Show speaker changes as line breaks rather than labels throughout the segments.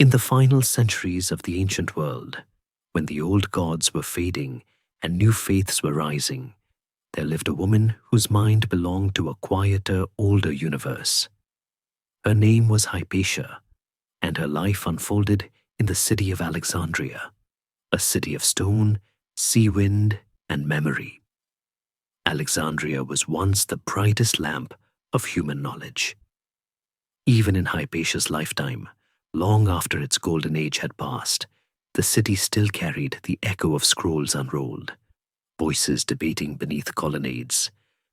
In the final centuries of the ancient world, when the old gods were fading and new faiths were rising, there lived a woman whose mind belonged to a quieter, older universe. Her name was Hypatia, and her life unfolded in the city of Alexandria, a city of stone, sea wind, and memory. Alexandria was once the brightest lamp of human knowledge. Even in Hypatia's lifetime, long after its golden age had passed, the city still carried the echo of scrolls unrolled, voices debating beneath colonnades,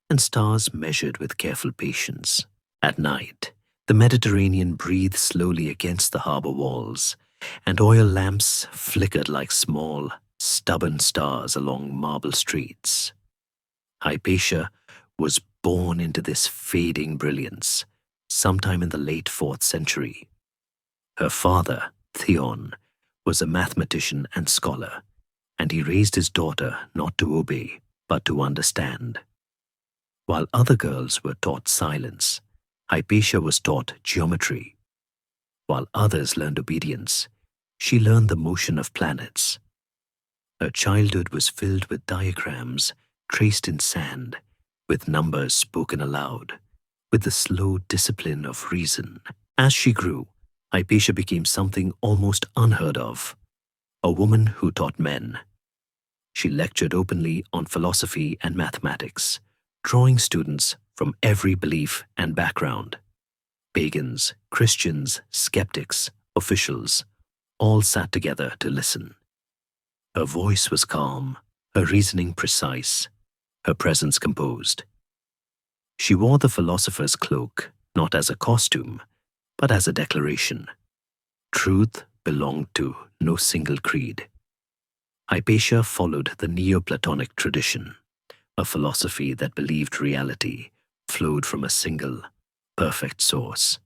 and stars measured with careful patience. At night, the Mediterranean breathed slowly against the harbor walls, and oil lamps flickered like small, stubborn stars along marble streets. Hypatia was born into this fading brilliance, sometime in the late 4th century. Her father, Theon, was a mathematician and scholar, and he raised his daughter not to obey, but to understand. While other girls were taught silence, Hypatia was taught geometry. While others learned obedience, she learned the motion of planets. Her childhood was filled with diagrams traced in sand, with numbers spoken aloud, with the slow discipline of reason. As she grew, Hypatia became something almost unheard of, a woman who taught men. She lectured openly on philosophy and mathematics, drawing students from every belief and background. Pagans, Christians, skeptics, officials, all sat together to listen. Her voice was calm, her reasoning precise, her presence composed. She wore the philosopher's cloak not as a costume, but as a declaration. Truth belonged to no single creed. Hypatia followed the Neoplatonic tradition, a philosophy that believed reality flowed from a single, perfect source.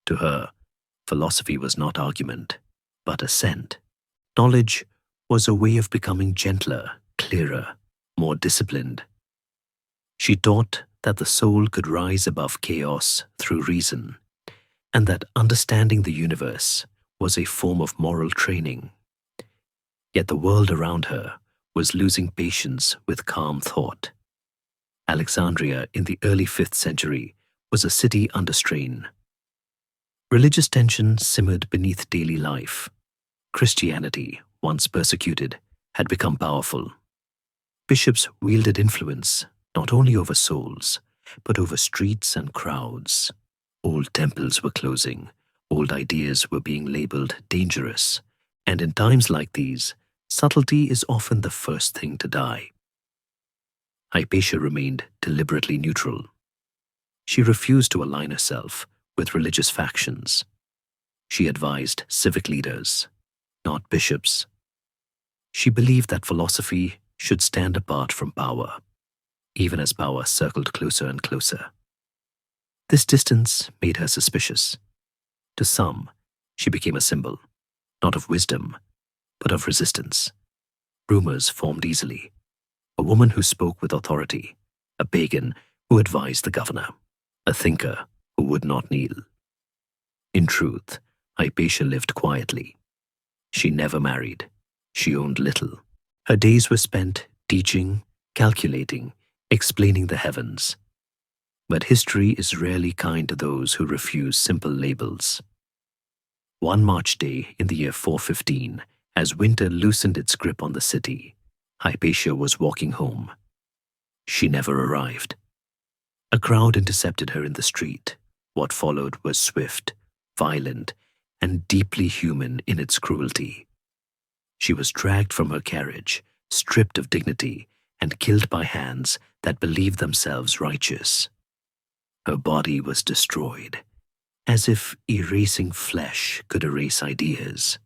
To her, philosophy was not argument, but assent. Knowledge was a way of becoming gentler, clearer, more disciplined. She taught that the soul could rise above chaos through reason, and that understanding the universe was a form of moral training. Yet the world around her was losing patience with calm thought. Alexandria in the early 5th century was a city under strain. Religious tension simmered beneath daily life. Christianity, once persecuted, had become powerful. Bishops wielded influence not only over souls, but over streets and crowds. Old temples were closing, old ideas were being labeled dangerous, and in times like these, subtlety is often the first thing to die. Hypatia remained deliberately neutral. She refused to align herself with religious factions. She advised civic leaders, not bishops. She believed that philosophy should stand apart from power, even as power circled closer and closer. This distance made her suspicious. To some, she became a symbol, not of wisdom, but of resistance. Rumors formed easily. A woman who spoke with authority, a pagan who advised the governor, a thinker who would not kneel. In truth, Hypatia lived quietly. She never married. She owned little. Her days were spent teaching, calculating, explaining the heavens. But history is rarely kind to those who refuse simple labels. One March day in the year 415, as winter loosened its grip on the city, Hypatia was walking home. She never arrived. A crowd intercepted her in the street. What followed was swift, violent, and deeply human in its cruelty. She was dragged from her carriage, stripped of dignity, and killed by hands that believed themselves righteous. Her body was destroyed, as if erasing flesh could erase ideas.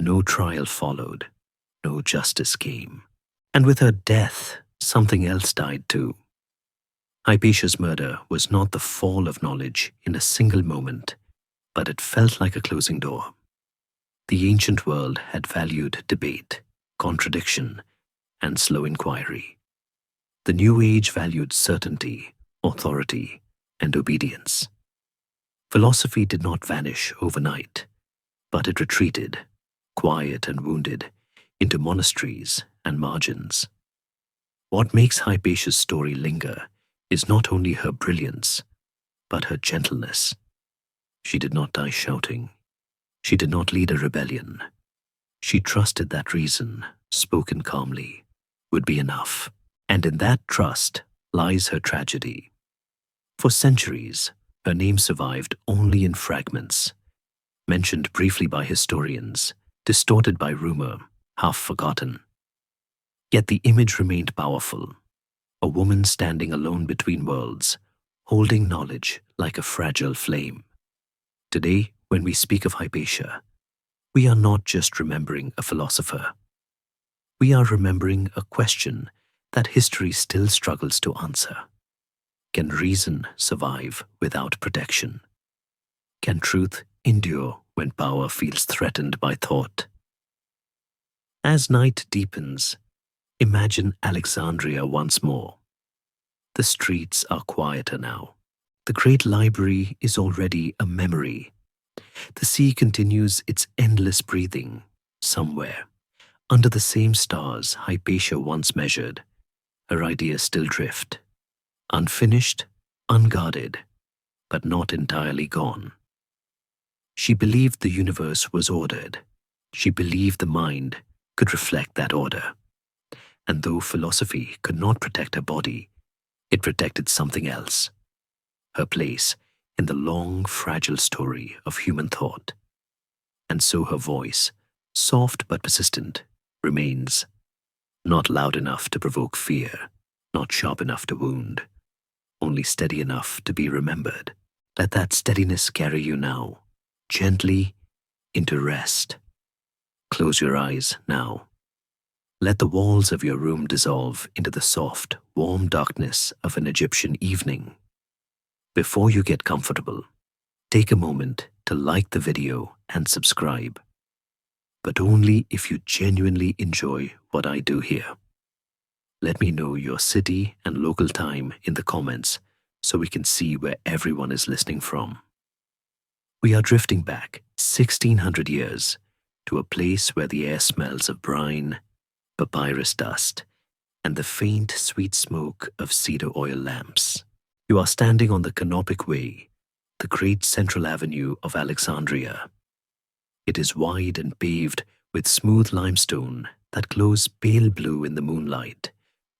No trial followed, no justice came. And with her death, something else died too. Hypatia's murder was not the fall of knowledge in a single moment, but it felt like a closing door. The ancient world had valued debate, contradiction, and slow inquiry. The new age valued certainty, authority, and obedience. Philosophy did not vanish overnight. but it retreated, quiet and wounded, into monasteries and margins. What makes Hypatia's story linger is not only her brilliance, but her gentleness. She did not die shouting. She did not lead a rebellion. She trusted that reason, spoken calmly, would be enough. And in that trust lies her tragedy. For centuries, her name survived only in fragments, mentioned briefly by historians, distorted by rumor, half forgotten. Yet the image remained powerful, a woman standing alone between worlds, holding knowledge like a fragile flame. Today, when we speak of Hypatia, we are not just remembering a philosopher. We are remembering a question that history still struggles to answer. Can reason survive without protection? Can truth endure when power feels threatened by thought? As night deepens, imagine Alexandria once more. The streets are quieter now. The great library is already a memory. The sea continues its endless breathing somewhere. Under the same stars Hypatia once measured, her ideas still drift, unfinished, unguarded, but not entirely gone. She believed the universe was ordered. She believed the mind could reflect that order. And though philosophy could not protect her body, it protected something else, her place in the long, fragile story of human thought. And so her voice, soft but persistent, remains, not loud enough to provoke fear, not sharp enough to wound, only steady enough to be remembered. Let that steadiness carry you now, gently, into rest. Close your eyes now. Let the walls of your room dissolve into the soft, warm darkness of an Egyptian evening. Before you get comfortable, take a moment to like the video and subscribe, but only if you genuinely enjoy what I do here. Let me know your city and local time in the comments so we can see where everyone is listening from. We are drifting back 1600 years to a place where the air smells of brine, papyrus dust, and the faint, sweet smoke of cedar oil lamps. You are standing on the Canopic Way, the great central avenue of Alexandria. It is wide and paved with smooth limestone that glows pale blue in the moonlight,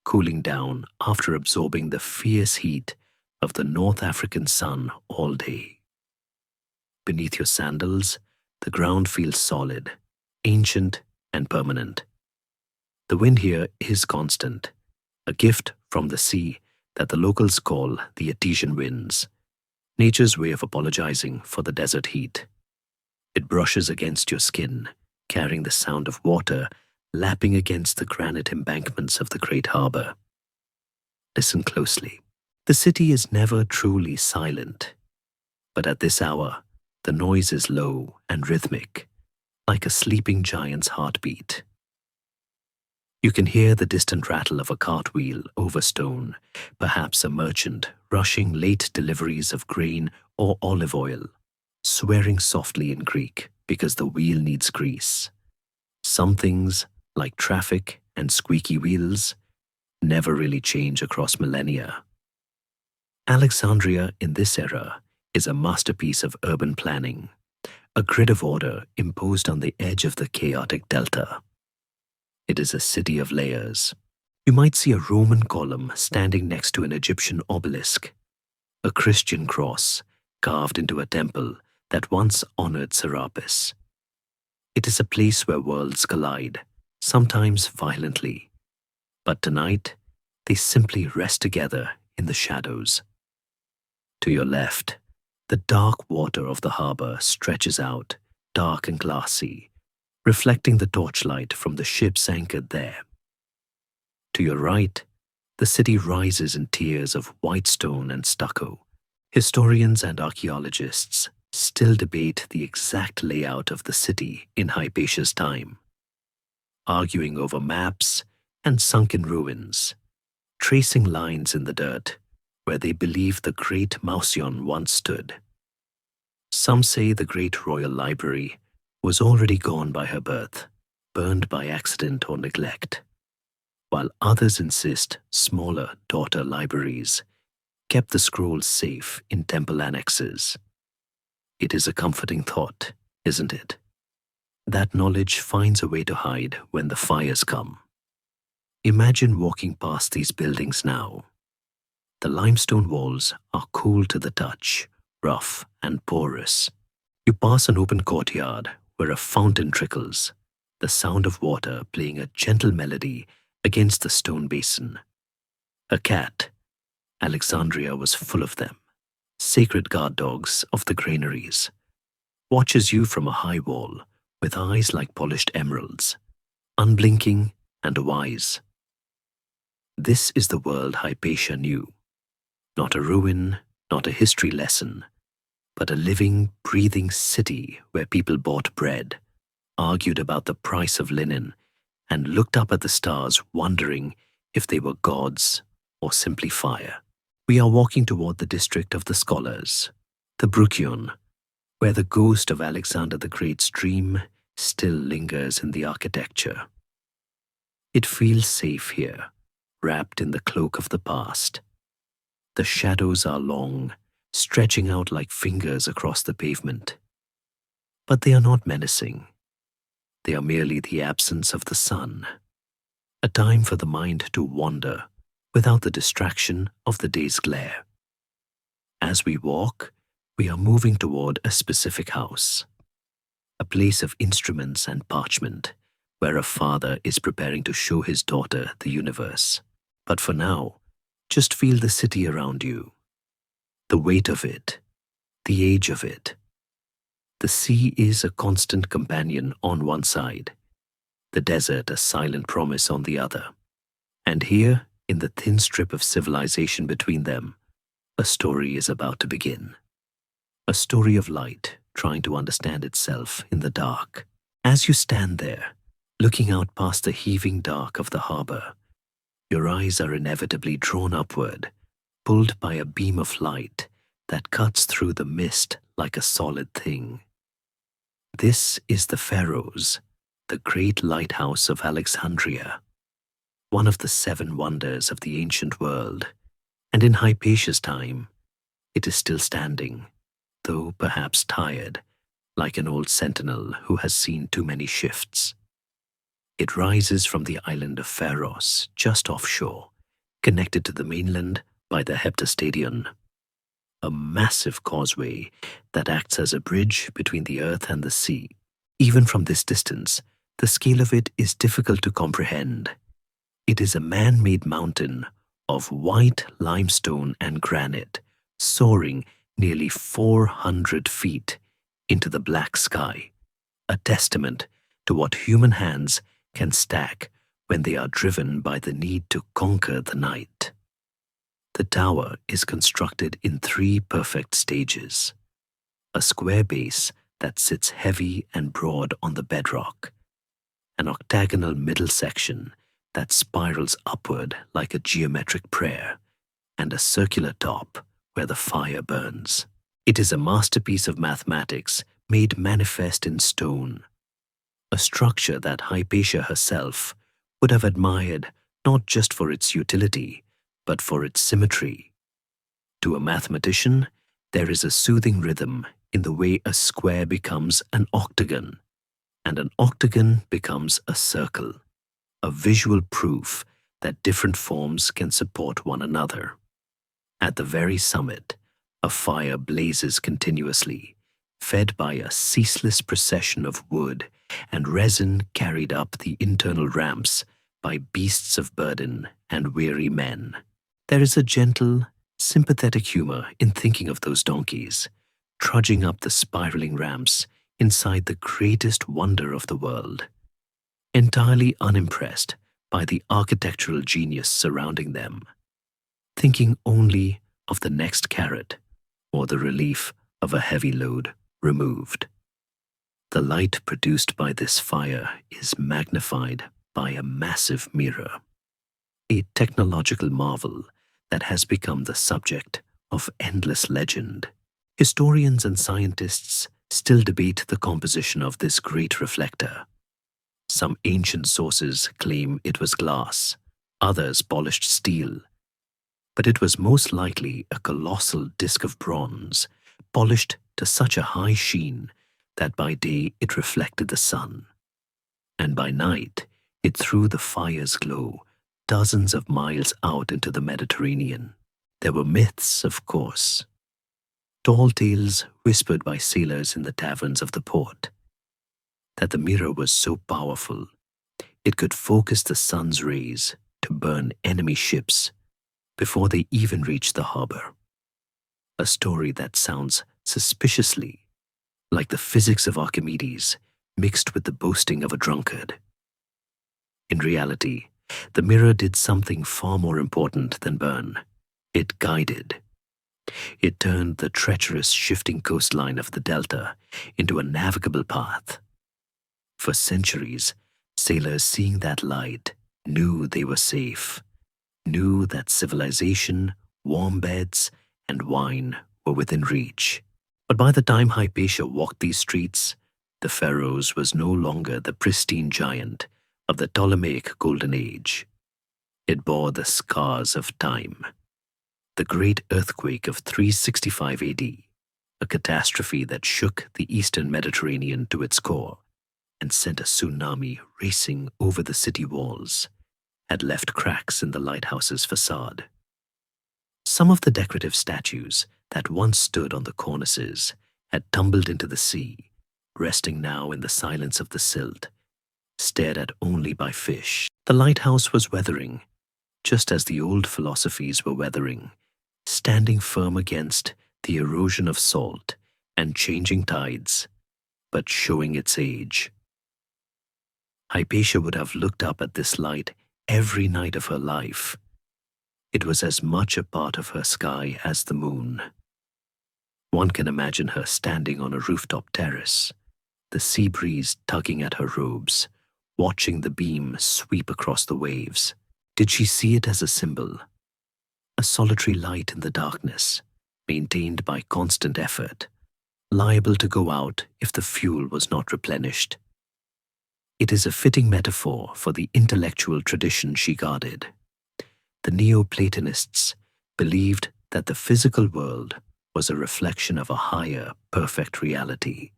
cooling down after absorbing the fierce heat of the North African sun all day. Beneath your sandals, the ground feels solid, ancient, and permanent. The wind here is constant, a gift from the sea that the locals call the Etesian winds, nature's way of apologizing for the desert heat. It brushes against your skin, carrying the sound of water lapping against the granite embankments of the great harbor. Listen closely. The city is never truly silent, but at this hour, the noise is low and rhythmic, like a sleeping giant's heartbeat. You can hear the distant rattle of a cartwheel over stone, perhaps a merchant rushing late deliveries of grain or olive oil, swearing softly in Greek because the wheel needs grease. Some things, like traffic and squeaky wheels, never really change across millennia. Alexandria in this era is a masterpiece of urban planning, a grid of order imposed on the edge of the chaotic delta. It is a city of layers. You might see a Roman column standing next to an Egyptian obelisk, a Christian cross carved into a temple that once honored Serapis. It is a place where worlds collide, sometimes violently, but tonight they simply rest together in the shadows. To your left, the dark water of the harbor stretches out, dark and glassy, reflecting the torchlight from the ships anchored there. To your right, the city rises in tiers of white stone and stucco. Historians and archaeologists still debate the exact layout of the city in Hypatia's time, arguing over maps and sunken ruins, tracing lines in the dirt where they believe the great Mausion once stood. Some say the great royal library was already gone by her birth, burned by accident or neglect, while others insist smaller daughter libraries kept the scrolls safe in temple annexes. It is a comforting thought, isn't it? That knowledge finds a way to hide when the fires come. Imagine walking past these buildings now. The limestone walls are cool to the touch, rough and porous. You pass an open courtyard where a fountain trickles, the sound of water playing a gentle melody against the stone basin. A cat, Alexandria was full of them, sacred guard dogs of the granaries, watches you from a high wall with eyes like polished emeralds, unblinking and wise. This is the world Hypatia knew. Not a ruin, not a history lesson, but a living, breathing city where people bought bread, argued about the price of linen, and looked up at the stars wondering if they were gods or simply fire. We are walking toward the district of the scholars, the Bruchion, where the ghost of Alexander the Great's dream still lingers in the architecture. It feels safe here, wrapped in the cloak of the past. The shadows are long, stretching out like fingers across the pavement. But they are not menacing. They are merely the absence of the sun, a time for the mind to wander without the distraction of the day's glare. As we walk, we are moving toward a specific house, a place of instruments and parchment, where a father is preparing to show his daughter the universe. But for now, just feel the city around you, the weight of it, the age of it. The sea is a constant companion on one side, the desert a silent promise on the other. And here, in the thin strip of civilization between them, a story is about to begin. A story of light trying to understand itself in the dark. As you stand there, looking out past the heaving dark of the harbor, your eyes are inevitably drawn upward, pulled by a beam of light that cuts through the mist like a solid thing. This is the Pharos, the great lighthouse of Alexandria, one of the 7 wonders of the ancient world, and in Hypatia's time, it is still standing, though perhaps tired, like an old sentinel who has seen too many shifts. It rises from the island of Pharos, just offshore, connected to the mainland by the Heptastadion, a massive causeway that acts as a bridge between the earth and the sea. Even from this distance, the scale of it is difficult to comprehend. It is a man-made mountain of white limestone and granite, soaring nearly 400 feet into the black sky, a testament to what human hands can stack when they are driven by the need to conquer the night. The tower is constructed in 3 perfect stages. A square base that sits heavy and broad on the bedrock, an octagonal middle section that spirals upward like a geometric prayer, and a circular top where the fire burns. It is a masterpiece of mathematics made manifest in stone, a structure that Hypatia herself would have admired not just for its utility, but for its symmetry. To a mathematician, there is a soothing rhythm in the way a square becomes an octagon, and an octagon becomes a circle, a visual proof that different forms can support one another. At the very summit, a fire blazes continuously, fed by a ceaseless procession of wood and resin carried up the internal ramps by beasts of burden and weary men. There is a gentle, sympathetic humor in thinking of those donkeys, trudging up the spiraling ramps inside the greatest wonder of the world, entirely unimpressed by the architectural genius surrounding them, thinking only of the next carrot or the relief of a heavy load removed. The light produced by this fire is magnified by a massive mirror, a technological marvel that has become the subject of endless legend. Historians and scientists still debate the composition of this great reflector. Some ancient sources claim it was glass, others polished steel, but it was most likely a colossal disk of bronze, polished to such a high sheen that by day it reflected the sun, and by night it threw the fire's glow dozens of miles out into the Mediterranean. There were myths, of course, tall tales whispered by sailors in the taverns of the port, that the mirror was so powerful it could focus the sun's rays to burn enemy ships before they even reached the harbor. A story that sounds suspiciously like the physics of Archimedes mixed with the boasting of a drunkard. In reality, the mirror did something far more important than burn. It guided. It turned the treacherous shifting coastline of the delta into a navigable path. For centuries, sailors seeing that light knew they were safe, knew that civilization, warm beds, and wine were within reach. But by the time Hypatia walked these streets, the Pharaohs was no longer the pristine giant of the Ptolemaic Golden Age. It bore the scars of time. The great earthquake of 365 AD, a catastrophe that shook the eastern Mediterranean to its core and sent a tsunami racing over the city walls, had left cracks in the lighthouse's facade. Some of the decorative statues that once stood on the cornices had tumbled into the sea, resting now in the silence of the silt, stared at only by fish. The lighthouse was weathering, just as the old philosophies were weathering, standing firm against the erosion of salt and changing tides, but showing its age. Hypatia would have looked up at this light every night of her life. It was as much a part of her sky as the moon. One can imagine her standing on a rooftop terrace, the sea breeze tugging at her robes, watching the beam sweep across the waves. Did she see it as a symbol? A solitary light in the darkness, maintained by constant effort, liable to go out if the fuel was not replenished. It is a fitting metaphor for the intellectual tradition she guarded. The Neoplatonists believed that the physical world was a reflection of a higher, perfect reality,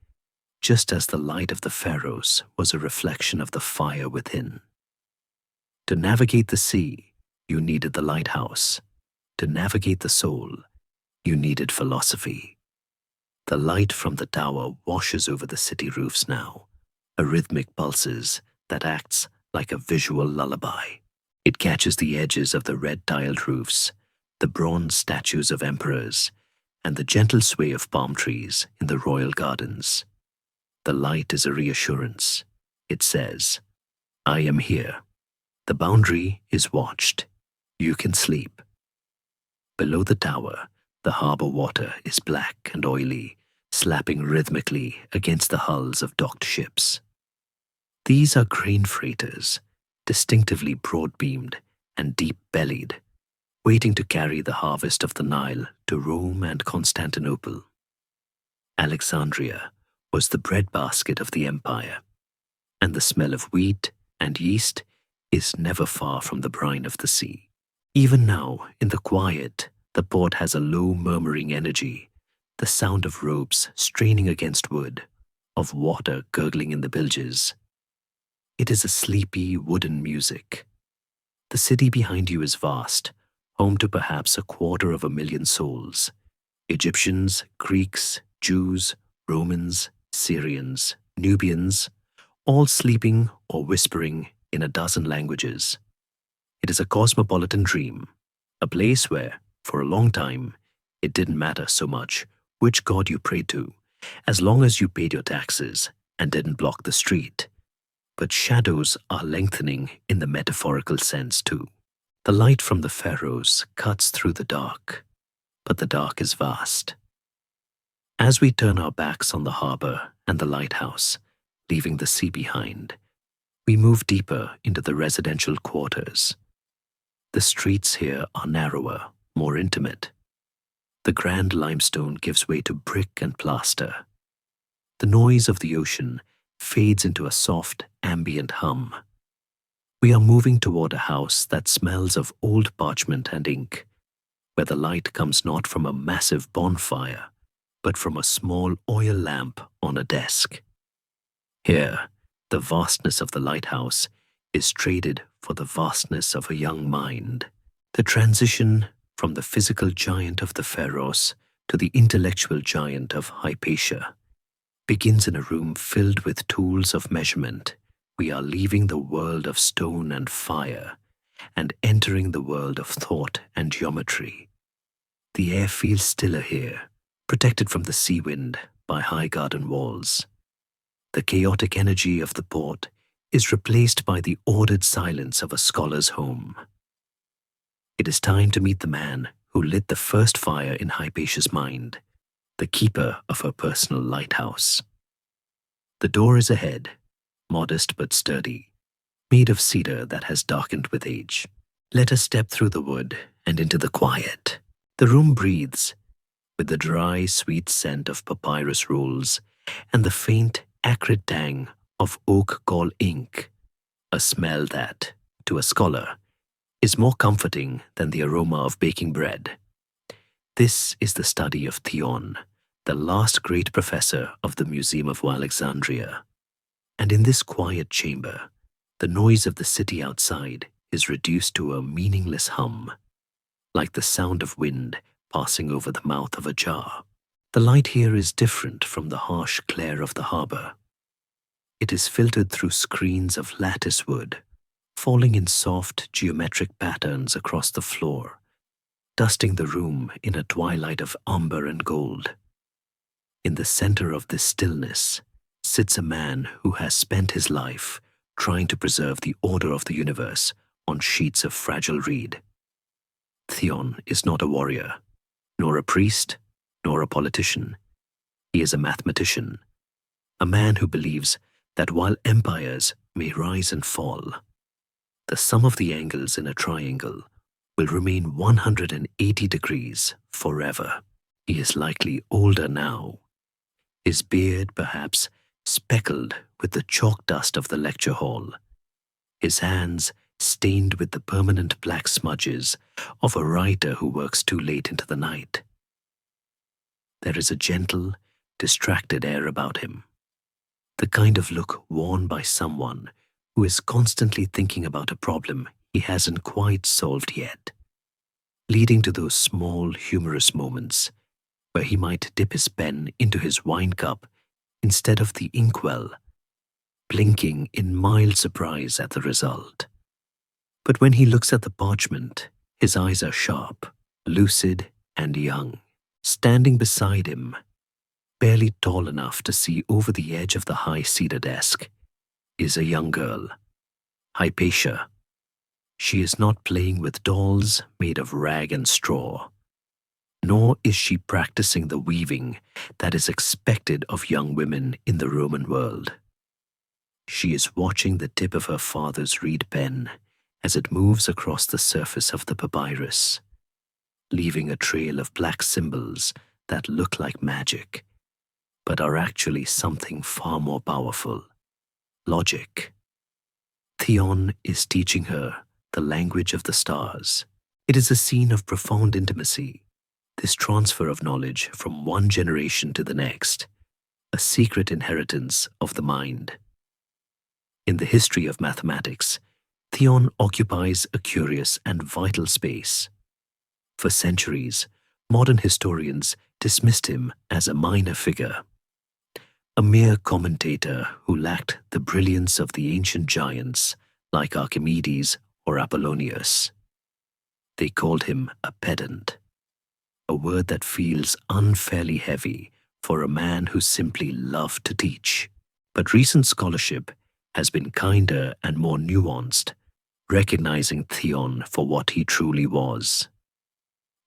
just as the light of the pharaohs was a reflection of the fire within. To navigate the sea, you needed the lighthouse. To navigate the soul, you needed philosophy. The light from the tower washes over the city roofs now, a rhythmic pulses that acts like a visual lullaby. It catches the edges of the red-tiled roofs, the bronze statues of emperors, and the gentle sway of palm trees in the royal gardens. The light is a reassurance. It says, I am here. The boundary is watched. You can sleep. Below the tower, the harbor water is black and oily, slapping rhythmically against the hulls of docked ships. These are grain freighters, distinctively broad-beamed and deep-bellied, waiting to carry the harvest of the Nile to Rome and Constantinople. Alexandria was the breadbasket of the empire, and the smell of wheat and yeast is never far from the brine of the sea. Even now, in the quiet, the port has a low murmuring energy, the sound of ropes straining against wood, of water gurgling in the bilges. It is a sleepy, wooden music. The city behind you is vast, home to perhaps 250,000 souls. Egyptians, Greeks, Jews, Romans, Syrians, Nubians, all sleeping or whispering in a dozen languages. It is a cosmopolitan dream, a place where, for a long time, it didn't matter so much which god you prayed to, as long as you paid your taxes and didn't block the street. But shadows are lengthening in the metaphorical sense too. The light from the pharaohs cuts through the dark, but the dark is vast. As we turn our backs on the harbor and the lighthouse, leaving the sea behind, we move deeper into the residential quarters. The streets here are narrower, more intimate. The grand limestone gives way to brick and plaster. The noise of the ocean fades into a soft, ambient hum. We are moving toward a house that smells of old parchment and ink, where the light comes not from a massive bonfire, but from a small oil lamp on a desk. Here, the vastness of the lighthouse is traded for the vastness of a young mind. The transition from the physical giant of the Pharos to the intellectual giant of Hypatia begins in a room filled with tools of measurement. We are leaving the world of stone and fire and entering the world of thought and geometry. The air feels stiller here, protected from the sea wind by high garden walls. The chaotic energy of the port is replaced by the ordered silence of a scholar's home. It is time to meet the man who lit the first fire in Hypatia's mind, the keeper of her personal lighthouse. The door is ahead, modest but sturdy, made of cedar that has darkened with age. Let us step through the wood and into the quiet. The room breathes with the dry, sweet scent of papyrus rolls and the faint, acrid tang of oak gall ink, a smell that, to a scholar, is more comforting than the aroma of baking bread. This is the study of Theon, the last great professor of the Museum of Alexandria. And in this quiet chamber, the noise of the city outside is reduced to a meaningless hum, like the sound of wind passing over the mouth of a jar. The light here is different from the harsh glare of the harbor. It is filtered through screens of lattice wood, falling in soft geometric patterns across the floor, dusting the room in a twilight of amber and gold. In the center of this stillness sits a man who has spent his life trying to preserve the order of the universe on sheets of fragile reed. Theon is not a warrior, nor a priest, nor a politician. He is a mathematician, a man who believes that while empires may rise and fall, the sum of the angles in a triangle will remain 180 degrees forever. He is likely older now, his beard perhaps speckled with the chalk dust of the lecture hall, his hands stained with the permanent black smudges of a writer who works too late into the night. There is a gentle, distracted air about him, the kind of look worn by someone who is constantly thinking about a problem he hasn't quite solved yet, leading to those small, humorous moments where he might dip his pen into his wine cup instead of the inkwell, blinking in mild surprise at the result. But when he looks at the parchment, his eyes are sharp, lucid, and young. Standing beside him, barely tall enough to see over the edge of the high cedar desk, is a young girl, Hypatia. She is not playing with dolls made of rag and straw, nor is she practicing the weaving that is expected of young women in the Roman world. She is watching the tip of her father's reed pen as it moves across the surface of the papyrus, leaving a trail of black symbols that look like magic, but are actually something far more powerful: logic. Theon is teaching her the language of the stars. It is a scene of profound intimacy, this transfer of knowledge from one generation to the next, a secret inheritance of the mind. In the history of mathematics, Theon occupies a curious and vital space. For centuries, modern historians dismissed him as a minor figure, a mere commentator who lacked the brilliance of the ancient giants like Archimedes or Apollonius. They called him a pedant, a word that feels unfairly heavy for a man who simply loved to teach. But recent scholarship has been kinder and more nuanced, recognizing Theon for what he truly was: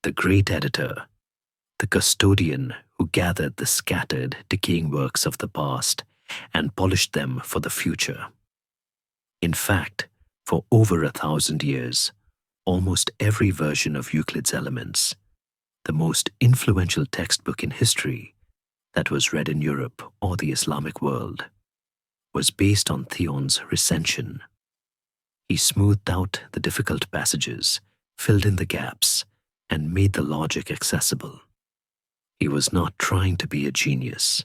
the great editor, the custodian who gathered the scattered, decaying works of the past and polished them for the future. In fact, for over 1,000 years, almost every version of Euclid's Elements, the most influential textbook in history, that was read in Europe or the Islamic world was based on Theon's recension. He smoothed out the difficult passages, filled in the gaps, and made the logic accessible. He was not trying to be a genius.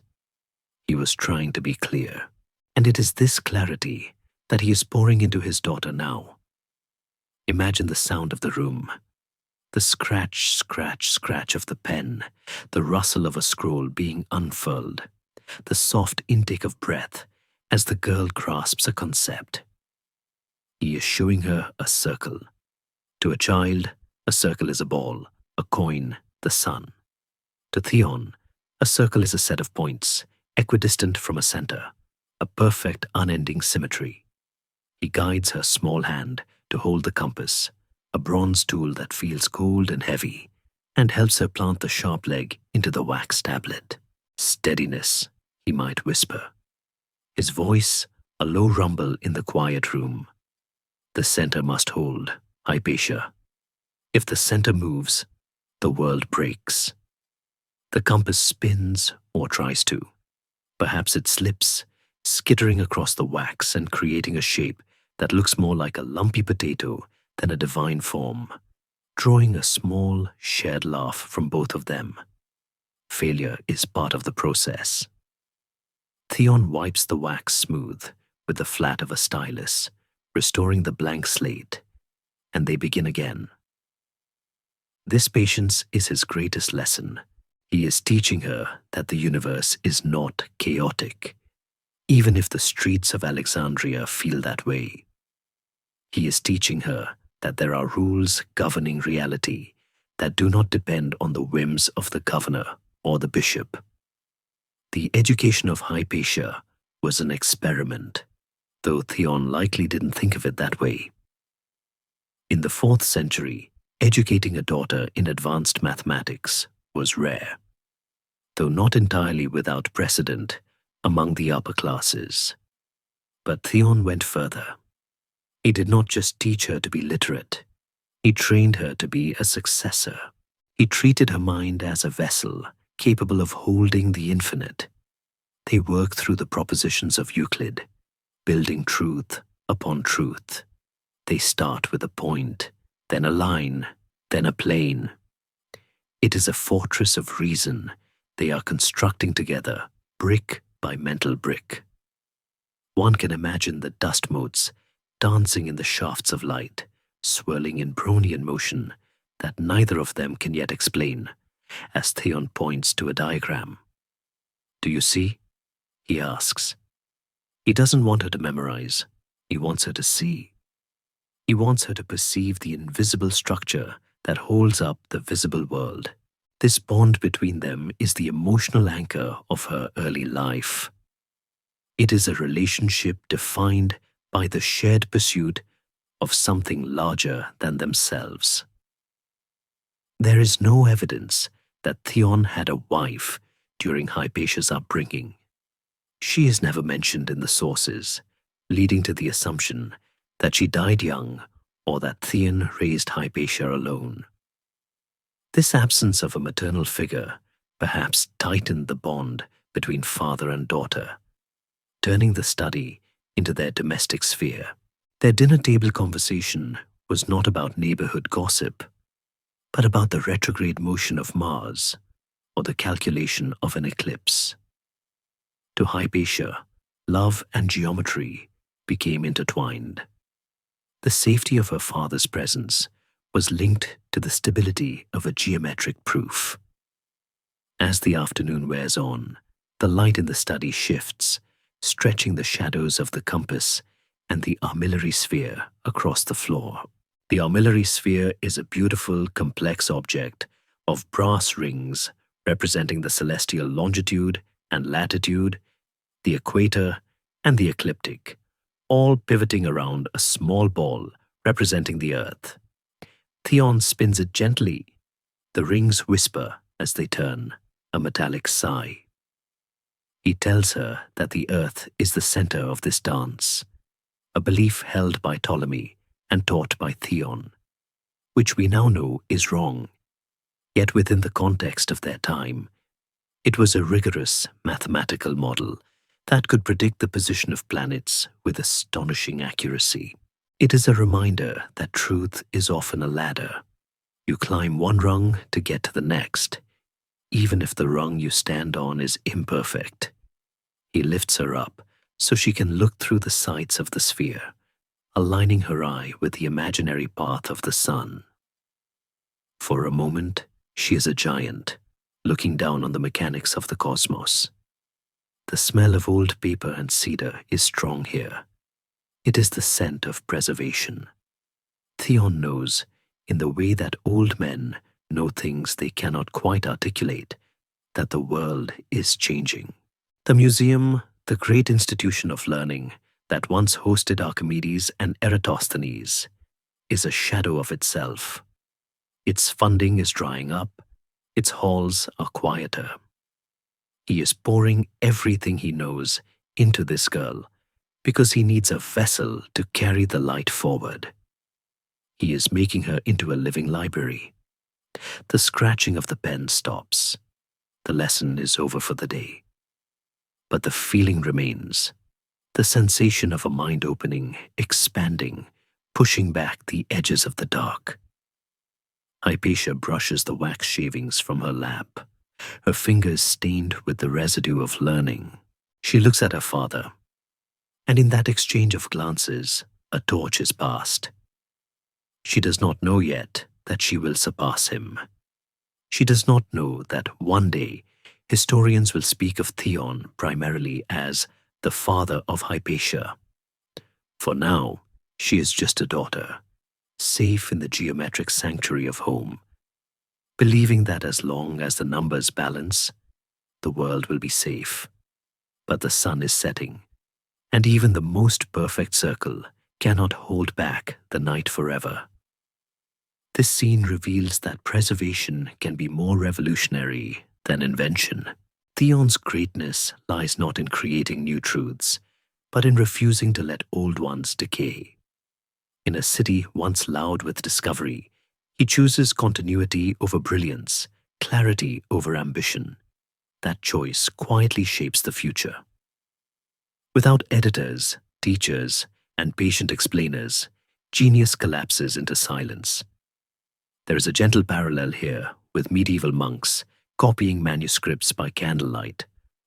He was trying to be clear. And it is this clarity that he is pouring into his daughter now. Imagine the sound of the room, the scratch, scratch, scratch of the pen, the rustle of a scroll being unfurled, the soft intake of breath as the girl grasps a concept. He is showing her a circle. To a child, a circle is a ball, a coin, the sun. To Theon, a circle is a set of points, equidistant from a center, a perfect unending symmetry. He guides her small hand to hold the compass, a bronze tool that feels cold and heavy, and helps her plant the sharp leg into the wax tablet. Steadiness, he might whisper. His voice, a low rumble in the quiet room. The center must hold, Hypatia. If the center moves, the world breaks. The compass spins or tries to. Perhaps it slips, skittering across the wax and creating a shape that looks more like a lumpy potato than a divine form, drawing a small, shared laugh from both of them. Failure is part of the process. Theon wipes the wax smooth with the flat of a stylus, restoring the blank slate, and they begin again. This patience is his greatest lesson. He is teaching her that the universe is not chaotic, even if the streets of Alexandria feel that way. He is teaching her that there are rules governing reality that do not depend on the whims of the governor or the bishop. The education of Hypatia was an experiment, though Theon likely didn't think of it that way. In the 4th century, educating a daughter in advanced mathematics was rare, though not entirely without precedent among the upper classes. But Theon went further. He did not just teach her to be literate. He trained her to be a successor. He treated her mind as a vessel capable of holding the infinite. They work through the propositions of Euclid, building truth upon truth. They start with a point, then a line, then a plane. It is a fortress of reason they are constructing together, brick by mental brick. One can imagine the dust motes dancing in the shafts of light, swirling in Brownian motion that neither of them can yet explain, as Theon points to a diagram. "Do you see?" he asks. He doesn't want her to memorize. He wants her to see. He wants her to perceive the invisible structure that holds up the visible world. This bond between them is the emotional anchor of her early life. It is a relationship defined by the shared pursuit of something larger than themselves. There is no evidence that Theon had a wife during Hypatia's upbringing. She is never mentioned in the sources, leading to the assumption that she died young or that Theon raised Hypatia alone. This absence of a maternal figure perhaps tightened the bond between father and daughter, turning the study into their domestic sphere. Their dinner table conversation was not about neighborhood gossip, but about the retrograde motion of Mars or the calculation of an eclipse. To Hypatia, love and geometry became intertwined. The safety of her father's presence was linked to the stability of a geometric proof. As the afternoon wears on, the light in the study shifts, stretching the shadows of the compass and the armillary sphere across the floor. The armillary sphere is a beautiful, complex object of brass rings representing the celestial longitude and latitude, the equator, and the ecliptic, all pivoting around a small ball representing the Earth. Theon spins it gently. The rings whisper as they turn, a metallic sigh. He tells her that the Earth is the center of this dance, a belief held by Ptolemy and taught by Theon, which we now know is wrong. Yet within the context of their time, It was a rigorous mathematical model that could predict the position of planets with astonishing accuracy. It is a reminder that truth is often a ladder. You climb one rung to get to the next, even if the rung you stand on is imperfect. He lifts her up so she can look through the sights of the sphere, aligning her eye with the imaginary path of the sun. For a moment, she is a giant, looking down on the mechanics of the cosmos. The smell of old paper and cedar is strong here. It is the scent of preservation. Theon knows, in the way that old men know things they cannot quite articulate, that the world is changing. The museum, the great institution of learning that once hosted Archimedes and Eratosthenes, is a shadow of itself. Its funding is drying up, its halls are quieter. He is pouring everything he knows into this girl because he needs a vessel to carry the light forward. He is making her into a living library. The scratching of the pen stops. The lesson is over for the day. But the feeling remains. The sensation of a mind opening, expanding, pushing back the edges of the dark. Hypatia brushes the wax shavings from her lap, her fingers stained with the residue of learning. She looks at her father, and in that exchange of glances, a torch is passed. She does not know yet that she will surpass him. She does not know that one day historians will speak of Theon primarily as the father of Hypatia. For now, she is just a daughter, safe in the geometric sanctuary of home, believing that as long as the numbers balance, the world will be safe. But the sun is setting, and even the most perfect circle cannot hold back the night forever. This scene reveals that preservation can be more revolutionary than invention. Theon's greatness lies not in creating new truths, but in refusing to let old ones decay. In a city once loud with discovery, he chooses continuity over brilliance, clarity over ambition. That choice quietly shapes the future. Without editors, teachers, and patient explainers, genius collapses into silence. There is a gentle parallel here with medieval monks copying manuscripts by candlelight,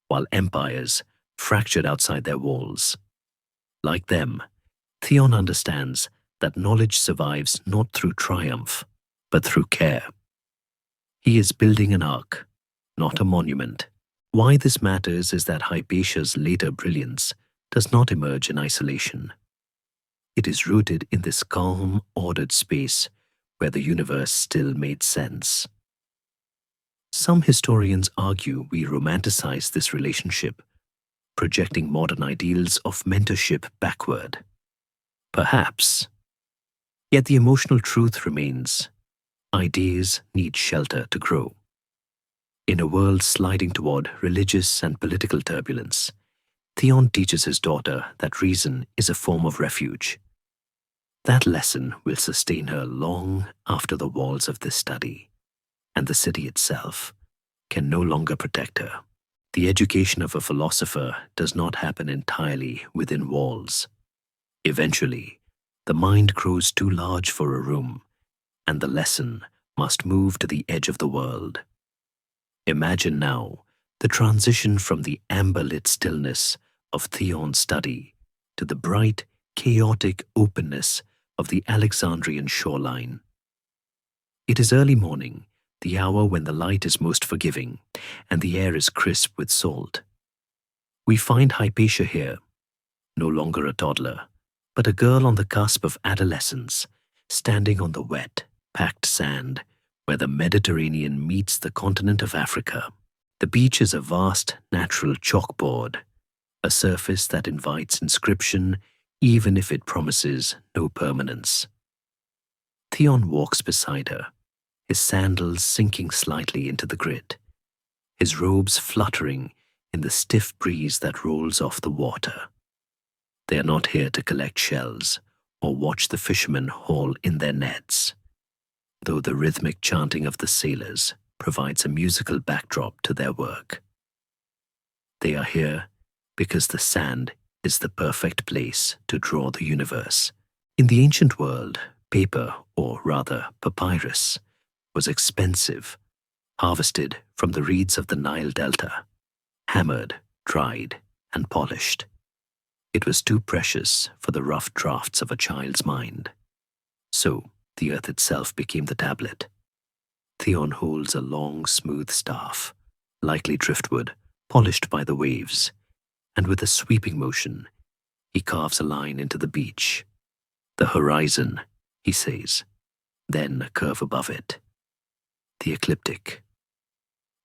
while empires fractured outside their walls. Like them, Theon understands that knowledge survives not through triumph, but through care. He is building an ark, not a monument. Why this matters is that Hypatia's later brilliance does not emerge in isolation. It is rooted in this calm, ordered space where the universe still made sense. Some historians argue we romanticize this relationship, projecting modern ideals of mentorship backward. Perhaps. Yet the emotional truth remains. Ideas need shelter to grow. In a world sliding toward religious and political turbulence, Theon teaches his daughter that reason is a form of refuge. That lesson will sustain her long after the walls of this study, and the city itself can no longer protect her. The education of a philosopher does not happen entirely within walls. Eventually, the mind grows too large for a room, and the lesson must move to the edge of the world. Imagine now the transition from the amber-lit stillness of Theon's study to the bright, chaotic openness of the Alexandrian shoreline. It is early morning, the hour when the light is most forgiving and the air is crisp with salt. We find Hypatia here, no longer a toddler, but a girl on the cusp of adolescence, standing on the wet, packed sand where the Mediterranean meets the continent of Africa. The beach is a vast natural chalkboard, a surface that invites inscription even if it promises no permanence. Theon walks beside her, his sandals sinking slightly into the grit, his robes fluttering in the stiff breeze that rolls off the water. They are not here to collect shells or watch the fishermen haul in their nets, though the rhythmic chanting of the sailors provides a musical backdrop to their work. They are here because the sand is the perfect place to draw the universe. In the ancient world, paper, or rather papyrus, was expensive, harvested from the reeds of the Nile Delta, hammered, dried, and polished. It was too precious for the rough drafts of a child's mind. So the earth itself became the tablet. Theon holds a long, smooth staff, likely driftwood, polished by the waves, and with a sweeping motion, he carves a line into the beach. The horizon, he says, then a curve above it. The ecliptic.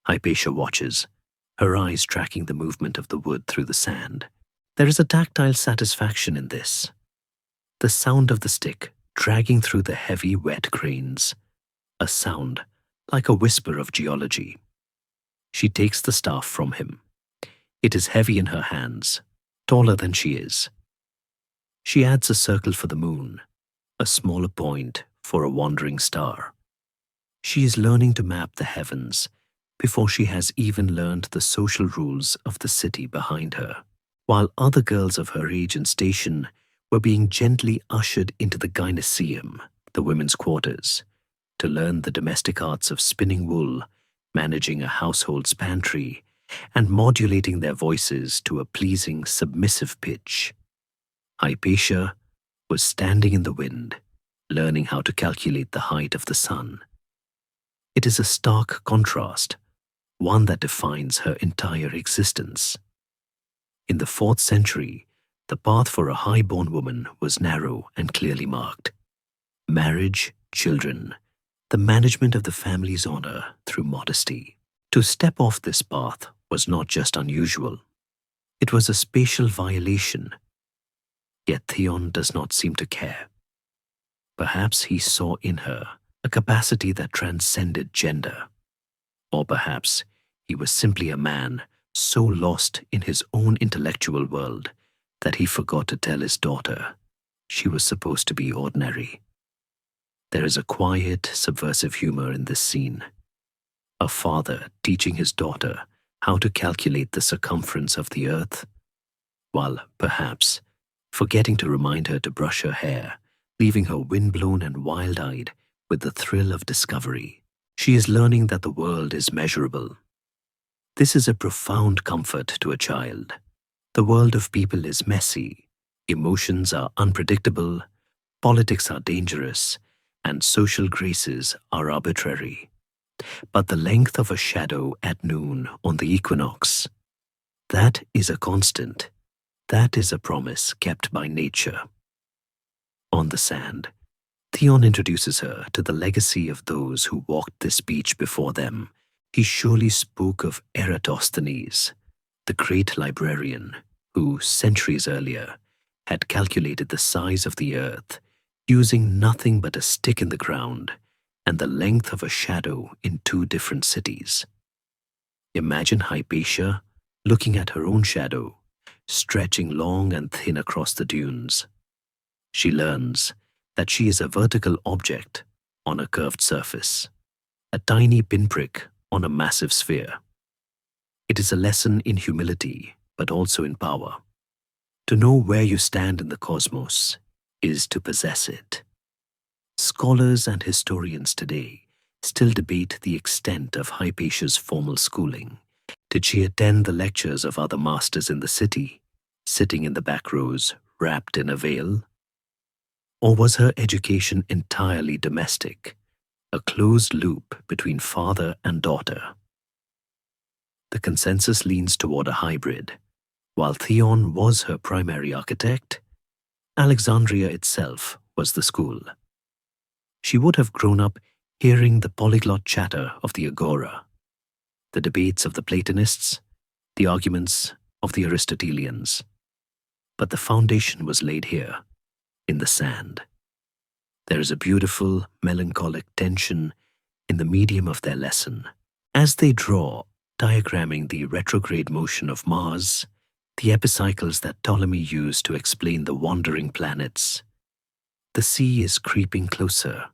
Hypatia watches, her eyes tracking the movement of the wood through the sand. There is a tactile satisfaction in this. The sound of the stick dragging through the heavy, wet grains. A sound like a whisper of geology. She takes the staff from him. It is heavy in her hands, taller than she is. She adds a circle for the moon, a smaller point for a wandering star. She is learning to map the heavens before she has even learned the social rules of the city behind her, while other girls of her age and station were being gently ushered into the gynoeceum, the women's quarters, to learn the domestic arts of spinning wool, managing a household's pantry, and modulating their voices to a pleasing, submissive pitch. Hypatia was standing in the wind, learning how to calculate the height of the sun. It is a stark contrast, one that defines her entire existence. In the 4th century, the path for a high-born woman was narrow and clearly marked. Marriage, children, the management of the family's honor through modesty. To step off this path was not just unusual. It was a spatial violation. Yet Theon does not seem to care. Perhaps he saw in her a capacity that transcended gender. Or perhaps he was simply a man so lost in his own intellectual world that he forgot to tell his daughter she was supposed to be ordinary. There is a quiet, subversive humor in this scene. A father teaching his daughter how to calculate the circumference of the earth, while perhaps forgetting to remind her to brush her hair, leaving her windblown and wild-eyed with the thrill of discovery. She is learning that the world is measurable. This is a profound comfort to a child. The world of people is messy, emotions are unpredictable, politics are dangerous, and social graces are arbitrary. But the length of a shadow at noon on the equinox, that is a constant. That is a promise kept by nature. On the sand, Theon introduces her to the legacy of those who walked this beach before them. He surely spoke of Eratosthenes, the great librarian who, centuries earlier, had calculated the size of the earth using nothing but a stick in the ground and the length of a shadow in 2 different cities. Imagine Hypatia looking at her own shadow, stretching long and thin across the dunes. She learns that she is a vertical object on a curved surface, a tiny pinprick on a massive sphere. It is a lesson in humility, but also in power. To know where you stand in the cosmos is to possess it. Scholars and historians today still debate the extent of Hypatia's formal schooling. Did she attend the lectures of other masters in the city, sitting in the back rows, wrapped in a veil? Or was her education entirely domestic, a closed loop between father and daughter? The consensus leans toward a hybrid. While Theon was her primary architect, Alexandria itself was the school. She would have grown up hearing the polyglot chatter of the agora, the debates of the Platonists, the arguments of the Aristotelians. But the foundation was laid here, in the sand. There is a beautiful, melancholic tension in the medium of their lesson. As they draw, diagramming the retrograde motion of Mars, the epicycles that Ptolemy used to explain the wandering planets, the sea is creeping closer.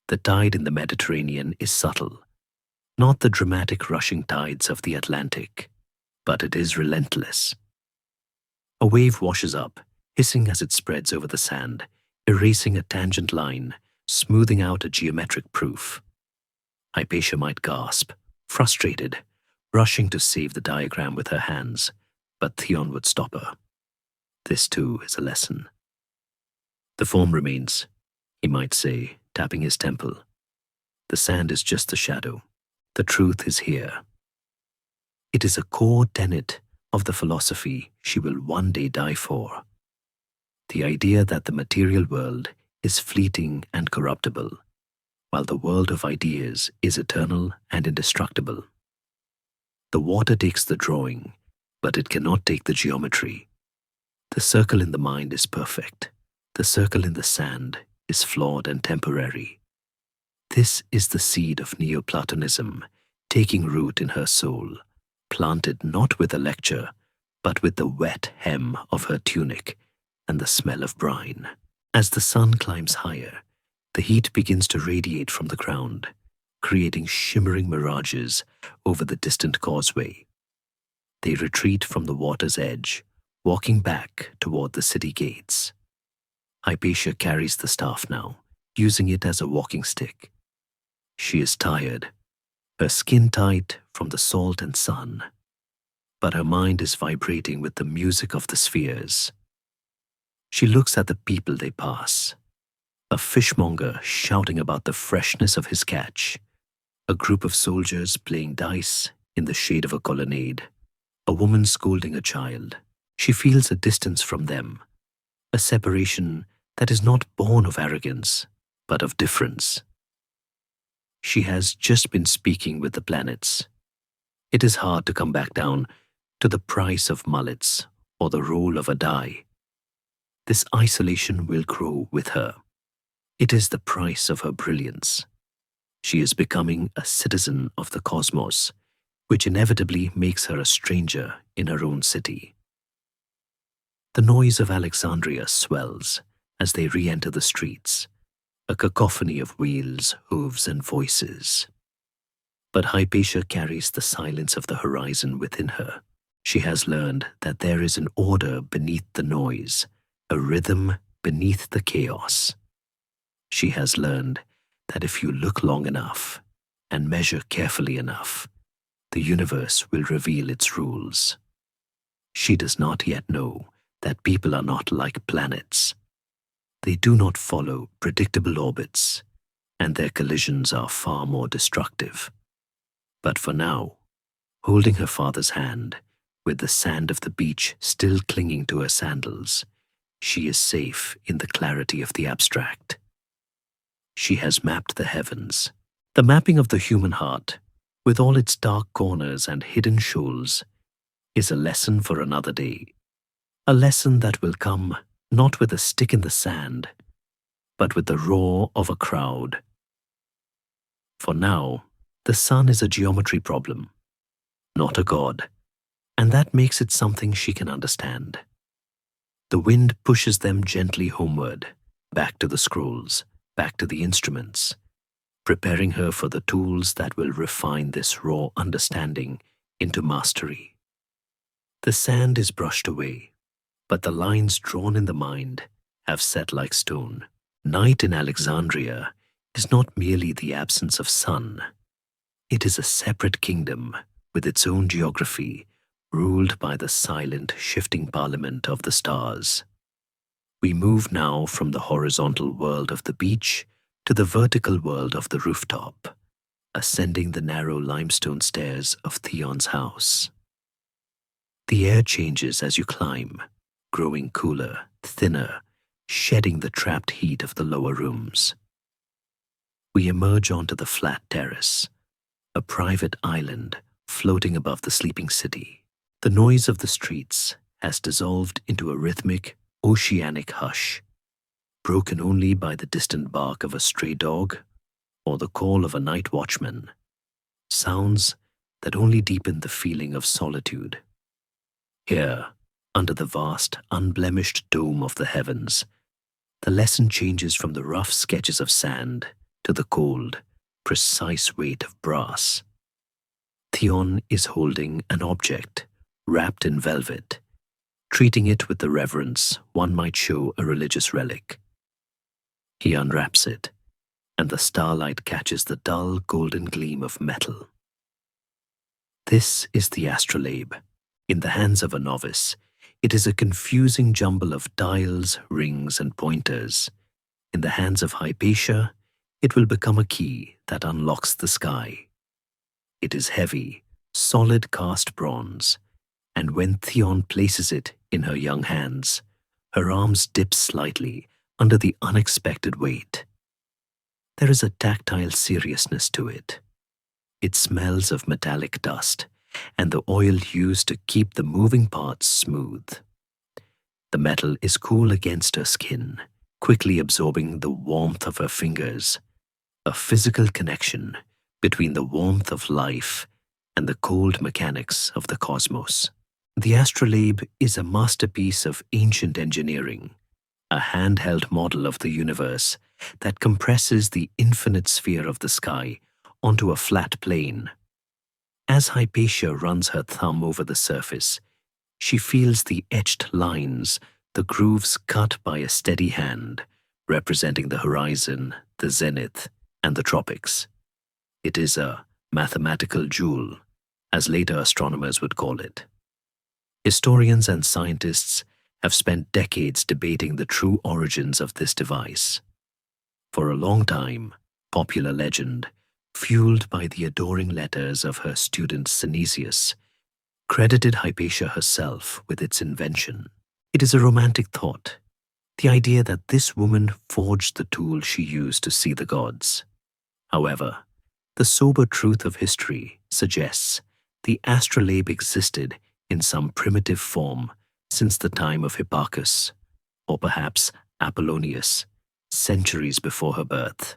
The tide in the Mediterranean is subtle, not the dramatic rushing tides of the Atlantic. but it is relentless. A wave washes up, hissing as it spreads over the sand, erasing a tangent line, smoothing out a geometric proof. Hypatia might gasp, frustrated, rushing to save the diagram with her hands, but Theon would stop her. This too is a lesson. The form remains, he might say, tapping his temple. The sand is just the shadow. The truth is here. It is a core tenet of the philosophy she will one day die for. The idea that the material world is fleeting and corruptible, while the world of ideas is eternal and indestructible. The water takes the drawing, but it cannot take the geometry. The circle in the mind is perfect. The circle in the sand is flawed and temporary. This is the seed of Neoplatonism taking root in her soul, planted not with a lecture, but with the wet hem of her tunic and the smell of brine. As the sun climbs higher, the heat begins to radiate from the ground, creating shimmering mirages over the distant causeway. They retreat from the water's edge, walking back toward the city gates. Hypatia carries the staff now, using it as a walking stick. She is tired, her skin tight from the salt and sun, but her mind is vibrating with the music of the spheres. She looks at the people they pass. A fishmonger shouting about the freshness of his catch. A group of soldiers playing dice in the shade of a colonnade. A woman scolding a child. She feels a distance from them. A separation that is not born of arrogance, but of difference. She has just been speaking with the planets. It is hard to come back down to the price of mullets or the roll of a die. This isolation will grow with her. It is the price of her brilliance. She is becoming a citizen of the cosmos, which inevitably makes her a stranger in her own city. The noise of Alexandria swells as they re-enter the streets, a cacophony of wheels, hooves, and voices. But Hypatia carries the silence of the horizon within her. She has learned that there is an order beneath the noise, a rhythm beneath the chaos. She has learned that if you look long enough and measure carefully enough, the universe will reveal its rules. She does not yet know that people are not like planets. They do not follow predictable orbits, and their collisions are far more destructive. But for now, holding her father's hand, with the sand of the beach still clinging to her sandals, she is safe in the clarity of the abstract. She has mapped the heavens. The mapping of the human heart, with all its dark corners and hidden shoals, is a lesson for another day. A lesson that will come not with a stick in the sand, but with the roar of a crowd. For now, the sun is a geometry problem, not a god, and that makes it something she can understand. The wind pushes them gently homeward, back to the scrolls, back to the instruments, preparing her for the tools that will refine this raw understanding into mastery. The sand is brushed away, but the lines drawn in the mind have set like stone. Night in Alexandria is not merely the absence of sun. It is a separate kingdom with its own geography, ruled by the silent, shifting parliament of the stars. We move now from the horizontal world of the beach to the vertical world of the rooftop, ascending the narrow limestone stairs of Theon's house. The air changes as you climb, growing cooler, thinner, shedding the trapped heat of the lower rooms. We emerge onto the flat terrace, a private island floating above the sleeping city. The noise of the streets has dissolved into a rhythmic, oceanic hush, broken only by the distant bark of a stray dog or the call of a night watchman, sounds that only deepen the feeling of solitude. Here, under the vast, unblemished dome of the heavens, the lesson changes from the rough sketches of sand to the cold, precise weight of brass. Theon is holding an object wrapped in velvet, treating it with the reverence one might show a religious relic. He unwraps it, and the starlight catches the dull golden gleam of metal. This is the astrolabe. In the hands of a novice, it is a confusing jumble of dials, rings, and pointers. In the hands of Hypatia, it will become a key that unlocks the sky. It is heavy, solid cast bronze, and when Theon places it in her young hands, her arms dip slightly under the unexpected weight. There is a tactile seriousness to it. It smells of metallic dust and the oil used to keep the moving parts smooth. The metal is cool against her skin, quickly absorbing the warmth of her fingers, a physical connection between the warmth of life and the cold mechanics of the cosmos. The astrolabe is a masterpiece of ancient engineering, a handheld model of the universe that compresses the infinite sphere of the sky onto a flat plane. As Hypatia runs her thumb over the surface, she feels the etched lines, the grooves cut by a steady hand, representing the horizon, the zenith, and the tropics. It is a mathematical jewel, as later astronomers would call it. Historians and scientists have spent decades debating the true origins of this device. For a long time, popular legend, fueled by the adoring letters of her student Synesius, credited Hypatia herself with its invention. It is a romantic thought, the idea that this woman forged the tool she used to see the gods. However, the sober truth of history suggests the astrolabe existed in some primitive form since the time of Hipparchus, or perhaps Apollonius, centuries before her birth.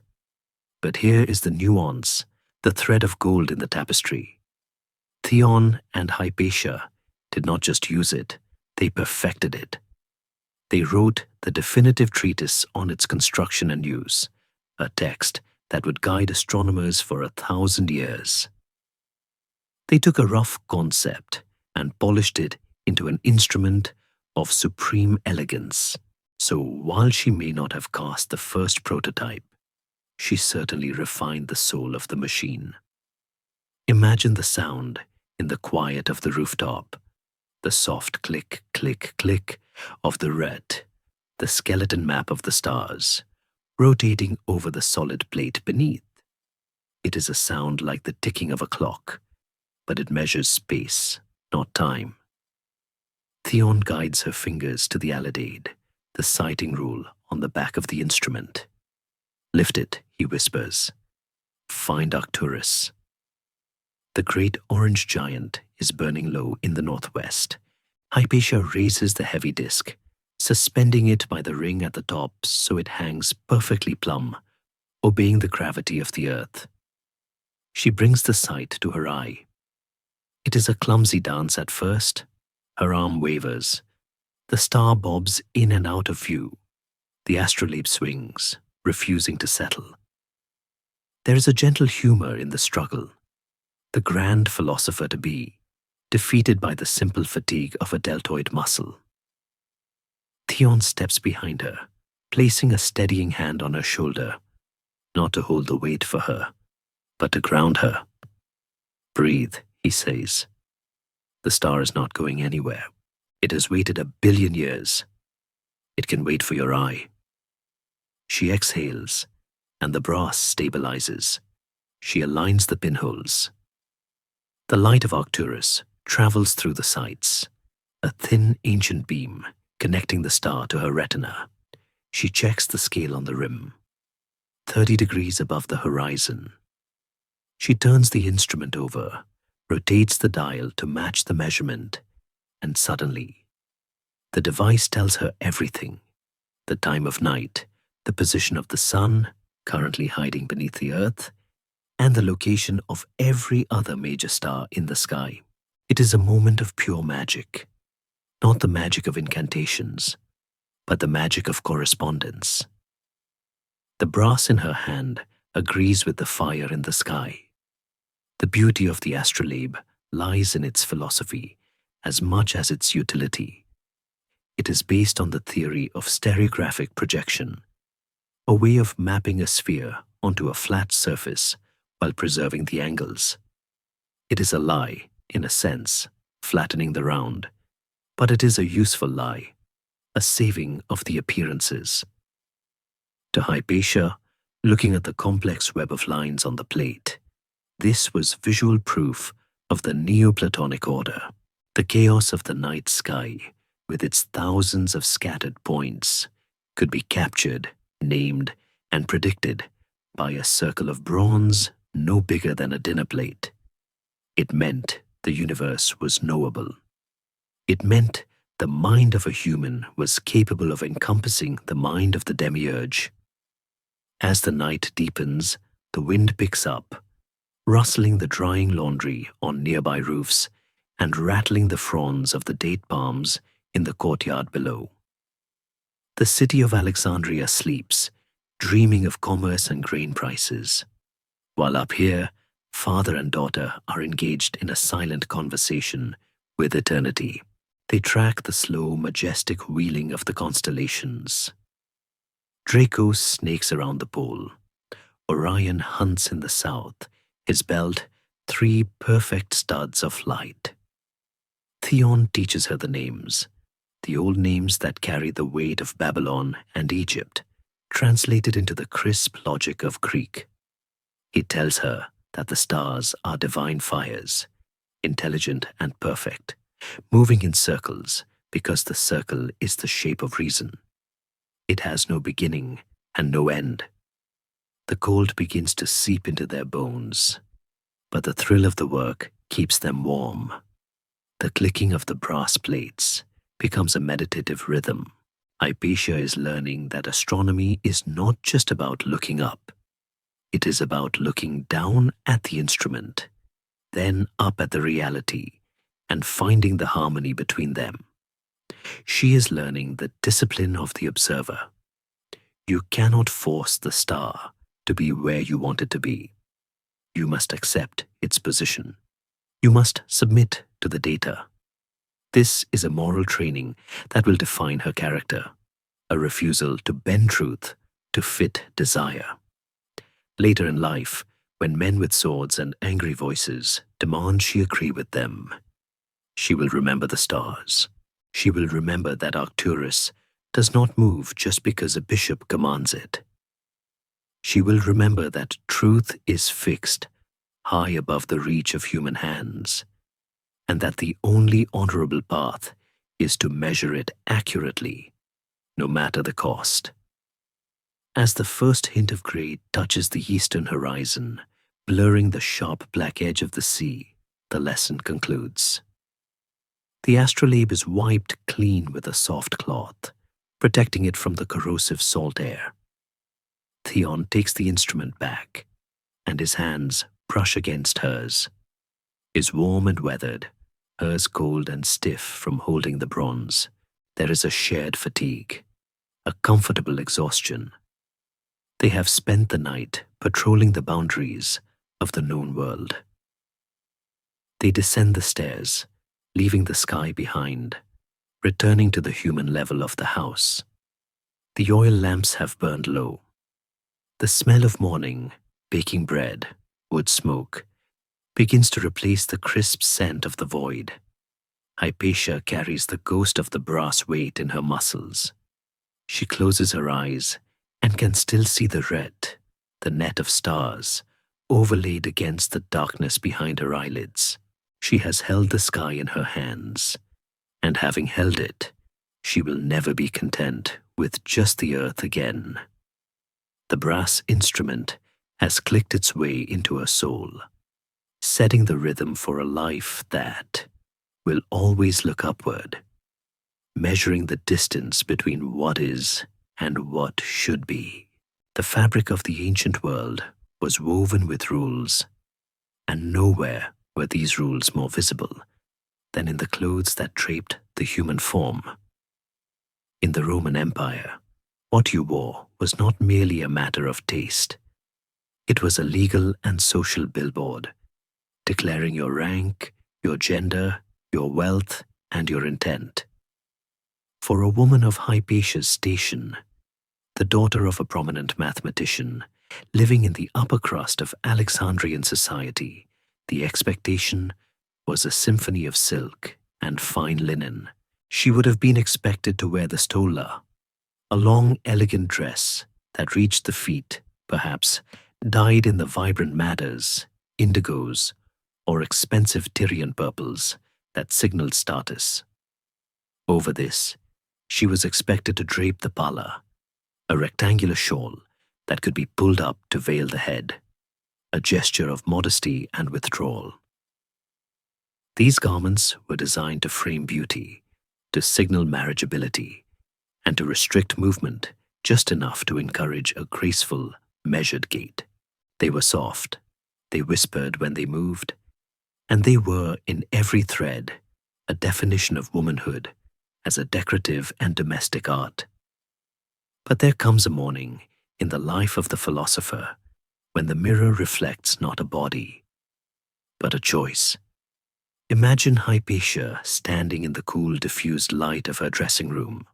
But here is the nuance, the thread of gold in the tapestry. Theon and Hypatia did not just use it, they perfected it. They wrote the definitive treatise on its construction and use, a text that would guide astronomers for 1,000 years. They took a rough concept and polished it into an instrument of supreme elegance. So while she may not have cast the first prototype, she certainly refined the soul of the machine. Imagine the sound in the quiet of the rooftop, the soft click, click, click of the red, the skeleton map of the stars, rotating over the solid plate beneath. It is a sound like the ticking of a clock, but it measures space, not time. Theon guides her fingers to the alidade, the sighting rule on the back of the instrument. Lift it, he whispers. Find Arcturus. The great orange giant is burning low in the northwest. Hypatia raises the heavy disc, suspending it by the ring at the top so it hangs perfectly plumb, obeying the gravity of the earth. She brings the sight to her eye. It is a clumsy dance at first. Her arm wavers. The star bobs in and out of view. The astrolabe swings, refusing to settle. There is a gentle humor in the struggle. The grand philosopher-to-be, defeated by the simple fatigue of a deltoid muscle. Theon steps behind her, placing a steadying hand on her shoulder, not to hold the weight for her, but to ground her. Breathe, he says. The star is not going anywhere. It has waited 1 billion years. It can wait for your eye. She exhales, and the brass stabilizes. She aligns the pinholes. The light of Arcturus travels through the sights, a thin ancient beam connecting the star to her retina. She checks the scale on the rim, 30 degrees above the horizon. She turns the instrument over, rotates the dial to match the measurement, and suddenly, the device tells her everything: the time of night, the position of the sun, currently hiding beneath the earth, and the location of every other major star in the sky. It is a moment of pure magic, not the magic of incantations, but the magic of correspondence. The brass in her hand agrees with the fire in the sky. The beauty of the astrolabe lies in its philosophy, as much as its utility. It is based on the theory of stereographic projection, a way of mapping a sphere onto a flat surface while preserving the angles. It is a lie, in a sense, flattening the round, but it is a useful lie, a saving of the appearances. To Hypatia, looking at the complex web of lines on the plate, this was visual proof of the Neoplatonic order. The chaos of the night sky, with its thousands of scattered points, could be captured, named, and predicted by a circle of bronze no bigger than a dinner plate. It meant the universe was knowable. It meant the mind of a human was capable of encompassing the mind of the demiurge. As the night deepens, the wind picks up, rustling the drying laundry on nearby roofs and rattling the fronds of the date palms in the courtyard below. The city of Alexandria sleeps, dreaming of commerce and grain prices, while up here, father and daughter are engaged in a silent conversation with eternity. They track the slow, majestic wheeling of the constellations. Draco snakes around the pole. Orion hunts in the south, his belt 3 perfect studs of light. Theon teaches her the names, the old names that carry the weight of Babylon and Egypt, translated into the crisp logic of Greek. He tells her that the stars are divine fires, intelligent and perfect, moving in circles because the circle is the shape of reason. It has no beginning and no end. The cold begins to seep into their bones, but the thrill of the work keeps them warm. The clicking of the brass plates becomes a meditative rhythm. Hypatia is learning that astronomy is not just about looking up. It is about looking down at the instrument, then up at the reality, and finding the harmony between them. She is learning the discipline of the observer. You cannot force the star to be where you want it to be. You must accept its position. You must submit to the data. This is a moral training that will define her character, a refusal to bend truth to fit desire. Later in life, when men with swords and angry voices demand she agree with them, she will remember the stars. She will remember that Arcturus does not move just because a bishop commands it. She will remember that truth is fixed high above the reach of human hands, and that the only honorable path is to measure it accurately, no matter the cost. As the first hint of grey touches the eastern horizon, blurring the sharp black edge of the sea, the lesson concludes. The astrolabe is wiped clean with a soft cloth, protecting it from the corrosive salt air. Theon takes the instrument back, and his hands brush against hers. His warm and weathered, hers cold and stiff from holding the bronze. There is a shared fatigue, a comfortable exhaustion. They have spent the night patrolling the boundaries of the known world. They descend the stairs, leaving the sky behind, returning to the human level of the house. The oil lamps have burned low. The smell of morning, baking bread, wood smoke, begins to replace the crisp scent of the void. Hypatia carries the ghost of the brass weight in her muscles. She closes her eyes and can still see the red, the net of stars, overlaid against the darkness behind her eyelids. She has held the sky in her hands, and having held it, she will never be content with just the earth again. The brass instrument has clicked its way into her soul, setting the rhythm for a life that will always look upward, measuring the distance between what is and what should be. The fabric of the ancient world was woven with rules, and nowhere were these rules more visible than in the clothes that draped the human form. In the Roman Empire, what you wore was not merely a matter of taste. It was a legal and social billboard, declaring your rank, your gender, your wealth, and your intent. For a woman of Hypatia's station, the daughter of a prominent mathematician, living in the upper crust of Alexandrian society, the expectation was a symphony of silk and fine linen. She would have been expected to wear the stola, a long, elegant dress that reached the feet, perhaps dyed in the vibrant madders, indigos, or expensive Tyrian purples that signaled status. Over this, she was expected to drape the palla, a rectangular shawl that could be pulled up to veil the head, a gesture of modesty and withdrawal. These garments were designed to frame beauty, to signal marriageability, and to restrict movement just enough to encourage a graceful, measured gait. They were soft, they whispered when they moved, and they were, in every thread, a definition of womanhood as a decorative and domestic art. But there comes a morning in the life of the philosopher when the mirror reflects not a body, but a choice. Imagine Hypatia standing in the cool, diffused light of her dressing room.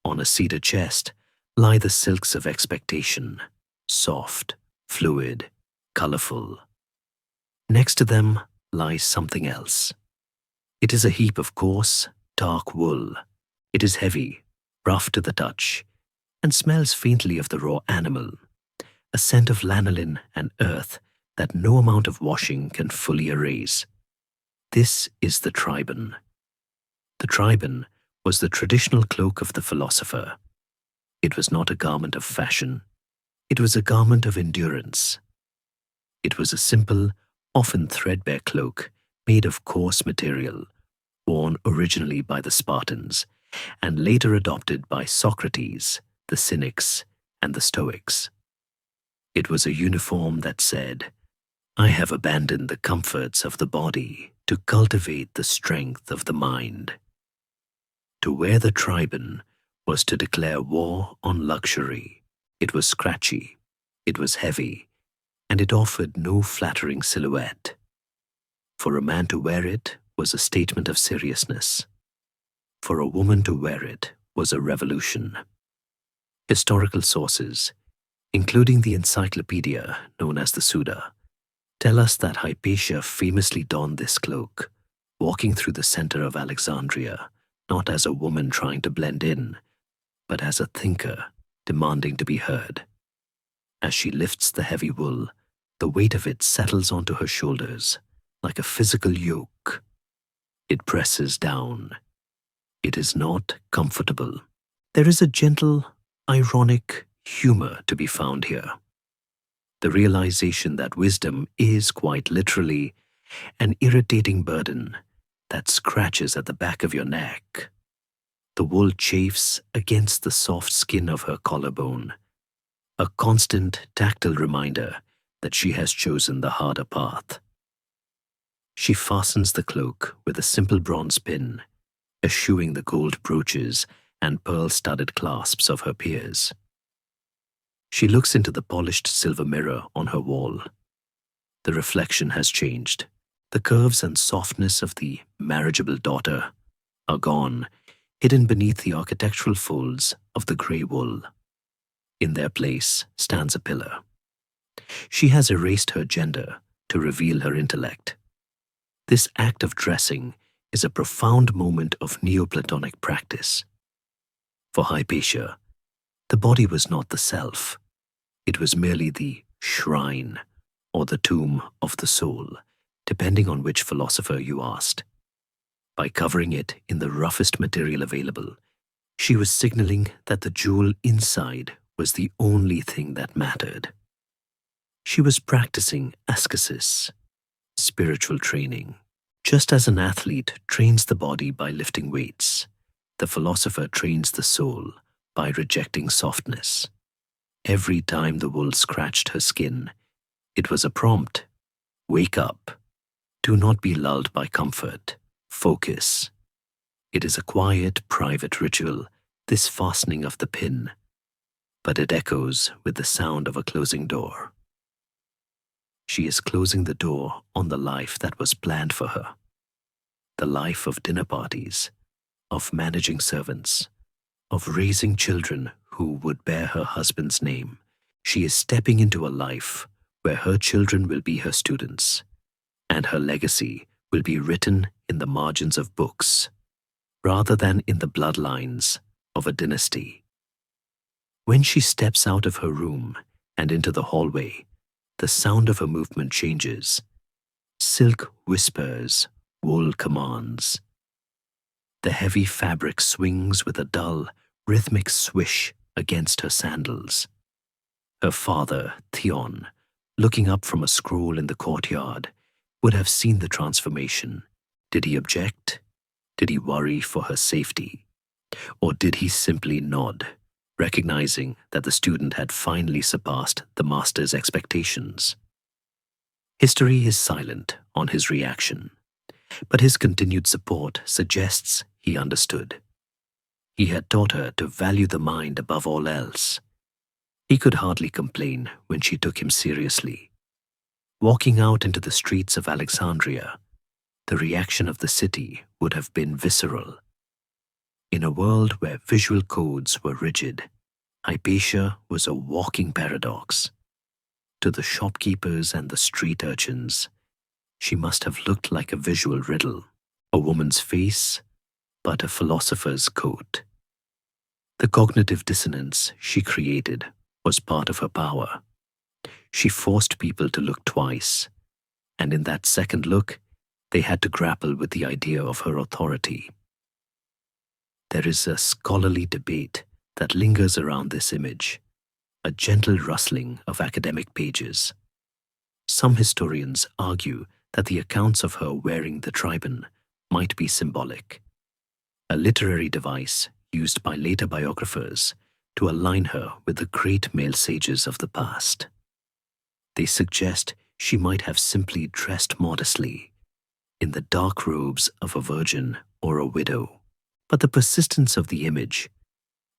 On a cedar chest lie the silks of expectation, soft, fluid, colorful. Next to them lies something else. It is a heap of coarse, dark wool. It is heavy, rough to the touch, and smells faintly of the raw animal, a scent of lanolin and earth that no amount of washing can fully erase. This is the tribon. The tribon was the traditional cloak of the philosopher. It was not a garment of fashion. It was a garment of endurance. It was a simple, often threadbare cloak made of coarse material, worn originally by the Spartans and later adopted by Socrates, the Cynics, and the Stoics. It was a uniform that said, "I have abandoned the comforts of the body to cultivate the strength of the mind." To wear the tribon was to declare war on luxury. It was scratchy, it was heavy, and it offered no flattering silhouette. For a man to wear it was a statement of seriousness. For a woman to wear it was a revolution. Historical sources, including the encyclopedia known as the Soothe, tell us that Hypatia famously donned this cloak, walking through the center of Alexandria, not as a woman trying to blend in, but as a thinker demanding to be heard. As she lifts the heavy wool, the weight of it settles onto her shoulders like a physical yoke. It presses down. It is not comfortable. There is a gentle, ironic humor to be found here. The realization that wisdom is quite literally an irritating burden that scratches at the back of your neck. The wool chafes against the soft skin of her collarbone, a constant tactile reminder that she has chosen the harder path. She fastens the cloak with a simple bronze pin, eschewing the gold brooches and pearl-studded clasps of her peers. She looks into the polished silver mirror on her wall. The reflection has changed. The curves and softness of the marriageable daughter are gone, hidden beneath the architectural folds of the grey wool. In their place stands a pillar. She has erased her gender to reveal her intellect. This act of dressing is a profound moment of Neoplatonic practice. For Hypatia, the body was not the self. It was merely the shrine or the tomb of the soul, depending on which philosopher you asked. By covering it in the roughest material available, she was signaling that the jewel inside was the only thing that mattered. She was practicing ascesis, spiritual training. Just as an athlete trains the body by lifting weights, the philosopher trains the soul by rejecting softness. Every time the wool scratched her skin, it was a prompt. Wake up. Do not be lulled by comfort. Focus. It is a quiet, private ritual, this fastening of the pin, but it echoes with the sound of a closing door. She is closing the door on the life that was planned for her. the life of dinner parties, of managing servants, of raising children who would bear her husband's name. She is stepping into a life where her children will be her students, and her legacy will be written in the margins of books, rather than in the bloodlines of a dynasty. When she steps out of her room and into the hallway, the sound of her movement changes. Silk whispers, wool commands. The heavy fabric swings with a dull, rhythmic swish against her sandals. Her father, Theon, looking up from a scroll in the courtyard, would have seen the transformation. Did he object? Did he worry for her safety? Or did he simply nod, recognizing that the student had finally surpassed the master's expectations? History is silent on his reaction, but his continued support suggests he understood. He had taught her to value the mind above all else. He could hardly complain when she took him seriously. Walking out into the streets of Alexandria, the reaction of the city would have been visceral. In a world where visual codes were rigid, Hypatia was a walking paradox. To the shopkeepers and the street urchins, she must have looked like a visual riddle, a woman's face, but a philosopher's coat. The cognitive dissonance she created was part of her power. She forced people to look twice, and in that second look, they had to grapple with the idea of her authority. There is a scholarly debate that lingers around this image, a gentle rustling of academic pages. Some historians argue that the accounts of her wearing the tribon might be symbolic, a literary device used by later biographers to align her with the great male sages of the past. They suggest she might have simply dressed modestly, in the dark robes of a virgin or a widow. But the persistence of the image,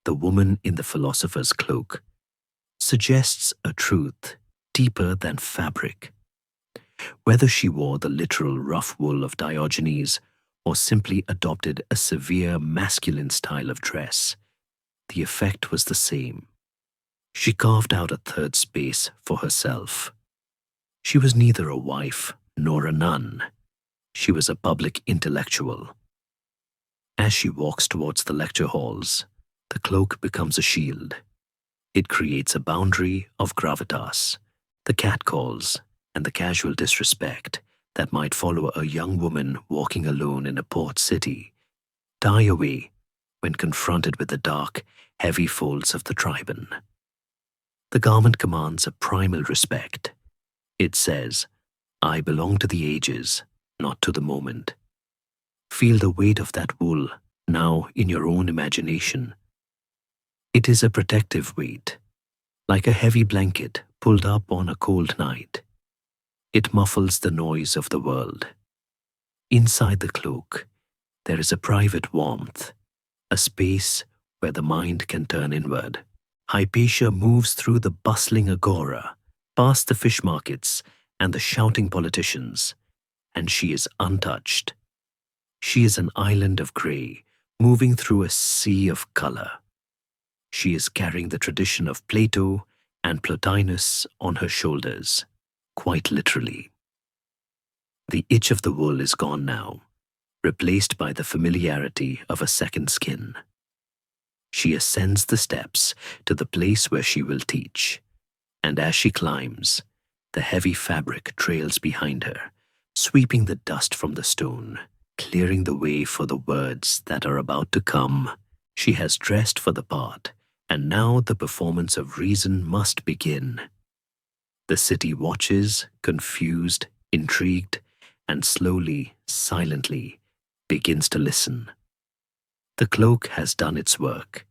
the woman in the philosopher's cloak, suggests a truth deeper than fabric. Whether she wore the literal rough wool of Diogenes or simply adopted a severe masculine style of dress, the effect was the same. She carved out a third space for herself. She was neither a wife nor a nun. She was a public intellectual. As she walks towards the lecture halls, the cloak becomes a shield. It creates a boundary of gravitas, the catcalls, and the casual disrespect that might follow a young woman walking alone in a port city die away when confronted with the dark, heavy folds of the tribon. The garment commands a primal respect. It says, "I belong to the ages, not to the moment." Feel the weight of that wool now in your own imagination. It is a protective weight, like a heavy blanket pulled up on a cold night. It muffles the noise of the world. Inside the cloak, there is a private warmth, a space where the mind can turn inward. Hypatia moves through the bustling agora, past the fish markets and the shouting politicians, and she is untouched. She is an island of grey, moving through a sea of color. She is carrying the tradition of Plato and Plotinus on her shoulders, quite literally. The itch of the wool is gone now, replaced by the familiarity of a second skin. She ascends the steps to the place where she will teach, and as she climbs, the heavy fabric trails behind her, sweeping the dust from the stone, clearing the way for the words that are about to come. She has dressed for the part, and now the performance of reason must begin. The city watches, confused, intrigued, and slowly, silently, begins to listen. The cloak has done its work.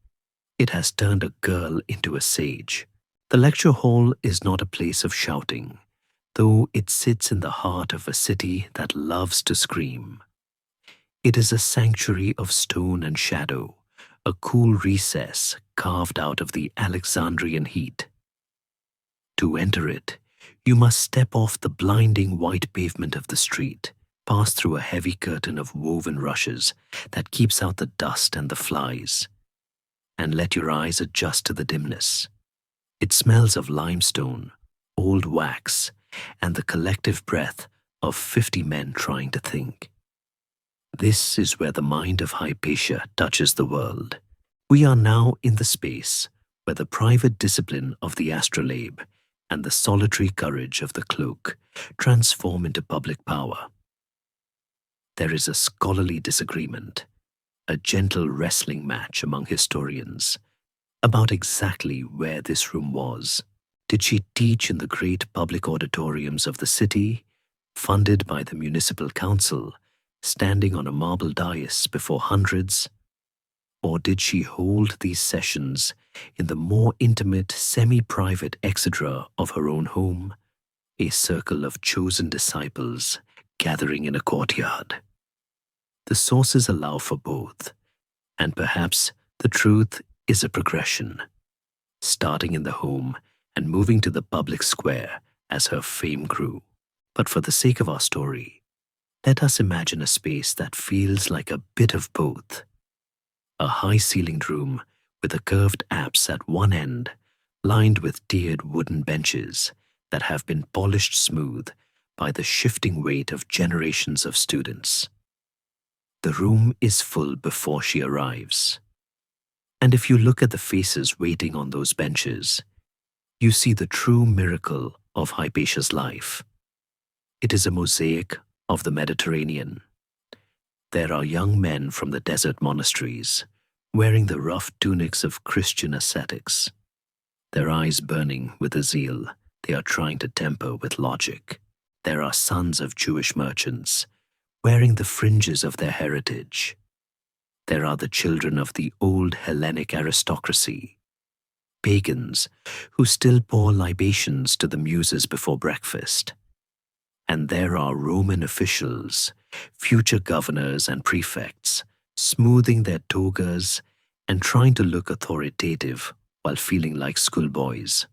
It has turned a girl into a sage. The lecture hall is not a place of shouting, though it sits in the heart of a city that loves to scream. It is a sanctuary of stone and shadow, a cool recess carved out of the Alexandrian heat. To enter it, you must step off the blinding white pavement of the street, pass through a heavy curtain of woven rushes that keeps out the dust and the flies, and let your eyes adjust to the dimness. It smells of limestone, old wax, and the collective breath of 50 men trying to think. This is where the mind of Hypatia touches the world. We are now in the space where the private discipline of the astrolabe and the solitary courage of the cloak transform into public power. There is a scholarly disagreement, a gentle wrestling match among historians, about exactly where this room was. Did she teach in the great public auditoriums of the city, funded by the municipal council, standing on a marble dais before hundreds? Or did she hold these sessions in the more intimate, semi-private exedra of her own home, a circle of chosen disciples gathering in a courtyard? The sources allow for both, and perhaps the truth is a progression, starting in the home and moving to the public square as her fame grew. But for the sake of our story, let us imagine a space that feels like a bit of both. A high-ceilinged room with a curved apse at one end, lined with tiered wooden benches that have been polished smooth by the shifting weight of generations of students. The room is full before she arrives. And if you look at the faces waiting on those benches, you see the true miracle of Hypatia's life. It is a mosaic of the Mediterranean. There are young men from the desert monasteries, wearing the rough tunics of Christian ascetics, their eyes burning with a zeal they are trying to temper with logic. There are sons of Jewish merchants, wearing the fringes of their heritage. There are the children of the old Hellenic aristocracy, pagans who still pour libations to the muses before breakfast. And there are Roman officials, future governors and prefects, smoothing their togas and trying to look authoritative while feeling like schoolboys.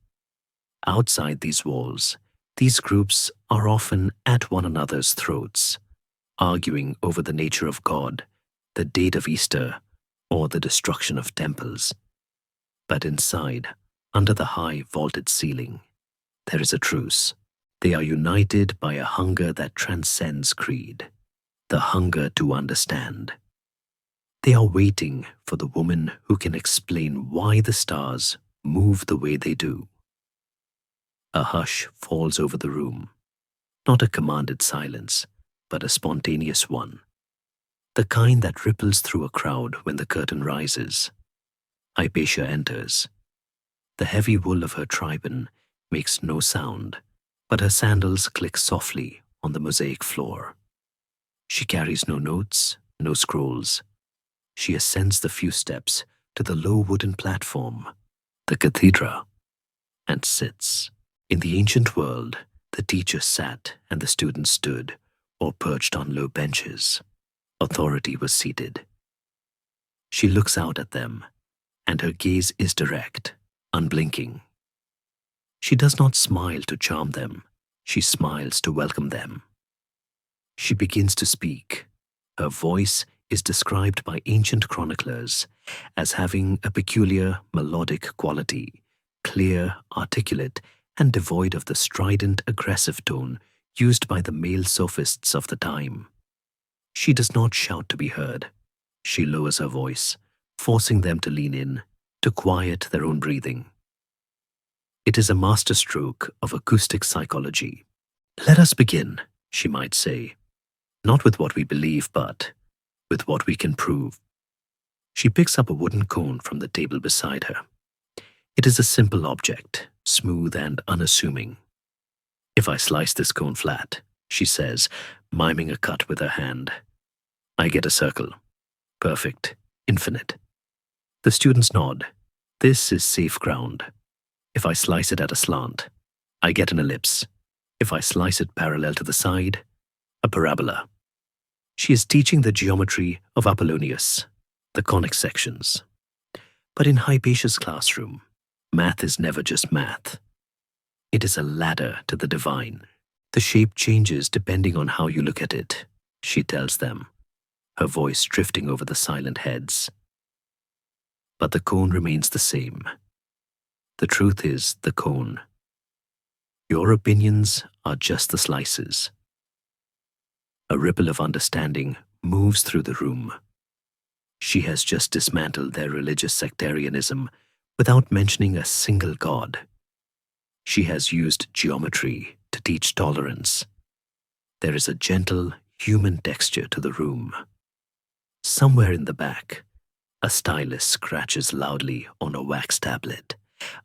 Outside these walls, these groups are often at one another's throats, arguing over the nature of God, the date of Easter, or the destruction of temples. But inside, under the high vaulted ceiling, there is a truce. They are united by a hunger that transcends creed, the hunger to understand. They are waiting for the woman who can explain why the stars move the way they do. A hush falls over the room, not a commanded silence, but a spontaneous one, the kind that ripples through a crowd when the curtain rises. Hypatia enters. The heavy wool of her turban makes no sound, but her sandals click softly on the mosaic floor. She carries no notes, no scrolls. She ascends the few steps to the low wooden platform, the cathedra, and sits. In the ancient world, the teacher sat and the students stood, or perched on low benches. Authority was seated. She looks out at them, and her gaze is direct, unblinking. She does not smile to charm them. She smiles to welcome them. She begins to speak. Her voice is described by ancient chroniclers as having a peculiar melodic quality, clear, articulate, and devoid of the strident, aggressive tone used by the male sophists of the time. She does not shout to be heard. She lowers her voice, forcing them to lean in, to quiet their own breathing. It is a masterstroke of acoustic psychology. Let us begin, she might say, not with what we believe, but with what we can prove. She picks up a wooden cone from the table beside her. It is a simple object, smooth and unassuming. If I slice this cone flat, she says, miming a cut with her hand, I get a circle. Perfect, infinite. The students nod. This is safe ground. If I slice it at a slant, I get an ellipse. If I slice it parallel to the side, a parabola. She is teaching the geometry of Apollonius, the conic sections. But in Hypatia's classroom, math is never just math. It is a ladder to the divine. The shape changes depending on how you look at it. she tells them, her voice drifting over the silent heads. But the cone remains the same. The truth is the cone. Your opinions are just the slices. A ripple of understanding moves through the room. She has just dismantled their religious sectarianism without mentioning a single god. She has used geometry to teach tolerance. There is a gentle, human texture to the room. Somewhere in the back, a stylus scratches loudly on a wax tablet,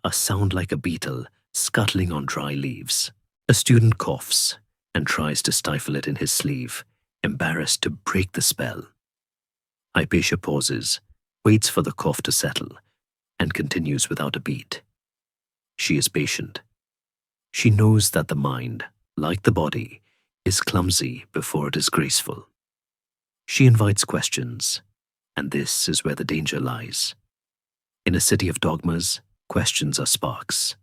a sound like a beetle scuttling on dry leaves. A student coughs and tries to stifle it in his sleeve, embarrassed to break the spell. Hypatia pauses, waits for the cough to settle, and continues without a beat. She is patient. She knows that the mind, like the body, is clumsy before it is graceful. She invites questions, and this is where the danger lies. In a city of dogmas, questions are sparks.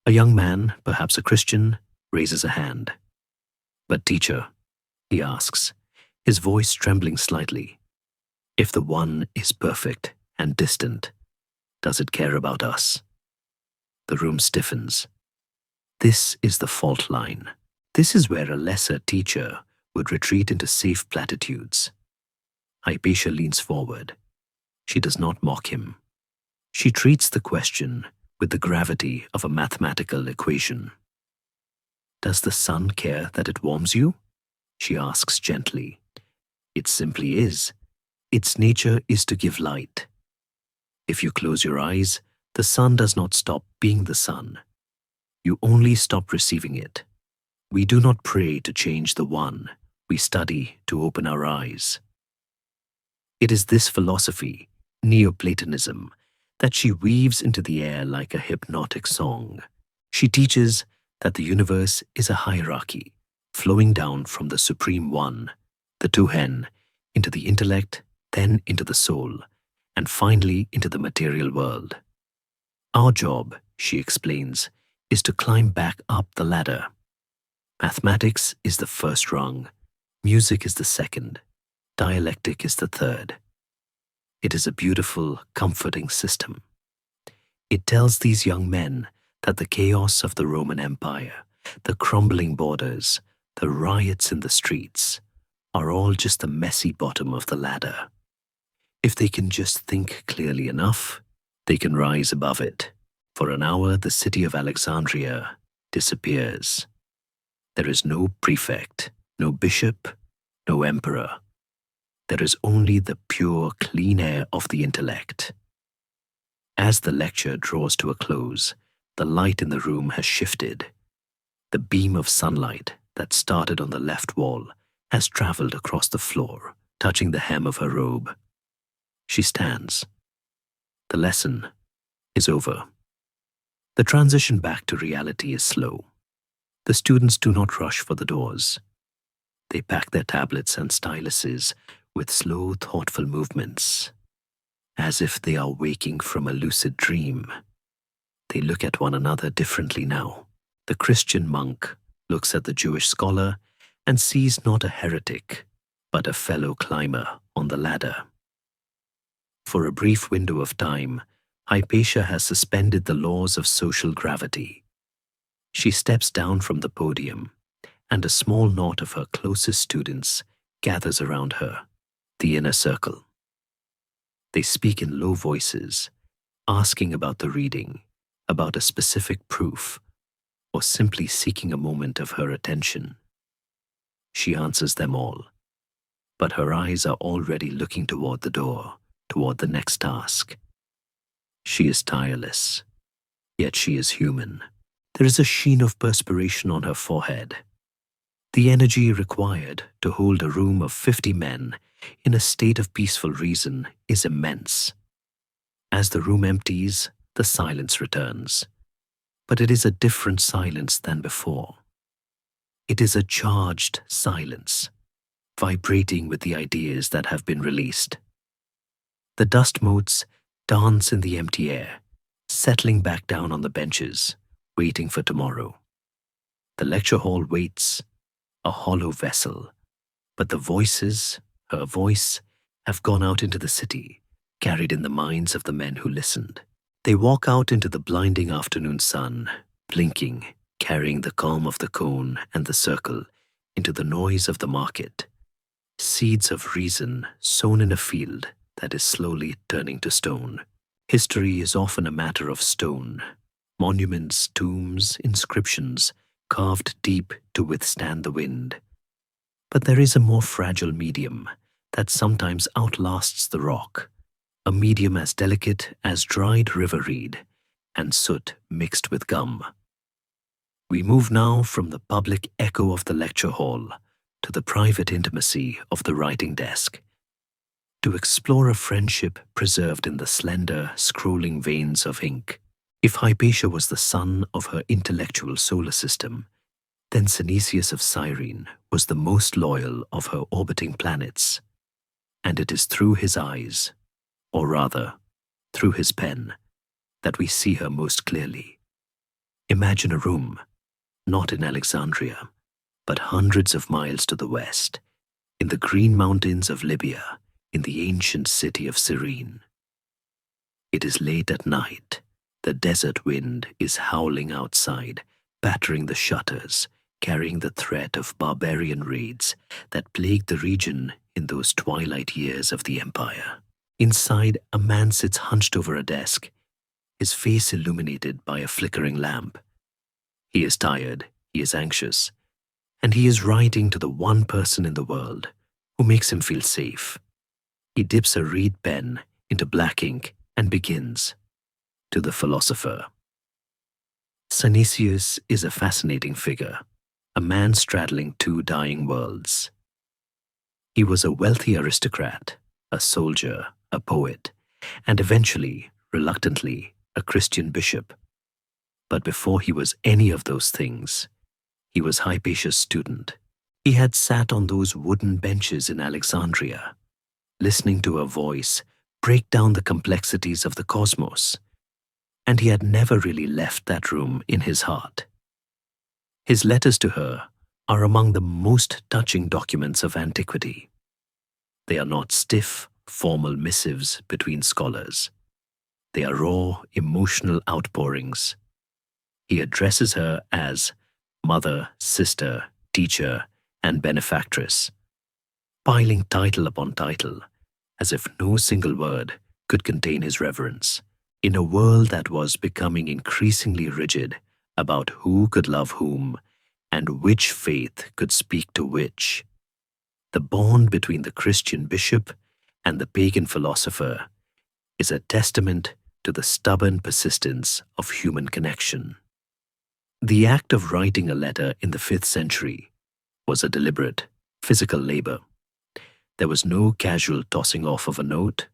A young man, perhaps a Christian, raises a hand. "But teacher," he asks, his voice trembling slightly, "if the One is perfect and distant, does it care about us?" The room stiffens. This is the fault line. This is where a lesser teacher would retreat into safe platitudes. Hypatia leans forward. She does not mock him. She treats the question with the gravity of a mathematical equation. "Does the sun care that it warms you?" she asks gently. "It simply is. Its nature is to give light. If you close your eyes, the sun does not stop being the sun. You only stop receiving it. We do not pray to change the One. We study to open our eyes." It is this philosophy, Neoplatonism, that she weaves into the air like a hypnotic song. She teaches that the universe is a hierarchy, flowing down from the Supreme One, the Tuhen, into the intellect, then into the soul, and finally into the material world. Our job, she explains, is to climb back up the ladder. Mathematics is the first rung, music is the second, dialectic is the third. It is a beautiful, comforting system. It tells these young men that the chaos of the Roman Empire, the crumbling borders, the riots in the streets, are all just the messy bottom of the ladder. If they can just think clearly enough, they can rise above it. For an hour, the city of Alexandria disappears. There is no prefect, no bishop, no emperor. There is only the pure, clean air of the intellect. As the lecture draws to a close, the light in the room has shifted. The beam of sunlight that started on the left wall has traveled across the floor, touching the hem of her robe. She stands. The lesson is over. The transition back to reality is slow. The students do not rush for the doors. They pack their tablets and styluses with slow, thoughtful movements, as if they are waking from a lucid dream. They look at one another differently now. The Christian monk looks at the Jewish scholar and sees not a heretic, but a fellow climber on the ladder. For a brief window of time, Hypatia has suspended the laws of social gravity. She steps down from the podium, and a small knot of her closest students gathers around her, the inner circle. They speak in low voices, asking about the reading, about a specific proof, or simply seeking a moment of her attention. She answers them all, but her eyes are already looking toward the door, toward the next task. She is tireless, yet she is human. There is a sheen of perspiration on her forehead. The energy required to hold a room of 50 men in a state of peaceful reason is immense. As the room empties, the silence returns. But it is a different silence than before. It is a charged silence, vibrating with the ideas that have been released. The dust motes dance in the empty air, settling back down on the benches, waiting for tomorrow. The lecture hall waits, a hollow vessel, But the voices, her voice, have gone out into the city, carried in the minds of the men who listened. They walk out into the blinding afternoon sun, blinking, carrying the calm of the cone and the circle into the noise of the market. Seeds of reason sown in a field that is slowly turning to stone. History is often a matter of stone. Monuments, tombs, inscriptions, carved deep to withstand the wind. But there is a more fragile medium that sometimes outlasts the rock, a medium as delicate as dried river reed and soot mixed with gum. We move now from the public echo of the lecture hall to the private intimacy of the writing desk, to explore a friendship preserved in the slender, scrolling veins of ink. If Hypatia was the sun of her intellectual solar system, then Synesius of Cyrene was the most loyal of her orbiting planets, and it is through his eyes, or rather, through his pen, that we see her most clearly. Imagine a room, not in Alexandria, but hundreds of miles to the west, in the green mountains of Libya, in the ancient city of Cyrene. It is late at night. The desert wind is howling outside, battering the shutters, carrying the threat of barbarian raids that plagued the region in those twilight years of the empire. Inside, a man sits hunched over a desk, his face illuminated by a flickering lamp. He is tired, he is anxious, and he is writing to the one person in the world who makes him feel safe. He dips a reed pen into black ink and begins. To the philosopher. Synesius is a fascinating figure, a man straddling two dying worlds. He was a wealthy aristocrat, a soldier, a poet, and eventually, reluctantly, a Christian bishop. But before he was any of those things, he was Hypatia's student. He had sat on those wooden benches in Alexandria, listening to her voice break down the complexities of the cosmos, and he had never really left that room in his heart. His letters to her are among the most touching documents of antiquity. They are not stiff, formal missives between scholars. They are raw, emotional outpourings. He addresses her as mother, sister, teacher, and benefactress, piling title upon title, as if no single word could contain his reverence. In a world that was becoming increasingly rigid about who could love whom and which faith could speak to which, the bond between the Christian bishop and the pagan philosopher is a testament to the stubborn persistence of human connection. The act of writing a letter in the 5th century was a deliberate, physical labor. There was no casual tossing off of a note.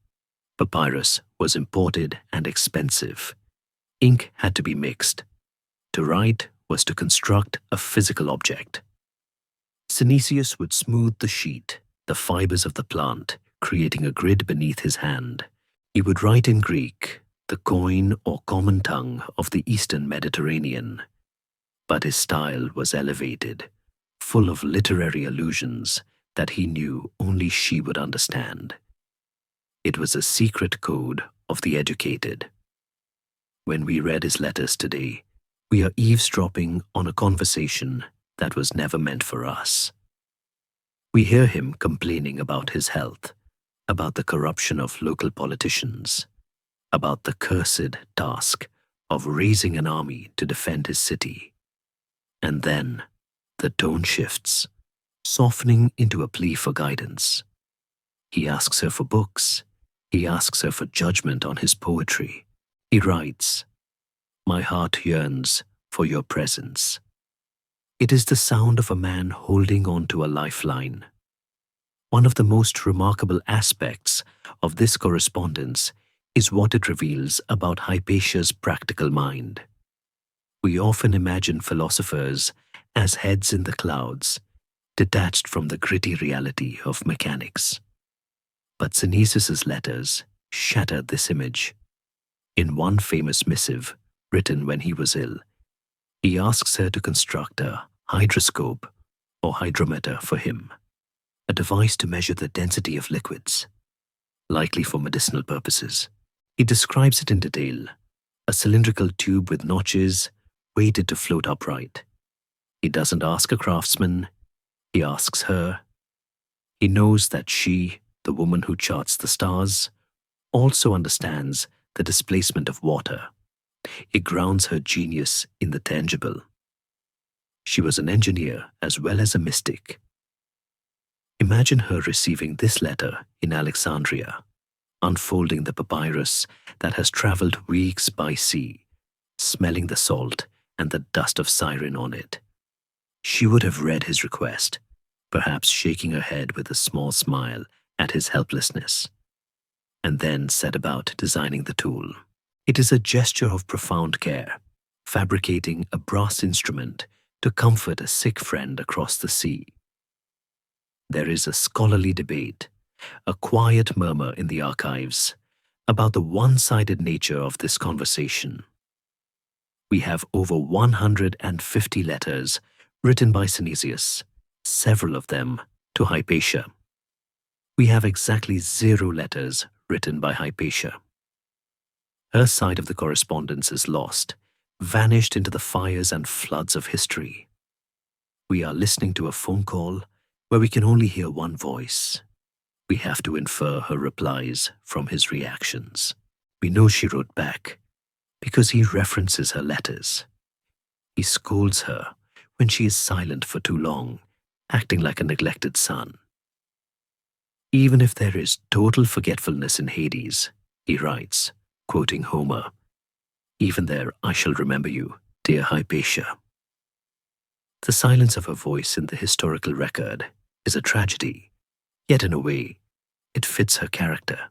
Papyrus was imported and expensive. Ink had to be mixed. To write was to construct a physical object. Synesius would smooth the sheet, the fibers of the plant, creating a grid beneath his hand. He would write in Greek, the coin or common tongue of the Eastern Mediterranean. But his style was elevated, full of literary allusions that he knew only she would understand. It was a secret code of the educated. When we read his letters today, we are eavesdropping on a conversation that was never meant for us. We hear him complaining about his health, about the corruption of local politicians, about the cursed task of raising an army to defend his city. And then the tone shifts, softening into a plea for guidance. He asks her for books. He asks her for judgment on his poetry. He writes, "My heart yearns for your presence." It is the sound of a man holding on to a lifeline. One of the most remarkable aspects of this correspondence is what it reveals about Hypatia's practical mind. We often imagine philosophers as heads in the clouds, detached from the gritty reality of mechanics. But Synesius's letters shattered this image. In one famous missive, written when he was ill, he asks her to construct a hydroscope or hydrometer for him. a device to measure the density of liquids, likely for medicinal purposes. He describes it in detail: a cylindrical tube with notches, weighted to float upright. He doesn't ask a craftsman, he asks her. He knows that she, the woman who charts the stars, also understands the displacement of water. It grounds her genius in the tangible. She was an engineer as well as a mystic. Imagine her receiving this letter in Alexandria, unfolding the papyrus that has traveled weeks by sea, smelling the salt and the dust of Cyrene on it. She would have read his request, perhaps shaking her head with a small smile at his helplessness, and then set about designing the tool. It is a gesture of profound care, fabricating a brass instrument to comfort a sick friend across the sea. There is a scholarly debate, a quiet murmur in the archives, about the one-sided nature of this conversation. We have over 150 letters written by Synesius, several of them to Hypatia. We have exactly 0 letters written by Hypatia. Her side of the correspondence is lost, vanished into the fires and floods of history. We are listening to a phone call where we can only hear one voice. We have to infer her replies from his reactions. We know she wrote back because he references her letters. He scolds her when she is silent for too long, acting like a neglected son. Even if there is total forgetfulness in Hades, he writes, quoting Homer, "Even there I shall remember you, dear Hypatia." The silence of her voice in the historical record is a tragedy, yet in a way, it fits her character.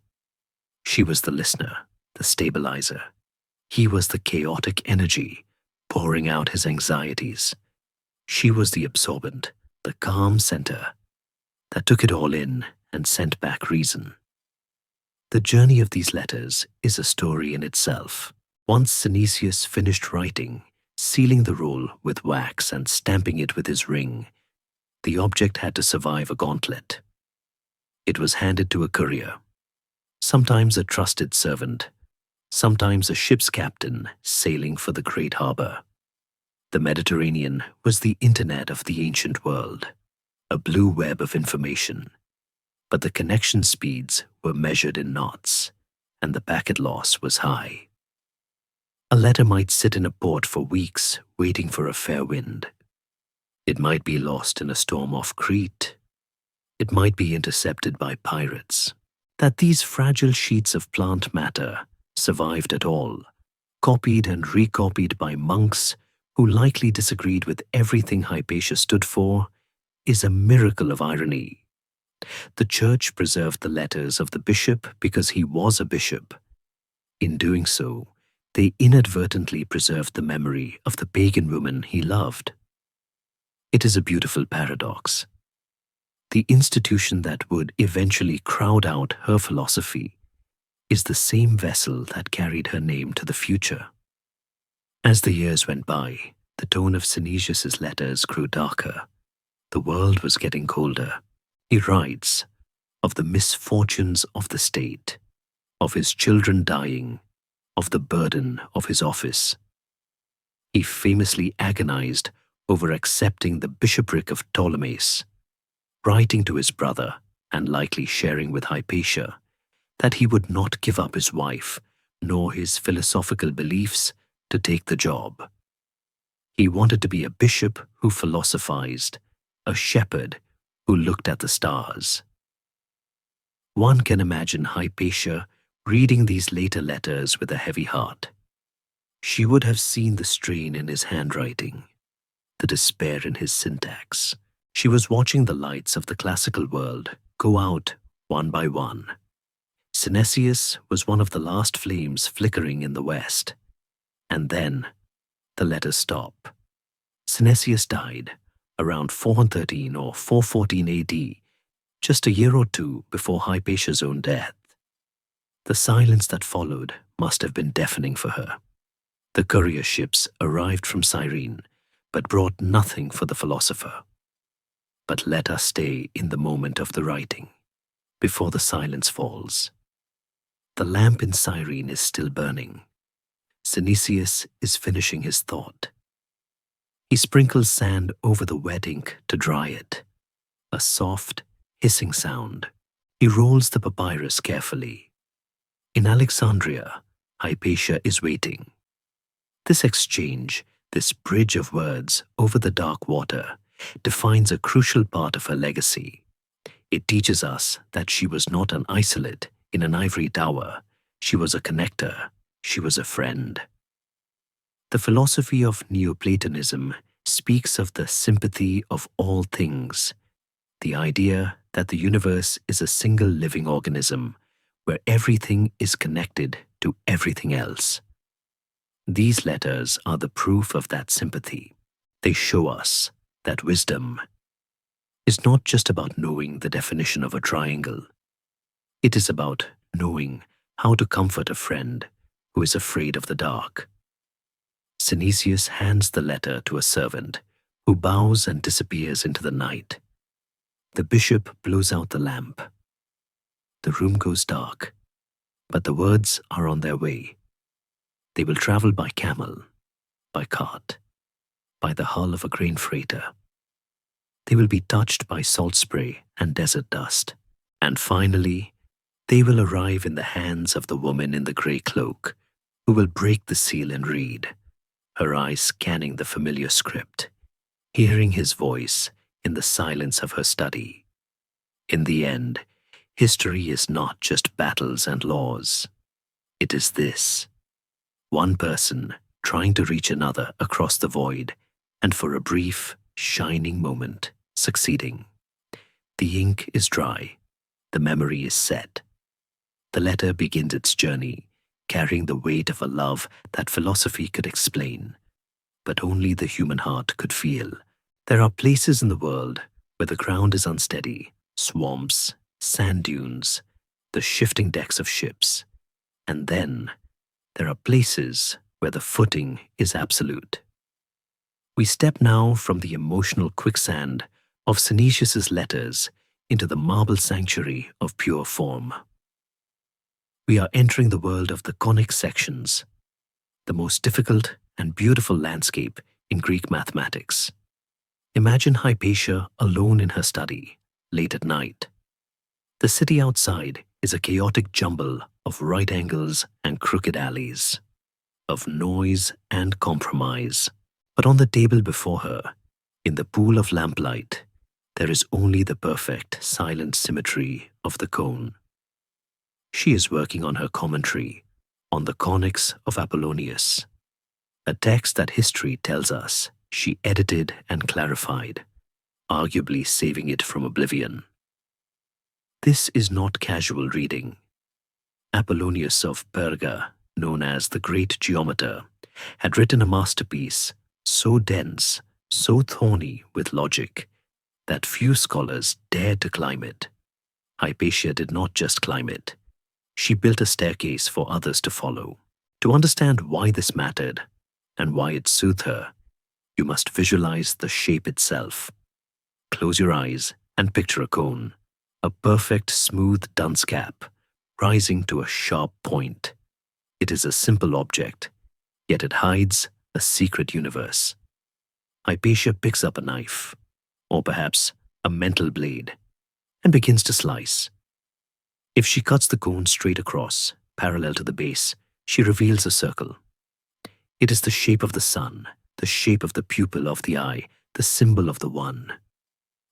She was the listener, the stabilizer. He was the chaotic energy, pouring out his anxieties. She was the absorbent, the calm center that took it all in and sent back reason. The journey of these letters is a story in itself. Once Synesius finished writing, sealing the roll with wax and stamping it with his ring, the object had to survive a gauntlet. It was handed to a courier, sometimes a trusted servant, sometimes a ship's captain sailing for the great harbor. The Mediterranean was the internet of the ancient world, a blue web of information. But the connection speeds were measured in knots, and the packet loss was high. A letter might sit in a port for weeks waiting for a fair wind. It might be lost in a storm off Crete. It might be intercepted by pirates. That these fragile sheets of plant matter survived at all, copied and recopied by monks who likely disagreed with everything Hypatia stood for, is a miracle of irony. The church preserved the letters of the bishop because he was a bishop. In doing so, they inadvertently preserved the memory of the pagan woman he loved. It is a beautiful paradox. The institution that would eventually crowd out her philosophy is the same vessel that carried her name to the future. As the years went by, the tone of Synesius's letters grew darker. The world was getting colder. He writes of the misfortunes of the state, of his children dying, of the burden of his office. He famously agonized over accepting the bishopric of Ptolemais, writing to his brother and likely sharing with Hypatia that he would not give up his wife nor his philosophical beliefs to take the job. He wanted to be a bishop who philosophized, a shepherd who looked at the stars. One can imagine Hypatia reading these later letters with a heavy heart. She would have seen the strain in his handwriting, the despair in his syntax. She was watching the lights of the classical world go out one by one. Synesius was one of the last flames flickering in the west. And then the letters stop. Synesius died around 413 or 414 AD, just a year or two before Hypatia's own death. The silence that followed must have been deafening for her. The courier ships arrived from Cyrene, but brought nothing for the philosopher. But let us stay in the moment of the writing, before the silence falls. The lamp in Cyrene is still burning. Synesius is finishing his thought. He sprinkles sand over the wet ink to dry it. A soft, hissing sound. He rolls the papyrus carefully. In Alexandria, Hypatia is waiting. This exchange, this bridge of words over the dark water, defines a crucial part of her legacy. It teaches us that she was not an isolate in an ivory tower. She was a connector. She was a friend. The philosophy of Neoplatonism speaks of the sympathy of all things, the idea that the universe is a single living organism where everything is connected to everything else. These letters are the proof of that sympathy. They show us that wisdom is not just about knowing the definition of a triangle. It is about knowing how to comfort a friend who is afraid of the dark. Synesius hands the letter to a servant who bows and disappears into the night. The bishop blows out the lamp. The room goes dark, but the words are on their way. They will travel by camel, by cart, by the hull of a grain freighter. They will be touched by salt spray and desert dust. And finally, they will arrive in the hands of the woman in the grey cloak, who will break the seal and read, her eyes scanning the familiar script, hearing his voice in the silence of her study. In the end, history is not just battles and laws. It is this: one person trying to reach another across the void, and for a brief, shining moment, succeeding. The ink is dry. The memory is set. The letter begins its journey, carrying the weight of a love that philosophy could explain, but only the human heart could feel. There are places in the world where the ground is unsteady, swamps, sand dunes, the shifting decks of ships. And then there are places where the footing is absolute. We step now from the emotional quicksand of Synesius's letters into the marble sanctuary of pure form. We are entering the world of the conic sections, the most difficult and beautiful landscape in Greek mathematics. Imagine Hypatia alone in her study, late at night. The city outside is a chaotic jumble of right angles and crooked alleys, of noise and compromise. But on the table before her, in the pool of lamplight, there is only the perfect, silent symmetry of the cone. She is working on her commentary on the Conics of Apollonius, a text that history tells us she edited and clarified, arguably saving it from oblivion. This is not casual reading. Apollonius of Perga, known as the Great Geometer, had written a masterpiece so dense, so thorny with logic, that few scholars dared to climb it. Hypatia did not just climb it. She built a staircase for others to follow. To understand why this mattered and why it soothed her, you must visualize the shape itself. Close your eyes and picture a cone, a perfect smooth dunce cap, rising to a sharp point. It is a simple object, yet it hides a secret universe. Hypatia picks up a knife, or perhaps a mental blade, and begins to slice. If she cuts the cone straight across, parallel to the base, she reveals a circle. It is the shape of the sun, the shape of the pupil of the eye, the symbol of the one.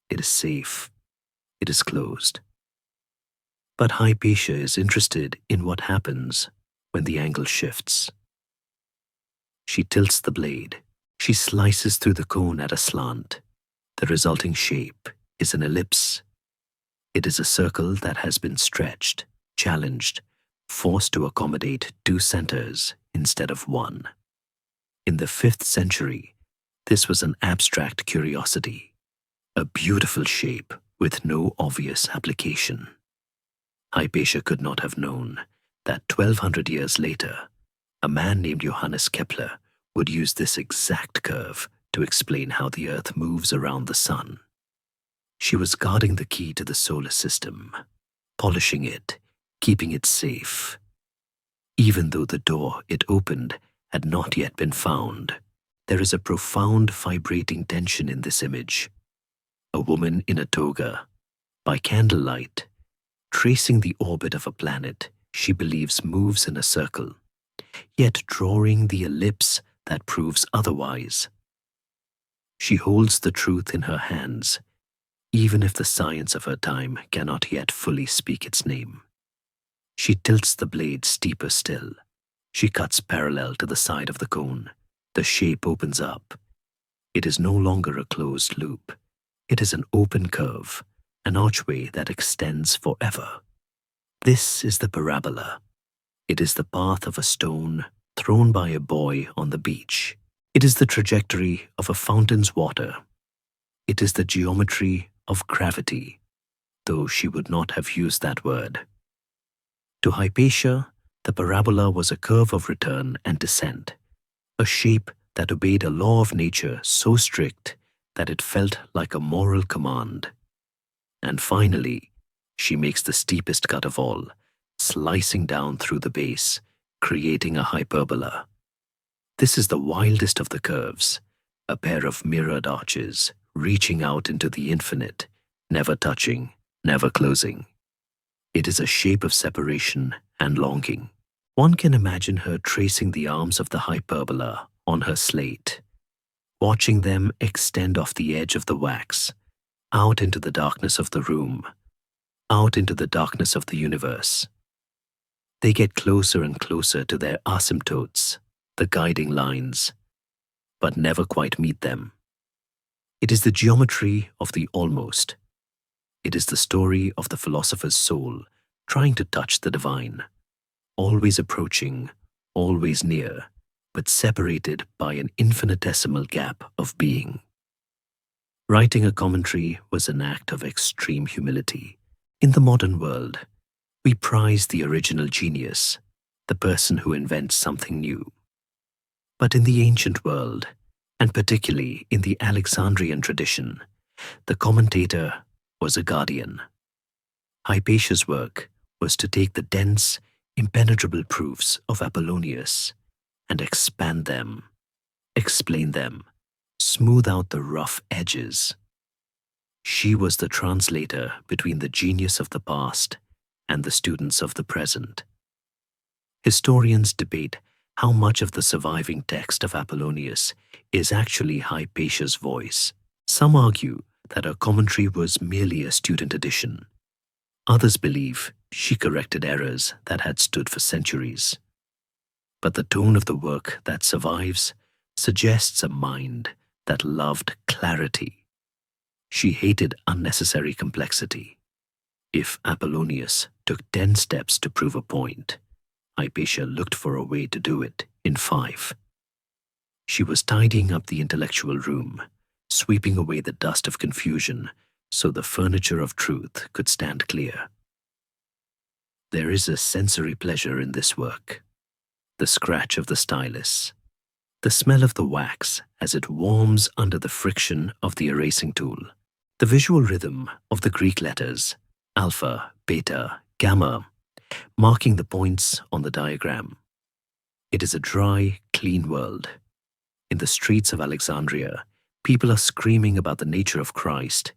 It is safe. It is closed. But Hypatia is interested in what happens when the angle shifts. She tilts the blade. She slices through the cone at a slant. The resulting shape is an ellipse. It is a circle that has been stretched, challenged, forced to accommodate two centers instead of one. In the 5th century, this was an abstract curiosity, a beautiful shape with no obvious application. Hypatia could not have known that 1200 years later, a man named Johannes Kepler would use this exact curve to explain how the Earth moves around the sun. She was guarding the key to the solar system, polishing it, keeping it safe. Even though the door it opened had not yet been found, there is a profound vibrating tension in this image. A woman in a toga, by candlelight, tracing the orbit of a planet she believes moves in a circle, yet drawing the ellipse that proves otherwise. She holds the truth in her hands, even if the science of her time cannot yet fully speak its name. She tilts the blade steeper still. She cuts parallel to the side of the cone. The shape opens up. It is no longer a closed loop. It is an open curve, an archway that extends forever. This is the parabola. It is the path of a stone thrown by a boy on the beach. It is the trajectory of a fountain's water. It is the geometry of gravity, though she would not have used that word. To Hypatia, the parabola was a curve of return and descent, a shape that obeyed a law of nature so strict that it felt like a moral command. And finally, she makes the steepest cut of all, slicing down through the base, creating a hyperbola. This is the wildest of the curves, a pair of mirrored arches reaching out into the infinite, never touching, never closing. It is a shape of separation and longing. One can imagine her tracing the arms of the hyperbola on her slate, watching them extend off the edge of the wax, out into the darkness of the room, out into the darkness of the universe. They get closer and closer to their asymptotes, the guiding lines, but never quite meet them. It is the geometry of the almost. It is the story of the philosopher's soul trying to touch the divine, always approaching, always near, but separated by an infinitesimal gap of being. Writing a commentary was an act of extreme humility. In the modern world, we prize the original genius, the person who invents something new. But in the ancient world, and particularly in the Alexandrian tradition, the commentator was a guardian. Hypatia's work was to take the dense, impenetrable proofs of Apollonius and expand them, explain them, smooth out the rough edges. She was the translator between the genius of the past and the students of the present. Historians debate how much of the surviving text of Apollonius is actually Hypatia's voice. Some argue that her commentary was merely a student edition. Others believe she corrected errors that had stood for centuries. But the tone of the work that survives suggests a mind that loved clarity. She hated unnecessary complexity. If Apollonius took 10 steps to prove a point, Hypatia looked for a way to do it in 5. She was tidying up the intellectual room, sweeping away the dust of confusion so the furniture of truth could stand clear. There is a sensory pleasure in this work. The scratch of the stylus, the smell of the wax as it warms under the friction of the erasing tool, the visual rhythm of the Greek letters, alpha, beta, gamma, marking the points on the diagram. It is a dry, clean world. In the streets of Alexandria, people are screaming about the nature of Christ.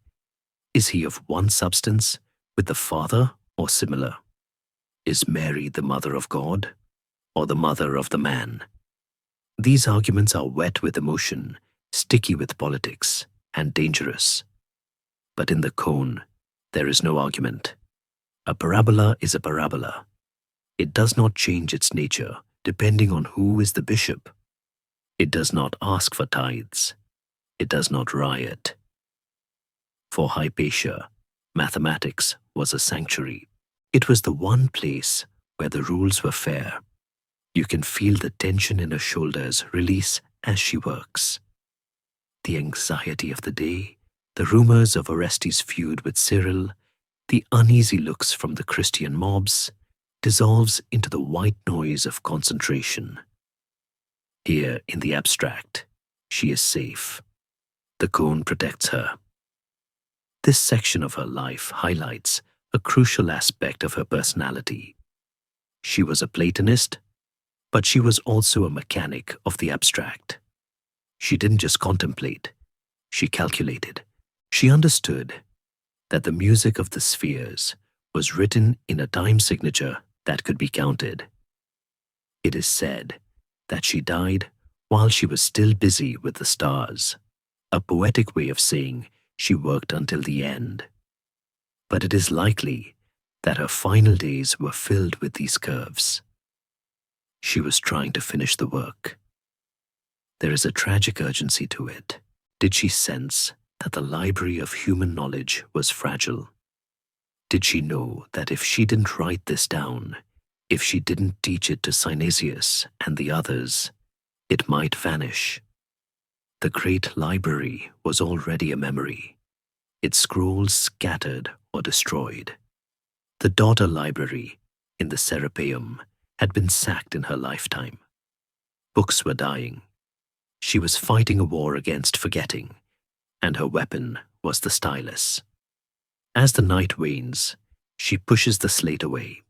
Is he of one substance with the Father or similar? Is Mary the mother of God or the mother of the man? These arguments are wet with emotion, sticky with politics, and dangerous. But in the cone, there is no argument. A parabola is a parabola. It does not change its nature depending on who is the bishop. It does not ask for tithes. It does not riot. For Hypatia, mathematics was a sanctuary. It was the one place where the rules were fair. You can feel the tension in her shoulders release as she works. The anxiety of the day, the rumors of Orestes' feud with Cyril, the uneasy looks from the Christian mobs, dissolves into the white noise of concentration. Here in the abstract, she is safe. The cone protects her. This section of her life highlights a crucial aspect of her personality. She was a Platonist, but she was also a mechanic of the abstract. She didn't just contemplate, she calculated. She understood that the music of the spheres was written in a time signature that could be counted. It is said that she died while she was still busy with the stars, a poetic way of saying she worked until the end. But it is likely that her final days were filled with these curves. She was trying to finish the work. There is a tragic urgency to it. Did she sense that the library of human knowledge was fragile? Did she know that if she didn't write this down, if she didn't teach it to Synesius and the others, it might vanish? The great library was already a memory, its scrolls scattered or destroyed. The daughter library in the Serapeum had been sacked in her lifetime. Books were dying. She was fighting a war against forgetting, and her weapon was the stylus. As the night wanes, she pushes the slate away.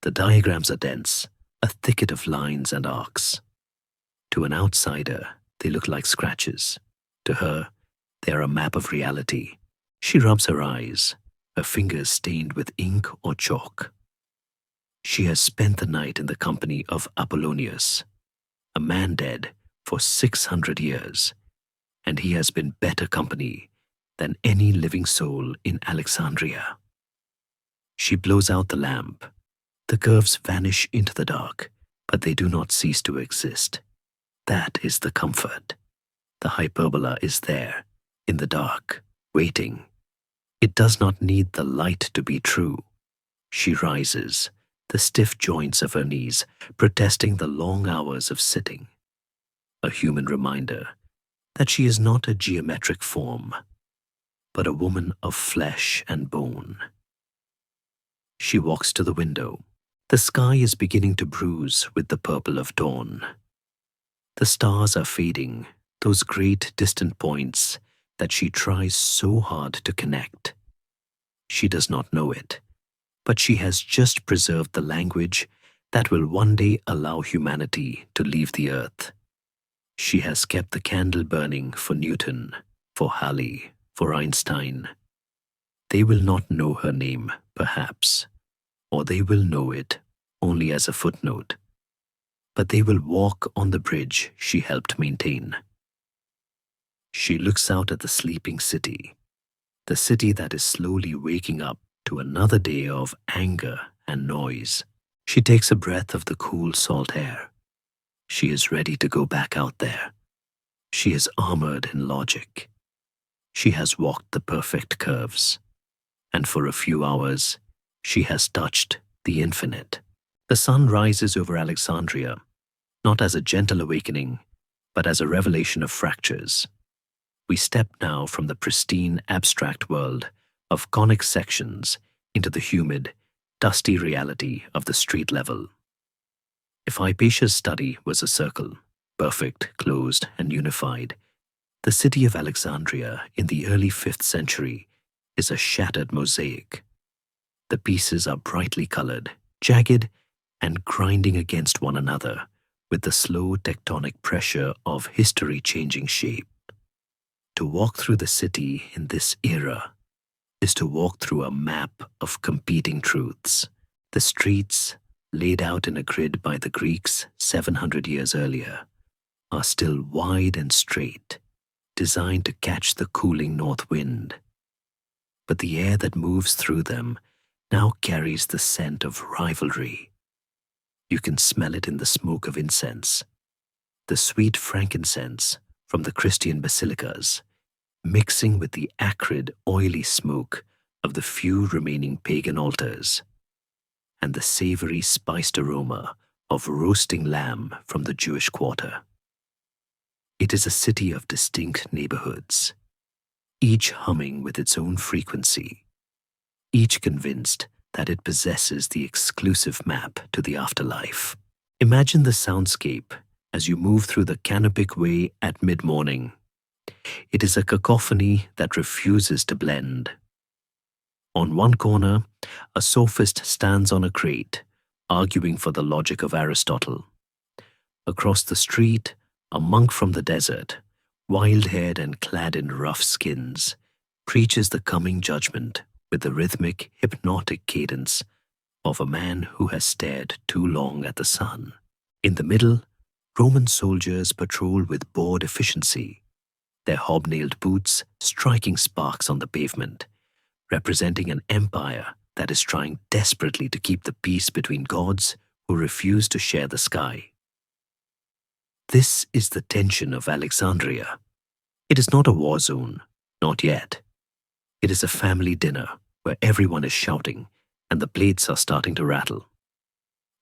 The diagrams are dense, a thicket of lines and arcs. To an outsider, they look like scratches. To her, they are a map of reality. She rubs her eyes, her fingers stained with ink or chalk. She has spent the night in the company of Apollonius, a man dead for 600 years, and he has been better company than any living soul in Alexandria. She blows out the lamp. The curves vanish into the dark, but they do not cease to exist. That is the comfort. The hyperbola is there, in the dark, waiting. It does not need the light to be true. She rises, the stiff joints of her knees protesting the long hours of sitting. A human reminder that she is not a geometric form, but a woman of flesh and bone. She walks to the window. The sky is beginning to bruise with the purple of dawn. The stars are fading, those great distant points that she tries so hard to connect. She does not know it, but she has just preserved the language that will one day allow humanity to leave the earth. She has kept the candle burning for Newton, for Halley, for Einstein. They will not know her name, perhaps, or they will know it only as a footnote, but they will walk on the bridge she helped maintain. She looks out at the sleeping city, the city that is slowly waking up to another day of anger and noise. She takes a breath of the cool salt air. She is ready to go back out there. She is armored in logic. She has walked the perfect curves, and for a few hours, she has touched the infinite. The sun rises over Alexandria, not as a gentle awakening, but as a revelation of fractures. We step now from the pristine, abstract world of conic sections into the humid, dusty reality of the street level. If Hypatia's study was a circle, perfect, closed, and unified, the city of Alexandria in the early 5th century is a shattered mosaic. The pieces are brightly colored, jagged, and grinding against one another with the slow tectonic pressure of history changing shape. To walk through the city in this era is to walk through a map of competing truths. The streets, laid out in a grid by the Greeks 700 years earlier, are still wide and straight, designed to catch the cooling north wind. But the air that moves through them now carries the scent of rivalry. You can smell it in the smoke of incense, the sweet frankincense from the Christian basilicas, mixing with the acrid, oily smoke of the few remaining pagan altars, and the savory, spiced aroma of roasting lamb from the Jewish quarter. It is a city of distinct neighborhoods, each humming with its own frequency, each convinced that it possesses the exclusive map to the afterlife. Imagine the soundscape as you move through the Canopic Way at mid-morning. It is a cacophony that refuses to blend. On one corner, a sophist stands on a crate, arguing for the logic of Aristotle. Across the street, a monk from the desert, wild-haired and clad in rough skins, preaches the coming judgment with the rhythmic, hypnotic cadence of a man who has stared too long at the sun. In the middle, Roman soldiers patrol with bored efficiency, their hobnailed boots striking sparks on the pavement, representing an empire that is trying desperately to keep the peace between gods who refuse to share the sky. This is the tension of Alexandria. It is not a war zone, not yet. It is a family dinner where everyone is shouting and the plates are starting to rattle.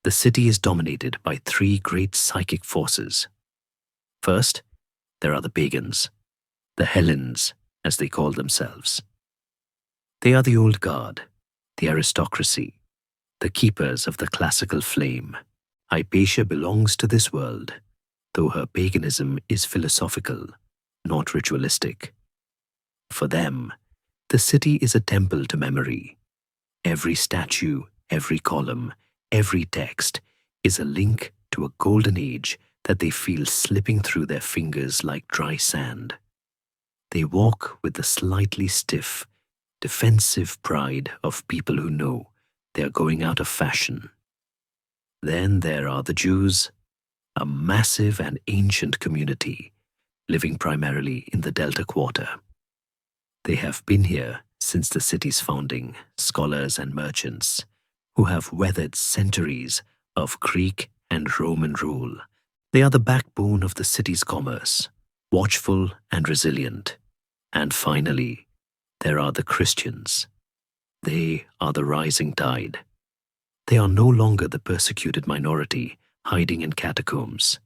The city is dominated by three great psychic forces. First, there are the pagans, the Hellenes, as they call themselves. They are the old guard, the aristocracy, the keepers of the classical flame. Hypatia belongs to this world, though her paganism is philosophical, not ritualistic. For them, the city is a temple to memory. Every statue, every column, every text is a link to a golden age that they feel slipping through their fingers like dry sand. They walk with the slightly stiff, defensive pride of people who know they are going out of fashion. Then there are the Jews, a massive and ancient community living primarily in the Delta Quarter. They have been here since the city's founding, scholars and merchants who have weathered centuries of Greek and Roman rule. They are the backbone of the city's commerce, watchful and resilient. And finally, there are the Christians. They are the rising tide. They are no longer the persecuted minority hiding in catacombs.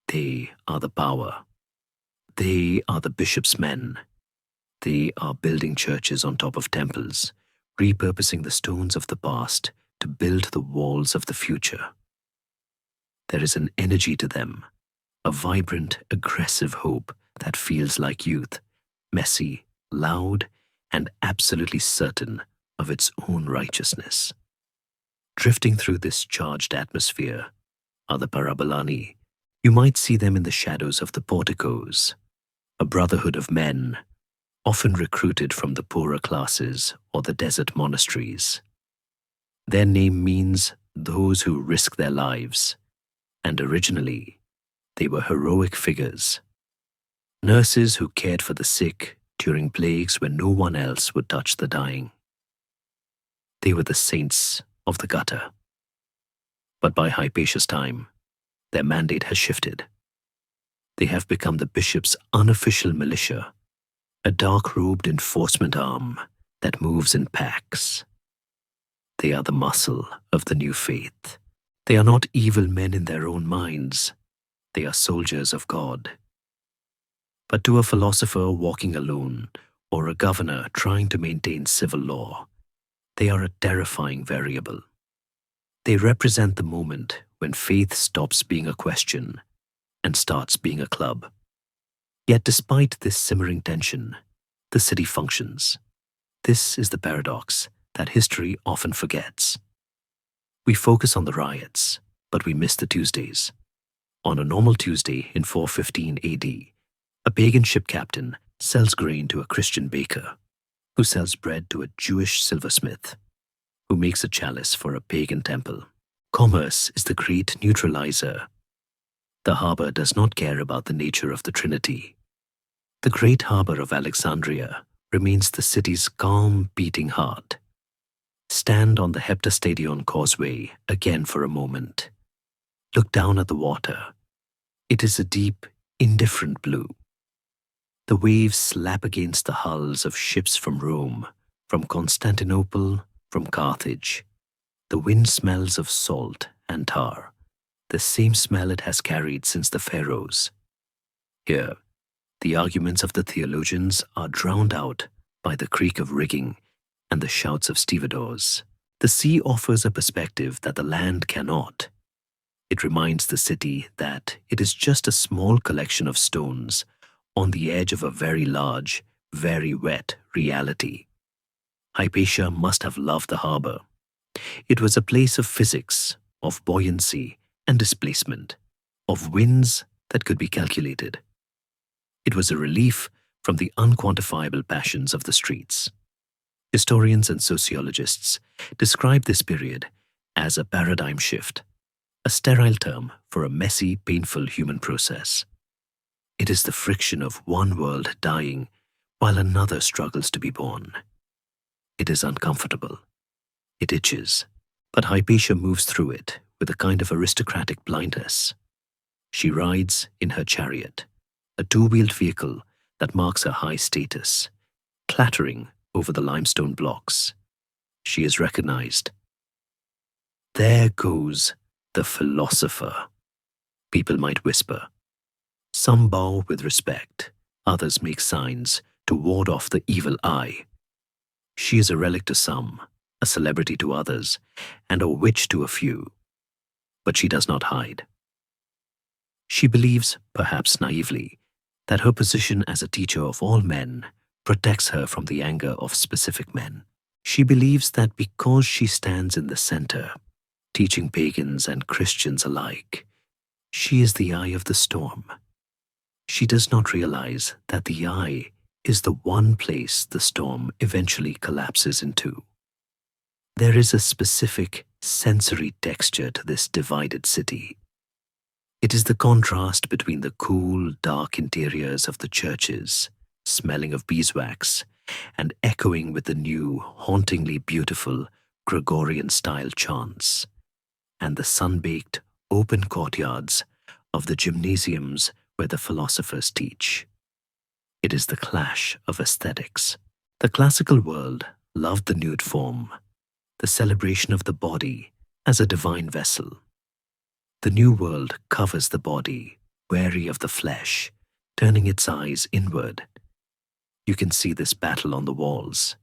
They are the power. They are the bishop's men. They are building churches on top of temples, repurposing the stones of the past to build the walls of the future. There is an energy to them, a vibrant, aggressive hope that feels like youth, messy, loud, and absolutely certain of its own righteousness. Drifting through this charged atmosphere are the Parabolani. You might see them in the shadows of the porticos, a brotherhood of men, often recruited from the poorer classes or the desert monasteries. Their name means those who risk their lives, and originally, they were heroic figures. Nurses who cared for the sick during plagues when no one else would touch the dying. They were the saints of the gutter. But by Hypatia's time, their mandate has shifted. They have become the bishop's unofficial militia, a dark-robed enforcement arm that moves in packs. They are the muscle of the new faith. They are not evil men in their own minds. They are soldiers of God. But to a philosopher walking alone or a governor trying to maintain civil law, they are a terrifying variable. They represent the moment when faith stops being a question and starts being a club. Yet despite this simmering tension, the city functions. This is the paradox that history often forgets. We focus on the riots, but we miss the Tuesdays. On a normal Tuesday in 415 AD, a pagan ship captain sells grain to a Christian baker, who sells bread to a Jewish silversmith, who makes a chalice for a pagan temple. Commerce is the great neutralizer. The harbor does not care about the nature of the Trinity. The great harbor of Alexandria remains the city's calm, beating heart. Stand on the Heptastadion causeway again for a moment. Look down at the water. It is a deep, indifferent blue. The waves slap against the hulls of ships from Rome, from Constantinople, from Carthage. The wind smells of salt and tar, the same smell it has carried since the pharaohs. Here, the arguments of the theologians are drowned out by the creak of rigging and the shouts of stevedores. The sea offers a perspective that the land cannot. It reminds the city that it is just a small collection of stones on the edge of a very large, very wet reality. Hypatia must have loved the harbor. It was a place of physics, of buoyancy and displacement, of winds that could be calculated. It was a relief from the unquantifiable passions of the streets. Historians and sociologists describe this period as a paradigm shift, a sterile term for a messy, painful human process. It is the friction of one world dying while another struggles to be born. It is uncomfortable. It itches, but Hypatia moves through it with a kind of aristocratic blindness. She rides in her chariot, a two-wheeled vehicle that marks her high status, clattering over the limestone blocks. She is recognized. There goes the philosopher, people might whisper. Some bow with respect, others make signs to ward off the evil eye. She is a relic to some, a celebrity to others, and a witch to a few. But she does not hide. She believes, perhaps naively, that her position as a teacher of all men protects her from the anger of specific men. She believes that because she stands in the center, teaching pagans and Christians alike, she is the eye of the storm. She does not realize that the eye is the one place the storm eventually collapses into. There is a specific sensory texture to this divided city. It is the contrast between the cool, dark interiors of the churches, smelling of beeswax, and echoing with the new, hauntingly beautiful Gregorian-style chants, and the sun-baked, open courtyards of the gymnasiums where the philosophers teach. It is the clash of aesthetics. The classical world loved the nude form, the celebration of the body as a divine vessel. The new world covers the body, wary of the flesh, turning its eyes inward. You can see this battle on the walls.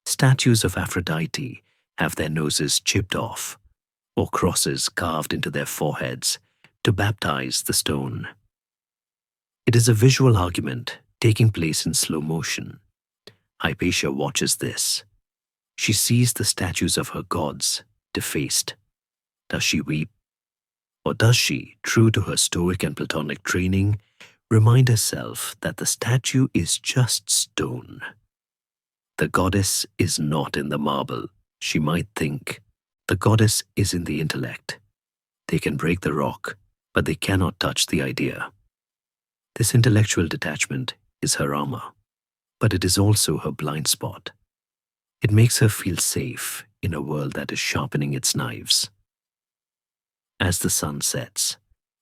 Statues of Aphrodite have their noses chipped off, or crosses carved into their foreheads to baptize the stone. It is a visual argument taking place in slow motion. Hypatia watches this. She sees the statues of her gods defaced. Does she weep? Or does she, true to her Stoic and Platonic training, remind herself that the statue is just stone? The goddess is not in the marble, she might think. The goddess is in the intellect. They can break the rock, but they cannot touch the idea. This intellectual detachment is her armor, but it is also her blind spot. It makes her feel safe in a world that is sharpening its knives. As the sun sets,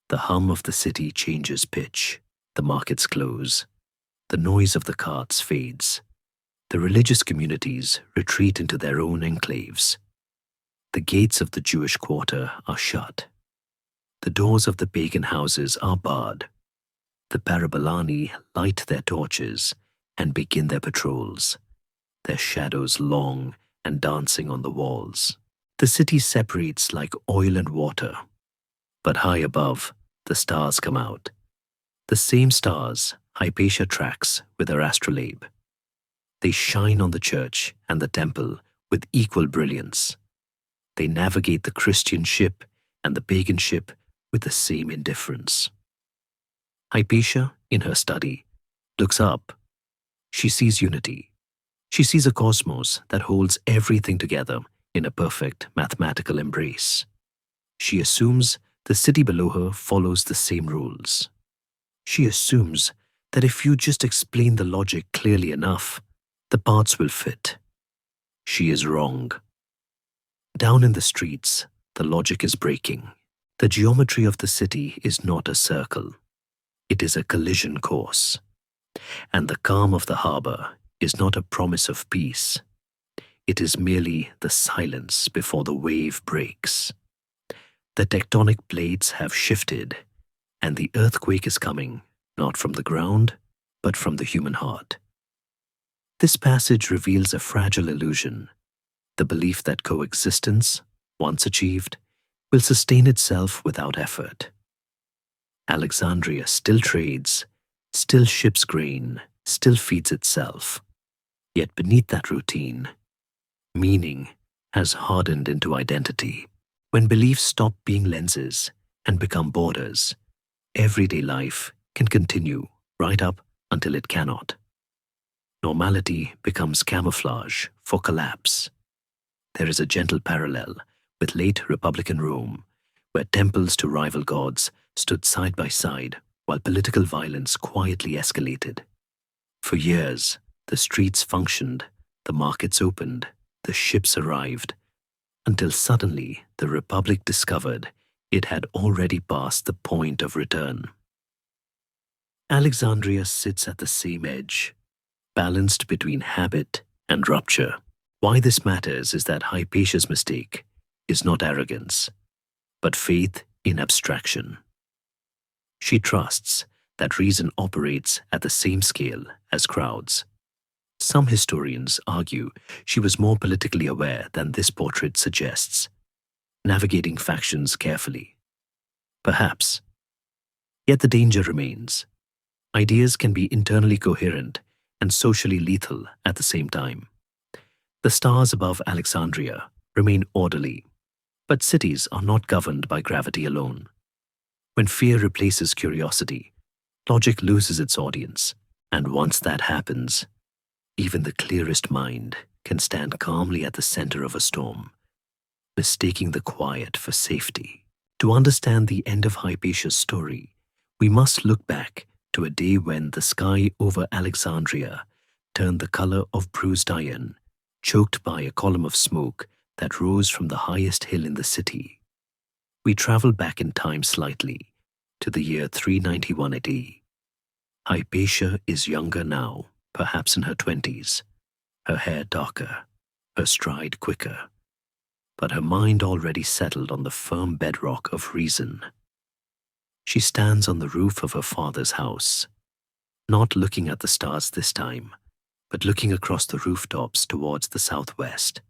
the hum of the city changes pitch, the markets close, the noise of the carts fades, the religious communities retreat into their own enclaves. The gates of the Jewish quarter are shut. The doors of the pagan houses are barred. The parabolani light their torches and begin their patrols, their shadows long and dancing on the walls. The city separates like oil and water, but high above, the stars come out. The same stars Hypatia tracks with her astrolabe. They shine on the church and the temple with equal brilliance. They navigate the Christian ship and the pagan ship with the same indifference. Hypatia, in her study, looks up. She sees unity. She sees a cosmos that holds everything together in a perfect mathematical embrace. She assumes the city below her follows the same rules. She assumes that if you just explain the logic clearly enough, the parts will fit. She is wrong. Down in the streets, the logic is breaking. The geometry of the city is not a circle. It is a collision course. And the calm of the harbor is not a promise of peace. It is merely the silence before the wave breaks. The tectonic plates have shifted, and the earthquake is coming, not from the ground, but from the human heart. This passage reveals a fragile illusion, the belief that coexistence, once achieved, will sustain itself without effort. Alexandria still trades, still ships grain, still feeds itself. Yet beneath that routine, Meaning has hardened into identity. When beliefs stop being lenses and become borders, everyday life can continue right up until it cannot. Normality becomes camouflage for collapse. There is a gentle parallel with late Republican Rome, where temples to rival gods stood side by side while political violence quietly escalated. For years, the streets functioned, the markets opened, the ships arrived, until suddenly the Republic discovered it had already passed the point of return. Alexandria sits at the same edge, balanced between habit and rupture. Why this matters is that Hypatia's mistake is not arrogance, but faith in abstraction. She trusts that reason operates at the same scale as crowds. Some historians argue she was more politically aware than this portrait suggests, navigating factions carefully. Perhaps. Yet the danger remains. Ideas can be internally coherent and socially lethal at the same time. The stars above Alexandria remain orderly, but cities are not governed by gravity alone. When fear replaces curiosity, logic loses its audience, and once that happens, even the clearest mind can stand calmly at the center of a storm, mistaking the quiet for safety. To understand the end of Hypatia's story, we must look back to a day when the sky over Alexandria turned the color of bruised iron, choked by a column of smoke that rose from the highest hill in the city. We travel back in time slightly to the year 391 AD. Hypatia is younger now, perhaps in her 20s, her hair darker, her stride quicker, but her mind already settled on the firm bedrock of reason. She stands on the roof of her father's house, not looking at the stars this time, but looking across the rooftops towards the southwest,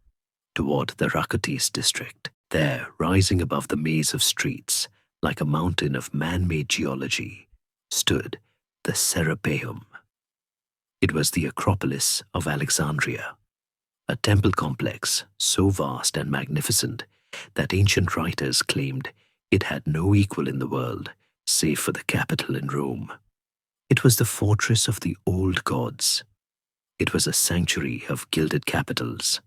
toward the Rakotis district. There, rising above the maze of streets, like a mountain of man-made geology, stood the Serapeum. It was the Acropolis of Alexandria, a temple complex so vast and magnificent that ancient writers claimed it had no equal in the world, save for the capital in Rome. It was the fortress of the old gods. It was a sanctuary of gilded capitals,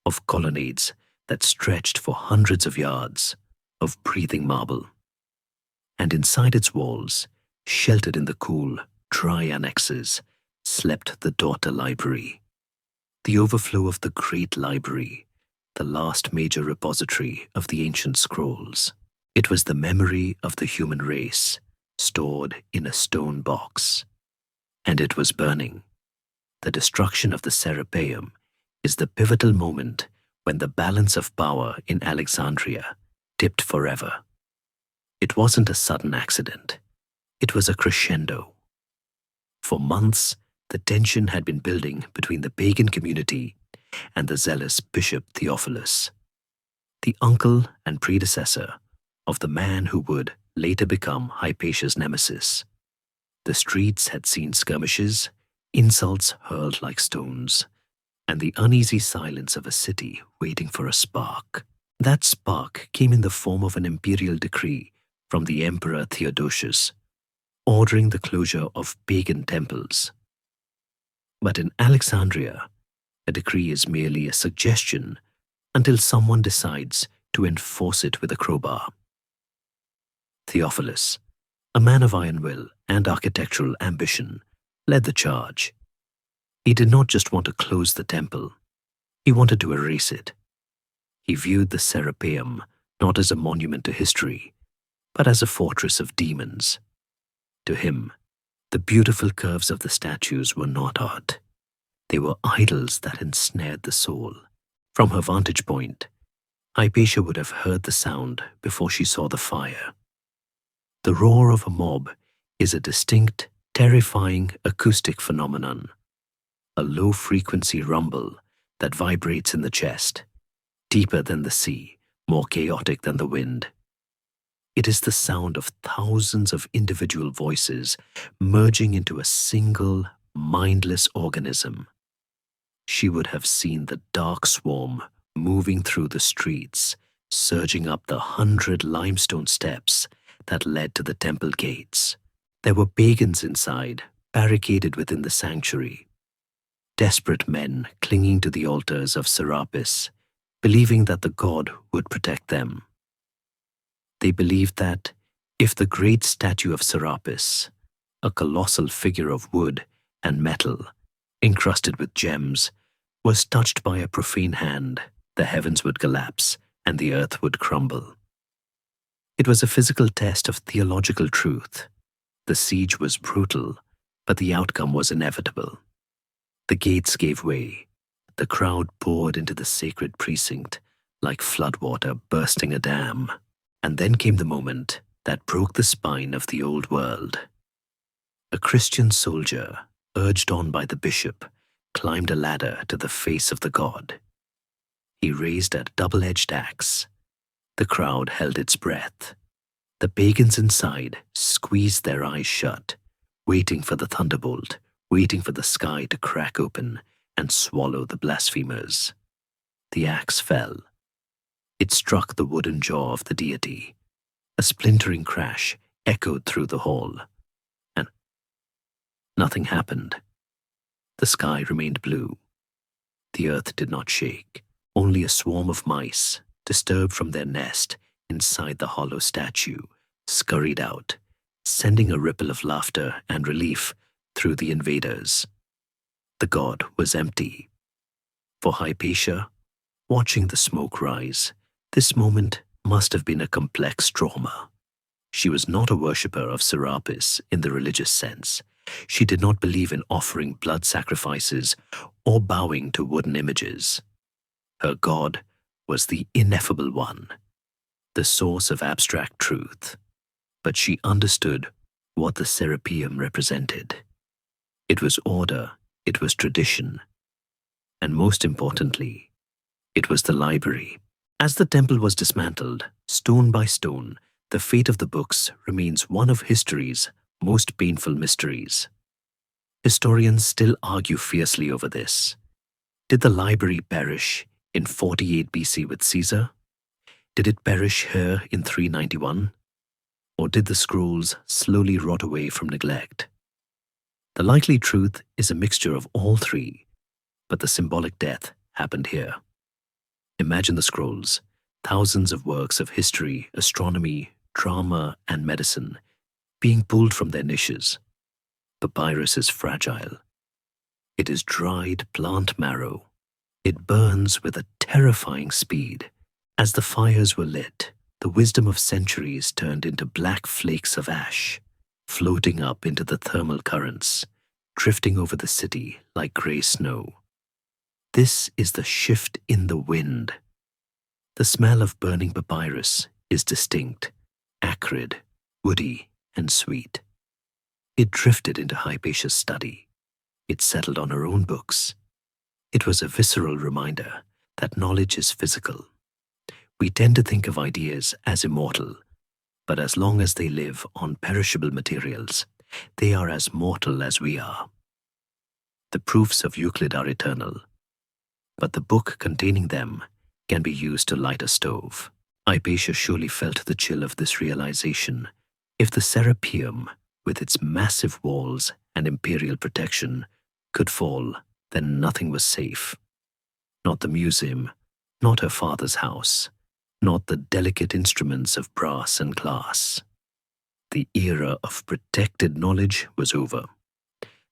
of colonnades that stretched for hundreds of yards, of breathing marble. And inside its walls, sheltered in the cool, dry annexes, slept the daughter library. The overflow of the great library, the last major repository of the ancient scrolls. It was the memory of the human race, stored in a stone box. And it was burning. The destruction of the Serapeum is the pivotal moment when the balance of power in Alexandria tipped forever. It wasn't a sudden accident. It was a crescendo. For months, the tension had been building between the pagan community and the zealous Bishop Theophilus, the uncle and predecessor of the man who would later become Hypatia's nemesis. The streets had seen skirmishes, insults hurled like stones, and the uneasy silence of a city waiting for a spark. That spark came in the form of an imperial decree from the Emperor Theodosius, ordering the closure of pagan temples. But in Alexandria, a decree is merely a suggestion until someone decides to enforce it with a crowbar. Theophilus, a man of iron will and architectural ambition, led the charge. He did not just want to close the temple, he wanted to erase it. He viewed the Serapeum not as a monument to history, but as a fortress of demons. To him, the beautiful curves of the statues were not art. They were idols that ensnared the soul. From her vantage point, Hypatia would have heard the sound before she saw the fire. The roar of a mob is a distinct, terrifying acoustic phenomenon, a low-frequency rumble that vibrates in the chest, deeper than the sea, more chaotic than the wind. It is the sound of thousands of individual voices merging into a single, mindless organism. she would have seen the dark swarm moving through the streets, surging up the 100 limestone steps that led to the temple gates. There were pagans inside, barricaded within the sanctuary, desperate men clinging to the altars of Serapis, believing that the god would protect them. They believed that if the great statue of Serapis, a colossal figure of wood and metal, encrusted with gems, was touched by a profane hand, the heavens would collapse and the earth would crumble. It was a physical test of theological truth. The siege was brutal, but the outcome was inevitable. The gates gave way. The crowd poured into the sacred precinct like floodwater bursting a dam. And then came the moment that broke the spine of the old world. A Christian soldier, urged on by the bishop, climbed a ladder to the face of the god. He raised a double-edged axe. The crowd held its breath. The pagans inside squeezed their eyes shut, waiting for the thunderbolt, waiting for the sky to crack open and swallow the blasphemers. The axe fell. It struck the wooden jaw of the deity. A splintering crash echoed through the hall. And nothing happened. The sky remained blue. The earth did not shake. Only a swarm of mice, disturbed from their nest inside the hollow statue, scurried out, sending a ripple of laughter and relief through the invaders. The god was empty. For Hypatia, watching the smoke rise, this moment must have been a complex trauma. She was not a worshipper of Serapis in the religious sense. She did not believe in offering blood sacrifices or bowing to wooden images. Her god was the ineffable one, the source of abstract truth. But she understood what the Serapeum represented. It was order, it was tradition, and most importantly, it was the library. As the temple was dismantled, stone by stone, the fate of the books remains one of history's most painful mysteries. Historians still argue fiercely over this. Did the library perish in 48 BC with Caesar? Did it perish here in 391? Or did the scrolls slowly rot away from neglect? The likely truth is a mixture of all three, but the symbolic death happened here. Imagine the scrolls, thousands of works of history, astronomy, drama, and medicine, being pulled from their niches. Papyrus is fragile. It is dried plant marrow. It burns with a terrifying speed. As the fires were lit, the wisdom of centuries turned into black flakes of ash, floating up into the thermal currents, drifting over the city like grey snow. This is the shift in the wind. The smell of burning papyrus is distinct, acrid, woody, and sweet. It drifted into Hypatia's study. It settled on her own books. It was a visceral reminder that knowledge is physical. We tend to think of ideas as immortal, but as long as they live on perishable materials, they are as mortal as we are. The proofs of Euclid are eternal, but the book containing them can be used to light a stove. Hypatia surely felt the chill of this realization. If the Serapeum, with its massive walls and imperial protection, could fall, then nothing was safe. Not the museum, not her father's house, not the delicate instruments of brass and glass. The era of protected knowledge was over.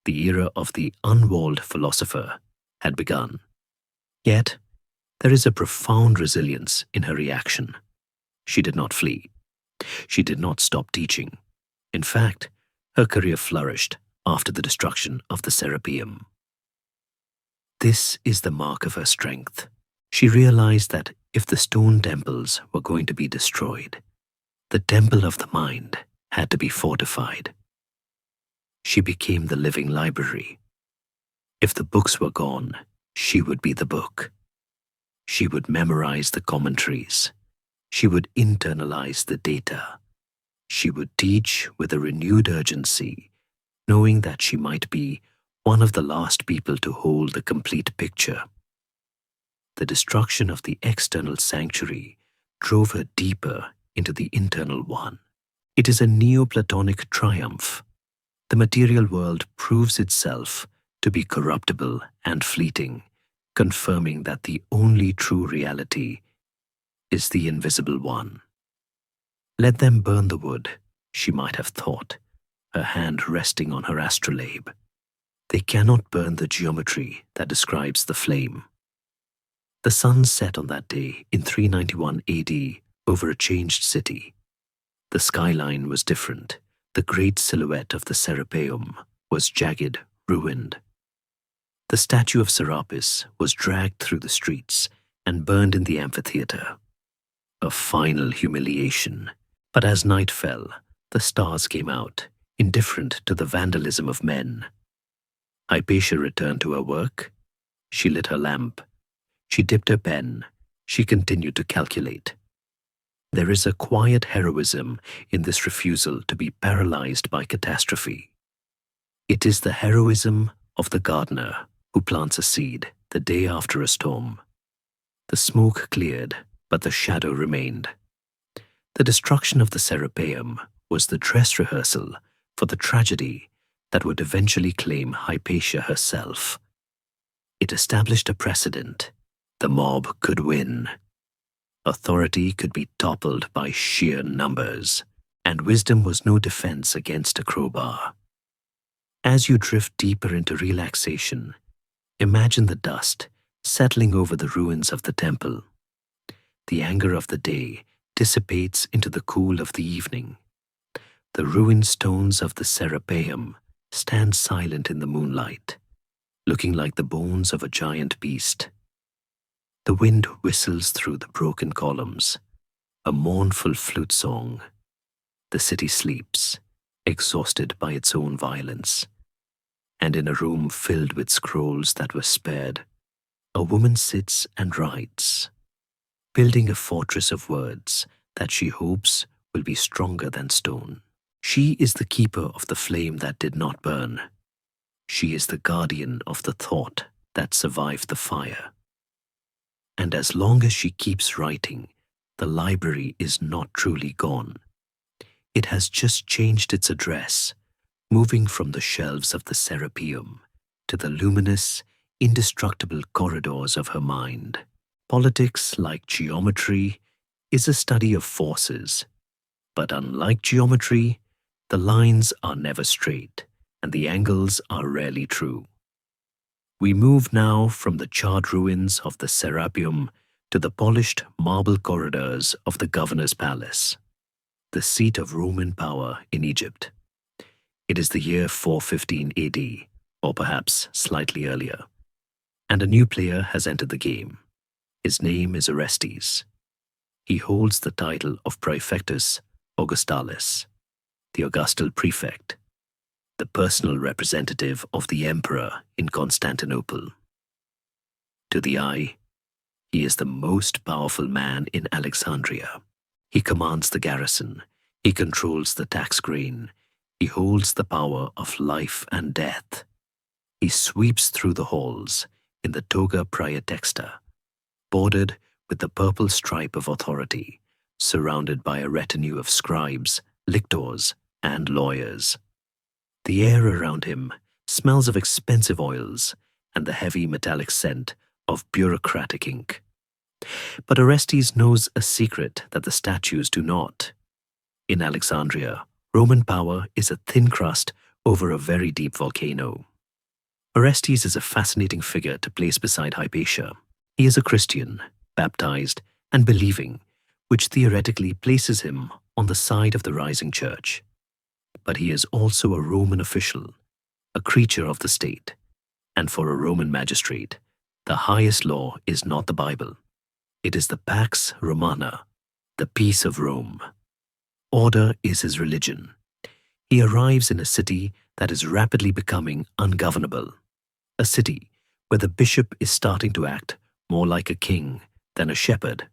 The era of the unwalled philosopher had begun. Yet, there is a profound resilience in her reaction. She did not flee. She did not stop teaching. In fact, her career flourished after the destruction of the Serapeum. This is the mark of her strength. She realized that if the stone temples were going to be destroyed, the temple of the mind had to be fortified. She became the living library. If the books were gone, she would be the book. She would memorize the commentaries. She would internalize the data. She would teach with a renewed urgency, knowing that she might be one of the last people to hold the complete picture. The destruction of the external sanctuary drove her deeper into the internal one. It is a Neoplatonic triumph. The material world proves itself to be corruptible and fleeting, confirming that the only true reality is the invisible one. Let them burn the wood, she might have thought, her hand resting on her astrolabe. They cannot burn the geometry that describes the flame. The sun set on that day in 391 AD over a changed city. The skyline was different. The great silhouette of the Serapeum was jagged, ruined. The statue of Serapis was dragged through the streets and burned in the amphitheater. A final humiliation. But as night fell, the stars came out, indifferent to the vandalism of men. Hypatia returned to her work. She lit her lamp. She dipped her pen. She continued to calculate. There is a quiet heroism in this refusal to be paralyzed by catastrophe. It is the heroism of the gardener who plants a seed the day after a storm. The smoke cleared, but the shadow remained. The destruction of the Serapeum was the dress rehearsal for the tragedy that would eventually claim Hypatia herself. It established a precedent. The mob could win. Authority could be toppled by sheer numbers, and wisdom was no defense against a crowbar. As you drift deeper into relaxation, imagine the dust settling over the ruins of the temple. The anger of the day dissipates into the cool of the evening. The ruined stones of the Serapeum stand silent in the moonlight, looking like the bones of a giant beast. The wind whistles through the broken columns, a mournful flute song. The city sleeps, exhausted by its own violence. And in a room filled with scrolls that were spared, a woman sits and writes, building a fortress of words that she hopes will be stronger than stone. She is the keeper of the flame that did not burn. She is the guardian of the thought that survived the fire. And as long as she keeps writing, the library is not truly gone. It has just changed its address, moving from the shelves of the Serapeum to the luminous, indestructible corridors of her mind. Politics, like geometry, is a study of forces. But unlike geometry, the lines are never straight, and the angles are rarely true. We move now from the charred ruins of the Serapeum to the polished marble corridors of the governor's palace, the seat of Roman power in Egypt. It is the year 415 AD, or perhaps slightly earlier, and a new player has entered the game. His name is Orestes. He holds the title of Praefectus Augustalis, the Augustal prefect, the personal representative of the emperor in Constantinople. To the eye, he is the most powerful man in Alexandria. He commands the garrison, he controls the tax grain, he holds the power of life and death. He sweeps through the halls in the toga praetexta, bordered with the purple stripe of authority, surrounded by a retinue of scribes, lictors, and lawyers. The air around him smells of expensive oils and the heavy metallic scent of bureaucratic ink. But Orestes knows a secret that the statues do not. In Alexandria, Roman power is a thin crust over a very deep volcano. Orestes is a fascinating figure to place beside Hypatia. He is a Christian, baptized and believing, which theoretically places him on the side of the rising church. But he is also a Roman official, a creature of the state, and for a Roman magistrate, the highest law is not the Bible. It is the Pax Romana, the peace of Rome. Order is his religion. He arrives in a city that is rapidly becoming ungovernable, a city where the bishop is starting to act more like a king than a shepherd.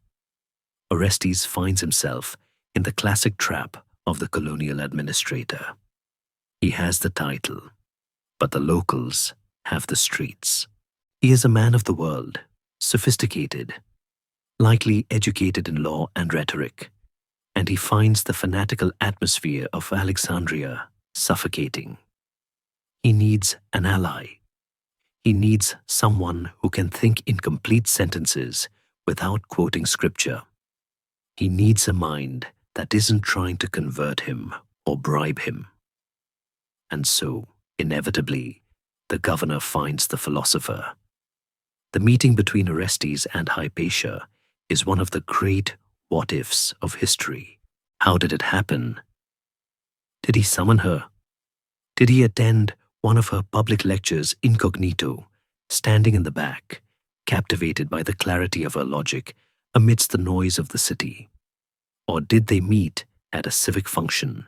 Orestes finds himself in the classic trap of the colonial administrator. He has the title, but the locals have the streets. He is a man of the world, sophisticated, likely educated in law and rhetoric, and he finds the fanatical atmosphere of Alexandria suffocating. He needs an ally. He needs someone who can think in complete sentences without quoting scripture. He needs a mind that isn't trying to convert him or bribe him. And so, inevitably, the governor finds the philosopher. The meeting between Orestes and Hypatia is one of the great what-ifs of history. How did it happen? Did he summon her? Did he attend one of her public lectures incognito, standing in the back, captivated by the clarity of her logic amidst the noise of the city? Or did they meet at a civic function,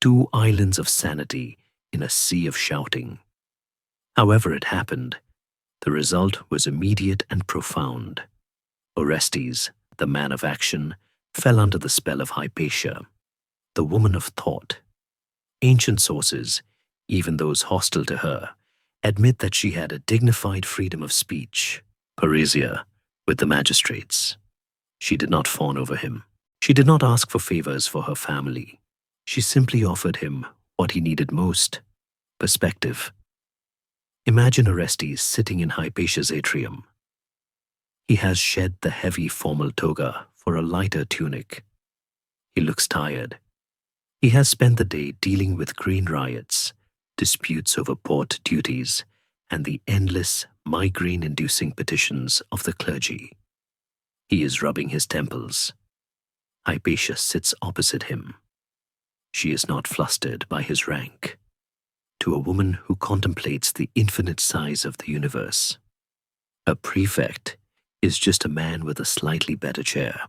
two islands of sanity in a sea of shouting? However it happened, the result was immediate and profound. Orestes, the man of action, fell under the spell of Hypatia, the woman of thought. Ancient sources, even those hostile to her, admit that she had a dignified freedom of speech, parrhesia, with the magistrates. She did not fawn over him. She did not ask for favors for her family. She simply offered him what he needed most: perspective. Imagine Orestes sitting in Hypatia's atrium. He has shed the heavy formal toga for a lighter tunic. He looks tired. He has spent the day dealing with green riots, disputes over port duties, and the endless migraine-inducing petitions of the clergy. He is rubbing his temples. Hypatia sits opposite him. She is not flustered by his rank. To a woman who contemplates the infinite size of the universe, a prefect is just a man with a slightly better chair.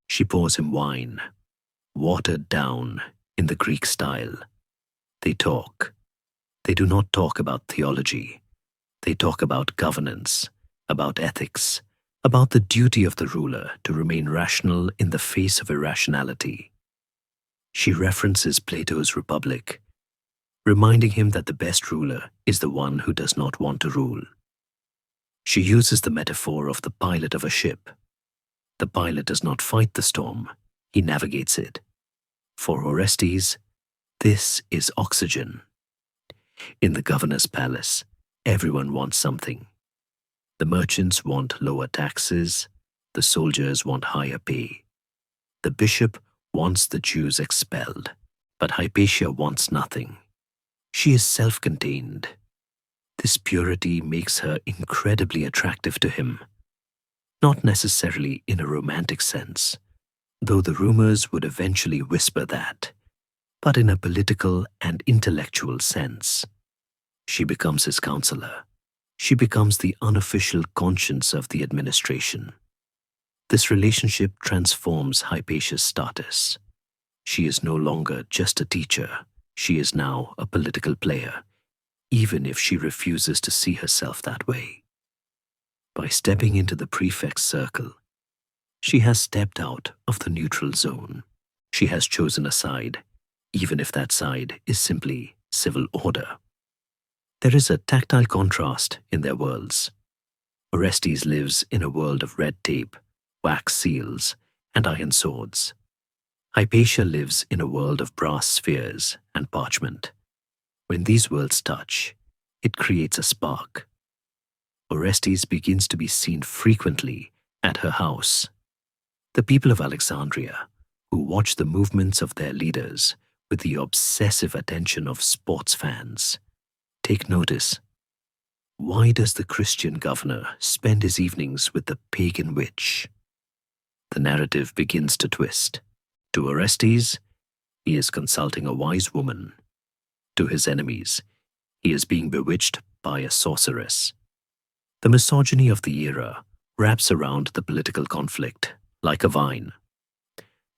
She pours him wine, watered down in the Greek style. They talk. They do not talk about theology. They talk about governance, about ethics, about the duty of the ruler to remain rational in the face of irrationality. She references Plato's Republic, reminding him that the best ruler is the one who does not want to rule. She uses the metaphor of the pilot of a ship. The pilot does not fight the storm, he navigates it. For Orestes, this is oxygen. In the governor's palace, everyone wants something. The merchants want lower taxes, the soldiers want higher pay. The bishop wants the Jews expelled, but Hypatia wants nothing. She is self-contained. This purity makes her incredibly attractive to him, not necessarily in a romantic sense, though the rumors would eventually whisper that, but in a political and intellectual sense. She becomes his counselor. She becomes the unofficial conscience of the administration. This relationship transforms Hypatia's status. She is no longer just a teacher. She is now a political player, even if she refuses to see herself that way. By stepping into the prefect's circle, she has stepped out of the neutral zone. She has chosen a side, even if that side is simply civil order. There is a tactile contrast in their worlds. Orestes lives in a world of red tape, wax seals, and iron swords. Hypatia lives in a world of brass spheres and parchment. When these worlds touch, it creates a spark. Orestes begins to be seen frequently at her house. The people of Alexandria, who watch the movements of their leaders with the obsessive attention of sports fans, take notice. Why does the Christian governor spend his evenings with the pagan witch? The narrative begins to twist. To Orestes, he is consulting a wise woman. To his enemies, he is being bewitched by a sorceress. The misogyny of the era wraps around the political conflict like a vine.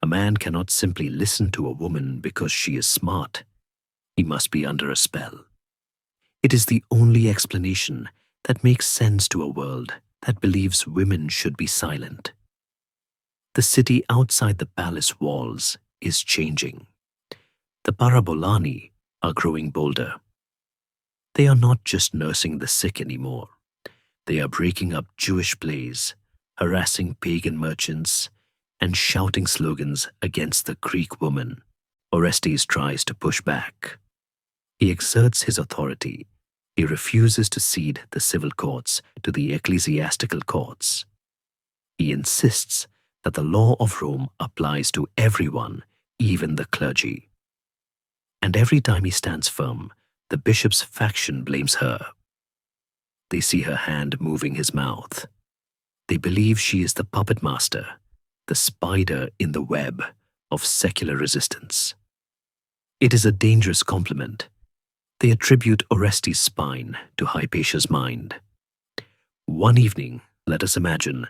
A man cannot simply listen to a woman because she is smart. He must be under a spell. It is the only explanation that makes sense to a world that believes women should be silent. The city outside the palace walls is changing. The Parabolani are growing bolder. They are not just nursing the sick anymore. They are breaking up Jewish plays, harassing pagan merchants, and shouting slogans against the Greek woman. Orestes tries to push back. He exerts his authority. He refuses to cede the civil courts to the ecclesiastical courts. He insists that the law of Rome applies to everyone, even the clergy. And every time he stands firm, the bishop's faction blames her. They see her hand moving his mouth. They believe she is the puppet master, the spider in the web of secular resistance. It is a dangerous compliment. They attribute Orestes' spine to Hypatia's mind. One evening, let us imagine,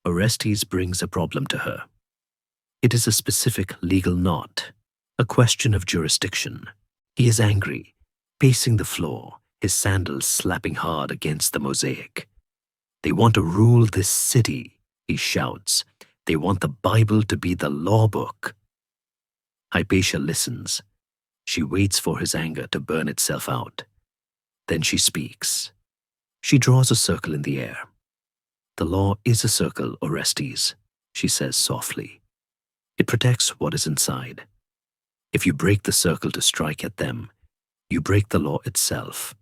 Orestes brings a problem to her. It is a specific legal knot, a question of jurisdiction. He is angry, pacing the floor, his sandals slapping hard against the mosaic. They want to rule this city, he shouts. They want the Bible to be the law book. Hypatia listens. She waits for his anger to burn itself out. Then she speaks. She draws a circle in the air. The law is a circle, Orestes, she says softly. It protects what is inside. If you break the circle to strike at them, you break the law itself.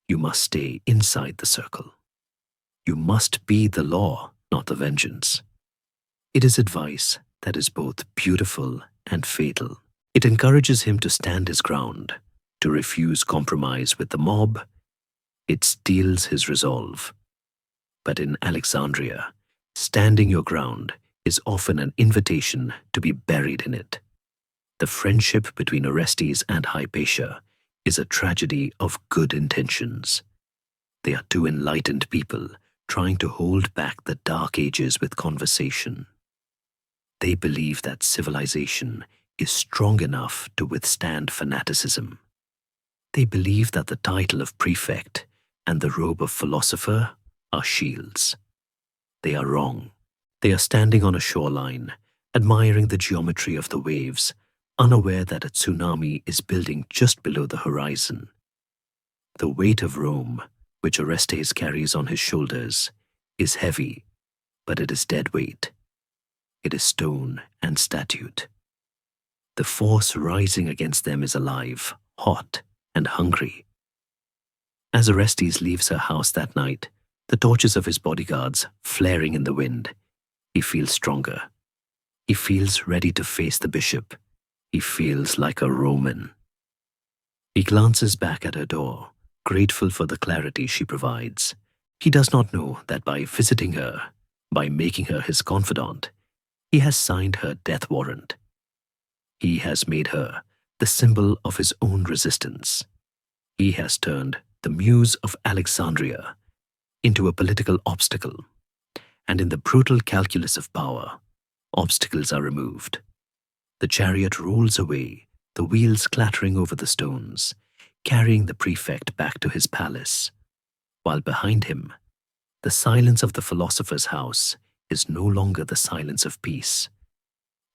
You must stay inside the circle. You must be the law, not the vengeance. It is advice that is both beautiful and fatal. It encourages him to stand his ground, to refuse compromise with the mob. It steels his resolve. But in Alexandria, standing your ground is often an invitation to be buried in it. The friendship between Orestes and Hypatia is a tragedy of good intentions. They are two enlightened people trying to hold back the dark ages with conversation. They believe that civilization is strong enough to withstand fanaticism. They believe that the title of prefect and the robe of philosopher are shields. They are wrong. They are standing on a shoreline, admiring the geometry of the waves, unaware that a tsunami is building just below the horizon. The weight of Rome, which Orestes carries on his shoulders, is heavy, but it is dead weight. It is stone and statute. The force rising against them is alive, hot, and hungry. As Orestes leaves her house that night, the torches of his bodyguards flaring in the wind, he feels stronger. He feels ready to face the bishop. He feels like a Roman. He glances back at her door, grateful for the clarity she provides. He does not know that by visiting her, by making her his confidant, he has signed her death warrant. He has made her the symbol of his own resistance. He has turned the muse of Alexandria into a political obstacle. And in the brutal calculus of power, obstacles are removed. The chariot rolls away, the wheels clattering over the stones, carrying the prefect back to his palace, while behind him, the silence of the philosopher's house is no longer the silence of peace,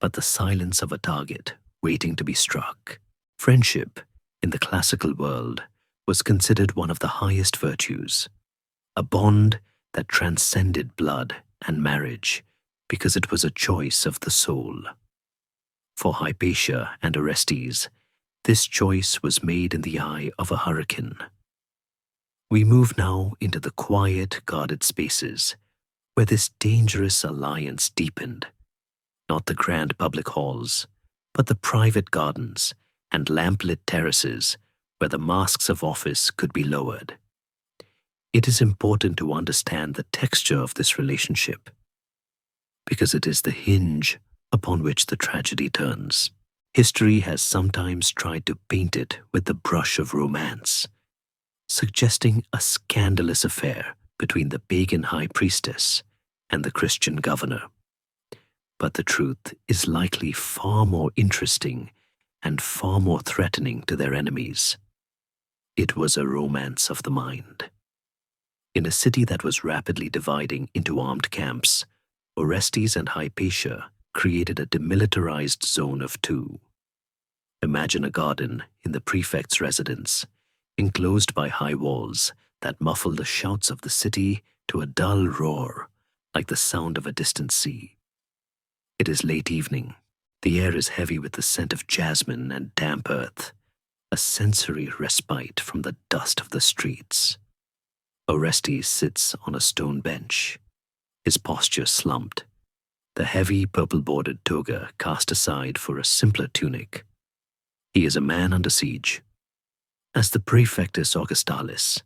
but the silence of a target waiting to be struck. Friendship, in the classical world, was considered one of the highest virtues, a bond that transcended blood and marriage because it was a choice of the soul. For Hypatia and Orestes, this choice was made in the eye of a hurricane. We move now into the quiet, guarded spaces where this dangerous alliance deepened. Not the grand public halls, but the private gardens and lamplit terraces where the masks of office could be lowered. It is important to understand the texture of this relationship, because it is the hinge upon which the tragedy turns. History has sometimes tried to paint it with the brush of romance, suggesting a scandalous affair between the pagan high priestess and the Christian governor. But the truth is likely far more interesting and far more threatening to their enemies. It was a romance of the mind. In a city that was rapidly dividing into armed camps, Orestes and Hypatia created a demilitarized zone of two. Imagine a garden in the prefect's residence. enclosed by high walls that muffle the shouts of the city to a dull roar, like the sound of a distant sea. It is late evening. The air is heavy with the scent of jasmine and damp earth, a sensory respite from the dust of the streets. Orestes sits on a stone bench, his posture slumped, the heavy purple-bordered toga cast aside for a simpler tunic. He is a man under siege. As the Praefectus Augustalis,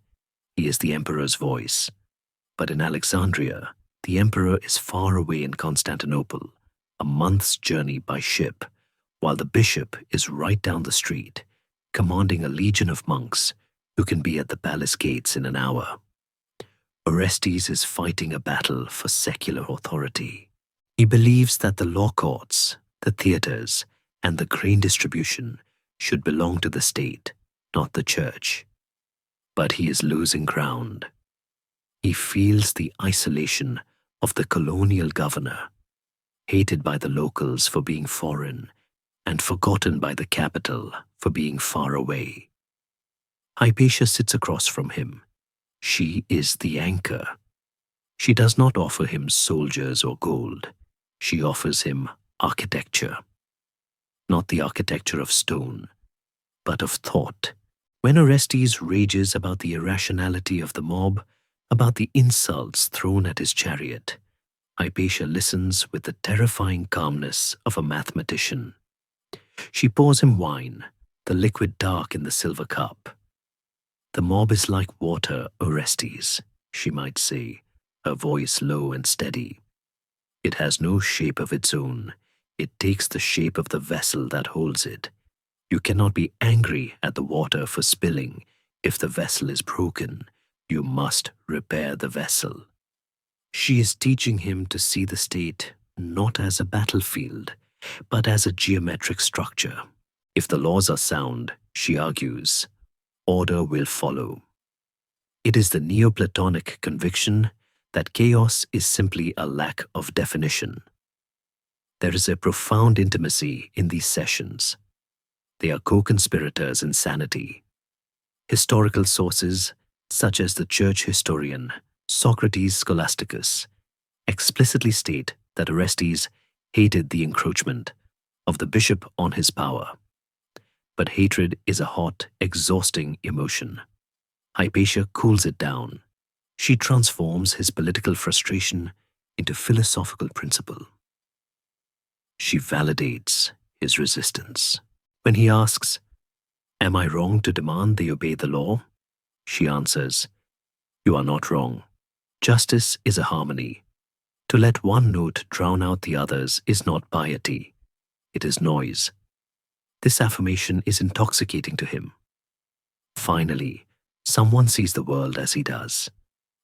he is the emperor's voice. But in Alexandria, the emperor is far away in Constantinople, a month's journey by ship, while the bishop is right down the street, commanding a legion of monks who can be at the palace gates in an hour. Orestes is fighting a battle for secular authority. He believes that the law courts, the theaters, and the grain distribution should belong to the state, not the church. But he is losing ground. He feels the isolation of the colonial governor, hated by the locals for being foreign and forgotten by the capital for being far away. Hypatia sits across from him. She is the anchor. She does not offer him soldiers or gold. She offers him architecture. Not the architecture of stone, but of thought. When Orestes rages about the irrationality of the mob, about the insults thrown at his chariot, Hypatia listens with the terrifying calmness of a mathematician. She pours him wine, the liquid dark in the silver cup. The mob is like water, Orestes, she might say, her voice low and steady. It has no shape of its own. It takes the shape of the vessel that holds it. You cannot be angry at the water for spilling. If the vessel is broken, you must repair the vessel. She is teaching him to see the state not as a battlefield, but as a geometric structure. If the laws are sound, she argues, order will follow. It is the Neoplatonic conviction that chaos is simply a lack of definition. There is a profound intimacy in these sessions. They are co-conspirators in sanity. Historical sources, such as the church historian Socrates Scholasticus, explicitly state that Orestes hated the encroachment of the bishop on his power. But hatred is a hot, exhausting emotion. Hypatia cools it down. She transforms his political frustration into philosophical principle. She validates his resistance. When he asks, "Am I wrong to demand they obey the law?" she answers, "You are not wrong. Justice is a harmony. To let one note drown out the others is not piety. It is noise." This affirmation is intoxicating to him. Finally, someone sees the world as he does.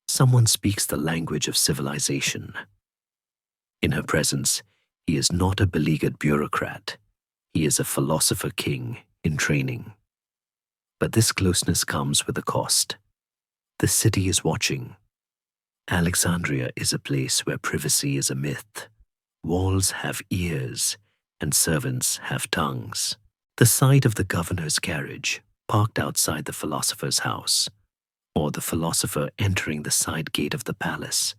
Someone speaks the language of civilization. In her presence, he is not a beleaguered bureaucrat. He is a philosopher king in training. But this closeness comes with a cost. The city is watching. Alexandria is a place where privacy is a myth. Walls have ears, and servants have tongues. The sight of the governor's carriage parked outside the philosopher's house, or the philosopher entering the side gate of the palace,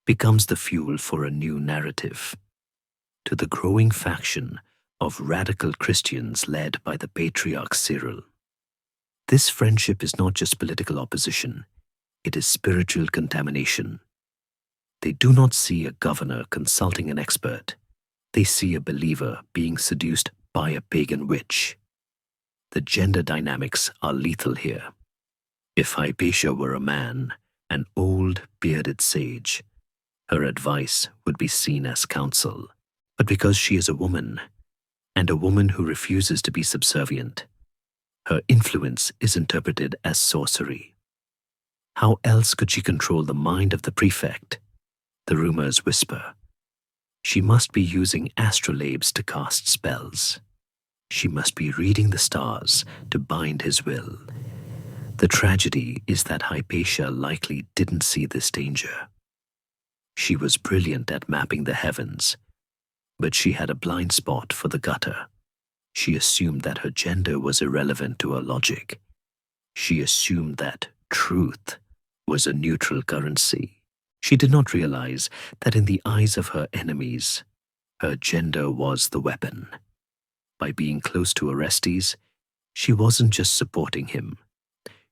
becomes the fuel for a new narrative. To the growing faction of radical Christians led by the patriarch Cyril, this friendship is not just political opposition, it is spiritual contamination. They do not see a governor consulting an expert. They see a believer being seduced by a pagan witch. The gender dynamics are lethal here. If Hypatia were a man, an old, bearded sage, her advice would be seen as counsel. But because she is a woman, and a woman who refuses to be subservient, her influence is interpreted as sorcery. How else could she control the mind of the prefect? The rumors whisper. She must be using astrolabes to cast spells. She must be reading the stars to bind his will. The tragedy is that Hypatia likely didn't see this danger. She was brilliant at mapping the heavens, but she had a blind spot for the gutter. She assumed that her gender was irrelevant to her logic. She assumed that truth was a neutral currency. She did not realize that in the eyes of her enemies, her gender was the weapon. By being close to Orestes, she wasn't just supporting him,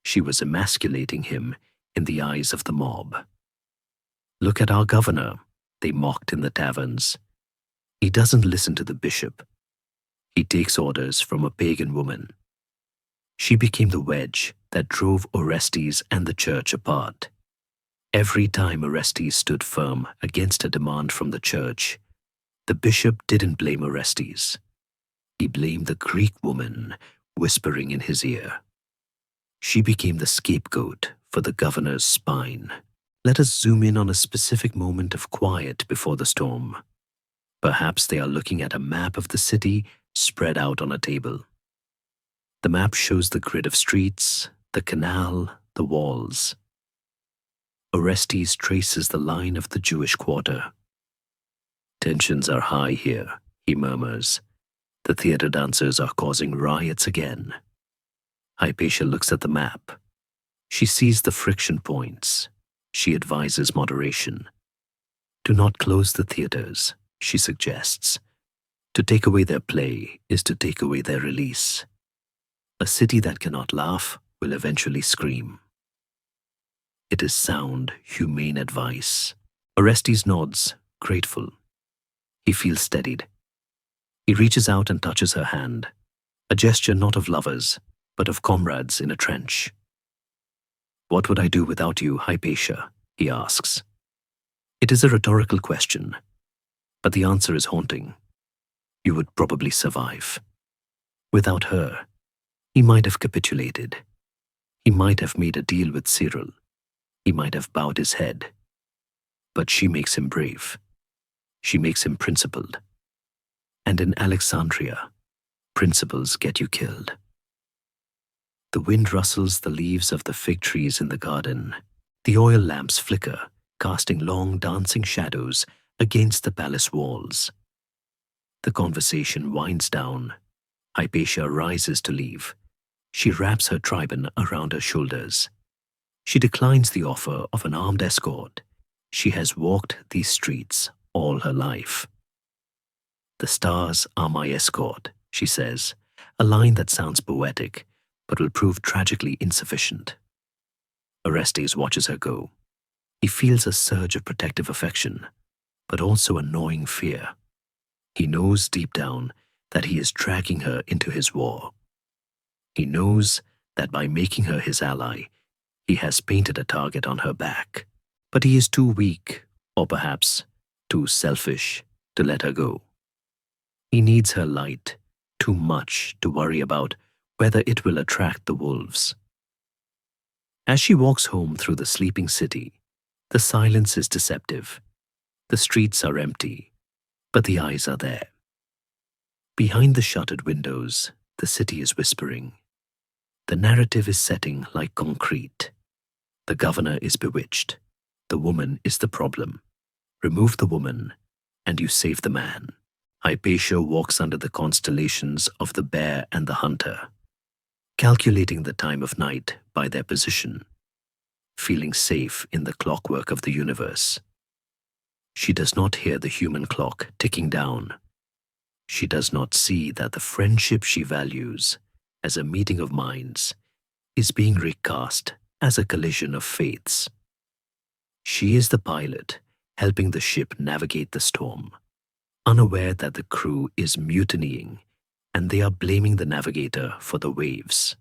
she was emasculating him in the eyes of the mob. "Look at our governor," they mocked in the taverns. "He doesn't listen to the bishop. He takes orders from a pagan woman." She became the wedge that drove Orestes and the church apart. Every time Orestes stood firm against a demand from the church, the bishop didn't blame Orestes. He blamed the Greek woman whispering in his ear. She became the scapegoat for the governor's spine. Let us zoom in on a specific moment of quiet before the storm. Perhaps they are looking at a map of the city spread out on a table. The map shows the grid of streets, the canal, the walls. Orestes traces the line of the Jewish quarter. "Tensions are high here," he murmurs. "The theater dancers are causing riots again." Hypatia looks at the map. She sees the friction points. She advises moderation. "Do not close the theaters," she suggests. "To take away their play is to take away their release. A city that cannot laugh will eventually scream." It is sound, humane advice. Orestes nods, grateful. He feels steadied. He reaches out and touches her hand, a gesture not of lovers, but of comrades in a trench. "What would I do without you, Hypatia?" he asks. It is a rhetorical question, but the answer is haunting. You would probably survive. Without her, he might have capitulated. He might have made a deal with Cyril. He might have bowed his head. But she makes him brave. She makes him principled. And in Alexandria, principles get you killed. The wind rustles the leaves of the fig trees in the garden. The oil lamps flicker, casting long dancing shadows against the palace walls. The conversation winds down. Hypatia rises to leave. She wraps her turban around her shoulders. She declines the offer of an armed escort. She has walked these streets all her life. "The stars are my escort," she says, a line that sounds poetic, but will prove tragically insufficient. Orestes watches her go. He feels a surge of protective affection, but also a gnawing fear. He knows deep down that he is dragging her into his war. He knows that by making her his ally, he has painted a target on her back. But he is too weak, or perhaps too selfish, to let her go. He needs her light too much to worry about whether it will attract the wolves. As she walks home through the sleeping city, the silence is deceptive. The streets are empty, but the eyes are there. Behind the shuttered windows, the city is whispering. The narrative is setting like concrete. The governor is bewitched. The woman is the problem. Remove the woman, and you save the man. Hypatia walks under the constellations of the bear and the hunter, calculating the time of night by their position, feeling safe in the clockwork of the universe. She does not hear the human clock ticking down. She does not see that the friendship she values as a meeting of minds is being recast as a collision of faiths. She is the pilot, helping the ship navigate the storm, unaware that the crew is mutinying and they are blaming the navigator for the waves.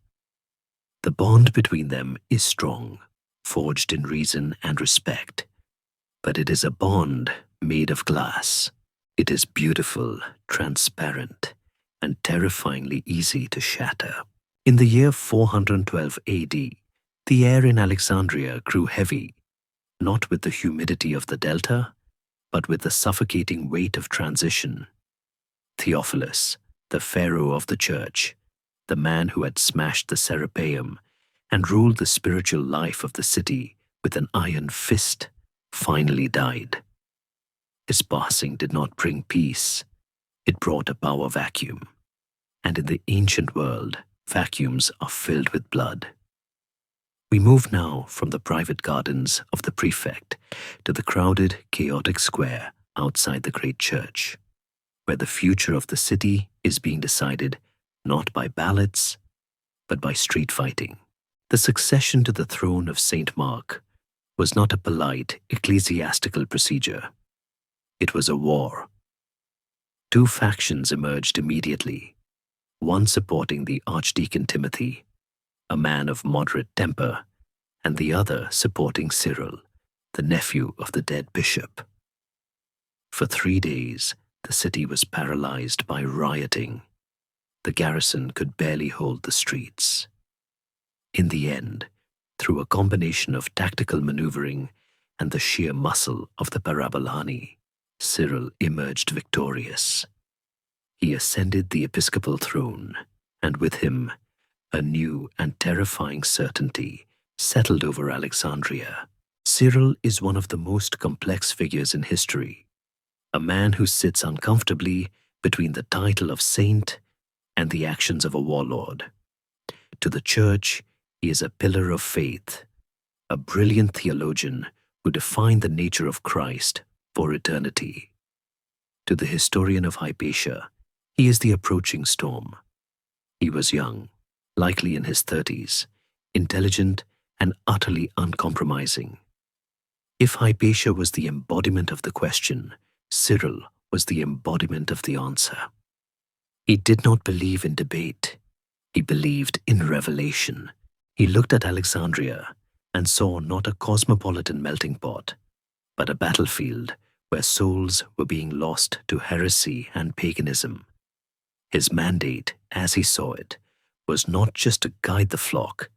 The bond between them is strong, forged in reason and respect, but it is a bond made of glass. It is beautiful, transparent, and terrifyingly easy to shatter. In the year 412 AD, the air in Alexandria grew heavy, not with the humidity of the delta, but with the suffocating weight of transition. Theophilus, the pharaoh of the church, the man who had smashed the Serapeum and ruled the spiritual life of the city with an iron fist, finally died. His passing did not bring peace. It brought a power vacuum. And in the ancient world, vacuums are filled with blood. We move now from the private gardens of the prefect to the crowded, chaotic square outside the great church, where the future of the city is being decided not by ballots, but by street fighting. The succession to the throne of Saint Mark was not a polite ecclesiastical procedure. It was a war. Two factions emerged immediately, one supporting the Archdeacon Timothy, a man of moderate temper, and the other supporting Cyril, the nephew of the dead bishop. For 3 days, the city was paralyzed by rioting. The garrison could barely hold the streets. In the end, through a combination of tactical maneuvering and the sheer muscle of the Parabolani, Cyril emerged victorious. He ascended the episcopal throne, and with him, a new and terrifying certainty settled over Alexandria. Cyril is one of the most complex figures in history, a man who sits uncomfortably between the title of saint and the actions of a warlord. To the church, he is a pillar of faith, a brilliant theologian who defined the nature of Christ for eternity. To the historian of Hypatia, he is the approaching storm. He was young, likely in his 30s, intelligent and utterly uncompromising. If Hypatia was the embodiment of the question, Cyril was the embodiment of the answer. He did not believe in debate. He believed in revelation. He looked at Alexandria and saw not a cosmopolitan melting pot, but a battlefield where souls were being lost to heresy and paganism. His mandate, as he saw it, was not just to guide the flock,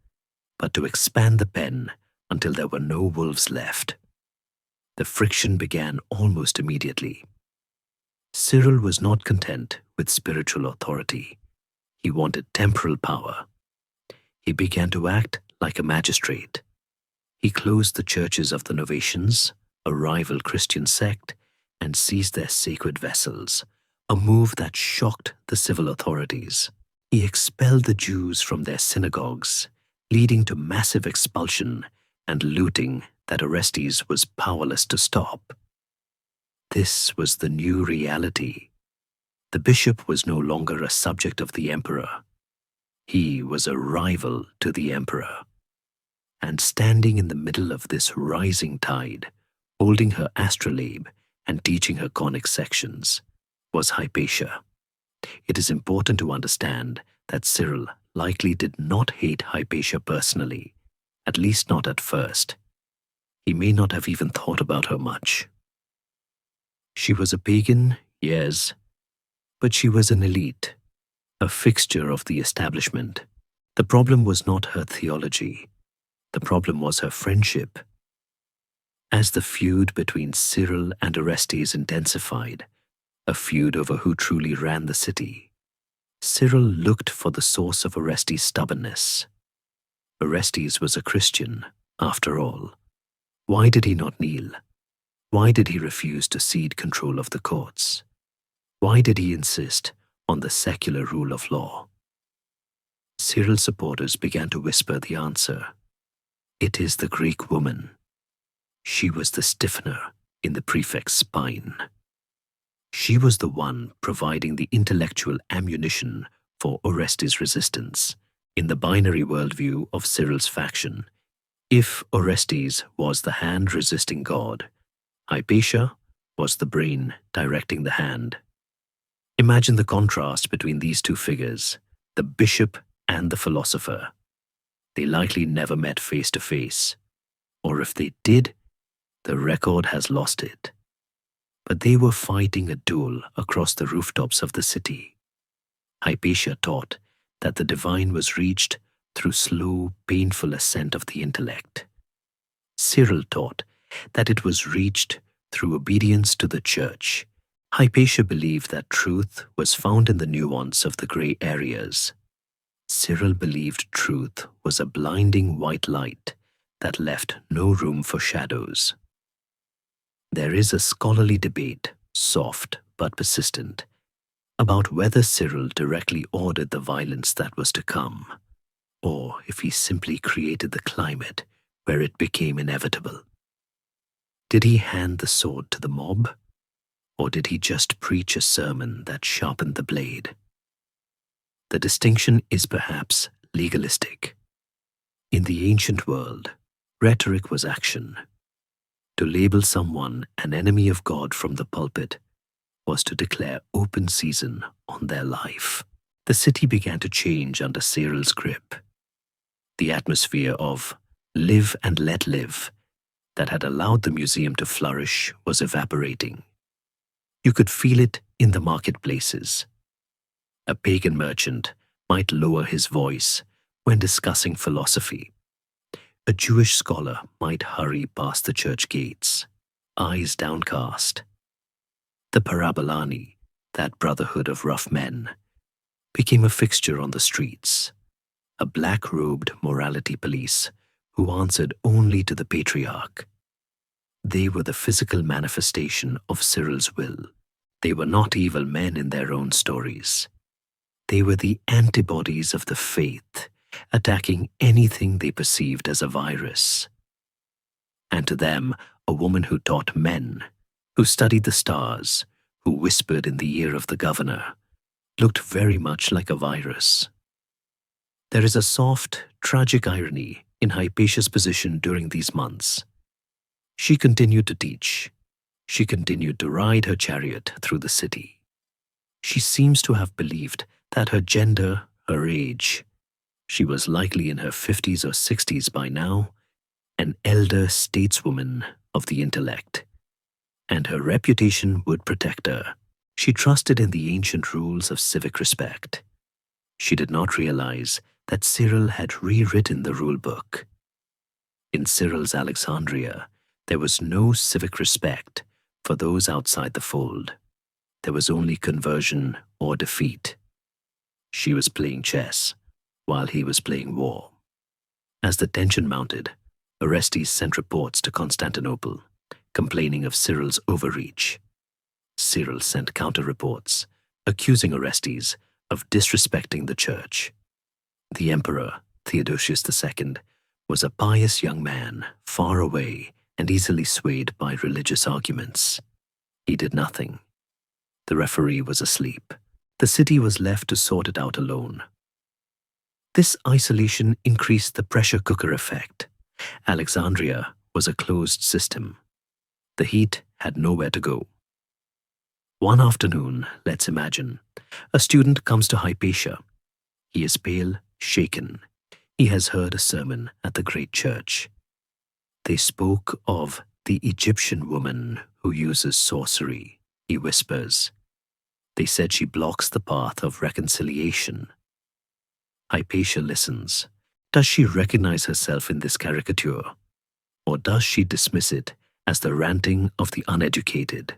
but to expand the pen until there were no wolves left. The friction began almost immediately. Cyril was not content with spiritual authority. He wanted temporal power. He began to act like a magistrate. He closed the churches of the Novatians, a rival Christian sect, and seized their sacred vessels, a move that shocked the civil authorities. He expelled the Jews from their synagogues, leading to massive expulsion and looting that Orestes was powerless to stop. This was the new reality. The bishop was no longer a subject of the emperor. He was a rival to the emperor. And standing in the middle of this rising tide, holding her astrolabe and teaching her conic sections, was Hypatia. It is important to understand that Cyril likely did not hate Hypatia personally, at least not at first. He may not have even thought about her much. She was a pagan, yes, but she was an elite, a fixture of the establishment. The problem was not her theology. The problem was her friendship. As the feud between Cyril and Orestes intensified, a feud over who truly ran the city, Cyril looked for the source of Orestes' stubbornness. Orestes was a Christian, after all. Why did he not kneel? Why did he refuse to cede control of the courts? Why did he insist on the secular rule of law? Cyril's supporters began to whisper the answer. It is the Greek woman. She was the stiffener in the prefect's spine. She was the one providing the intellectual ammunition for Orestes' resistance. In the binary worldview of Cyril's faction, if Orestes was the hand resisting God, Hypatia was the brain directing the hand. Imagine the contrast between these two figures, the bishop and the philosopher. They likely never met face to face, or if they did, the record has lost it. But they were fighting a duel across the rooftops of the city. Hypatia taught that the divine was reached through slow, painful ascent of the intellect. Cyril taught that it was reached through obedience to the church. Hypatia believed that truth was found in the nuance of the gray areas. Cyril believed truth was a blinding white light that left no room for shadows. There is a scholarly debate, soft but persistent, about whether Cyril directly ordered the violence that was to come. or if he simply created the climate where it became inevitable. Did he hand the sword to the mob, or did he just preach a sermon that sharpened the blade? The distinction is perhaps legalistic. In the ancient world, rhetoric was action. To label someone an enemy of God from the pulpit was to declare open season on their life. The city began to change under Cyril's grip. The atmosphere of live and let live that had allowed the museum to flourish was evaporating. You could feel it in the marketplaces. A pagan merchant might lower his voice when discussing philosophy. A Jewish scholar might hurry past the church gates, eyes downcast. The Parabolani, that brotherhood of rough men, became a fixture on the streets, a black-robed morality police who answered only to the patriarch. They were the physical manifestation of Cyril's will. They were not evil men in their own stories. They were the antibodies of the faith, attacking anything they perceived as a virus. And to them, a woman who taught men, who studied the stars, who whispered in the ear of the governor, looked very much like a virus. There is a soft, tragic irony in Hypatia's position during these months. She continued to teach. She continued to ride her chariot through the city. She seems to have believed that her gender, her age, she was likely in her 50s or 60s by now, an elder stateswoman of the intellect, and her reputation would protect her. She trusted in the ancient rules of civic respect. She did not realize that Cyril had rewritten the rule book. In Cyril's Alexandria, there was no civic respect for those outside the fold. There was only conversion or defeat. She was playing chess, while he was playing war. As the tension mounted, Orestes sent reports to Constantinople, complaining of Cyril's overreach. Cyril sent counter-reports, accusing Orestes of disrespecting the church. The emperor, Theodosius II, was a pious young man, far away and easily swayed by religious arguments. He did nothing. The referee was asleep. The city was left to sort it out alone. This isolation increased the pressure cooker effect. Alexandria was a closed system. The heat had nowhere to go. One afternoon, let's imagine, a student comes to Hypatia. He is pale, shaken. He has heard a sermon at the great church. They spoke of the Egyptian woman who uses sorcery, he whispers. They said she blocks the path of reconciliation. Hypatia listens. Does she recognize herself in this caricature? Or does she dismiss it as the ranting of the uneducated?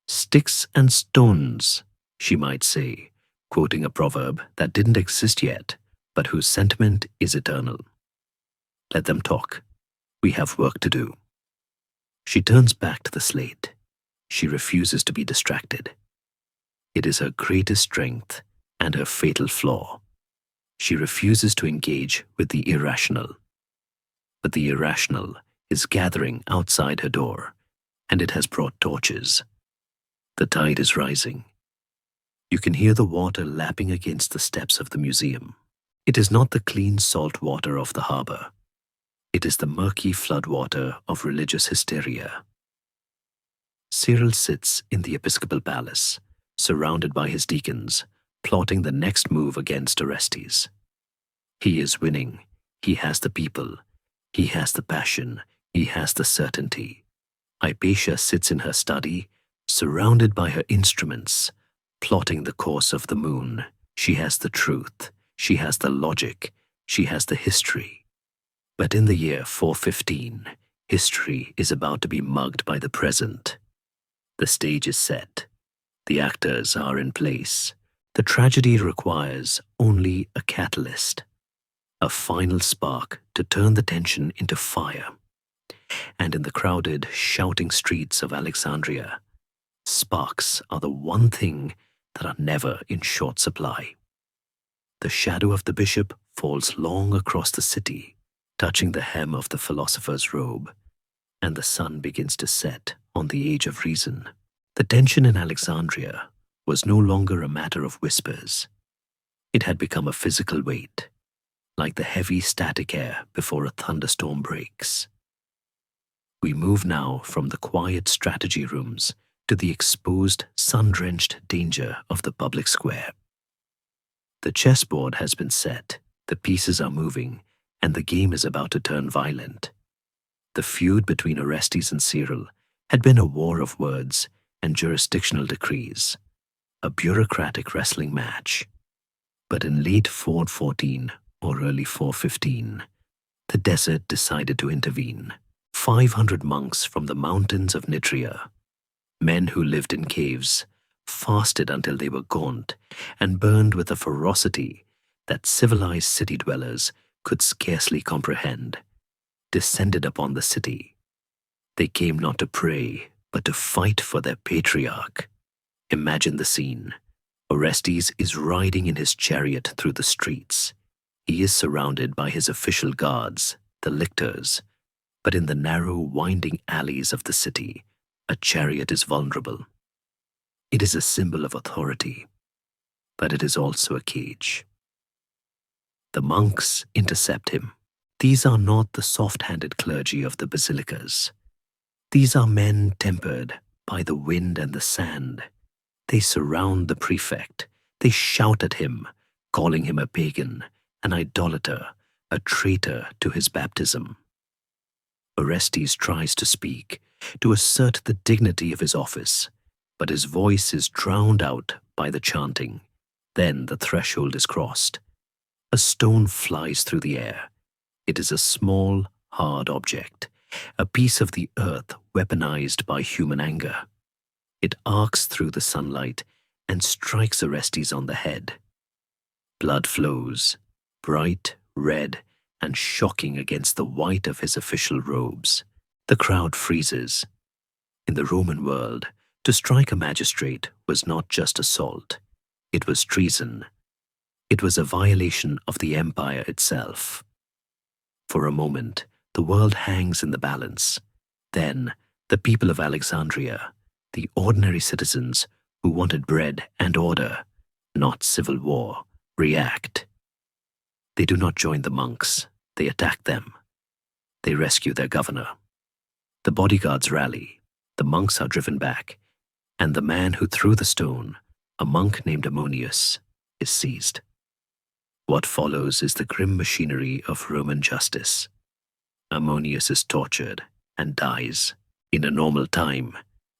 Sticks and stones, she might say, quoting a proverb that didn't exist yet, but whose sentiment is eternal. Let them talk. We have work to do. She turns back to the slate. She refuses to be distracted. It is her greatest strength and her fatal flaw. She refuses to engage with the irrational. But the irrational is gathering outside her door, and it has brought torches. The tide is rising. You can hear the water lapping against the steps of the museum. It is not the clean salt water of the harbor. It is the murky floodwater of religious hysteria. Cyril sits in the episcopal palace, surrounded by his deacons, plotting the next move against Orestes. He is winning. He has the people. He has the passion. He has the certainty. Hypatia sits in her study, surrounded by her instruments, plotting the course of the moon. She has the truth. She has the logic. She has the history. But in the year 415, history is about to be mugged by the present. The stage is set. The actors are in place. The tragedy requires only a catalyst, a final spark to turn the tension into fire. And in the crowded, shouting streets of Alexandria, sparks are the one thing that are never in short supply. the shadow of the bishop falls long across the city, touching the hem of the philosopher's robe, and the sun begins to set on the age of reason. The tension in Alexandria was no longer a matter of whispers. It had become a physical weight, like the heavy static air before a thunderstorm breaks. We move now from the quiet strategy rooms to the exposed, sun-drenched danger of the public square. The chessboard has been set, the pieces are moving, and the game is about to turn violent. The feud between Orestes and Cyril had been a war of words and jurisdictional decrees, a bureaucratic wrestling match. But in late 414 or early 415, the desert decided to intervene. 500 monks from the mountains of Nitria, men who lived in caves, fasted until they were gaunt and burned with a ferocity that civilized city dwellers could scarcely comprehend, descended upon the city. They came not to pray, but to fight for their patriarch. Imagine the scene. Orestes is riding in his chariot through the streets. He is surrounded by his official guards, the lictors, but in the narrow, winding alleys of the city, a chariot is vulnerable. It is a symbol of authority, but it is also a cage. The monks intercept him. These are not the soft-handed clergy of the basilicas. These are men tempered by the wind and the sand. They surround the prefect. They shout at him, calling him a pagan, an idolater, a traitor to his baptism. Orestes tries to speak, to assert the dignity of his office, but his voice is drowned out by the chanting. Then the threshold is crossed. A stone flies through the air. It is a small, hard object, a piece of the earth weaponized by human anger. It arcs through the sunlight and strikes Orestes on the head. Blood flows, bright, red, and shocking against the white of his official robes. The crowd freezes. In the Roman world, to strike a magistrate was not just assault. It was treason. It was a violation of the empire itself. For a moment, the world hangs in the balance. Then, the people of Alexandria, the ordinary citizens who wanted bread and order, not civil war, react. They do not join the monks. They attack them. They rescue their governor. The bodyguards rally. The monks are driven back. And the man who threw the stone, a monk named Ammonius, is seized. What follows is the grim machinery of Roman justice. Ammonius is tortured and dies. In a normal time,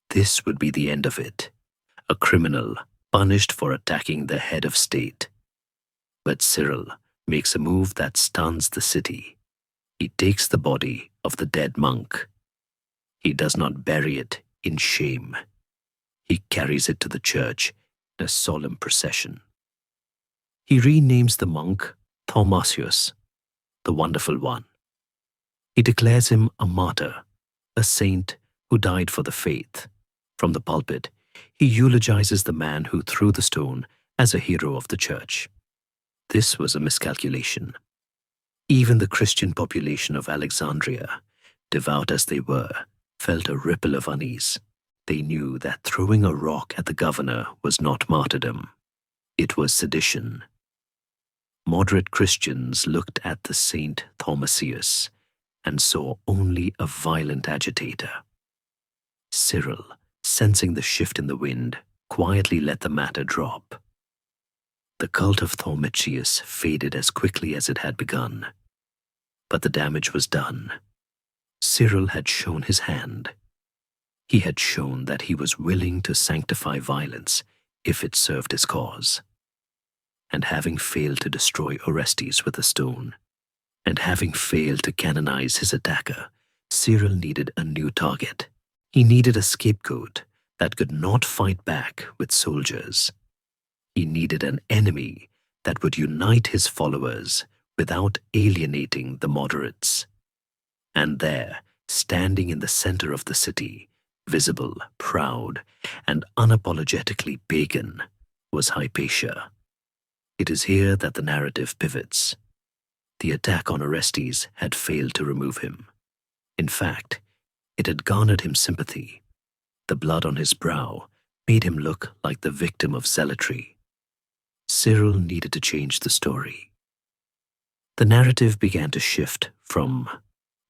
this would be the end of it. A criminal punished for attacking the head of state. But Cyril makes a move that stuns the city. He takes the body of the dead monk. He does not bury it in shame. He carries it to the church in a solemn procession. He renames the monk Thomasius, the Wonderful One. He declares him a martyr, a saint who died for the faith. From the pulpit, he eulogizes the man who threw the stone as a hero of the church. This was a miscalculation. Even the Christian population of Alexandria, devout as they were, felt a ripple of unease. They knew that throwing a rock at the governor was not martyrdom. It was sedition. Moderate Christians looked at the Saint Thomasius and saw only a violent agitator. Cyril, sensing the shift in the wind, quietly let the matter drop. The cult of Thomasius faded as quickly as it had begun. But the damage was done. Cyril had shown his hand. He had shown that he was willing to sanctify violence if it served his cause. And having failed to destroy Orestes with a stone, and having failed to canonize his attacker, Cyril needed a new target. He needed a scapegoat that could not fight back with soldiers. He needed an enemy that would unite his followers without alienating the moderates. And there, standing in the center of the city, visible, proud, and unapologetically pagan, was Hypatia. It is here that the narrative pivots. The attack on Orestes had failed to remove him. In fact, it had garnered him sympathy. The blood on his brow made him look like the victim of zealotry. Cyril needed to change the story. The narrative began to shift from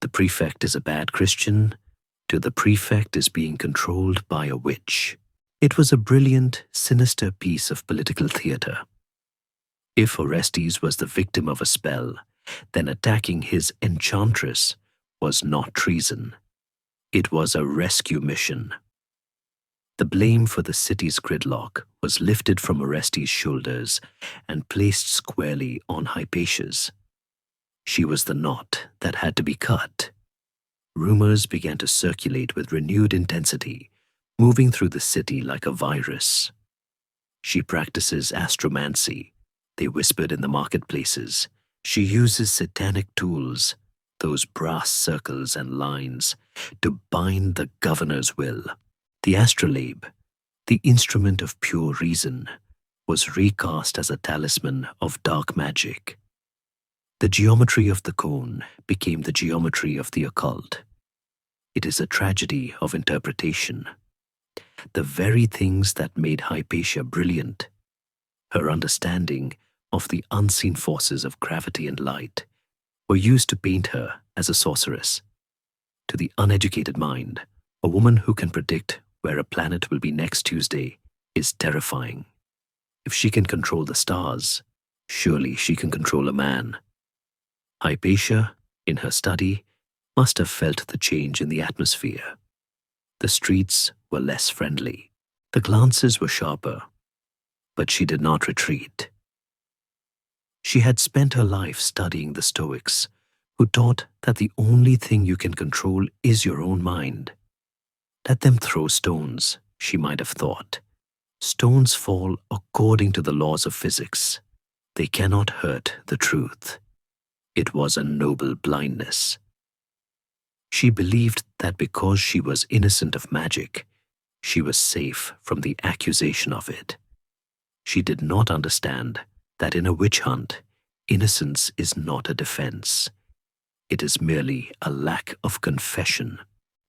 the prefect is a bad Christian to the prefect is being controlled by a witch. It was a brilliant, sinister piece of political theater. If Orestes was the victim of a spell, then attacking his enchantress was not treason. It was a rescue mission. The blame for the city's gridlock was lifted from Orestes' shoulders and placed squarely on Hypatia's. She was the knot that had to be cut. Rumors began to circulate with renewed intensity, moving through the city like a virus. She practices astromancy, they whispered in the marketplaces. She uses satanic tools, those brass circles and lines, to bind the governor's will. The astrolabe, the instrument of pure reason, was recast as a talisman of dark magic. The geometry of the cone became the geometry of the occult. It is a tragedy of interpretation. The very things that made Hypatia brilliant, her understanding of the unseen forces of gravity and light, were used to paint her as a sorceress. To the uneducated mind, a woman who can predict where a planet will be next Tuesday is terrifying. If she can control the stars, surely she can control a man. Hypatia, in her study, must have felt the change in the atmosphere. The streets were less friendly. The glances were sharper. But she did not retreat. She had spent her life studying the Stoics, who taught that the only thing you can control is your own mind. Let them throw stones, she might have thought. Stones fall according to the laws of physics. They cannot hurt the truth. It was a noble blindness. She believed that because she was innocent of magic, she was safe from the accusation of it. She did not understand that in a witch hunt, innocence is not a defense. It is merely a lack of confession.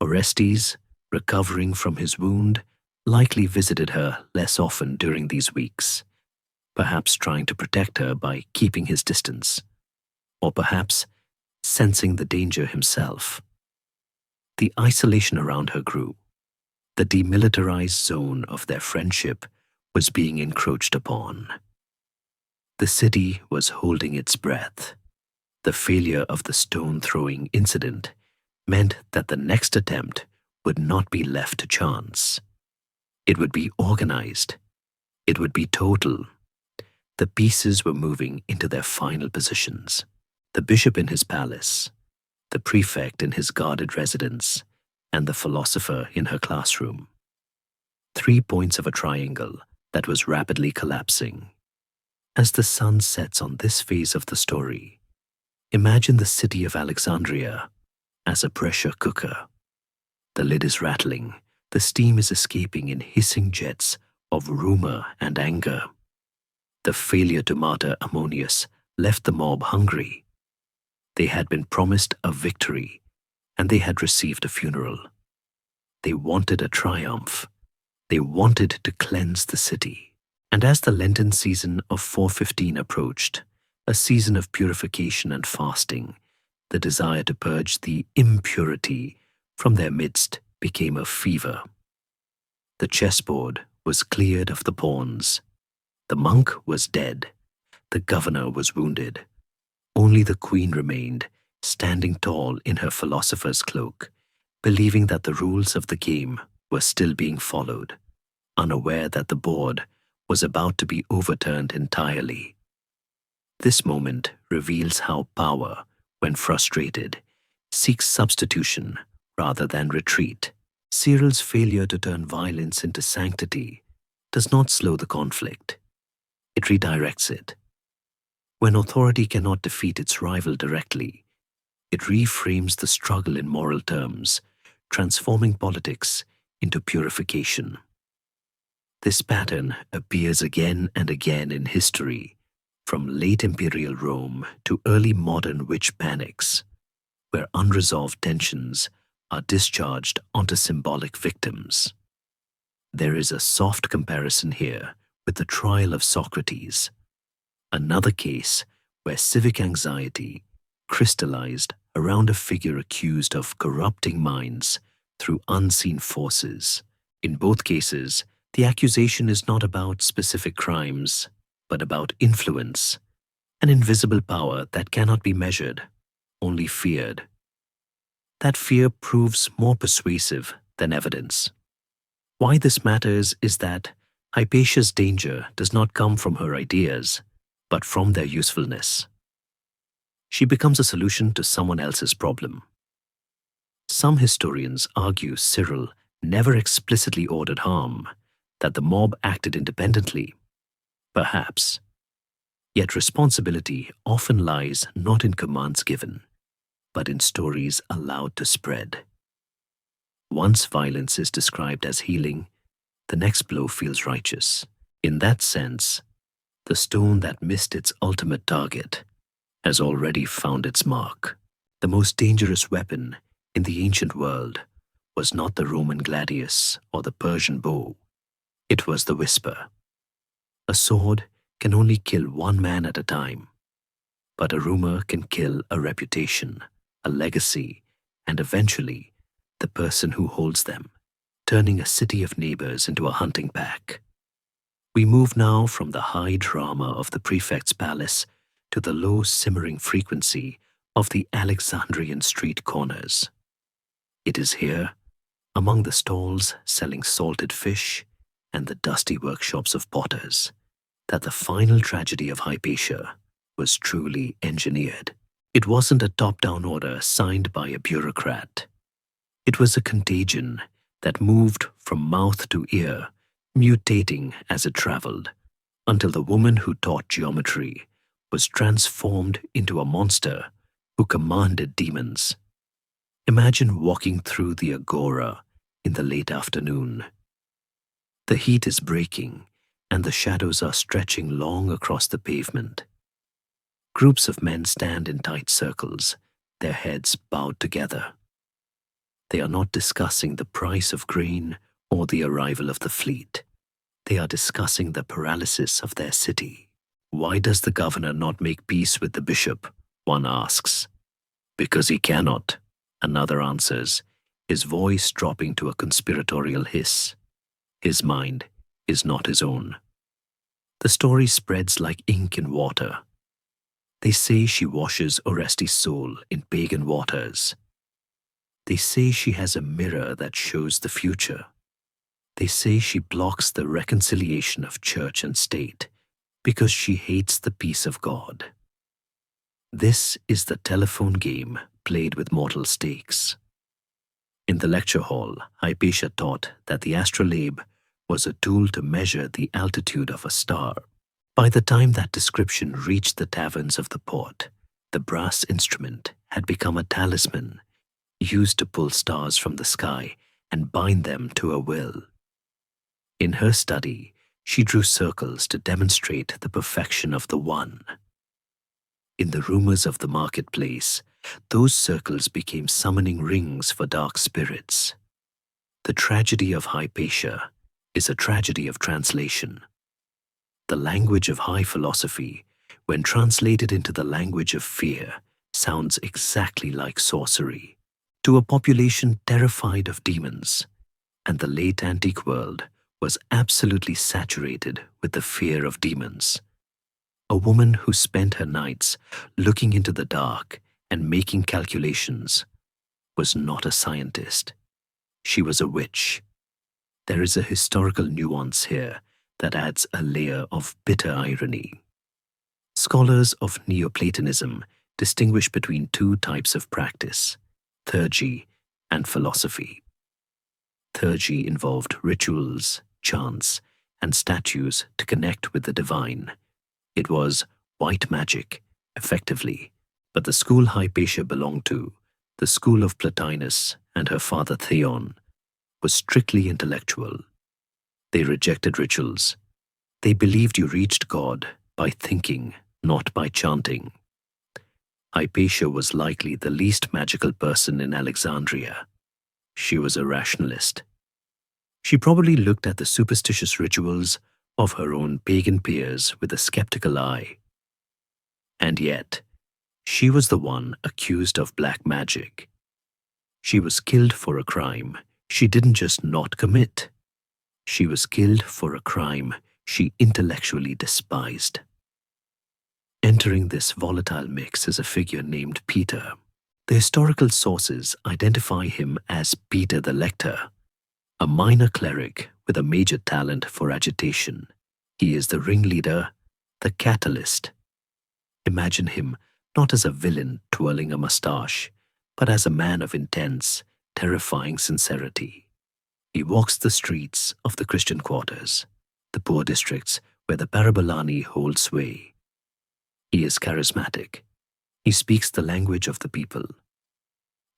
Orestes, recovering from his wound, likely visited her less often during these weeks, perhaps trying to protect her by keeping his distance, or perhaps sensing the danger himself. The isolation around her grew. The demilitarized zone of their friendship was being encroached upon. The city was holding its breath. The failure of the stone-throwing incident meant that the next attempt would not be left to chance. It would be organized. It would be total. The pieces were moving into their final positions. The bishop in his palace, the prefect in his guarded residence, and the philosopher in her classroom. 3 points of a triangle that was rapidly collapsing. As the sun sets on this phase of the story, imagine the city of Alexandria as a pressure cooker. The lid is rattling, the steam is escaping in hissing jets of rumor and anger. The failure to martyr Ammonius left the mob hungry. They had been promised a victory, and they had received a funeral. They wanted a triumph. They wanted to cleanse the city. And as the Lenten season of 415 approached, a season of purification and fasting, the desire to purge the impurity from their midst became a fever. The chessboard was cleared of the pawns. The monk was dead. The governor was wounded. Only the queen remained, standing tall in her philosopher's cloak, believing that the rules of the game were still being followed, unaware that the board was about to be overturned entirely. This moment reveals how power, when frustrated, seeks substitution rather than retreat. Cyril's failure to turn violence into sanctity does not slow the conflict. It redirects it. When authority cannot defeat its rival directly, it reframes the struggle in moral terms, transforming politics into purification. This pattern appears again and again in history, from late imperial Rome to early modern witch panics, where unresolved tensions are discharged onto symbolic victims. There is a soft comparison here with the trial of Socrates, another case where civic anxiety crystallized around a figure accused of corrupting minds through unseen forces. In both cases, the accusation is not about specific crimes, but about influence, an invisible power that cannot be measured, only feared. That fear proves more persuasive than evidence. Why this matters is that Hypatia's danger does not come from her ideas, but from their usefulness. She becomes a solution to someone else's problem. Some historians argue Cyril never explicitly ordered harm, that the mob acted independently. Perhaps. Yet responsibility often lies not in commands given, but in stories allowed to spread. Once violence is described as healing, the next blow feels righteous. In that sense, the stone that missed its ultimate target has already found its mark. The most dangerous weapon in the ancient world was not the Roman gladius or the Persian bow. It was the whisper. A sword can only kill one man at a time, but a rumor can kill a reputation, a legacy, and eventually the person who holds them, turning a city of neighbors into a hunting pack. We move now from the high drama of the prefect's palace to the low simmering frequency of the Alexandrian street corners. It is here, among the stalls selling salted fish and the dusty workshops of potters, that the final tragedy of Hypatia was truly engineered. It wasn't a top-down order signed by a bureaucrat. It was a contagion that moved from mouth to ear, mutating as it traveled, until the woman who taught geometry was transformed into a monster who commanded demons. Imagine walking through the agora in the late afternoon. The heat is breaking, and the shadows are stretching long across the pavement. Groups of men stand in tight circles, their heads bowed together. They are not discussing the price of grain or the arrival of the fleet. They are discussing the paralysis of their city. Why does the governor not make peace with the bishop? One asks. Because he cannot, another answers, his voice dropping to a conspiratorial hiss. His mind is not his own. The story spreads like ink in water. They say she washes Orestes' soul in pagan waters. They say she has a mirror that shows the future. They say she blocks the reconciliation of church and state because she hates the peace of God. This is the telephone game played with mortal stakes. In the lecture hall, Hypatia taught that the astrolabe was a tool to measure the altitude of a star. By the time that description reached the taverns of the port, the brass instrument had become a talisman used to pull stars from the sky and bind them to a will. In her study, she drew circles to demonstrate the perfection of the one. In the rumors of the marketplace, those circles became summoning rings for dark spirits. The tragedy of Hypatia is a tragedy of translation. The language of high philosophy, when translated into the language of fear, sounds exactly like sorcery. To a population terrified of demons, and the late antique world was absolutely saturated with the fear of demons. A woman who spent her nights looking into the dark and making calculations was not a scientist. She was a witch. There is a historical nuance here that adds a layer of bitter irony. Scholars of Neoplatonism distinguish between two types of practice: theurgy and philosophy. Theurgy involved rituals, chants, and statues to connect with the divine. It was white magic, effectively, but the school Hypatia belonged to, the school of Plotinus and her father Theon, was strictly intellectual. They rejected rituals. They believed you reached God by thinking, not by chanting. Hypatia was likely the least magical person in Alexandria. She was a rationalist. She probably looked at the superstitious rituals of her own pagan peers with a skeptical eye. And yet, she was the one accused of black magic. She was killed for a crime she didn't just not commit. She was killed for a crime she intellectually despised. Entering this volatile mix is a figure named Peter. The historical sources identify him as Peter the Lector, a minor cleric with a major talent for agitation. He is the ringleader, the catalyst. Imagine him not as a villain twirling a mustache, but as a man of intense, terrifying sincerity. He walks the streets of the Christian quarters, the poor districts where the Parabolani hold sway. He is charismatic. He speaks the language of the people.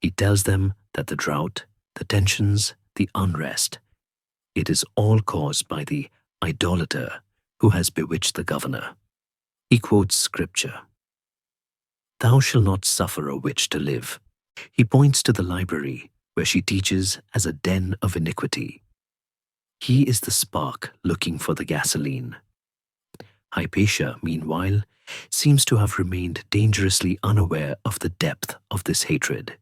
He tells them that the drought, the tensions, the unrest, it is all caused by the idolater who has bewitched the governor. He quotes scripture. Thou shalt not suffer a witch to live. He points to the library where she teaches as a den of iniquity. He is the spark looking for the gasoline. Hypatia, meanwhile, seems to have remained dangerously unaware of the depth of this hatred.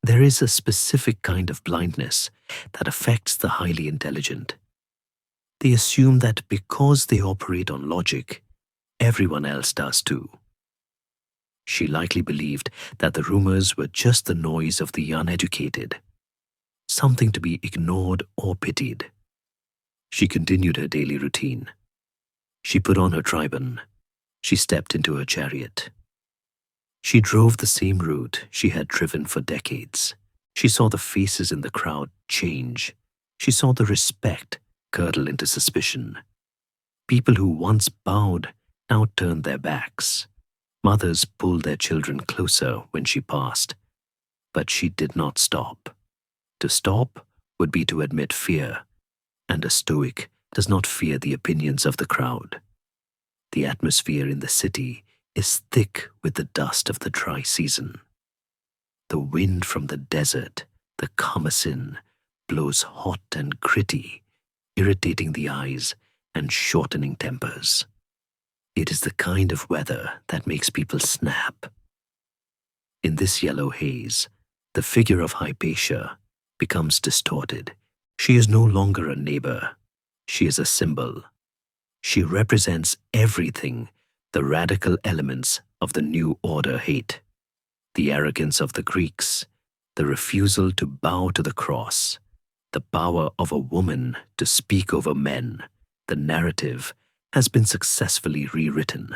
There is a specific kind of blindness that affects the highly intelligent. They assume that because they operate on logic, everyone else does too. She likely believed that the rumors were just the noise of the uneducated, something to be ignored or pitied. She continued her daily routine. She put on her turban. She stepped into her chariot. She drove the same route she had driven for decades. She saw the faces in the crowd change. She saw the respect curdle into suspicion. People who once bowed now turned their backs. Mothers pulled their children closer when she passed. But she did not stop. To stop would be to admit fear, and a stoic does not fear the opinions of the crowd. The atmosphere in the city is thick with the dust of the dry season. The wind from the desert, the Kamasin, blows hot and gritty, irritating the eyes and shortening tempers. It is the kind of weather that makes people snap. In this yellow haze, the figure of Hypatia becomes distorted. She is no longer a neighbor. She is a symbol. She represents everything the radical elements of the New Order hate. The arrogance of the Greeks, the refusal to bow to the cross, the power of a woman to speak over men, the narrative has been successfully rewritten.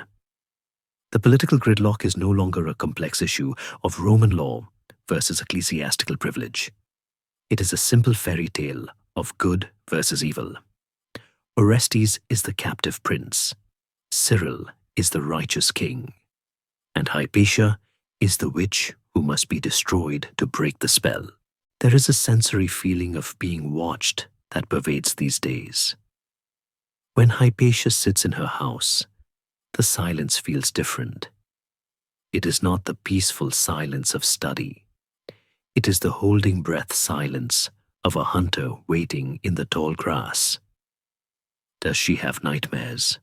The political gridlock is no longer a complex issue of Roman law versus ecclesiastical privilege. It is a simple fairy tale of good versus evil. Orestes is the captive prince. Cyril is the righteous king. And Hypatia is the witch who must be destroyed to break the spell. There is a sensory feeling of being watched that pervades these days. When Hypatia sits in her house, the silence feels different. It is not the peaceful silence of study. It is the holding breath silence of a hunter waiting in the tall grass. Does she have nightmares?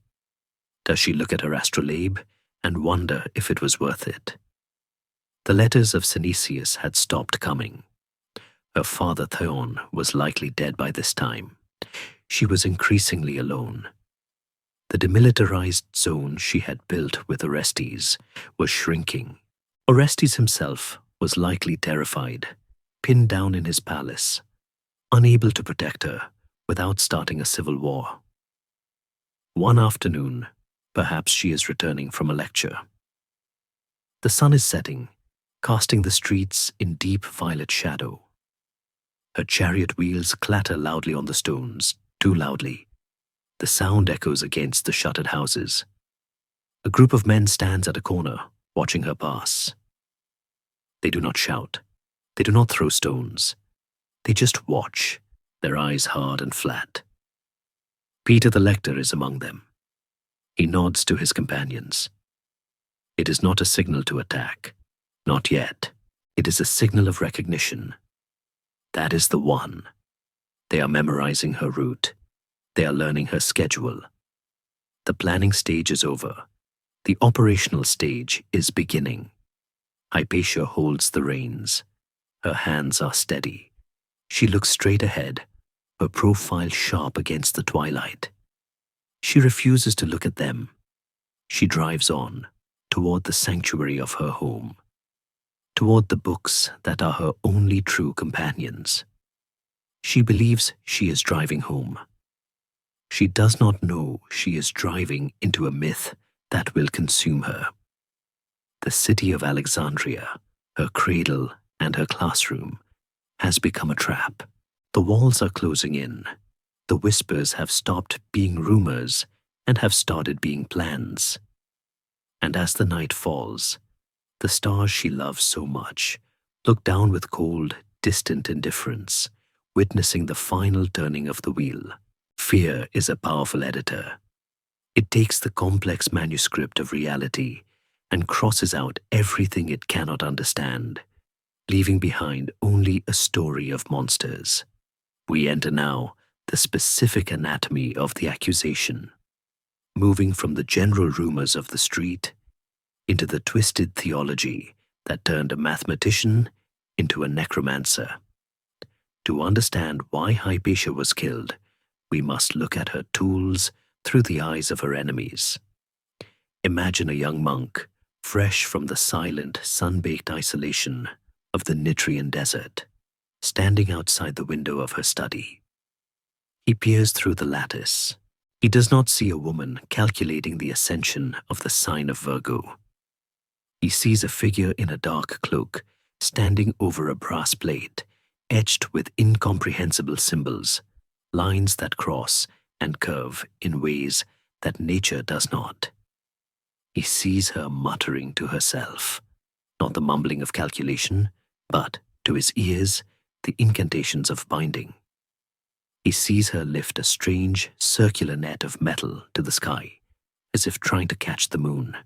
Does she look at her astrolabe and wonder if it was worth it? The letters of Synesius had stopped coming. Her father Theon was likely dead by this time. She was increasingly alone. The demilitarized zone she had built with Orestes was shrinking. Orestes himself was likely terrified, pinned down in his palace, unable to protect her without starting a civil war. One afternoon, perhaps she is returning from a lecture. The sun is setting, casting the streets in deep violet shadow. Her chariot wheels clatter loudly on the stones, too loudly. The sound echoes against the shuttered houses. A group of men stands at a corner, watching her pass. They do not shout. They do not throw stones. They just watch, their eyes hard and flat. Peter the Lector is among them. He nods to his companions. It is not a signal to attack. Not yet. It is a signal of recognition. That is the one. They are memorizing her route. They are learning her schedule. The planning stage is over. The operational stage is beginning. Hypatia holds the reins. Her hands are steady. She looks straight ahead, her profile sharp against the twilight. She refuses to look at them. She drives on, toward the sanctuary of her home, toward the books that are her only true companions. She believes she is driving home. She does not know she is driving into a myth that will consume her. The city of Alexandria, her cradle and her classroom, has become a trap. The walls are closing in. The whispers have stopped being rumors and have started being plans. And as the night falls, the stars she loves so much look down with cold, distant indifference, witnessing the final turning of the wheel. Fear is a powerful editor. It takes the complex manuscript of reality and crosses out everything it cannot understand, leaving behind only a story of monsters. We enter now the specific anatomy of the accusation, moving from the general rumors of the street into the twisted theology that turned a mathematician into a necromancer. To understand why Hypatia was killed, we must look at her tools through the eyes of her enemies. Imagine a young monk, fresh from the silent, sun-baked isolation of the Nitrian desert, standing outside the window of her study. He peers through the lattice. He does not see a woman calculating the ascension of the sign of Virgo. He sees a figure in a dark cloak standing over a brass plate, etched with incomprehensible symbols, lines that cross and curve in ways that nature does not. He sees her muttering to herself, not the mumbling of calculation, but, to his ears, the incantations of binding. He sees her lift a strange, circular net of metal to the sky, as if trying to catch the moon.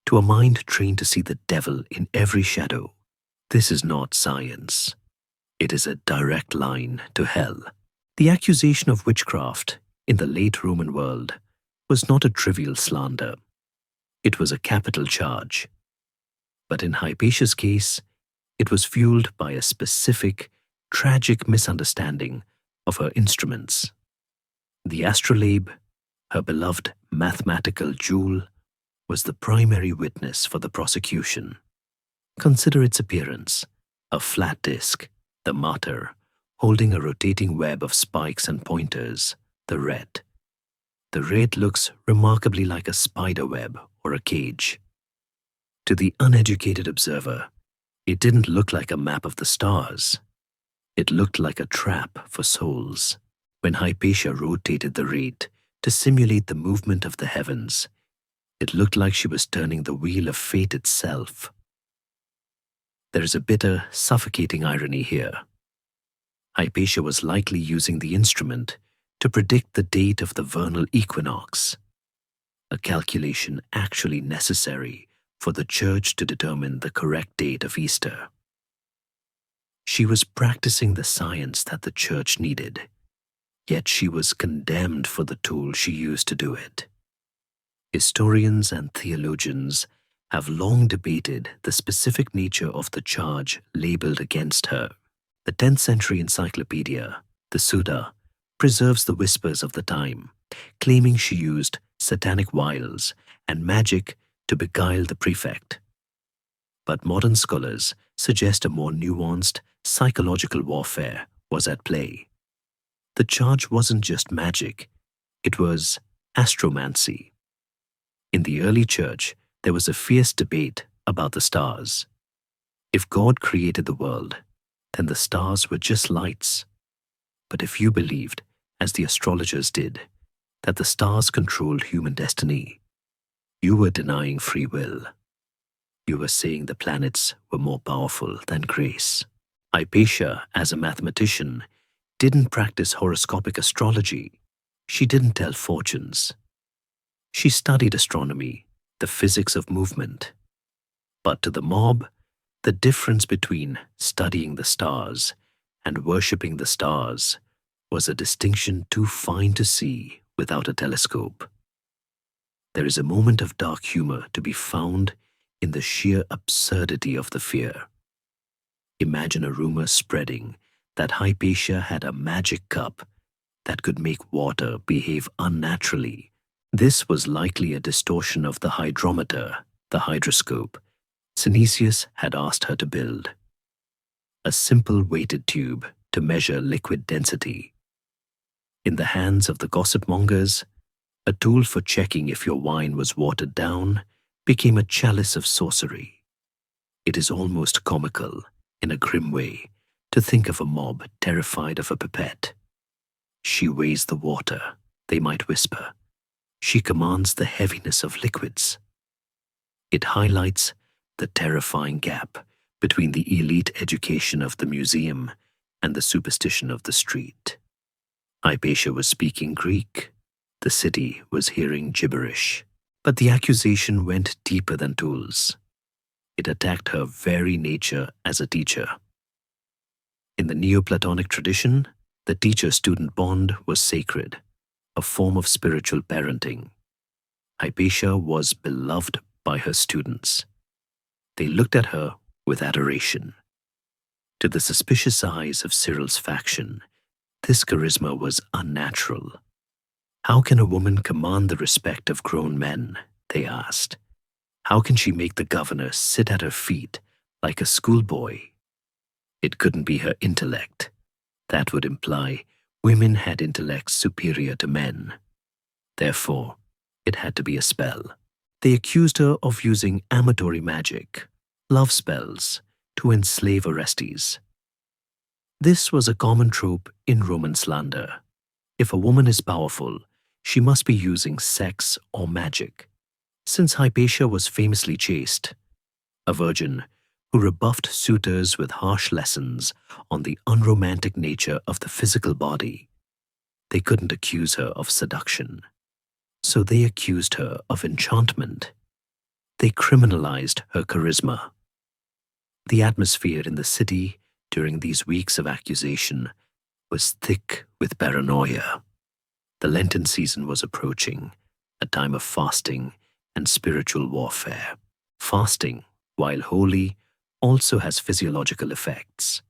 To a mind trained to see the devil in every shadow, this is not science. It is a direct line to hell. The accusation of witchcraft in the late Roman world was not a trivial slander. It was a capital charge. But in Hypatia's case, it was fueled by a specific, tragic misunderstanding of her instruments. The astrolabe, her beloved mathematical jewel, was the primary witness for the prosecution. Consider its appearance: a flat disc, the mater, holding a rotating web of spikes and pointers, the ret. The ret looks remarkably like a spider web or a cage. To the uneducated observer, it didn't look like a map of the stars. It looked like a trap for souls. When Hypatia rotated the ret to simulate the movement of the heavens, it looked like she was turning the wheel of fate itself. There is a bitter, suffocating irony here. Hypatia was likely using the instrument to predict the date of the vernal equinox, a calculation actually necessary for the church to determine the correct date of Easter. She was practicing the science that the church needed, yet she was condemned for the tool she used to do it. Historians and theologians have long debated the specific nature of the charge labeled against her. The 10th century encyclopedia, the Soothe, preserves the whispers of the time, claiming she used satanic wiles and magic to beguile the prefect. But modern scholars suggest a more nuanced psychological warfare was at play. The charge wasn't just magic, it was astromancy. In the early church, there was a fierce debate about the stars. If God created the world, then the stars were just lights. But if you believed, as the astrologers did, that the stars controlled human destiny, you were denying free will. You were saying the planets were more powerful than grace. Hypatia, as a mathematician, didn't practice horoscopic astrology. She didn't tell fortunes. She studied astronomy, the physics of movement. But to the mob, the difference between studying the stars and worshipping the stars was a distinction too fine to see without a telescope. There is a moment of dark humor to be found in the sheer absurdity of the fear. Imagine a rumor spreading that Hypatia had a magic cup that could make water behave unnaturally. This was likely a distortion of the hydrometer, the hydroscope, Synesius had asked her to build. A simple weighted tube to measure liquid density. In the hands of the gossip mongers, a tool for checking if your wine was watered down became a chalice of sorcery. It is almost comical, in a grim way, to think of a mob terrified of a pipette. She weighs the water, they might whisper. She commands the heaviness of liquids. It highlights the terrifying gap between the elite education of the museum and the superstition of the street. Hypatia was speaking Greek. The city was hearing gibberish. But the accusation went deeper than tools. It attacked her very nature as a teacher. In the Neoplatonic tradition, the teacher-student bond was sacred, a form of spiritual parenting. Hypatia was beloved by her students. They looked at her with adoration. To the suspicious eyes of Cyril's faction, this charisma was unnatural. How can a woman command the respect of grown men? They asked. How can she make the governor sit at her feet like a schoolboy? It couldn't be her intellect. That would imply women had intellects superior to men. Therefore, it had to be a spell. They accused her of using amatory magic, love spells, to enslave Orestes. This was a common trope in Roman slander. If a woman is powerful, she must be using sex or magic. Since Hypatia was famously chaste, a virgin who rebuffed suitors with harsh lessons on the unromantic nature of the physical body, they couldn't accuse her of seduction. So they accused her of enchantment. They criminalized her charisma. The atmosphere in the city during these weeks of accusation was thick with paranoia. The Lenten season was approaching, a time of fasting and spiritual warfare. Fasting, while holy, also has physiological effects.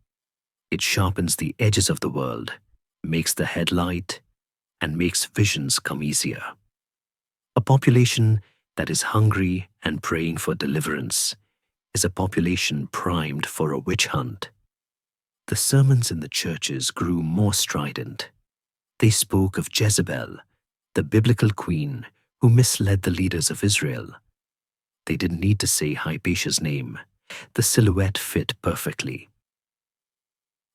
It sharpens the edges of the world, makes the head light, and makes visions come easier. A population that is hungry and praying for deliverance is a population primed for a witch hunt. The sermons in the churches grew more strident. They spoke of Jezebel, the biblical queen who misled the leaders of Israel. They didn't need to say Hypatia's name. The silhouette fit perfectly.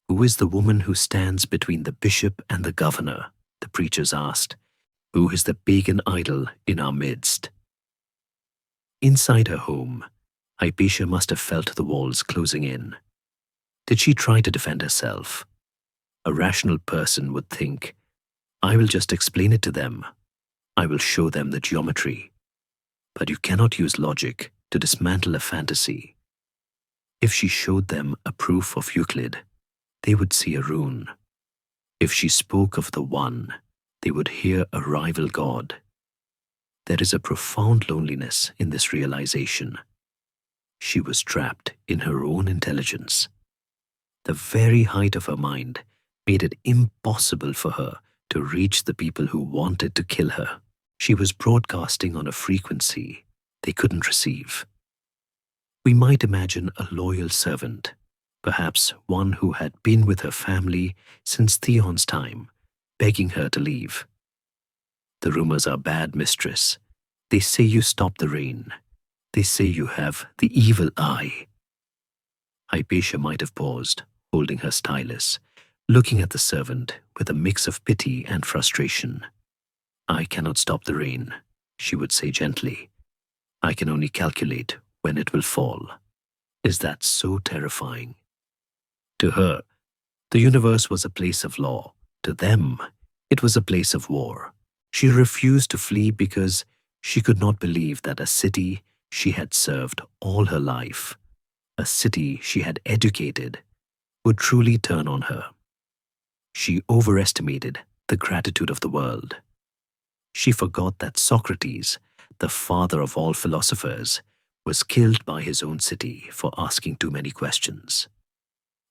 Who is the woman who stands between the bishop and the governor? The preachers asked. Who is the pagan idol in our midst? Inside her home, Hypatia must have felt the walls closing in. Did she try to defend herself? A rational person would think, I will just explain it to them. I will show them the geometry. But you cannot use logic to dismantle a fantasy. If she showed them a proof of Euclid, they would see a rune. If she spoke of the One, they would hear a rival god. There is a profound loneliness in this realization. She was trapped in her own intelligence. The very height of her mind made it impossible for her to reach the people who wanted to kill her. She was broadcasting on a frequency they couldn't receive. We might imagine a loyal servant, perhaps one who had been with her family since Theon's time, begging her to leave. The rumors are bad, mistress. They say you stop the rain. They say you have the evil eye. Hypatia might have paused, holding her stylus, looking at the servant with a mix of pity and frustration. I cannot stop the rain, she would say gently. I can only calculate when it will fall. Is that so terrifying? To her, the universe was a place of law. To them, it was a place of war. She refused to flee because She could not believe that a city she had served all her life, a city she had educated, would truly turn on her. She overestimated the gratitude of the world. She forgot that Socrates, the father of all philosophers, was killed by his own city for asking too many questions.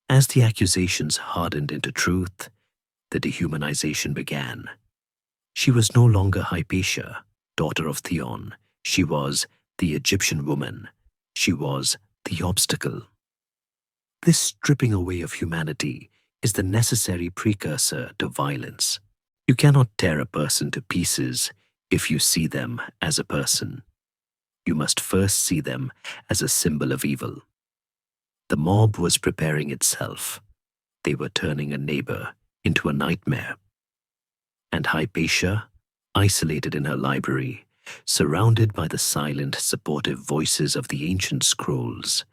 As the accusations hardened into truth, the dehumanization began. She was no longer Hypatia, daughter of Theon. She was the Egyptian woman. She was the obstacle. This stripping away of humanity is the necessary precursor to violence. You cannot tear a person to pieces if you see them as a person. You must first see them as a symbol of evil. The mob was preparing itself. They were turning a neighbor into a nightmare. And Hypatia, isolated in her library, surrounded by the silent, supportive voices of the ancient scrolls,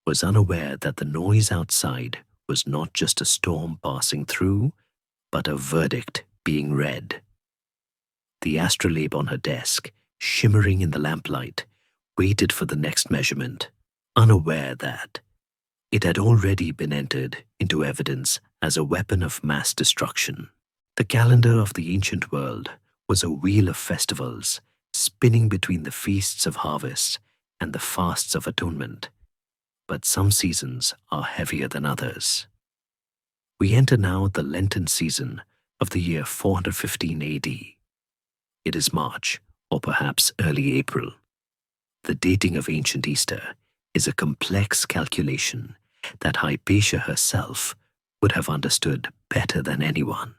was unaware that the noise outside was not just a storm passing through, but a verdict being read. The astrolabe on her desk, shimmering in the lamplight, waited for the next measurement, unaware that it had already been entered into evidence as a weapon of mass destruction. The calendar of the ancient world was a wheel of festivals, spinning between the feasts of harvest and the fasts of atonement. But some seasons are heavier than others. We enter now the Lenten season of the year 415 AD. It is March, or perhaps early April. The dating of ancient Easter is a complex calculation that Hypatia herself would have understood better than anyone.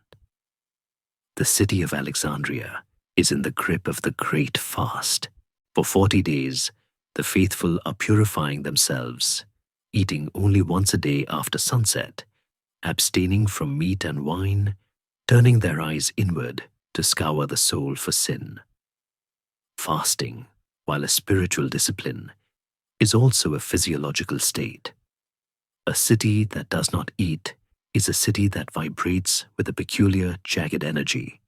The city of Alexandria is in the grip of the Great Fast. For 40 days, the faithful are purifying themselves, eating only once a day after sunset, abstaining from meat and wine, turning their eyes inward to scour the soul for sin. Fasting, while a spiritual discipline, is also a physiological state. A city that does not eat is a city that vibrates with a peculiar, jagged energy.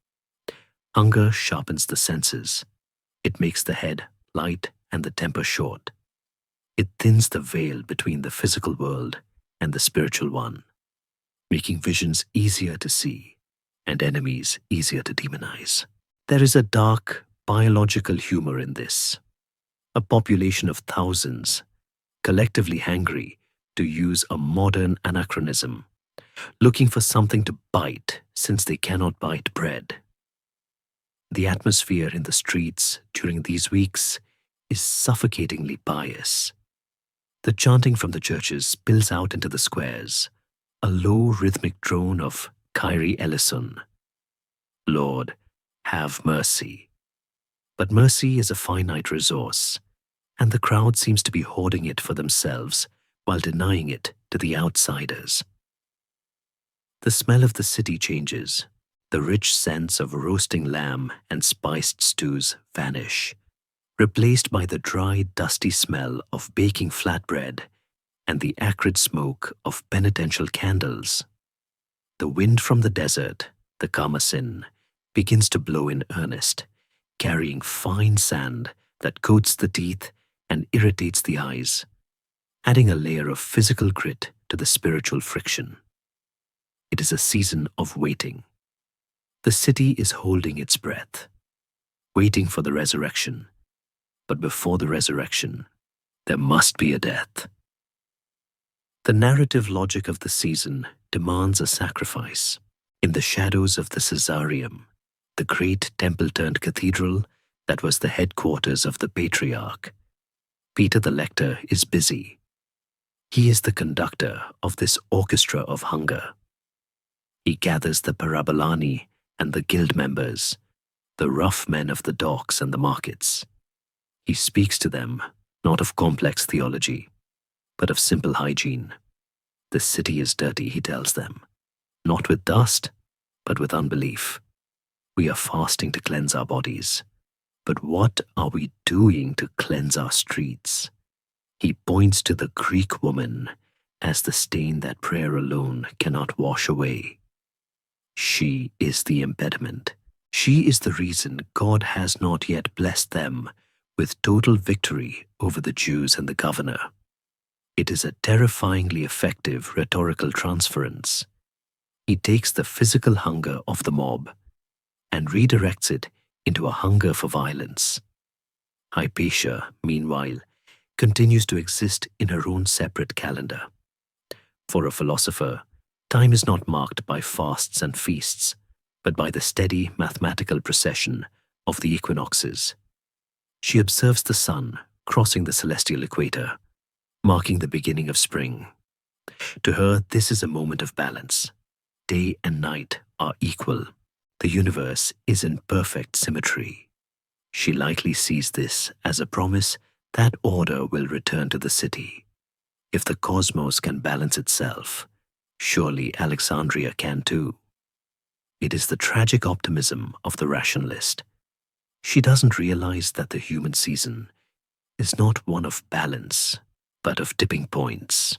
Hunger sharpens the senses. It makes the head light and the temper short. It thins the veil between the physical world and the spiritual one, making visions easier to see and enemies easier to demonize. There is a dark, biological humor in this. A population of thousands, collectively hangry, to use a modern anachronism, looking for something to bite since they cannot bite bread. The atmosphere in the streets during these weeks is suffocatingly pious. The chanting from the churches spills out into the squares, a low rhythmic drone of Kyrie eleison. Lord, have mercy. But mercy is a finite resource, and the crowd seems to be hoarding it for themselves while denying it to the outsiders. The smell of the city changes. The rich scents of roasting lamb and spiced stews vanish, replaced by the dry, dusty smell of baking flatbread and the acrid smoke of penitential candles. The wind from the desert, the Kamasin, begins to blow in earnest, carrying fine sand that coats the teeth and irritates the eyes, adding a layer of physical grit to the spiritual friction. It is a season of waiting. The city is holding its breath, waiting for the resurrection. But before the resurrection, there must be a death. The narrative logic of the season demands a sacrifice. In the shadows of the Caesareum, the great temple-turned-cathedral that was the headquarters of the patriarch, Peter the Lector is busy. He is the conductor of this orchestra of hunger. He gathers the parabolani and the guild members, the rough men of the docks and the markets. He speaks to them not of complex theology, but of simple hygiene. The city is dirty, he tells them, not with dust, but with unbelief. We are fasting to cleanse our bodies, but what are we doing to cleanse our streets? He points to the Greek woman as the stain that prayer alone cannot wash away. She is the impediment. She is the reason God has not yet blessed them with total victory over the Jews and the governor. It is a terrifyingly effective rhetorical transference. He takes the physical hunger of the mob and redirects it into a hunger for violence. Hypatia, meanwhile, continues to exist in her own separate calendar. For a philosopher, time is not marked by fasts and feasts, but by the steady mathematical procession of the equinoxes. She observes the sun crossing the celestial equator, marking the beginning of spring. To her, this is a moment of balance. Day and night are equal. The universe is in perfect symmetry. She likely sees this as a promise that order will return to the city. If the cosmos can balance itself, surely Alexandria can too. It is the tragic optimism of the rationalist. She doesn't realize that the human season is not one of balance, but of tipping points.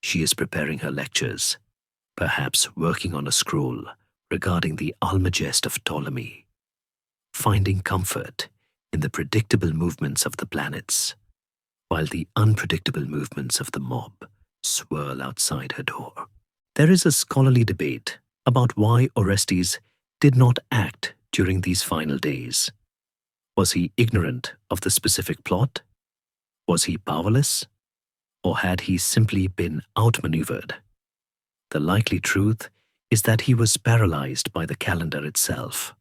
She is preparing her lectures, perhaps working on a scroll regarding the Almagest of Ptolemy, finding comfort in the predictable movements of the planets, while the unpredictable movements of the mob swirl outside her door. There is a scholarly debate about why Orestes did not act during these final days. Was he ignorant of the specific plot? Was he powerless? Or had he simply been outmaneuvered? The likely truth is that he was paralyzed by the calendar itself.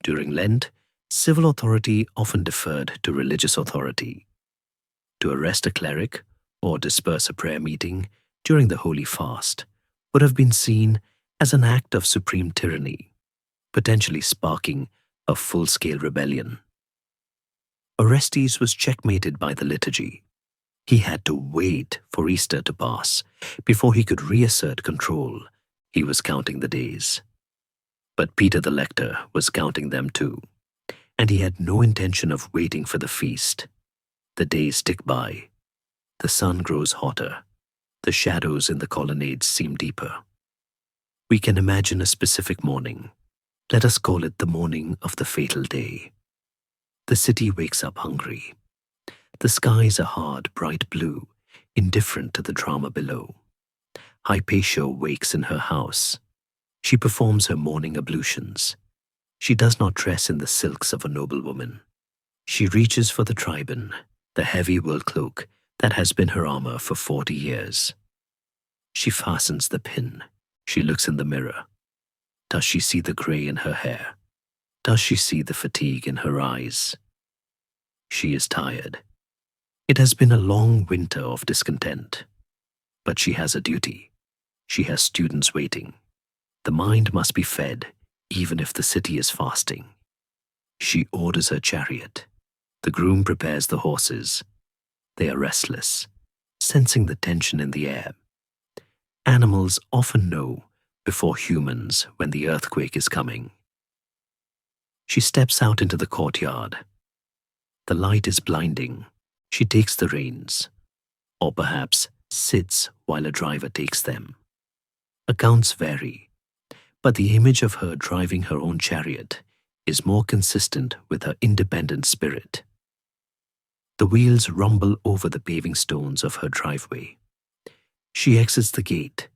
During Lent, civil authority often deferred to religious authority. To arrest a cleric or disperse a prayer meeting during the Holy Fast would have been seen as an act of supreme tyranny, potentially sparking a full-scale rebellion. Orestes was checkmated by the liturgy. He had to wait for Easter to pass before he could reassert control. He was counting the days. But Peter the Lector was counting them too, and he had no intention of waiting for the feast. The days tick by. The sun grows hotter. The shadows in the colonnades seem deeper. We can imagine a specific morning. Let us call it the morning of the fatal day. The city wakes up hungry. The skies are hard, bright blue, indifferent to the drama below. Hypatia wakes in her house. She performs her morning ablutions. She does not dress in the silks of a noblewoman. She reaches for the tribon, the heavy wool cloak that has been her armor for 40 years. She fastens the pin. She looks in the mirror. Does she see the gray in her hair? Does she see the fatigue in her eyes? She is tired. It has been a long winter of discontent. But she has a duty. She has students waiting. The mind must be fed, even if the city is fasting. She orders her chariot. The groom prepares the horses. They are restless, sensing the tension in the air. Animals often know before humans when the earthquake is coming. She steps out into the courtyard. The light is blinding. She takes the reins, or perhaps sits while a driver takes them. Accounts vary, but the image of her driving her own chariot is more consistent with her independent spirit. The wheels rumble over the paving stones of her driveway. She exits the gate.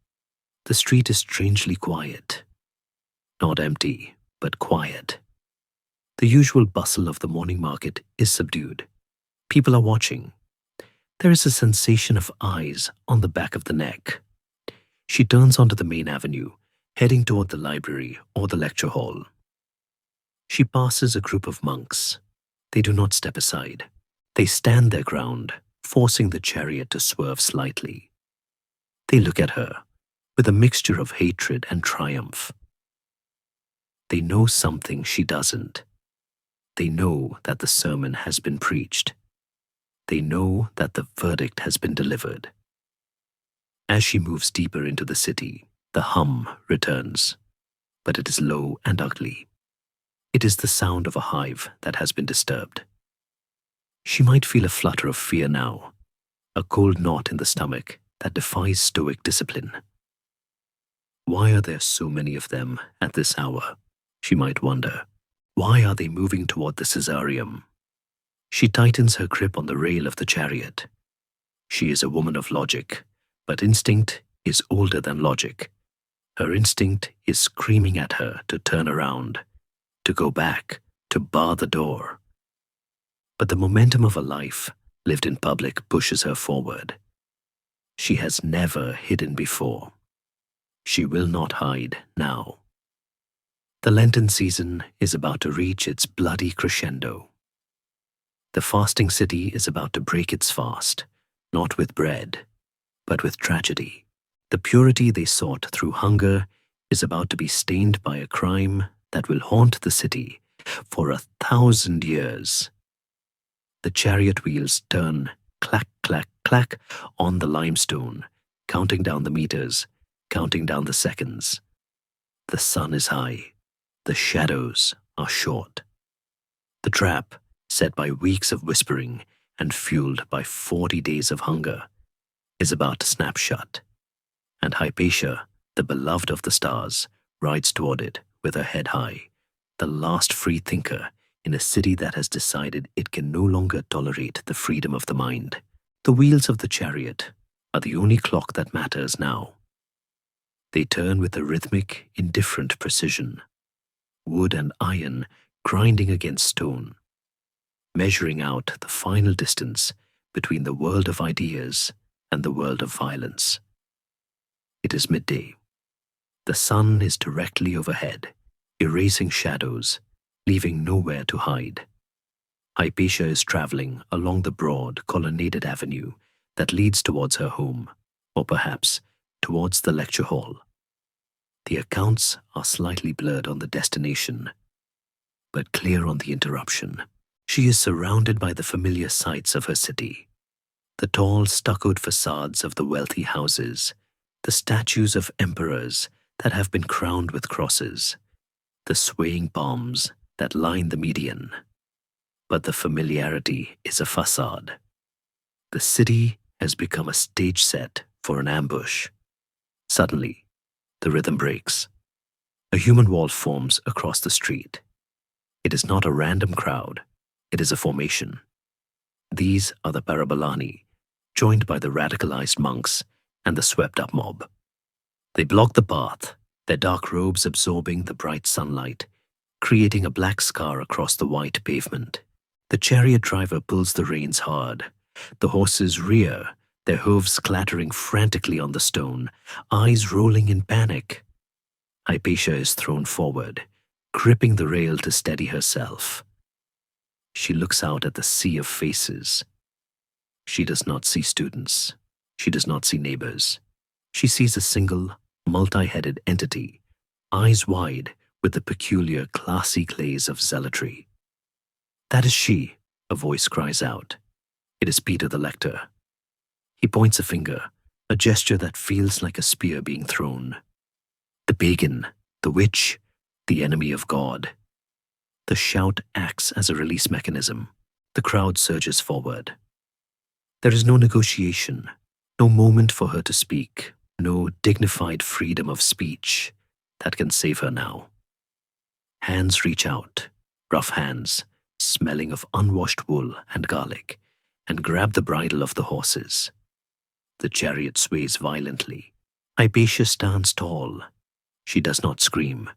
The street is strangely quiet. Not empty, but quiet. The usual bustle of the morning market is subdued. People are watching. There is a sensation of eyes on the back of the neck. She turns onto the main avenue, heading toward the library or the lecture hall. She passes a group of monks. They do not step aside. They stand their ground, forcing the chariot to swerve slightly. They look at her with a mixture of hatred and triumph. They know something she doesn't. They know that the sermon has been preached. They know that the verdict has been delivered. As she moves deeper into the city, the hum returns, but it is low and ugly. It is the sound of a hive that has been disturbed. She might feel a flutter of fear now, a cold knot in the stomach that defies stoic discipline. Why are there so many of them at this hour? She might wonder, why are they moving toward the Caesarium? She tightens her grip on the rail of the chariot. She is a woman of logic, but instinct is older than logic. Her instinct is screaming at her to turn around, to go back, to bar the door. But the momentum of a life lived in public pushes her forward. She has never hidden before. She will not hide now. The Lenten season is about to reach its bloody crescendo. The fasting city is about to break its fast, not with bread, but with tragedy. The purity they sought through hunger is about to be stained by a crime that will haunt the city for 1,000 years. The chariot wheels turn clack, clack, clack on the limestone, counting down the meters, counting down the seconds. The sun is high. The shadows are short. The trap, set by weeks of whispering and fueled by 40 days of hunger, is about to snap shut. And Hypatia, the beloved of the stars, rides toward it with her head high, the last free thinker in a city that has decided it can no longer tolerate the freedom of the mind. The wheels of the chariot are the only clock that matters now. They turn with a rhythmic, indifferent precision, wood and iron grinding against stone, measuring out the final distance between the world of ideas and the world of violence. It is midday. The sun is directly overhead, erasing shadows, leaving nowhere to hide. Hypatia is traveling along the broad, colonnaded avenue that leads towards her home, or perhaps towards the lecture hall. The accounts are slightly blurred on the destination, but clear on the interruption. She is surrounded by the familiar sights of her city. The tall, stuccoed facades of the wealthy houses, the statues of emperors that have been crowned with crosses, the swaying palms that line the median. But the familiarity is a facade. The city has become a stage set for an ambush. Suddenly, the rhythm breaks. A human wall forms across the street. It is not a random crowd. It is a formation. These are the Parabolani, joined by the radicalized monks and the swept-up mob. They block the path, their dark robes absorbing the bright sunlight, creating a black scar across the white pavement. The chariot driver pulls the reins hard. The horses rear, their hooves clattering frantically on the stone, eyes rolling in panic. Hypatia is thrown forward, gripping the rail to steady herself. She looks out at the sea of faces. She does not see students. She does not see neighbors. She sees a single, multi-headed entity, eyes wide with the peculiar, classy glaze of zealotry. "That is she," a voice cries out. It is Peter the Lector. He points a finger, a gesture that feels like a spear being thrown. The pagan, the witch, the enemy of God. The shout acts as a release mechanism. The crowd surges forward. There is no negotiation, no moment for her to speak, no dignified freedom of speech that can save her now. Hands reach out, rough hands, smelling of unwashed wool and garlic, and grab the bridle of the horses. The chariot sways violently. Hypatia stands tall. She does not scream.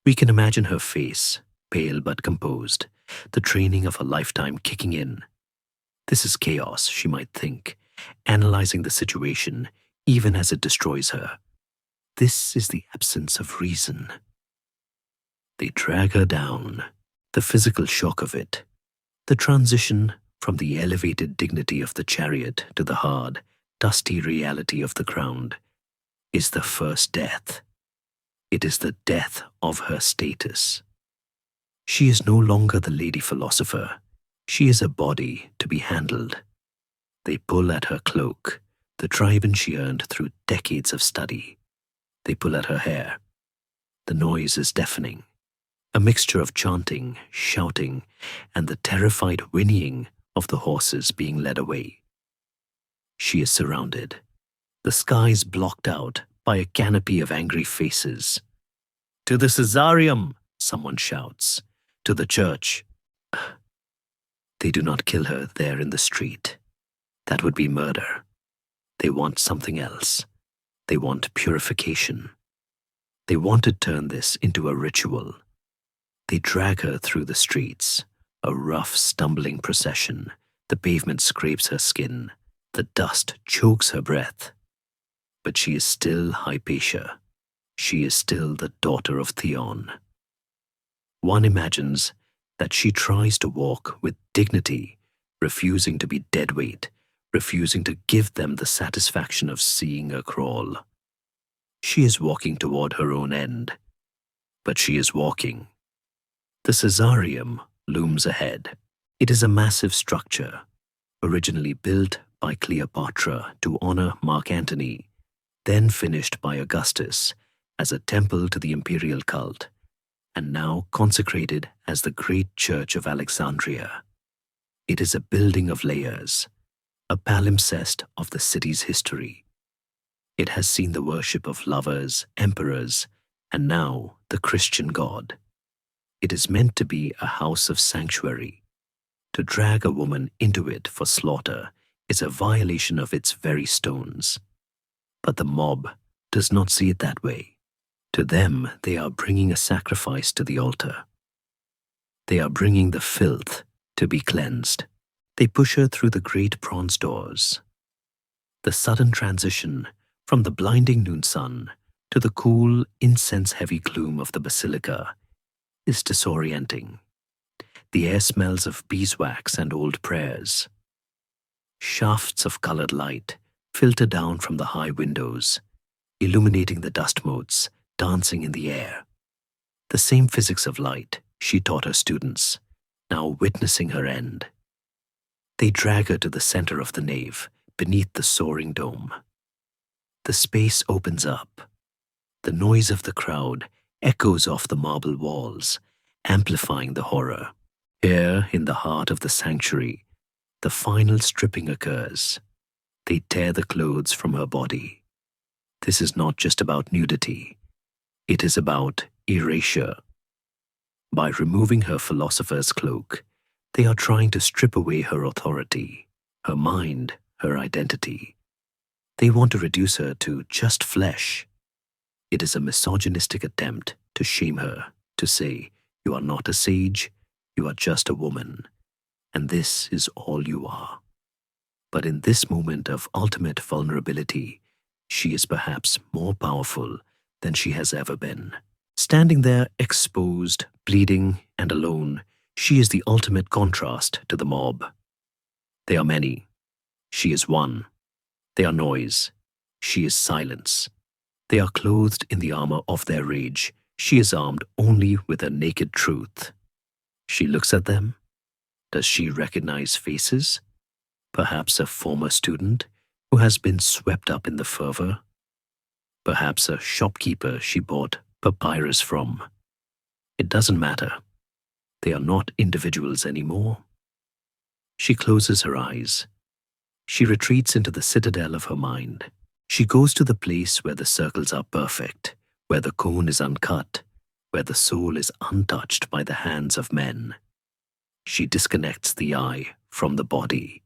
We can imagine her face, pale but composed, the training of a lifetime kicking in. This is chaos, she might think, analyzing the situation even as it destroys her. This is the absence of reason. They drag her down, the physical shock of it, the transition from the elevated dignity of the chariot to the hard, dusty reality of the ground, is the first death. It is the death of her status. She is no longer the lady philosopher. She is a body to be handled. They pull at her cloak, the tribune she earned through decades of study. They pull at her hair. The noise is deafening, a mixture of chanting, shouting, and the terrified whinnying of the horses being led away. She is surrounded, the skies blocked out by a canopy of angry faces. "To the Caesarium!" someone shouts. To the church. They do not kill her there in the street. That would be murder. They want something else. They want purification. They want to turn this into a ritual. They drag her through the streets, a rough, stumbling procession. The pavement scrapes her skin. The dust chokes her breath. But she is still Hypatia. She is still the daughter of Theon. One imagines that she tries to walk with dignity, refusing to be deadweight, refusing to give them the satisfaction of seeing her crawl. She is walking toward her own end, but she is walking. The Caesareum looms ahead. It is a massive structure, originally built by Cleopatra to honor Mark Antony, then finished by Augustus as a temple to the imperial cult, and now consecrated as the great church of Alexandria. It is a building of layers, a palimpsest of the city's history. It has seen the worship of lovers, emperors, and now the Christian God. It is meant to be a house of sanctuary. To drag a woman into it for slaughter is a violation of its very stones. But the mob does not see it that way. To them, they are bringing a sacrifice to the altar. They are bringing the filth to be cleansed. They push her through the great bronze doors. The sudden transition from the blinding noon sun to the cool, incense-heavy gloom of the basilica is disorienting. The air smells of beeswax and old prayers. Shafts of colored light filter down from the high windows, illuminating the dust motes dancing in the air. The same physics of light she taught her students, now witnessing her end. They drag her to the center of the nave, beneath the soaring dome. The space opens up. The noise of the crowd echoes off the marble walls, amplifying the horror. Here, in the heart of the sanctuary, the final stripping occurs. They tear the clothes from her body. This is not just about nudity. It is about erasure. By removing her philosopher's cloak, they are trying to strip away her authority, her mind, her identity. They want to reduce her to just flesh. It is a misogynistic attempt to shame her, to say, "You are not a sage, you are just a woman, and this is all you are." But in this moment of ultimate vulnerability, she is perhaps more powerful than she has ever been. Standing there exposed, bleeding, and alone, she is the ultimate contrast to the mob. They are many. She is one. They are noise. She is silence. They are clothed in the armor of their rage. She is armed only with her naked truth. She looks at them. Does she recognize faces? Perhaps a former student who has been swept up in the fervor. Perhaps a shopkeeper she bought papyrus from. It doesn't matter. They are not individuals anymore. She closes her eyes. She retreats into the citadel of her mind. She goes to the place where the circles are perfect, where the cone is uncut, where the soul is untouched by the hands of men. She disconnects the eye from the body.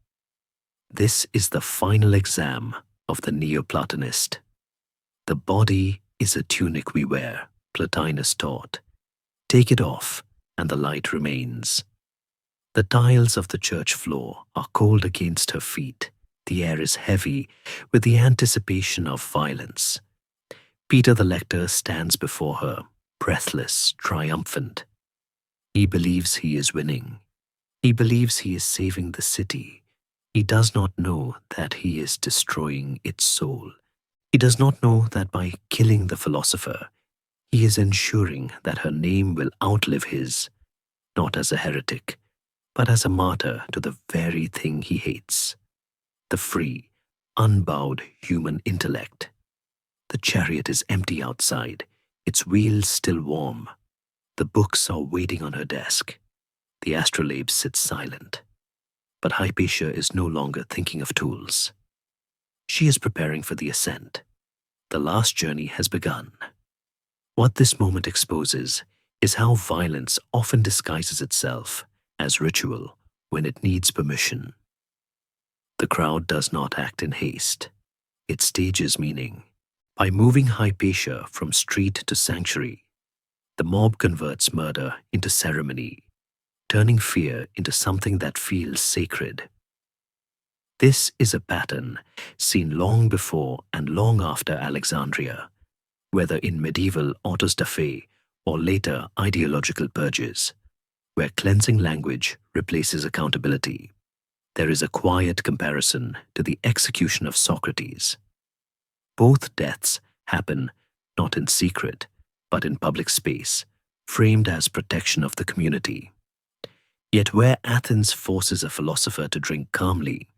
This is the final exam of the Neoplatonist. The body is a tunic we wear, Plotinus taught. Take it off, and the light remains. The tiles of the church floor are cold against her feet. The air is heavy with the anticipation of violence. Peter the lector stands before her, breathless, triumphant. He believes he is winning. He believes he is saving the city. He does not know that he is destroying its soul. He does not know that by killing the philosopher, he is ensuring that her name will outlive his, not as a heretic, but as a martyr to the very thing he hates, the free, unbowed human intellect. The chariot is empty outside, its wheels still warm. The books are waiting on her desk. The astrolabe sits silent. But Hypatia is no longer thinking of tools. She is preparing for the ascent. The last journey has begun. What this moment exposes is how violence often disguises itself as ritual when it needs permission. The crowd does not act in haste. It stages meaning. By moving Hypatia from street to sanctuary, the mob converts murder into ceremony, turning fear into something that feels sacred. This is a pattern seen long before and long after Alexandria, whether in medieval autos da fe or later ideological purges, where cleansing language replaces accountability. There is a quiet comparison to the execution of Socrates. Both deaths happen not in secret, but in public space, framed as protection of the community. Yet where Athens forces a philosopher to drink calmly,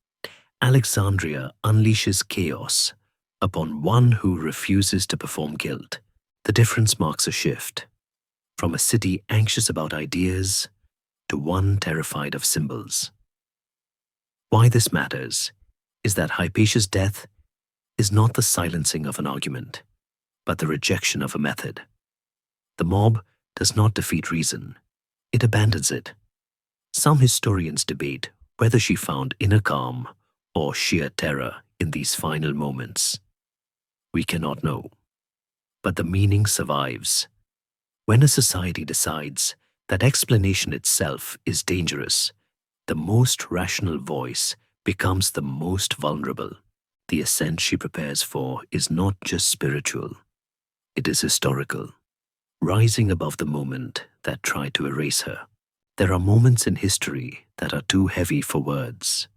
Alexandria unleashes chaos upon one who refuses to perform guilt. The difference marks a shift, from a city anxious about ideas to one terrified of symbols. Why this matters is that Hypatia's death is not the silencing of an argument, but the rejection of a method. The mob does not defeat reason, it abandons it. Some historians debate whether she found inner calm or sheer terror in these final moments. We cannot know, but the meaning survives. When a society decides that explanation itself is dangerous, the most rational voice becomes the most vulnerable. The ascent she prepares for is not just spiritual, it is historical, rising above the moment that tried to erase her. There are moments in history that are too heavy for words,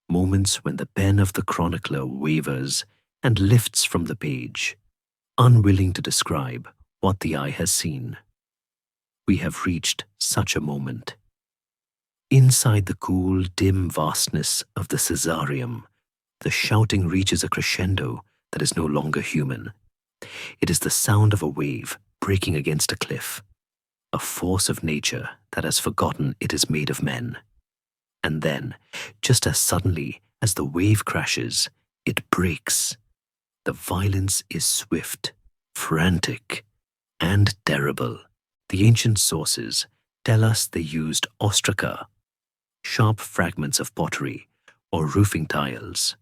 moments when the pen of the chronicler wavers and lifts from the page, unwilling to describe what the eye has seen. We have reached such a moment. Inside the cool, dim vastness of the Caesareum, the shouting reaches a crescendo that is no longer human. It is the sound of a wave breaking against a cliff, a force of nature that has forgotten it is made of men. And then, just as suddenly as the wave crashes, it breaks. The violence is swift, frantic, and terrible. The ancient sources tell us they used ostraca, sharp fragments of pottery, or roofing tiles,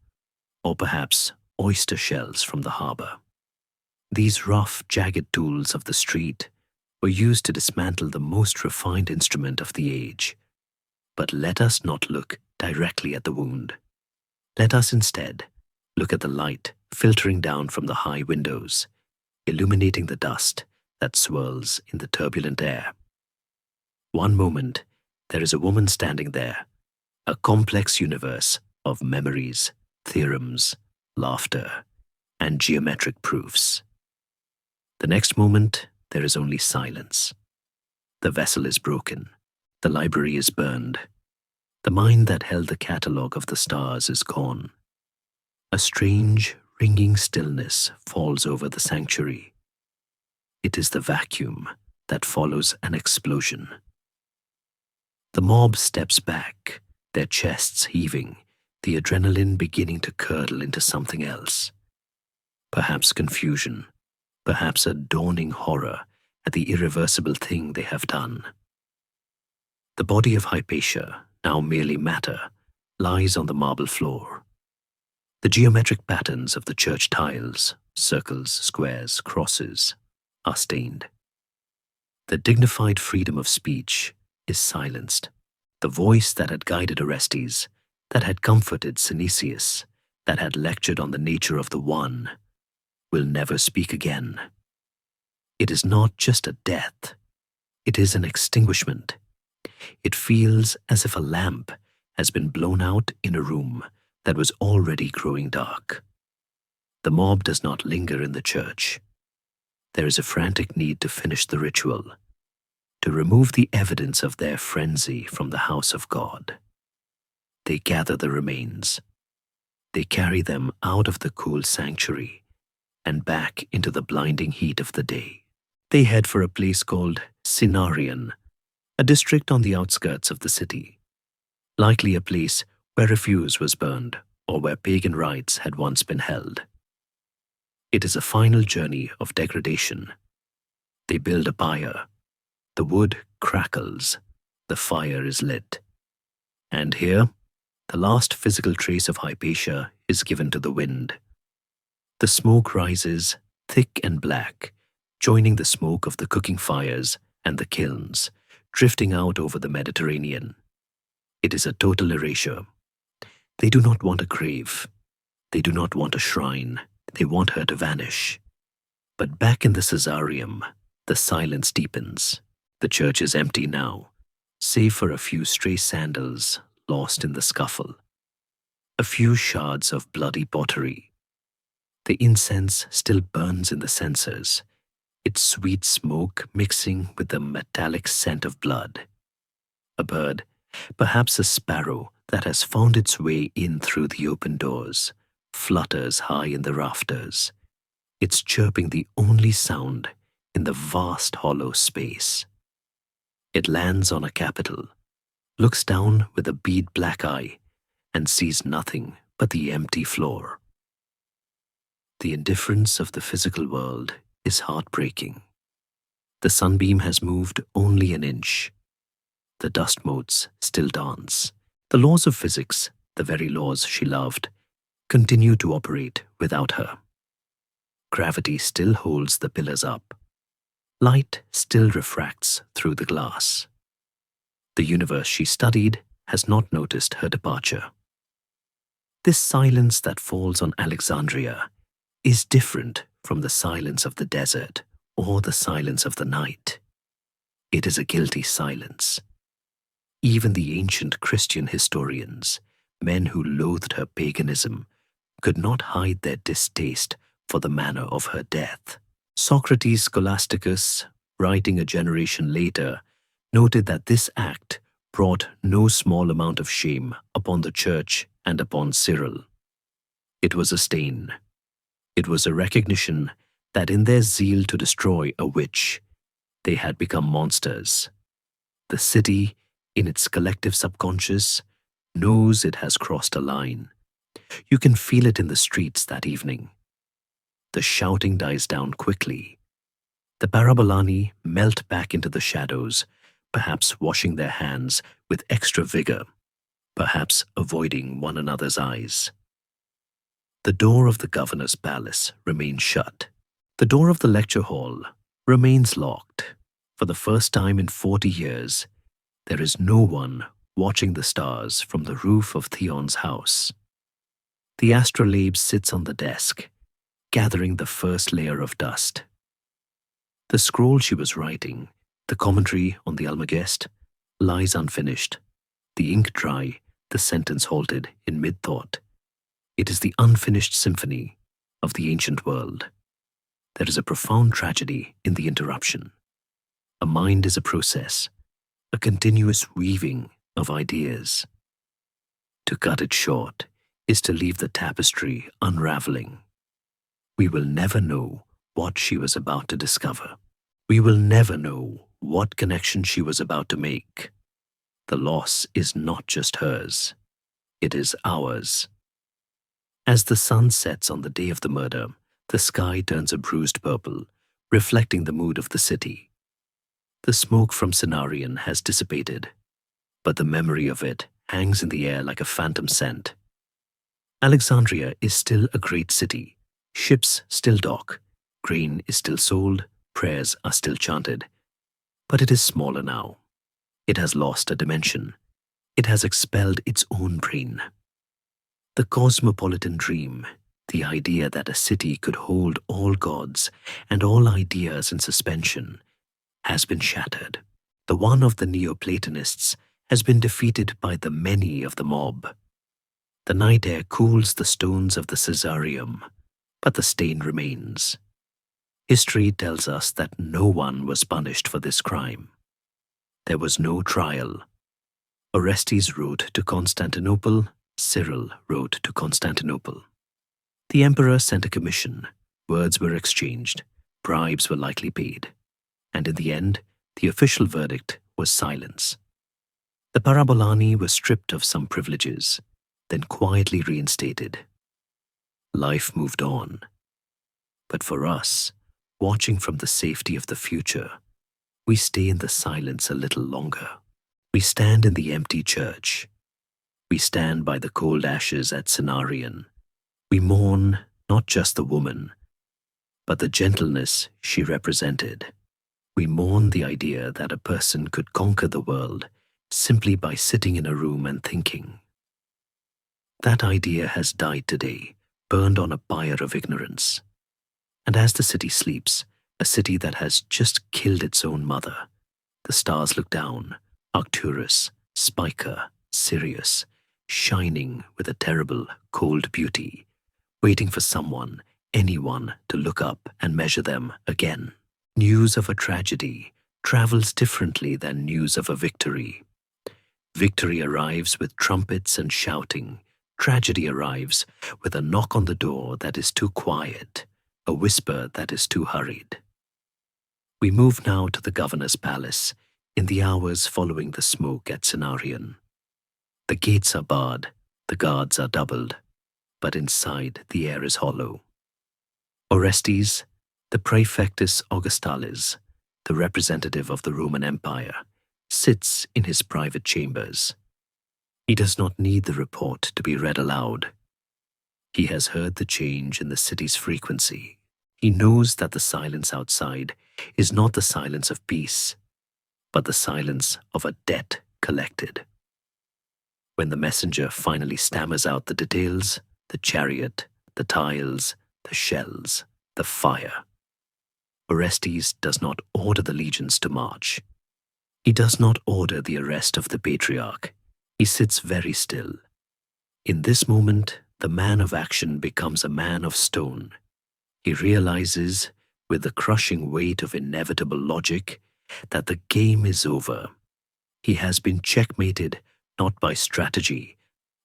or perhaps oyster shells from the harbor. These rough, jagged tools of the street were used to dismantle the most refined instrument of the age. But let us not look directly at the wound. Let us instead look at the light filtering down from the high windows, illuminating the dust that swirls in the turbulent air. One moment, there is a woman standing there, a complex universe of memories, theorems, laughter, and geometric proofs. The next moment, there is only silence. The vessel is broken. The library is burned. The mind that held the catalogue of the stars is gone. A strange, ringing stillness falls over the sanctuary. It is the vacuum that follows an explosion. The mob steps back, their chests heaving, the adrenaline beginning to curdle into something else. Perhaps confusion, perhaps a dawning horror at the irreversible thing they have done. The body of Hypatia, now merely matter, lies on the marble floor. The geometric patterns of the church tiles, circles, squares, crosses, are stained. The dignified freedom of speech is silenced. The voice that had guided Orestes, that had comforted Synesius, that had lectured on the nature of the One, will never speak again. It is not just a death, it is an extinguishment. It feels as if a lamp has been blown out in a room that was already growing dark. The mob does not linger in the church. There is a frantic need to finish the ritual, to remove the evidence of their frenzy from the house of God. They gather the remains. They carry them out of the cool sanctuary and back into the blinding heat of the day. They head for a place called Cinarion, a district on the outskirts of the city, likely a place where refuse was burned or where pagan rites had once been held. It is a final journey of degradation. They build a pyre, The wood crackles, the fire is lit. And here, the last physical trace of Hypatia is given to the wind. The smoke rises, thick and black, joining the smoke of the cooking fires and the kilns, drifting out over the Mediterranean. It is a total erasure. They do not want a grave. They do not want a shrine. They want her to vanish. But back in the Caesareum, the silence deepens. The church is empty now, save for a few stray sandals lost in the scuffle. A few shards of bloody pottery. The incense still burns in the censers, its sweet smoke mixing with the metallic scent of blood. A bird, perhaps a sparrow that has found its way in through the open doors, flutters high in the rafters, its chirping the only sound in the vast hollow space. It lands on a capital, looks down with a bead black eye, and sees nothing but the empty floor. The indifference of the physical world is heartbreaking. The sunbeam has moved only an inch. The dust motes still dance. The laws of physics, the very laws she loved, continue to operate without her. Gravity still holds the pillars up. Light still refracts through the glass. The universe she studied has not noticed her departure. This silence that falls on Alexandria is different from the silence of the desert or the silence of the night. It is a guilty silence. Even the ancient Christian historians, men who loathed her paganism, could not hide their distaste for the manner of her death. Socrates Scholasticus, writing a generation later, noted that this act brought no small amount of shame upon the church and upon Cyril. It was a stain. It was a recognition that in their zeal to destroy a witch, they had become monsters. The city, in its collective subconscious, knows it has crossed a line. You can feel it in the streets that evening. The shouting dies down quickly. The parabolani melt back into the shadows, perhaps washing their hands with extra vigor, perhaps avoiding one another's eyes. The door of the governor's palace remains shut. The door of the lecture hall remains locked. For the first time in 40 years, there is no one watching the stars from the roof of Theon's house. The astrolabe sits on the desk, gathering the first layer of dust. The scroll she was writing, the commentary on the Almagest, lies unfinished. The ink dry, the sentence halted in mid-thought. It is the unfinished symphony of the ancient world. There is a profound tragedy in the interruption. A mind is a process, a continuous weaving of ideas. To cut it short is to leave the tapestry unraveling. We will never know what she was about to discover. We will never know what connection she was about to make. The loss is not just hers. It is ours. As the sun sets on the day of the murder, the sky turns a bruised purple, reflecting the mood of the city. The smoke from Cenarion has dissipated, but the memory of it hangs in the air like a phantom scent. Alexandria is still a great city. Ships still dock, grain is still sold, prayers are still chanted. But it is smaller now. It has lost a dimension. It has expelled its own brain. The cosmopolitan dream, the idea that a city could hold all gods and all ideas in suspension, has been shattered. The one of the Neoplatonists has been defeated by the many of the mob. The night air cools the stones of the Caesareum, but the stain remains. History tells us that no one was punished for this crime. There was no trial. Orestes wrote to Constantinople, Cyril wrote to Constantinople. The emperor sent a commission, words were exchanged, bribes were likely paid, and in the end, the official verdict was silence. The parabolani were stripped of some privileges, then quietly reinstated. Life moved on. But for us, watching from the safety of the future, We stay in the silence a little longer. We stand in the empty church. We stand by the cold ashes at Cenarion. We mourn not just the woman, but the gentleness she represented. We mourn the idea that a person could conquer the world simply by sitting in a room and thinking. That idea has died today, burned on a pyre of ignorance. And as the city sleeps, a city that has just killed its own mother, the stars look down, Arcturus, Spica, Sirius, shining with a terrible, cold beauty, waiting for someone, anyone, to look up and measure them again. News of a tragedy travels differently than news of a victory. Victory arrives with trumpets and shouting. Tragedy arrives with a knock on the door that is too quiet, a whisper that is too hurried. We move now to the governor's palace in the hours following the smoke at Cenarion. The gates are barred, the guards are doubled, but inside the air is hollow. Orestes, the praefectus Augustalis, the representative of the Roman Empire, sits in his private chambers. He does not need the report to be read aloud. He has heard the change in the city's frequency. He knows that the silence outside is not the silence of peace, but the silence of a debt collected. When the messenger finally stammers out the details, the chariot, the tiles, the shells, the fire, Orestes does not order the legions to march. He does not order the arrest of the patriarch. He sits very still. In this moment, the man of action becomes a man of stone. He realizes, with the crushing weight of inevitable logic, that the game is over. He has been checkmated not by strategy,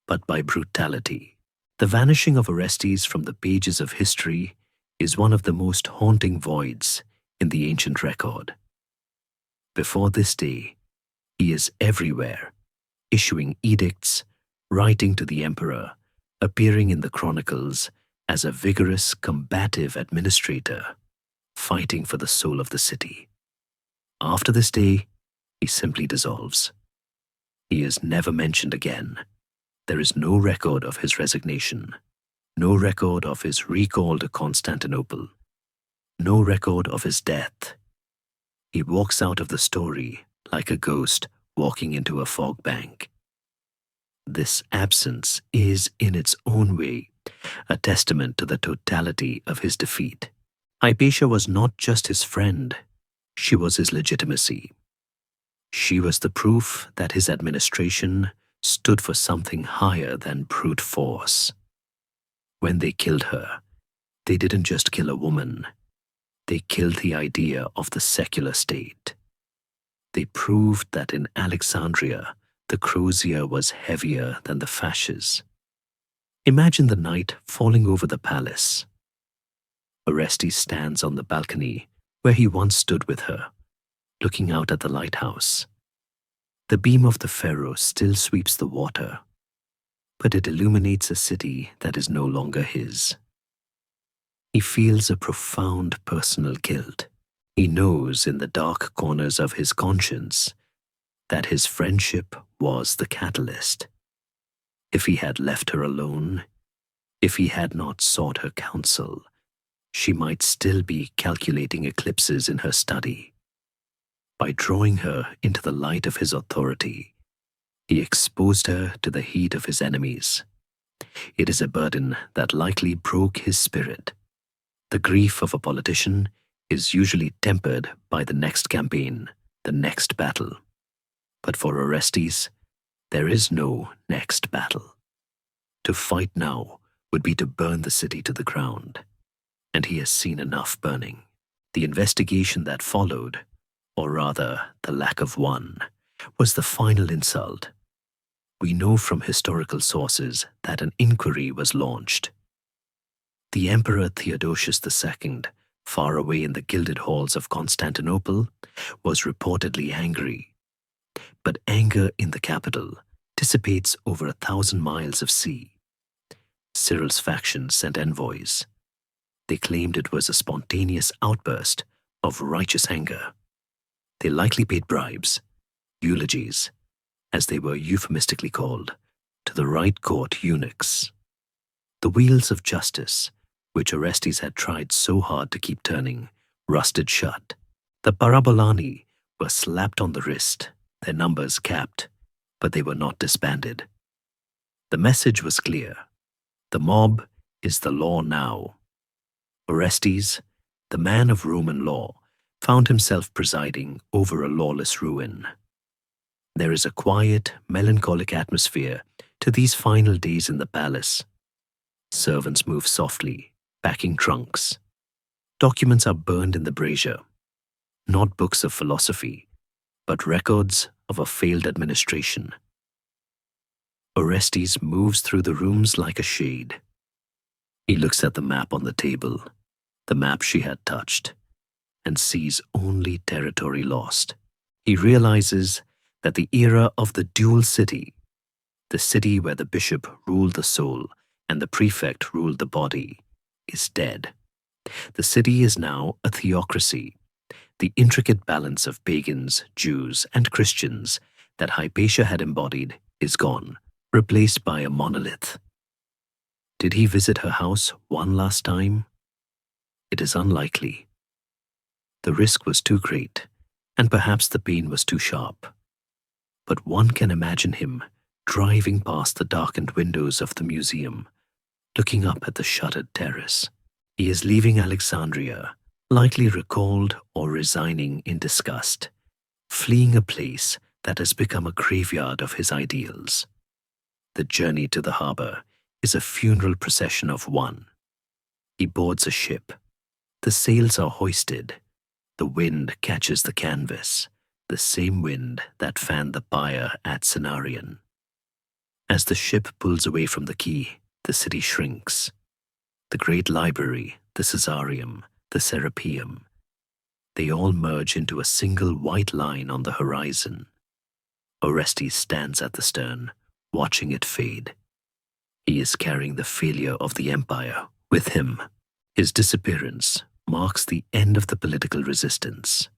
but by brutality. The vanishing of Orestes from the pages of history is one of the most haunting voids in the ancient record. Before this day, he is everywhere, issuing edicts, writing to the emperor, appearing in the chronicles as a vigorous, combative administrator, fighting for the soul of the city. After this day, he simply dissolves. He is never mentioned again. There is no record of his resignation, no record of his recall to Constantinople, no record of his death. He walks out of the story like a ghost walking into a fog bank. This absence is, in its own way, a testament to the totality of his defeat. Hypatia was not just his friend, she was his legitimacy. She was the proof that his administration stood for something higher than brute force. When they killed her, they didn't just kill a woman, they killed the idea of the secular state. They proved that in Alexandria, the crozier was heavier than the fasces. Imagine the night falling over the palace. Orestes stands on the balcony where he once stood with her, looking out at the lighthouse. The beam of the Pharaoh still sweeps the water, but it illuminates a city that is no longer his. He feels a profound personal guilt. He knows in the dark corners of his conscience that his friendship was the catalyst. If he had left her alone, if he had not sought her counsel, she might still be calculating eclipses in her study. By drawing her into the light of his authority, he exposed her to the heat of his enemies. It is a burden that likely broke his spirit. The grief of a politician is usually tempered by the next campaign, the next battle. But for Orestes, there is no next battle. To fight now would be to burn the city to the ground, and he has seen enough burning. The investigation that followed, or rather the lack of one, was the final insult. We know from historical sources that an inquiry was launched. The Emperor Theodosius II, far away in the gilded halls of Constantinople, was reportedly angry. But anger in the capital dissipates over 1,000 miles of sea. Cyril's faction sent envoys. They claimed it was a spontaneous outburst of righteous anger. They likely paid bribes, eulogies, as they were euphemistically called, to the right court eunuchs. The wheels of justice, which Orestes had tried so hard to keep turning, rusted shut. The parabolani were slapped on the wrist, their numbers capped, but they were not disbanded. The message was clear. The mob is the law now. Orestes, the man of Roman law, found himself presiding over a lawless ruin. There is a quiet, melancholic atmosphere to these final days in the palace. Servants move softly, packing trunks. Documents are burned in the brazier. Not books of philosophy, but records of a failed administration. Orestes moves through the rooms like a shade. He looks at the map on the table, the map she had touched, and sees only territory lost. He realizes that the era of the dual city, the city where the bishop ruled the soul and the prefect ruled the body, is dead. The city is now a theocracy. The intricate balance of pagans, Jews, and Christians that Hypatia had embodied is gone, replaced by a monolith. Did he visit her house one last time? It is unlikely. The risk was too great, and perhaps the pain was too sharp. But one can imagine him driving past the darkened windows of the museum, looking up at the shuttered terrace. He is leaving Alexandria, likely recalled or resigning in disgust, fleeing a place that has become a graveyard of his ideals. The journey to the harbor is a funeral procession of one. He boards a ship. The sails are hoisted. The wind catches the canvas, the same wind that fanned the pyre at Cenarion. As the ship pulls away from the quay, the city shrinks. The great library, the Caesareum, the Serapeum, they all merge into a single white line on the horizon. Orestes stands at the stern, watching it fade. He is carrying the failure of the empire with him. His disappearance marks the end of the political resistance.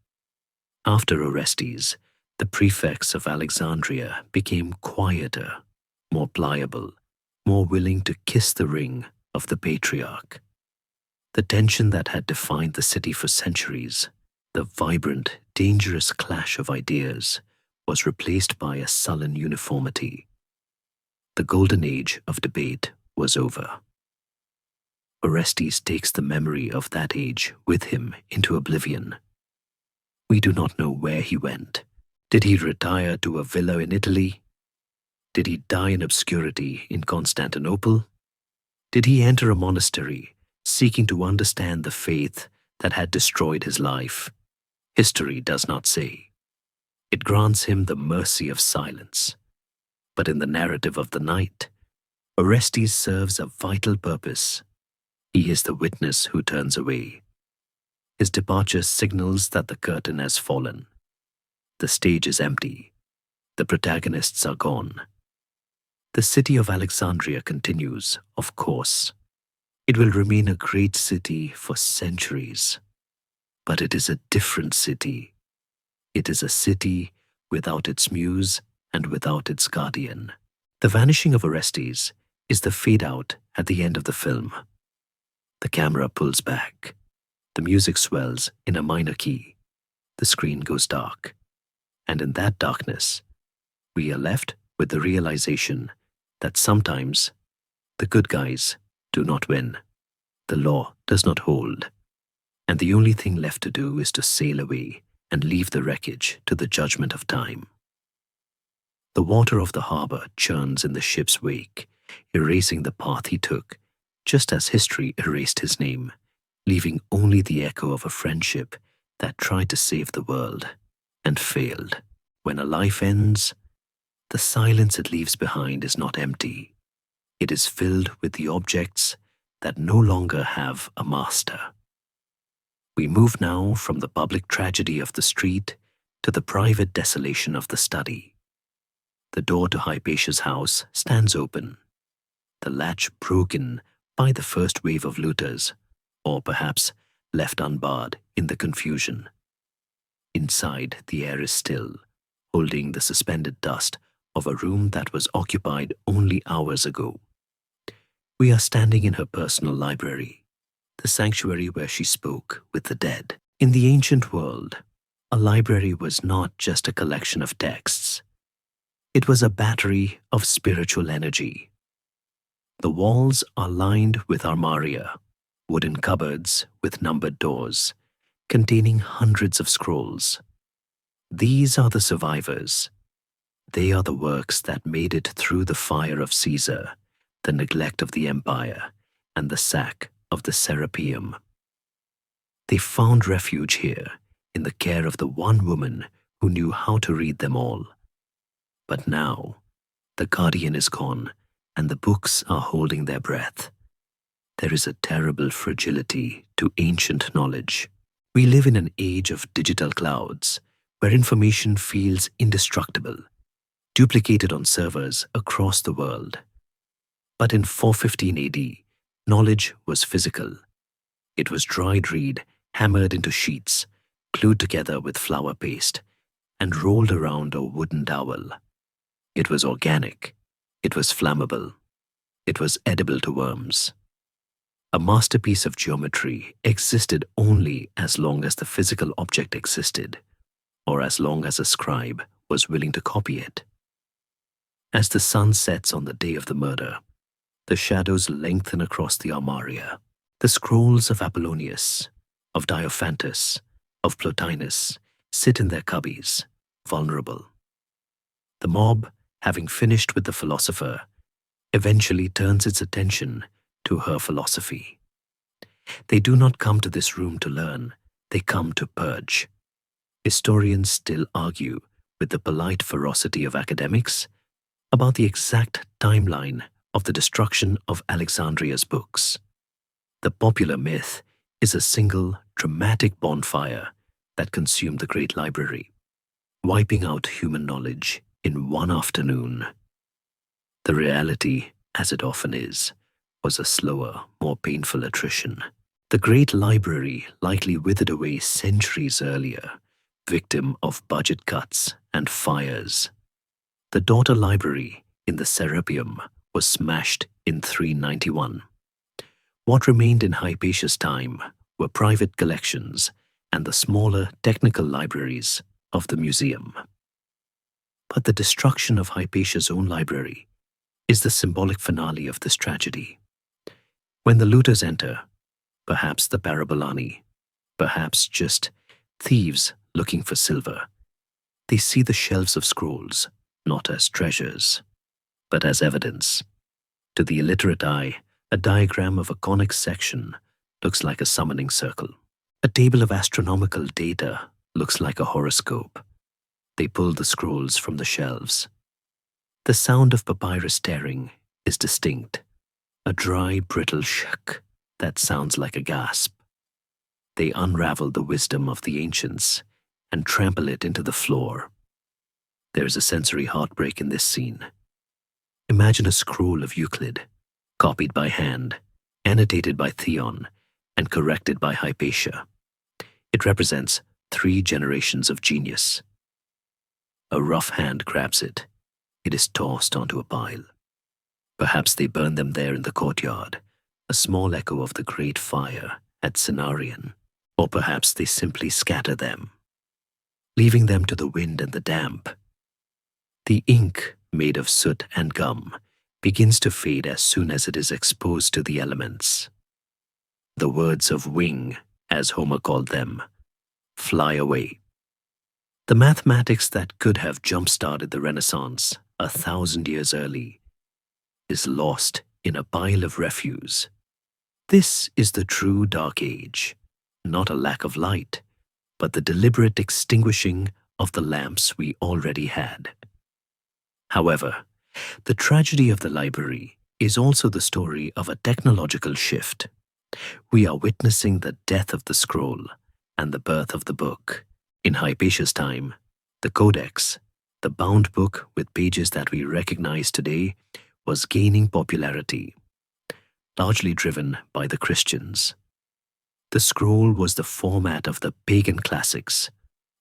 After Orestes, the prefects of Alexandria became quieter, more pliable, more willing to kiss the ring of the patriarch. The tension that had defined the city for centuries, the vibrant, dangerous clash of ideas, was replaced by a sullen uniformity. The golden age of debate was over. Orestes takes the memory of that age with him into oblivion. We do not know where he went. Did he retire to a villa in Italy? Did he die in obscurity in Constantinople? Did he enter a monastery, seeking to understand the faith that had destroyed his life? History does not say. It grants him the mercy of silence. But in the narrative of the night, Orestes serves a vital purpose. He is the witness who turns away. His departure signals that the curtain has fallen. The stage is empty. The protagonists are gone. The city of Alexandria continues, of course. It will remain a great city for centuries. But it is a different city. It is a city without its muse and without its guardian. The vanishing of Orestes is the fade-out at the end of the film. The camera pulls back. The music swells in a minor key. The screen goes dark. And in that darkness, we are left with the realization that sometimes the good guys do not win. The law does not hold. And the only thing left to do is to sail away and leave the wreckage to the judgment of time. The water of the harbor churns in the ship's wake, erasing the path he took, just as history erased his name, leaving only the echo of a friendship that tried to save the world and failed. When a life ends, the silence it leaves behind is not empty. It is filled with the objects that no longer have a master. We move now from the public tragedy of the street to the private desolation of the study. The door to Hypatia's house stands open, the latch broken by the first wave of looters, or perhaps left unbarred in the confusion. Inside, the air is still, holding the suspended dust of a room that was occupied only hours ago. We are standing in her personal library, the sanctuary where she spoke with the dead. In the ancient world, a library was not just a collection of texts. It was a battery of spiritual energy. The walls are lined with armaria, wooden cupboards with numbered doors, containing hundreds of scrolls. These are the survivors. They are the works that made it through the fire of Caesar, the neglect of the empire, and the sack of the Serapeum. They found refuge here in the care of the one woman who knew how to read them all. But now, the guardian is gone, and the books are holding their breath. There is a terrible fragility to ancient knowledge. We live in an age of digital clouds, where information feels indestructible, duplicated on servers across the world. But in 415 AD, knowledge was physical. It was dried reed hammered into sheets, glued together with flour paste, and rolled around a wooden dowel. It was organic. It was flammable. It was edible to worms. A masterpiece of geometry existed only as long as the physical object existed, or as long as a scribe was willing to copy it. As the sun sets on the day of the murder, the shadows lengthen across the armaria. The scrolls of Apollonius, of Diophantus, of Plotinus sit in their cubbies, vulnerable. The mob, having finished with the philosopher, eventually turns its attention to her philosophy. They do not come to this room to learn, they come to purge. Historians still argue with the polite ferocity of academics about the exact timeline of the destruction of Alexandria's books. The popular myth is a single, dramatic bonfire that consumed the great library, wiping out human knowledge in one afternoon. The reality, as it often is, was a slower, more painful attrition. The great library likely withered away centuries earlier, victim of budget cuts and fires. The daughter library in the Serapeum was smashed in 391. What remained in Hypatia's time were private collections and the smaller technical libraries of the museum. But the destruction of Hypatia's own library is the symbolic finale of this tragedy. When the looters enter, perhaps the Parabolani, perhaps just thieves looking for silver, they see the shelves of scrolls not as treasures, but as evidence. To the illiterate eye, a diagram of a conic section looks like a summoning circle. A table of astronomical data looks like a horoscope. They pull the scrolls from the shelves. The sound of papyrus tearing is distinct, a dry, brittle shk that sounds like a gasp. They unravel the wisdom of the ancients and trample it into the floor. There is a sensory heartbreak in this scene. Imagine a scroll of Euclid, copied by hand, annotated by Theon, and corrected by Hypatia. It represents 3 generations of genius. A rough hand grabs it. It is tossed onto a pile. Perhaps they burn them there in the courtyard, a small echo of the great fire at Cenarion. Or perhaps they simply scatter them, leaving them to the wind and the damp. The ink, made of soot and gum, begins to fade as soon as it is exposed to the elements. The words of wing, as Homer called them, fly away. The mathematics that could have jump-started the Renaissance 1,000 years early is lost in a pile of refuse. This is the true Dark Age, not a lack of light, but the deliberate extinguishing of the lamps we already had. However, the tragedy of the library is also the story of a technological shift. We are witnessing the death of the scroll and the birth of the book. In Hypatia's time, the Codex, the bound book with pages that we recognize today, was gaining popularity, largely driven by the Christians. The scroll was the format of the pagan classics,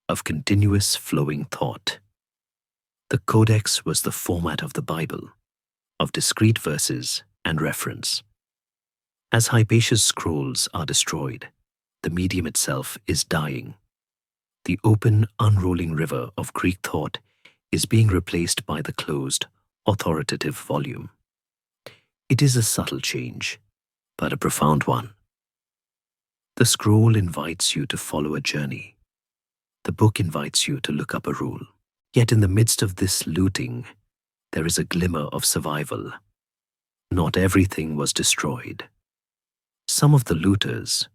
of continuous flowing thought. The Codex was the format of the Bible, of discrete verses and reference. As Hypatia's scrolls are destroyed, the medium itself is dying. The open, unrolling river of Greek thought is being replaced by the closed, authoritative volume. It is a subtle change, but a profound one. The scroll invites you to follow a journey. The book invites you to look up a rule. Yet in the midst of this looting, there is a glimmer of survival. Not everything was destroyed. Some of the looters,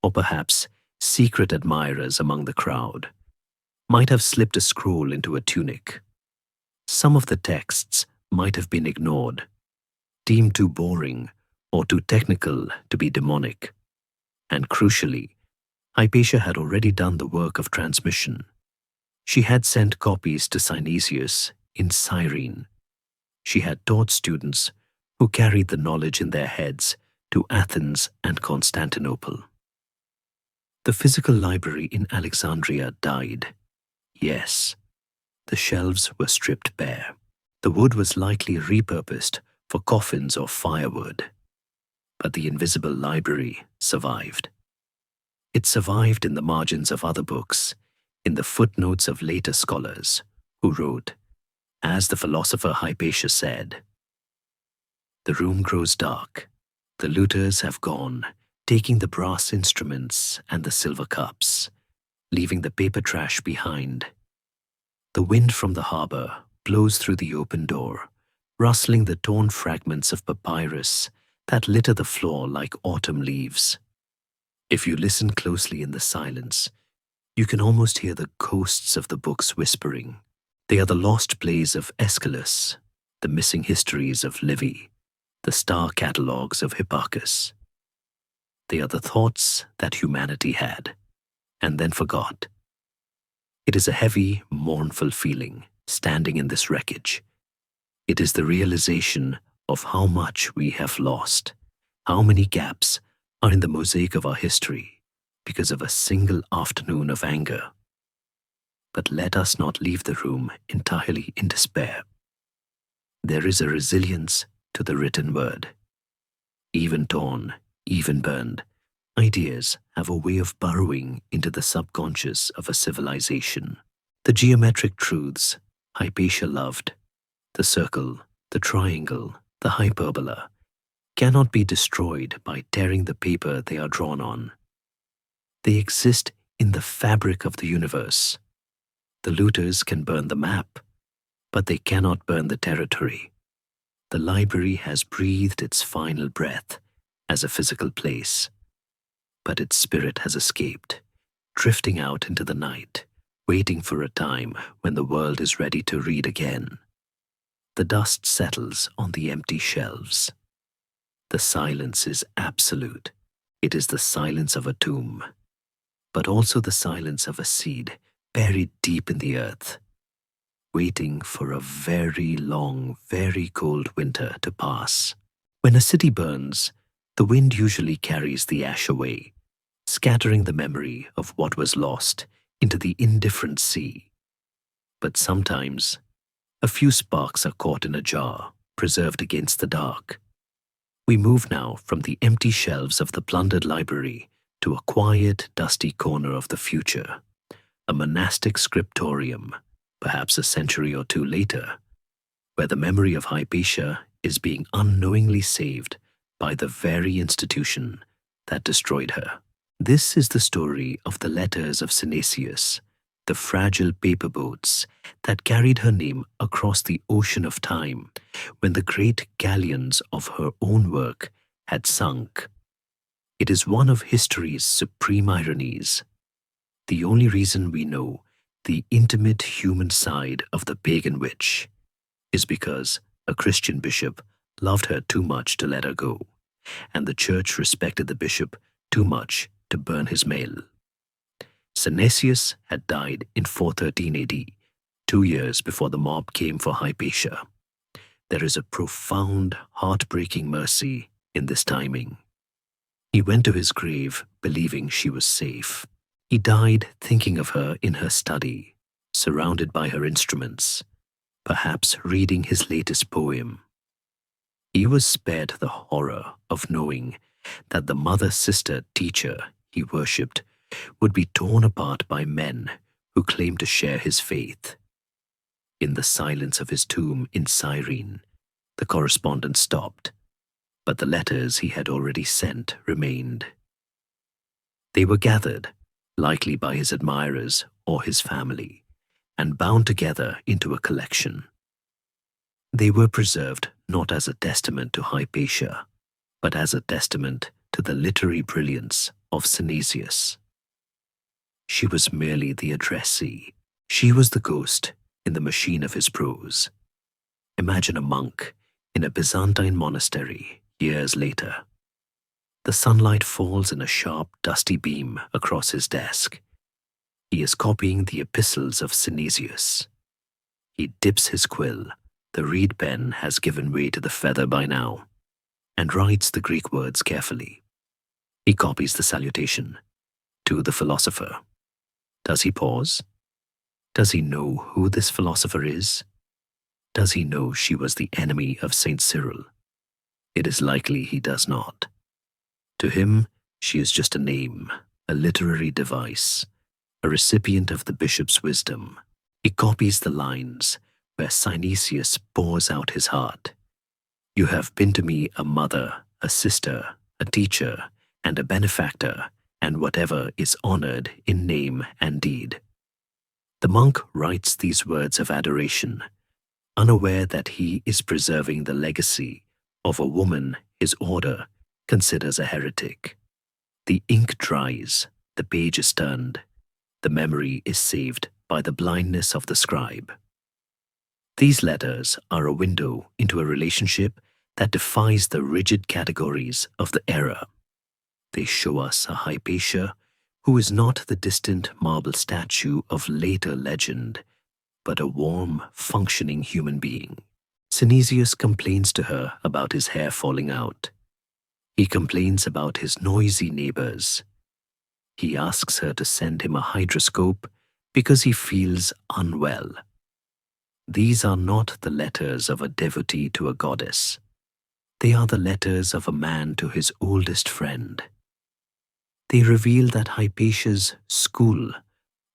or perhaps secret admirers among the crowd, might have slipped a scroll into a tunic. Some of the texts might have been ignored, deemed too boring or too technical to be demonic. And crucially, Hypatia had already done the work of transmission. She had sent copies to Synesius in Cyrene. She had taught students who carried the knowledge in their heads to Athens and Constantinople. The physical library in Alexandria died. Yes, the shelves were stripped bare. The wood was likely repurposed for coffins or firewood. But the invisible library survived. It survived in the margins of other books, in the footnotes of later scholars, who wrote, as the philosopher Hypatia said, "The room grows dark. The looters have gone, taking the brass instruments and the silver cups, leaving the paper trash behind. The wind from the harbor blows through the open door, rustling the torn fragments of papyrus that litter the floor like autumn leaves. If you listen closely in the silence, you can almost hear the ghosts of the books whispering. They are the lost plays of Aeschylus, the missing histories of Livy, the star catalogues of Hipparchus. They are the thoughts that humanity had, and then forgot. It is a heavy, mournful feeling standing in this wreckage. It is the realization of how much we have lost, how many gaps are in the mosaic of our history because of a single afternoon of anger. But let us not leave the room entirely in despair. There is a resilience to the written word. Even torn, even burned, ideas have a way of burrowing into the subconscious of a civilization. The geometric truths Hypatia loved, the circle, the triangle, the hyperbola, cannot be destroyed by tearing the paper they are drawn on. They exist in the fabric of the universe. The looters can burn the map, but they cannot burn the territory. The library has breathed its final breath as a physical place, but its spirit has escaped, drifting out into the night, waiting for a time when the world is ready to read again. The dust settles on the empty shelves. The silence is absolute. It is the silence of a tomb, but also the silence of a seed buried deep in the earth, waiting for a very long, very cold winter to pass. When a city burns, the wind usually carries the ash away, scattering the memory of what was lost into the indifferent sea. But sometimes, a few sparks are caught in a jar, preserved against the dark. We move now from the empty shelves of the plundered library to a quiet, dusty corner of the future, a monastic scriptorium, perhaps a century or two later, where the memory of Hypatia is being unknowingly saved by the very institution that destroyed her. This is the story of the letters of Synesius, the fragile paper boats that carried her name across the ocean of time when the great galleons of her own work had sunk. It is one of history's supreme ironies. The only reason we know the intimate human side of the pagan witch is because a Christian bishop loved her too much to let her go, and the church respected the bishop too much to burn his mail. Synesius had died in 413 AD, 2 years before the mob came for Hypatia. There is a profound, heartbreaking mercy in this timing. He went to his grave believing she was safe. He died thinking of her in her study, surrounded by her instruments, perhaps reading his latest poem. He was spared the horror of knowing that the mother-sister-teacher he worshipped would be torn apart by men who claimed to share his faith. In the silence of his tomb in Cyrene, the correspondence stopped, but the letters he had already sent remained. They were gathered, likely by his admirers or his family, and bound together into a collection. They were preserved not as a testament to Hypatia, but as a testament to the literary brilliance of Synesius. She was merely the addressee. She was the ghost in the machine of his prose. Imagine a monk in a Byzantine monastery years later. The sunlight falls in a sharp, dusty beam across his desk. He is copying the epistles of Synesius. He dips his quill. The reed pen has given way to the feather by now, and writes the Greek words carefully. He copies the salutation, to the philosopher. Does he pause? Does he know who this philosopher is? Does he know she was the enemy of Saint Cyril? It is likely he does not. To him, she is just a name, a literary device, a recipient of the bishop's wisdom. He copies the lines where Synesius pours out his heart. You have been to me a mother, a sister, a teacher, and a benefactor, and whatever is honored in name and deed. The monk writes these words of adoration, unaware that he is preserving the legacy of a woman his order considers a heretic. The ink dries, the page is turned, the memory is saved by the blindness of the scribe. These letters are a window into a relationship that defies the rigid categories of the era. They show us a Hypatia who is not the distant marble statue of later legend, but a warm, functioning human being. Synesius complains to her about his hair falling out. He complains about his noisy neighbors. He asks her to send him a hydroscope because he feels unwell. These are not the letters of a devotee to a goddess. They are the letters of a man to his oldest friend. They reveal that Hypatia's school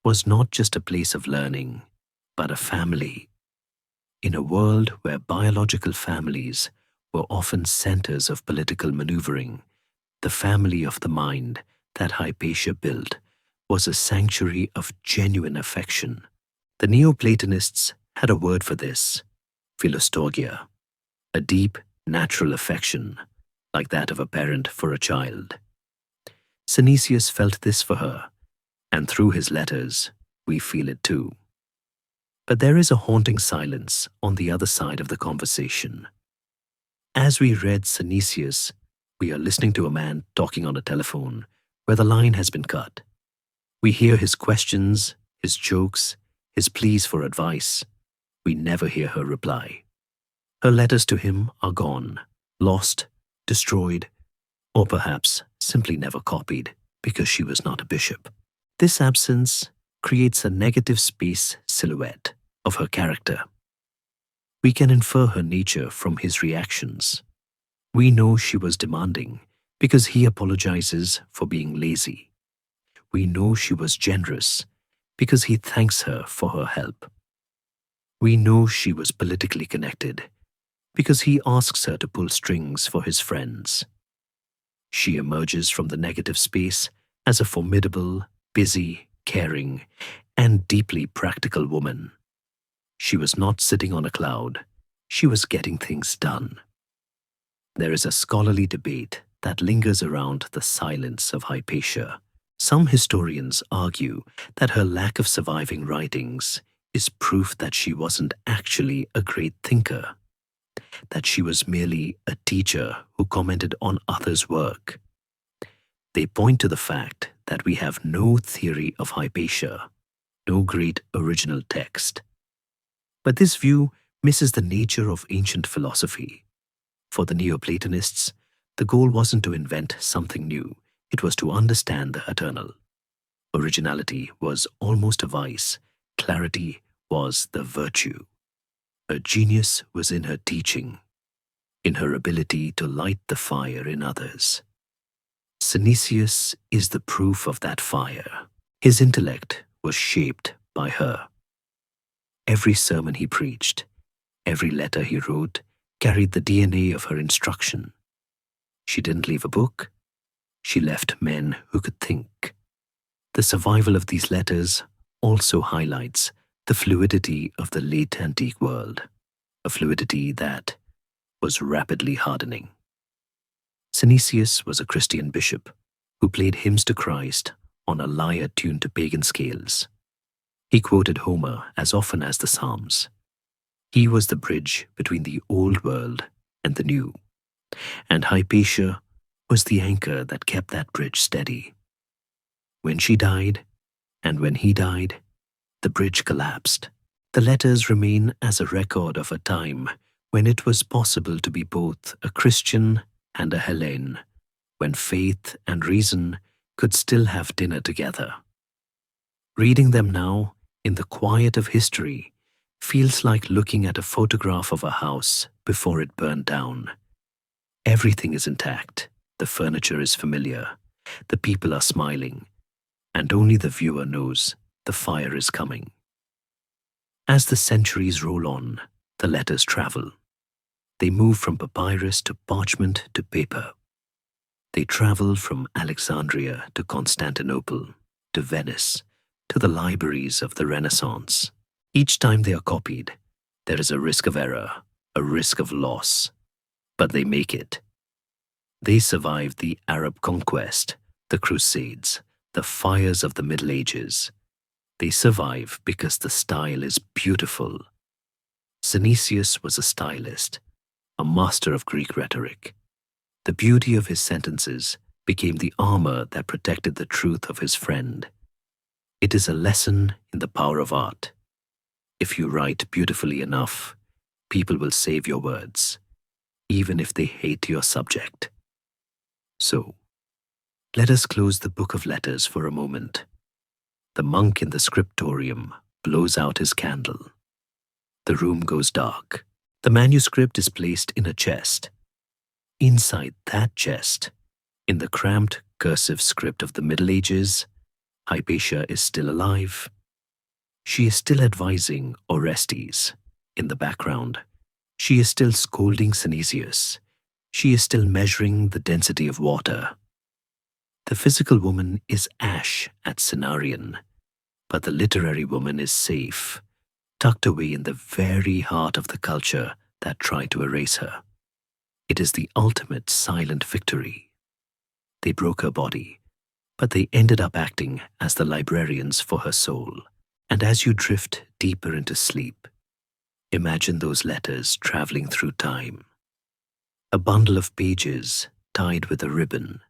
was not just a place of learning, but a family. In a world where biological families were often centers of political maneuvering, the family of the mind that Hypatia built was a sanctuary of genuine affection. The Neoplatonists had a word for this, philostorgia, a deep, natural affection, like that of a parent for a child. Synesius felt this for her, and through his letters, we feel it too. But there is a haunting silence on the other side of the conversation. As we read Synesius, we are listening to a man talking on a telephone where the line has been cut. We hear his questions, his jokes, his pleas for advice. We never hear her reply. Her letters to him are gone, lost, destroyed, or perhaps simply never copied because she was not a bishop. This absence creates a negative space silhouette of her character. We can infer her nature from his reactions. We know she was demanding because he apologizes for being lazy. We know she was generous because he thanks her for her help. We know she was politically connected because he asks her to pull strings for his friends. She emerges from the negative space as a formidable, busy, caring, and deeply practical woman. She was not sitting on a cloud. She was getting things done. There is a scholarly debate that lingers around the silence of Hypatia. Some historians argue that her lack of surviving writings is proof that she wasn't actually a great thinker, that she was merely a teacher who commented on others' work. They point to the fact that we have no theory of Hypatia, no great original text. But this view misses the nature of ancient philosophy. For the Neoplatonists, the goal wasn't to invent something new, it was to understand the eternal. Originality was almost a vice. Clarity was the virtue. Her genius was in her teaching, in her ability to light the fire in others. Synesius is the proof of that fire. His intellect was shaped by her. Every sermon he preached, every letter he wrote, carried the DNA of her instruction. She didn't leave a book. She left men who could think. The survival of these letters also highlights the fluidity of the late antique world, a fluidity that was rapidly hardening. Synesius was a Christian bishop who played hymns to Christ on a lyre tuned to pagan scales. He quoted Homer as often as the Psalms. He was the bridge between the old world and the new, and Hypatia was the anchor that kept that bridge steady. When she died, and when he died, the bridge collapsed. The letters remain as a record of a time when it was possible to be both a Christian and a Hellene, when faith and reason could still have dinner together. Reading them now, in the quiet of history, feels like looking at a photograph of a house before it burned down. Everything is intact, the furniture is familiar, the people are smiling, and only the viewer knows the fire is coming. As the centuries roll on, the letters travel. They move from papyrus to parchment to paper. They travel from Alexandria to Constantinople, to Venice, to the libraries of the Renaissance. Each time they are copied, there is a risk of error, a risk of loss. But they make it. They survive the Arab conquest, the Crusades, the fires of the Middle Ages. They survive because the style is beautiful. Synesius was a stylist, a master of Greek rhetoric. The beauty of his sentences became the armor that protected the truth of his friend. It is a lesson in the power of art. If you write beautifully enough, people will save your words, even if they hate your subject. So, let us close the book of letters for a moment. The monk in the scriptorium blows out his candle. The room goes dark. The manuscript is placed in a chest. Inside that chest, in the cramped cursive script of the Middle Ages, Hypatia is still alive. She is still advising Orestes. In the background, she is still scolding Synesius. She is still measuring the density of water. The physical woman is ash at Cenarion, but the literary woman is safe, tucked away in the very heart of the culture that tried to erase her. It is the ultimate silent victory. They broke her body, but they ended up acting as the librarians for her soul. And as you drift deeper into sleep, imagine those letters traveling through time. A bundle of pages tied with a ribbon,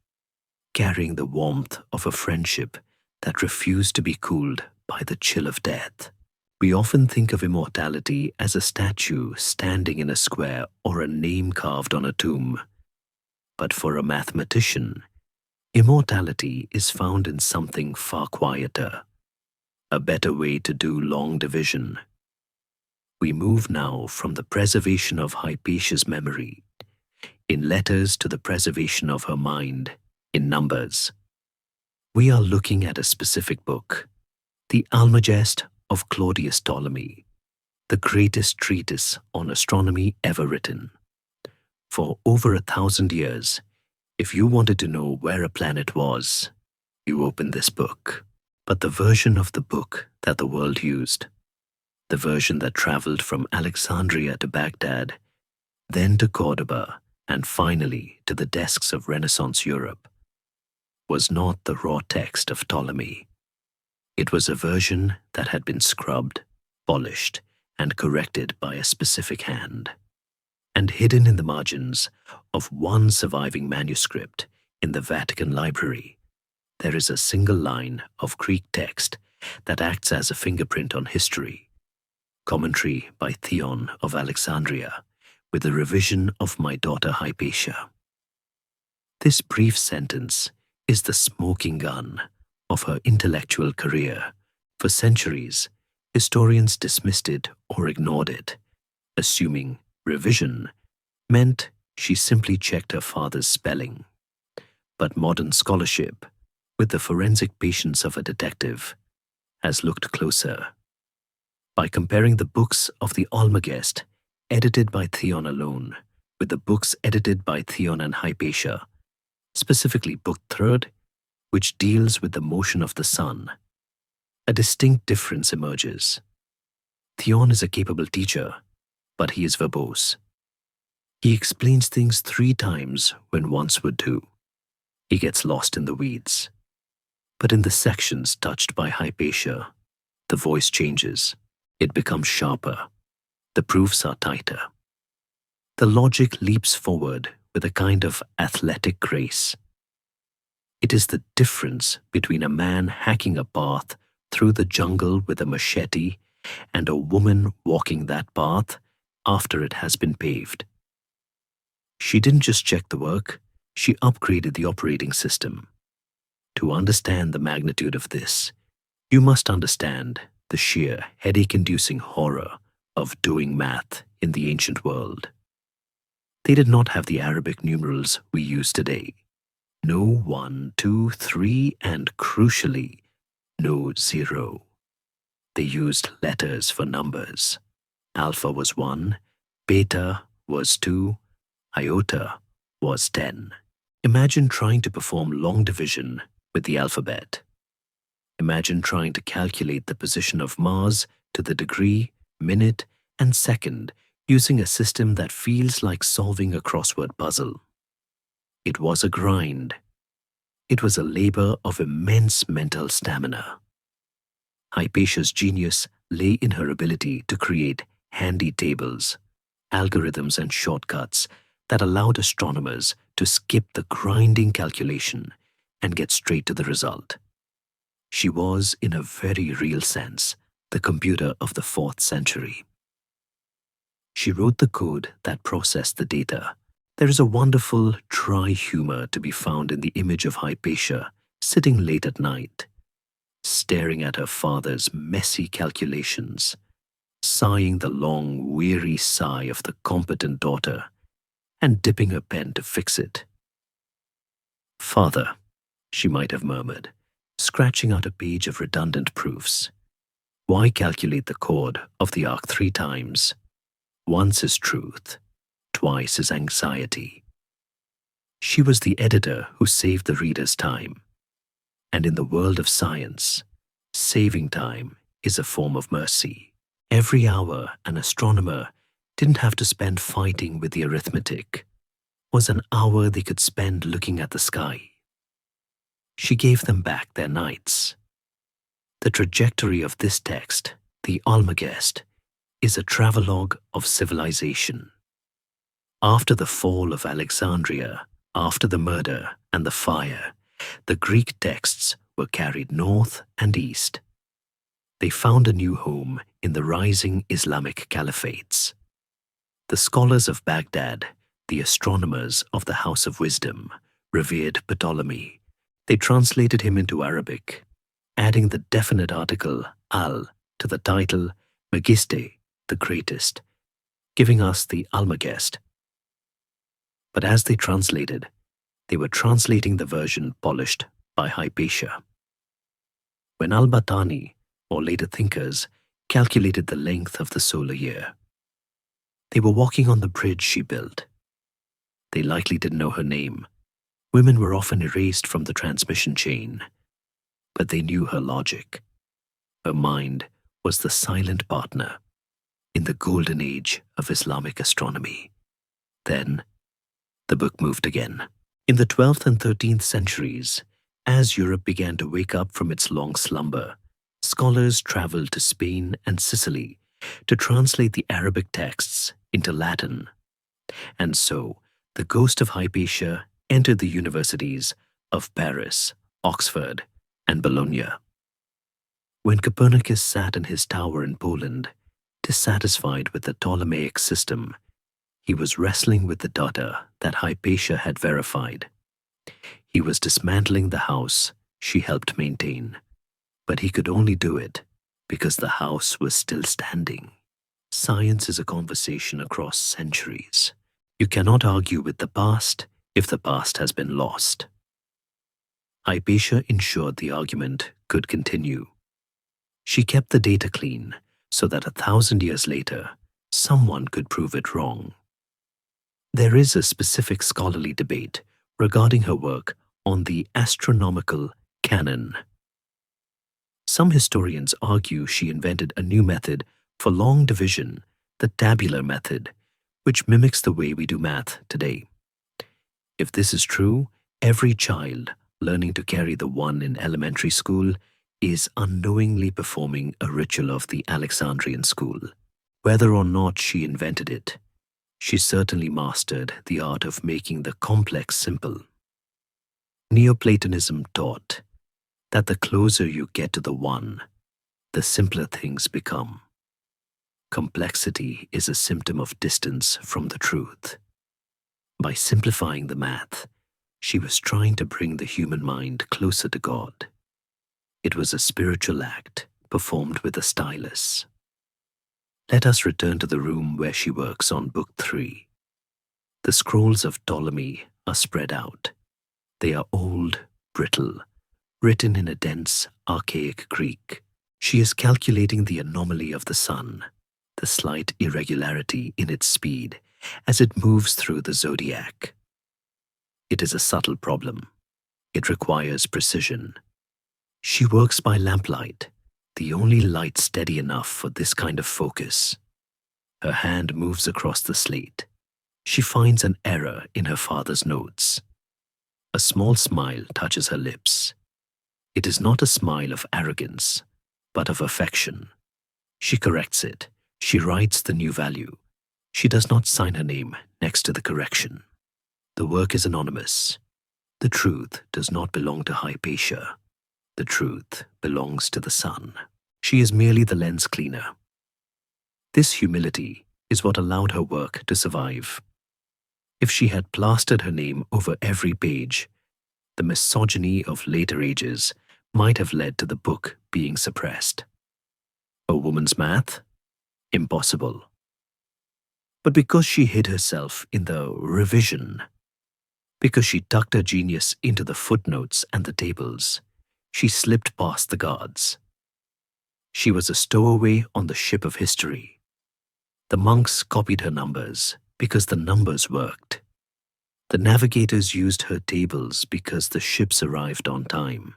carrying the warmth of a friendship that refused to be cooled by the chill of death. We often think of immortality as a statue standing in a square or a name carved on a tomb. But for a mathematician, immortality is found in something far quieter, a better way to do long division. We move now from the preservation of Hypatia's memory in letters to the preservation of her mind in numbers. We are looking at a specific book, the Almagest of Claudius Ptolemy, the greatest treatise on astronomy ever written. For over 1,000 years, if you wanted to know where a planet was, you opened this book. But the version of the book that the world used, the version that traveled from Alexandria to Baghdad, then to Cordoba, and finally to the desks of Renaissance Europe, was not the raw text of Ptolemy. It was a version that had been scrubbed, polished, and corrected by a specific hand. And hidden in the margins of one surviving manuscript in the Vatican Library, there is a single line of Greek text that acts as a fingerprint on history. Commentary by Theon of Alexandria, with a revision of my daughter Hypatia. This brief sentence is the smoking gun of her intellectual career. For centuries, historians dismissed it or ignored it, assuming revision meant she simply checked her father's spelling. But modern scholarship, with the forensic patience of a detective, has looked closer. By comparing the books of the Almagest, edited by Theon alone, with the books edited by Theon and Hypatia, specifically Book 3rd, which deals with the motion of the sun, a distinct difference emerges. Theon is a capable teacher, but he is verbose. He explains things 3 times when once would do. He gets lost in the weeds. But in the sections touched by Hypatia, the voice changes. It becomes sharper. The proofs are tighter. The logic leaps forward with a kind of athletic grace. It is the difference between a man hacking a path through the jungle with a machete and a woman walking that path after it has been paved. She didn't just check the work, she upgraded the operating system. To understand the magnitude of this, you must understand the sheer headache-inducing horror of doing math in the ancient world. They did not have the Arabic numerals we use today. No 1, 2, 3, and crucially, no 0. They used letters for numbers. Alpha was 1, beta was 2, iota was 10. Imagine trying to perform long division with the alphabet. Imagine trying to calculate the position of Mars to the degree, minute, and second using a system that feels like solving a crossword puzzle. It was a grind. It was a labor of immense mental stamina. Hypatia's genius lay in her ability to create handy tables, algorithms, and shortcuts that allowed astronomers to skip the grinding calculation and get straight to the result. She was, in a very real sense, the computer of the 4th century. She wrote the code that processed the data. There is a wonderful, dry humor to be found in the image of Hypatia sitting late at night, staring at her father's messy calculations, sighing the long, weary sigh of the competent daughter, and dipping her pen to fix it. "Father," she might have murmured, scratching out a page of redundant proofs. "Why calculate the chord of the arc 3 times? Once is truth, twice is anxiety." She was the editor who saved the reader's time. And in the world of science, saving time is a form of mercy. Every hour an astronomer didn't have to spend fighting with the arithmetic was an hour they could spend looking at the sky. She gave them back their nights. The trajectory of this text, the Almagest, is a travelogue of civilization. After the fall of Alexandria, after the murder and the fire, the Greek texts were carried north and east. They found a new home in the rising Islamic caliphates. The scholars of Baghdad, the astronomers of the House of Wisdom, revered Ptolemy. They translated him into Arabic, adding the definite article al to the title Megiste, the greatest, giving us the Almagest. But as they translated, they were translating the version polished by Hypatia. When al-Batani, or later thinkers, calculated the length of the solar year, they were walking on the bridge she built. They likely didn't know her name. Women were often erased from the transmission chain. But they knew her logic. Her mind was the silent partner in the golden age of Islamic astronomy. Then, the book moved again. In the 12th and 13th centuries, as Europe began to wake up from its long slumber, scholars traveled to Spain and Sicily to translate the Arabic texts into Latin. And so, the ghost of Hypatia entered the universities of Paris, Oxford, and Bologna. When Copernicus sat in his tower in Poland, dissatisfied with the Ptolemaic system, he was wrestling with the data that Hypatia had verified. He was dismantling the house she helped maintain, but he could only do it because the house was still standing. Science is a conversation across centuries. You cannot argue with the past if the past has been lost. Hypatia ensured the argument could continue. She kept the data clean so that 1,000 years later, someone could prove it wrong. There is a specific scholarly debate regarding her work on the astronomical canon. Some historians argue she invented a new method for long division, the tabular method, which mimics the way we do math today. If this is true, every child learning to carry the one in elementary school is unknowingly performing a ritual of the Alexandrian school. Whether or not she invented it, she certainly mastered the art of making the complex simple. Neoplatonism taught that the closer you get to the one, the simpler things become. Complexity is a symptom of distance from the truth. By simplifying the math, she was trying to bring the human mind closer to God. It was a spiritual act performed with a stylus. Let us return to the room where she works on Book 3. The scrolls of Ptolemy are spread out. They are old, brittle, written in a dense, archaic Greek. She is calculating the anomaly of the sun, the slight irregularity in its speed as it moves through the zodiac. It is a subtle problem. It requires precision. She works by lamplight, the only light steady enough for this kind of focus. Her hand moves across the slate. She finds an error in her father's notes. A small smile touches her lips. It is not a smile of arrogance, but of affection. She corrects it. She writes the new value. She does not sign her name next to the correction. The work is anonymous. The truth does not belong to Hypatia. The truth belongs to the sun. She is merely the lens cleaner. This humility is what allowed her work to survive. If she had plastered her name over every page, the misogyny of later ages might have led to the book being suppressed. A woman's math? Impossible. But because she hid herself in the revision, because she tucked her genius into the footnotes and the tables, she slipped past the guards. She was a stowaway on the ship of history. The monks copied her numbers because the numbers worked. The navigators used her tables because the ships arrived on time.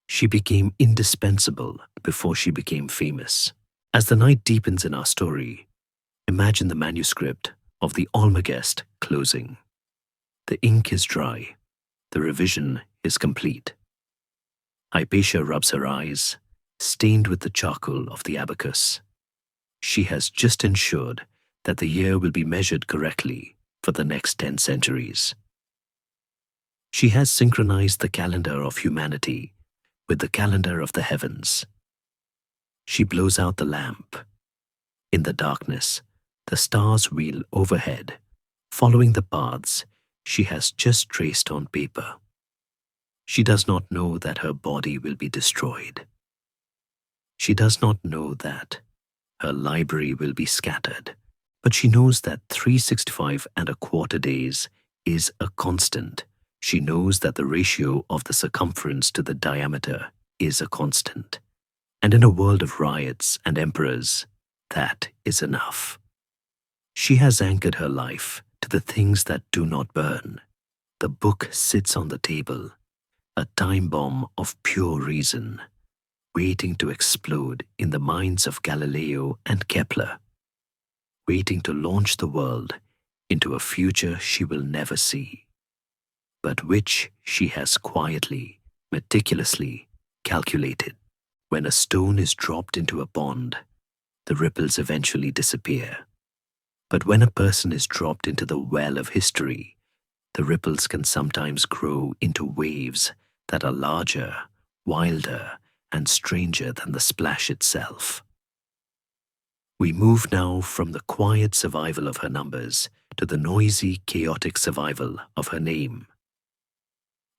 She became indispensable before she became famous. As the night deepens in our story, imagine the manuscript of the Almagest closing. The ink is dry. The revision is complete. Hypatia rubs her eyes, stained with the charcoal of the abacus. She has just ensured that the year will be measured correctly for the next 10 centuries. She has synchronized the calendar of humanity with the calendar of the heavens. She blows out the lamp. In the darkness, the stars wheel overhead, following the paths she has just traced on paper. She does not know that her body will be destroyed. She does not know that her library will be scattered, but she knows that 365 and a quarter days is a constant. She knows that the ratio of the circumference to the diameter is a constant. And in a world of riots and emperors, that is enough. She has anchored her life to the things that do not burn. The book sits on the table, a time bomb of pure reason, waiting to explode in the minds of Galileo and Kepler, waiting to launch the world into a future she will never see, but which she has quietly, meticulously calculated. When a stone is dropped into a pond, the ripples eventually disappear. But when a person is dropped into the well of history, the ripples can sometimes grow into waves that are larger, wilder, and stranger than the splash itself. We move now from the quiet survival of her numbers to the noisy, chaotic survival of her name.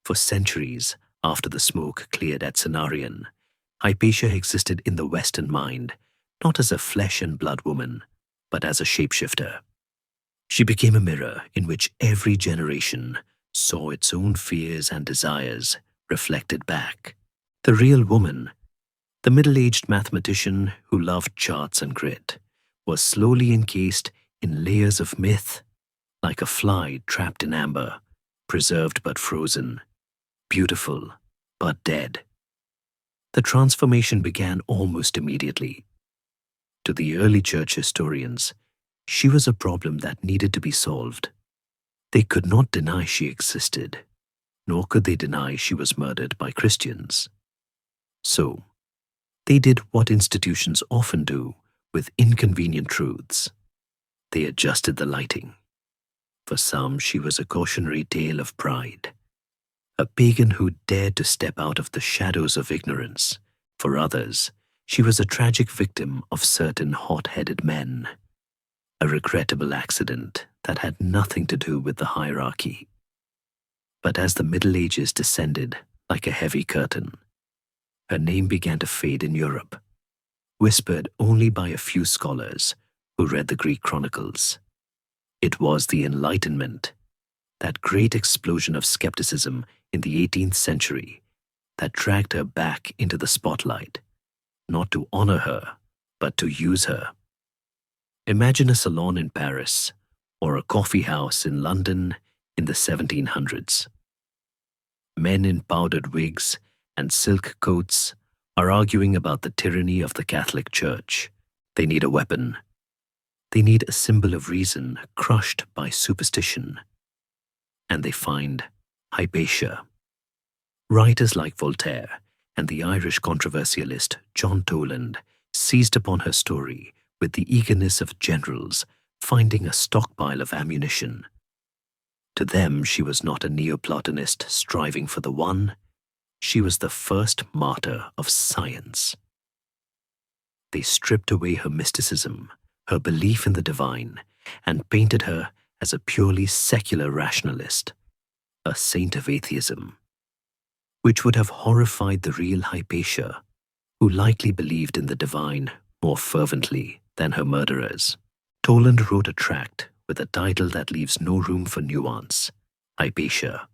For centuries, After the smoke cleared at Cenarion, Hypatia existed in the Western mind, not as a flesh and blood woman, but as a shapeshifter. She became a mirror in which every generation saw its own fears and desires reflected back. The real woman, the middle-aged mathematician who loved charts and grit, was slowly encased in layers of myth, like a fly trapped in amber, preserved but frozen, beautiful but dead. The transformation began almost immediately. To the early church historians, she was a problem that needed to be solved. They could not deny she existed, nor could they deny she was murdered by Christians. So, they did what institutions often do with inconvenient truths. They adjusted the lighting. For some, she was a cautionary tale of pride, a pagan who dared to step out of the shadows of ignorance. For others, she was a tragic victim of certain hot-headed men, a regrettable accident that had nothing to do with the hierarchy. But as the Middle Ages descended like a heavy curtain, her name began to fade in Europe, whispered only by a few scholars who read the Greek chronicles. It was the Enlightenment, that great explosion of skepticism in the 18th century, that dragged her back into the spotlight, not to honor her, but to use her. Imagine a salon in Paris or a coffee house in London in the 1700s. Men in powdered wigs and silk coats are arguing about the tyranny of the Catholic Church. They need a weapon. They need a symbol of reason crushed by superstition. And they find Hypatia. Writers like Voltaire and the Irish controversialist John Toland seized upon her story with the eagerness of generals finding a stockpile of ammunition. To them, she was not a Neoplatonist striving for the one. She was the first martyr of science. They stripped away her mysticism, her belief in the divine, and painted her as a purely secular rationalist, a saint of atheism, which would have horrified the real Hypatia, who likely believed in the divine more fervently than her murderers. Toland wrote a tract with a title that leaves no room for nuance, Hypatia,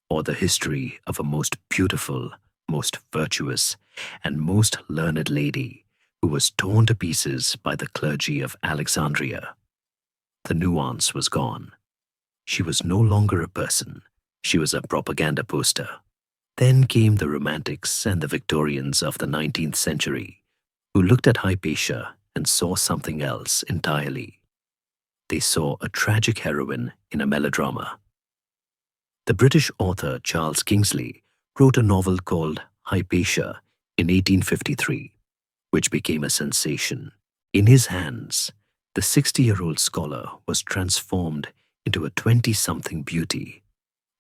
or the history of a most beautiful, most virtuous, and most learned lady who was torn to pieces by the clergy of Alexandria. The nuance was gone. She was no longer a person. She was a propaganda poster. Then came the Romantics and the Victorians of the 19th century, who looked at Hypatia and saw something else entirely. They saw a tragic heroine in a melodrama. The British author Charles Kingsley wrote a novel called Hypatia in 1853, which became a sensation. In his hands, the 60-year-old scholar was transformed into a 20-something beauty,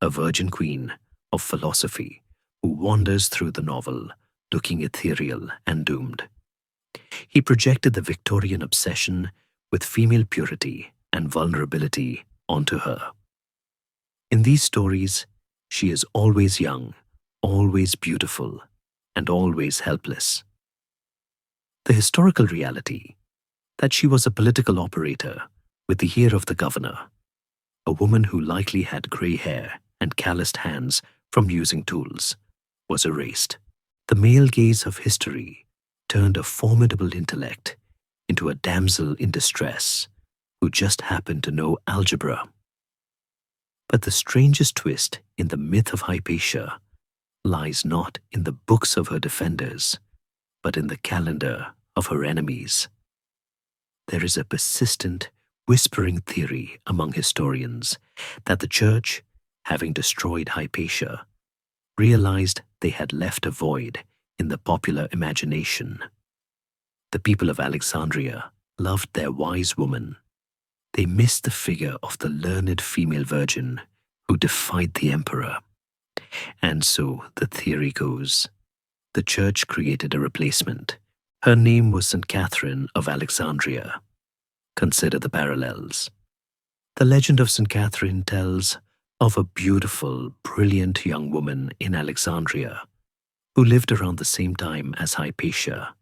a virgin queen of philosophy who wanders through the novel, looking ethereal and doomed. He projected the Victorian obsession with female purity and vulnerability onto her. In these stories, she is always young, always beautiful, and always helpless. The historical reality that she was a political operator with the ear of the governor, a woman who likely had grey hair and calloused hands from using tools, was erased. The male gaze of history turned a formidable intellect into a damsel in distress who just happened to know algebra. But the strangest twist in the myth of Hypatia lies not in the books of her defenders, but in the calendar of her enemies. There is a persistent, whispering theory among historians that the Church, having destroyed Hypatia, realized they had left a void in the popular imagination. The people of Alexandria loved their wise woman. They missed the figure of the learned female virgin who defied the emperor. And so the theory goes, the Church created a replacement. Her name was St. Catherine of Alexandria. Consider the parallels. The legend of St. Catherine tells of a beautiful, brilliant young woman in Alexandria who lived around the same time as Hypatia.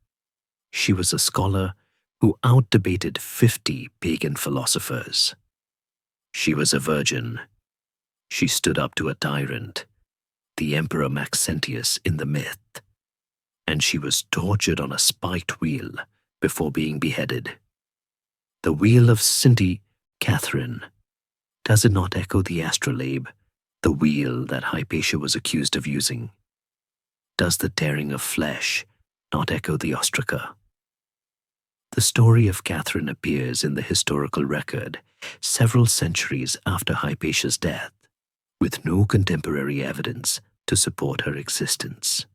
She was a scholar who outdebated 50 pagan philosophers. She was a virgin. She stood up to a tyrant, the Emperor Maxentius in the myth, and she was tortured on a spiked wheel before being beheaded. The wheel of Cindy Catherine, does it not echo the astrolabe, the wheel that Hypatia was accused of using? Does the tearing of flesh not echo the ostraca? The story of Catherine appears in the historical record several centuries after Hypatia's death, with no contemporary evidence to support her existence.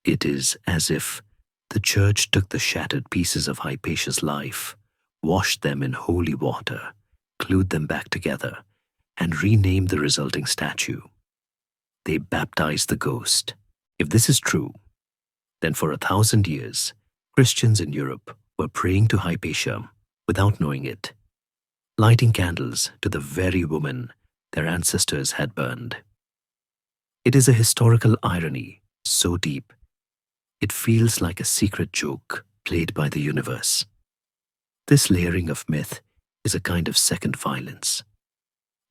It is as if the church took the shattered pieces of Hypatia's life, washed them in holy water, glued them back together, and renamed the resulting statue. They baptized the ghost. If this is true, then for 1,000 years, Christians in Europe were praying to Hypatia without knowing it, lighting candles to the very woman their ancestors had burned. It is a historical irony so deep, it feels like a secret joke played by the universe. This layering of myth is a kind of second violence.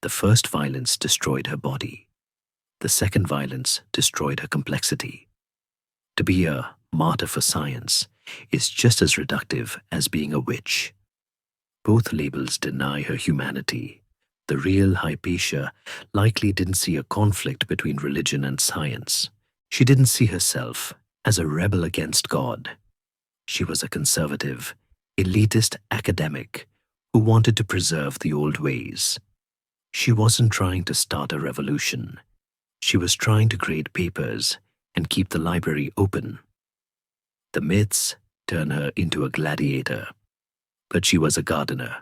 The first violence destroyed her body. The second violence destroyed her complexity. To be a martyr for science is just as reductive as being a witch. Both labels deny her humanity. The real Hypatia likely didn't see a conflict between religion and science. She didn't see herself as a rebel against God. She was a conservative, elitist academic who wanted to preserve the old ways. She wasn't trying to start a revolution. She was trying to create papers and keep the library open. The myths turn her into a gladiator, but she was a gardener,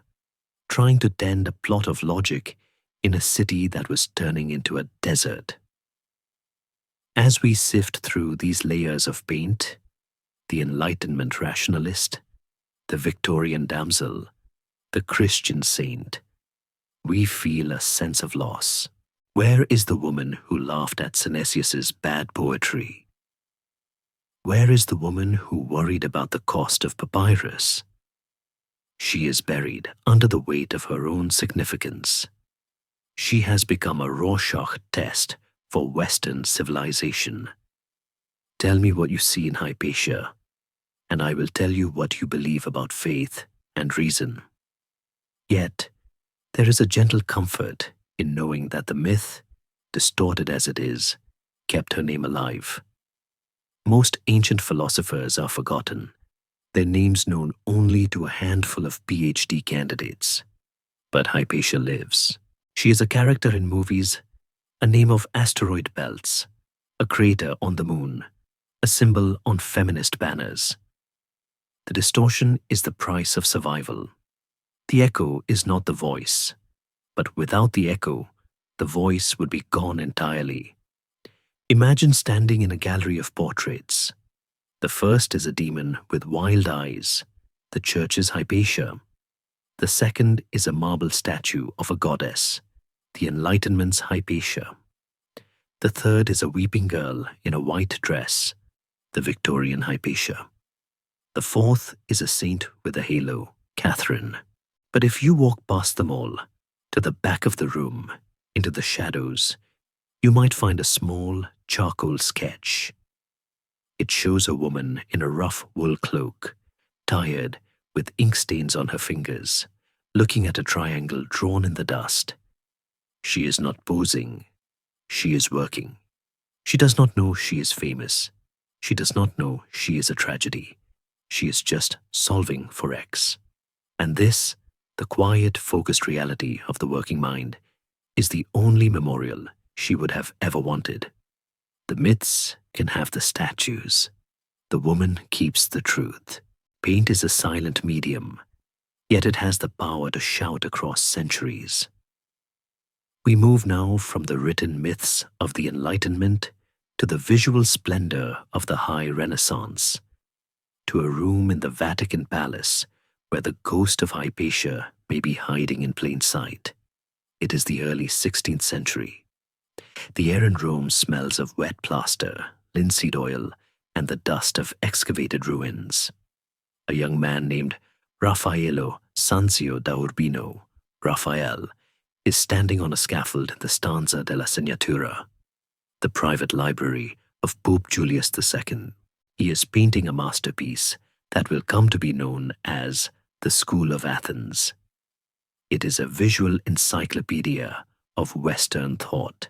trying to tend a plot of logic in a city that was turning into a desert. As we sift through these layers of paint, the Enlightenment rationalist, the Victorian damsel, the Christian saint, we feel a sense of loss. Where is the woman who laughed at Synesius's bad poetry? Where is the woman who worried about the cost of papyrus? She is buried under the weight of her own significance. She has become a Rorschach test for Western civilization. Tell me what you see in Hypatia, and I will tell you what you believe about faith and reason. Yet, there is a gentle comfort in knowing that the myth, distorted as it is, kept her name alive. Most ancient philosophers are forgotten, their names known only to a handful of PhD candidates. But Hypatia lives. She is a character in movies, a name of asteroid belts, a crater on the moon, a symbol on feminist banners. The distortion is the price of survival. The echo is not the voice, but without the echo, the voice would be gone entirely. Imagine standing in a gallery of portraits. The first is a demon with wild eyes, the church's Hypatia. The second is a marble statue of a goddess, the Enlightenment's Hypatia. The third is a weeping girl in a white dress, the Victorian Hypatia. The fourth is a saint with a halo, Catherine. But if you walk past them all, to the back of the room, into the shadows, you might find a small charcoal sketch. It shows a woman in a rough wool cloak, tired, with ink stains on her fingers, looking at a triangle drawn in the dust. She is not posing. She is working. She does not know she is famous. She does not know she is a tragedy. She is just solving for X. And this, the quiet, focused reality of the working mind, is the only memorial she would have ever wanted. The myths can have the statues. The woman keeps the truth. Paint is a silent medium, yet it has the power to shout across centuries. We move now from the written myths of the Enlightenment to the visual splendor of the High Renaissance, to a room in the Vatican Palace where the ghost of Hypatia may be hiding in plain sight. It is the early 16th century. The air in Rome smells of wet plaster, linseed oil, and the dust of excavated ruins. A young man named Raffaello Sanzio da Urbino, Raphael, is standing on a scaffold in the Stanza della Segnatura, the private library of Pope Julius II. He is painting a masterpiece that will come to be known as the School of Athens. It is a visual encyclopedia of Western thought,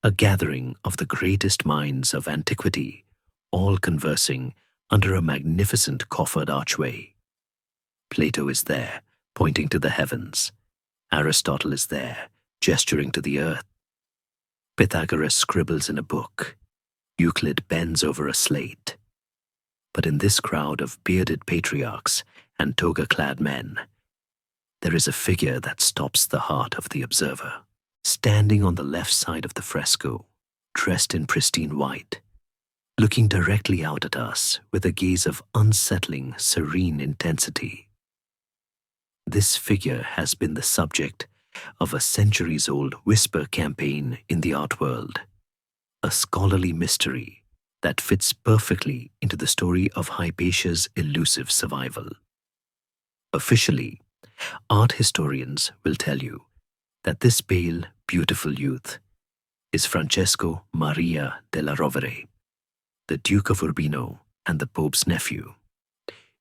a gathering of the greatest minds of antiquity, all conversing under a magnificent coffered archway. Plato is there, pointing to the heavens. Aristotle is there, gesturing to the earth. Pythagoras scribbles in a book. Euclid bends over a slate. But in this crowd of bearded patriarchs and toga-clad men, there is a figure that stops the heart of the observer. Standing on the left side of the fresco, dressed in pristine white, looking directly out at us with a gaze of unsettling, serene intensity. This figure has been the subject of a centuries-old whisper campaign in the art world, a scholarly mystery that fits perfectly into the story of Hypatia's elusive survival. Officially, art historians will tell you that this pale, beautiful youth is Francesco Maria della Rovere, the Duke of Urbino and the Pope's nephew.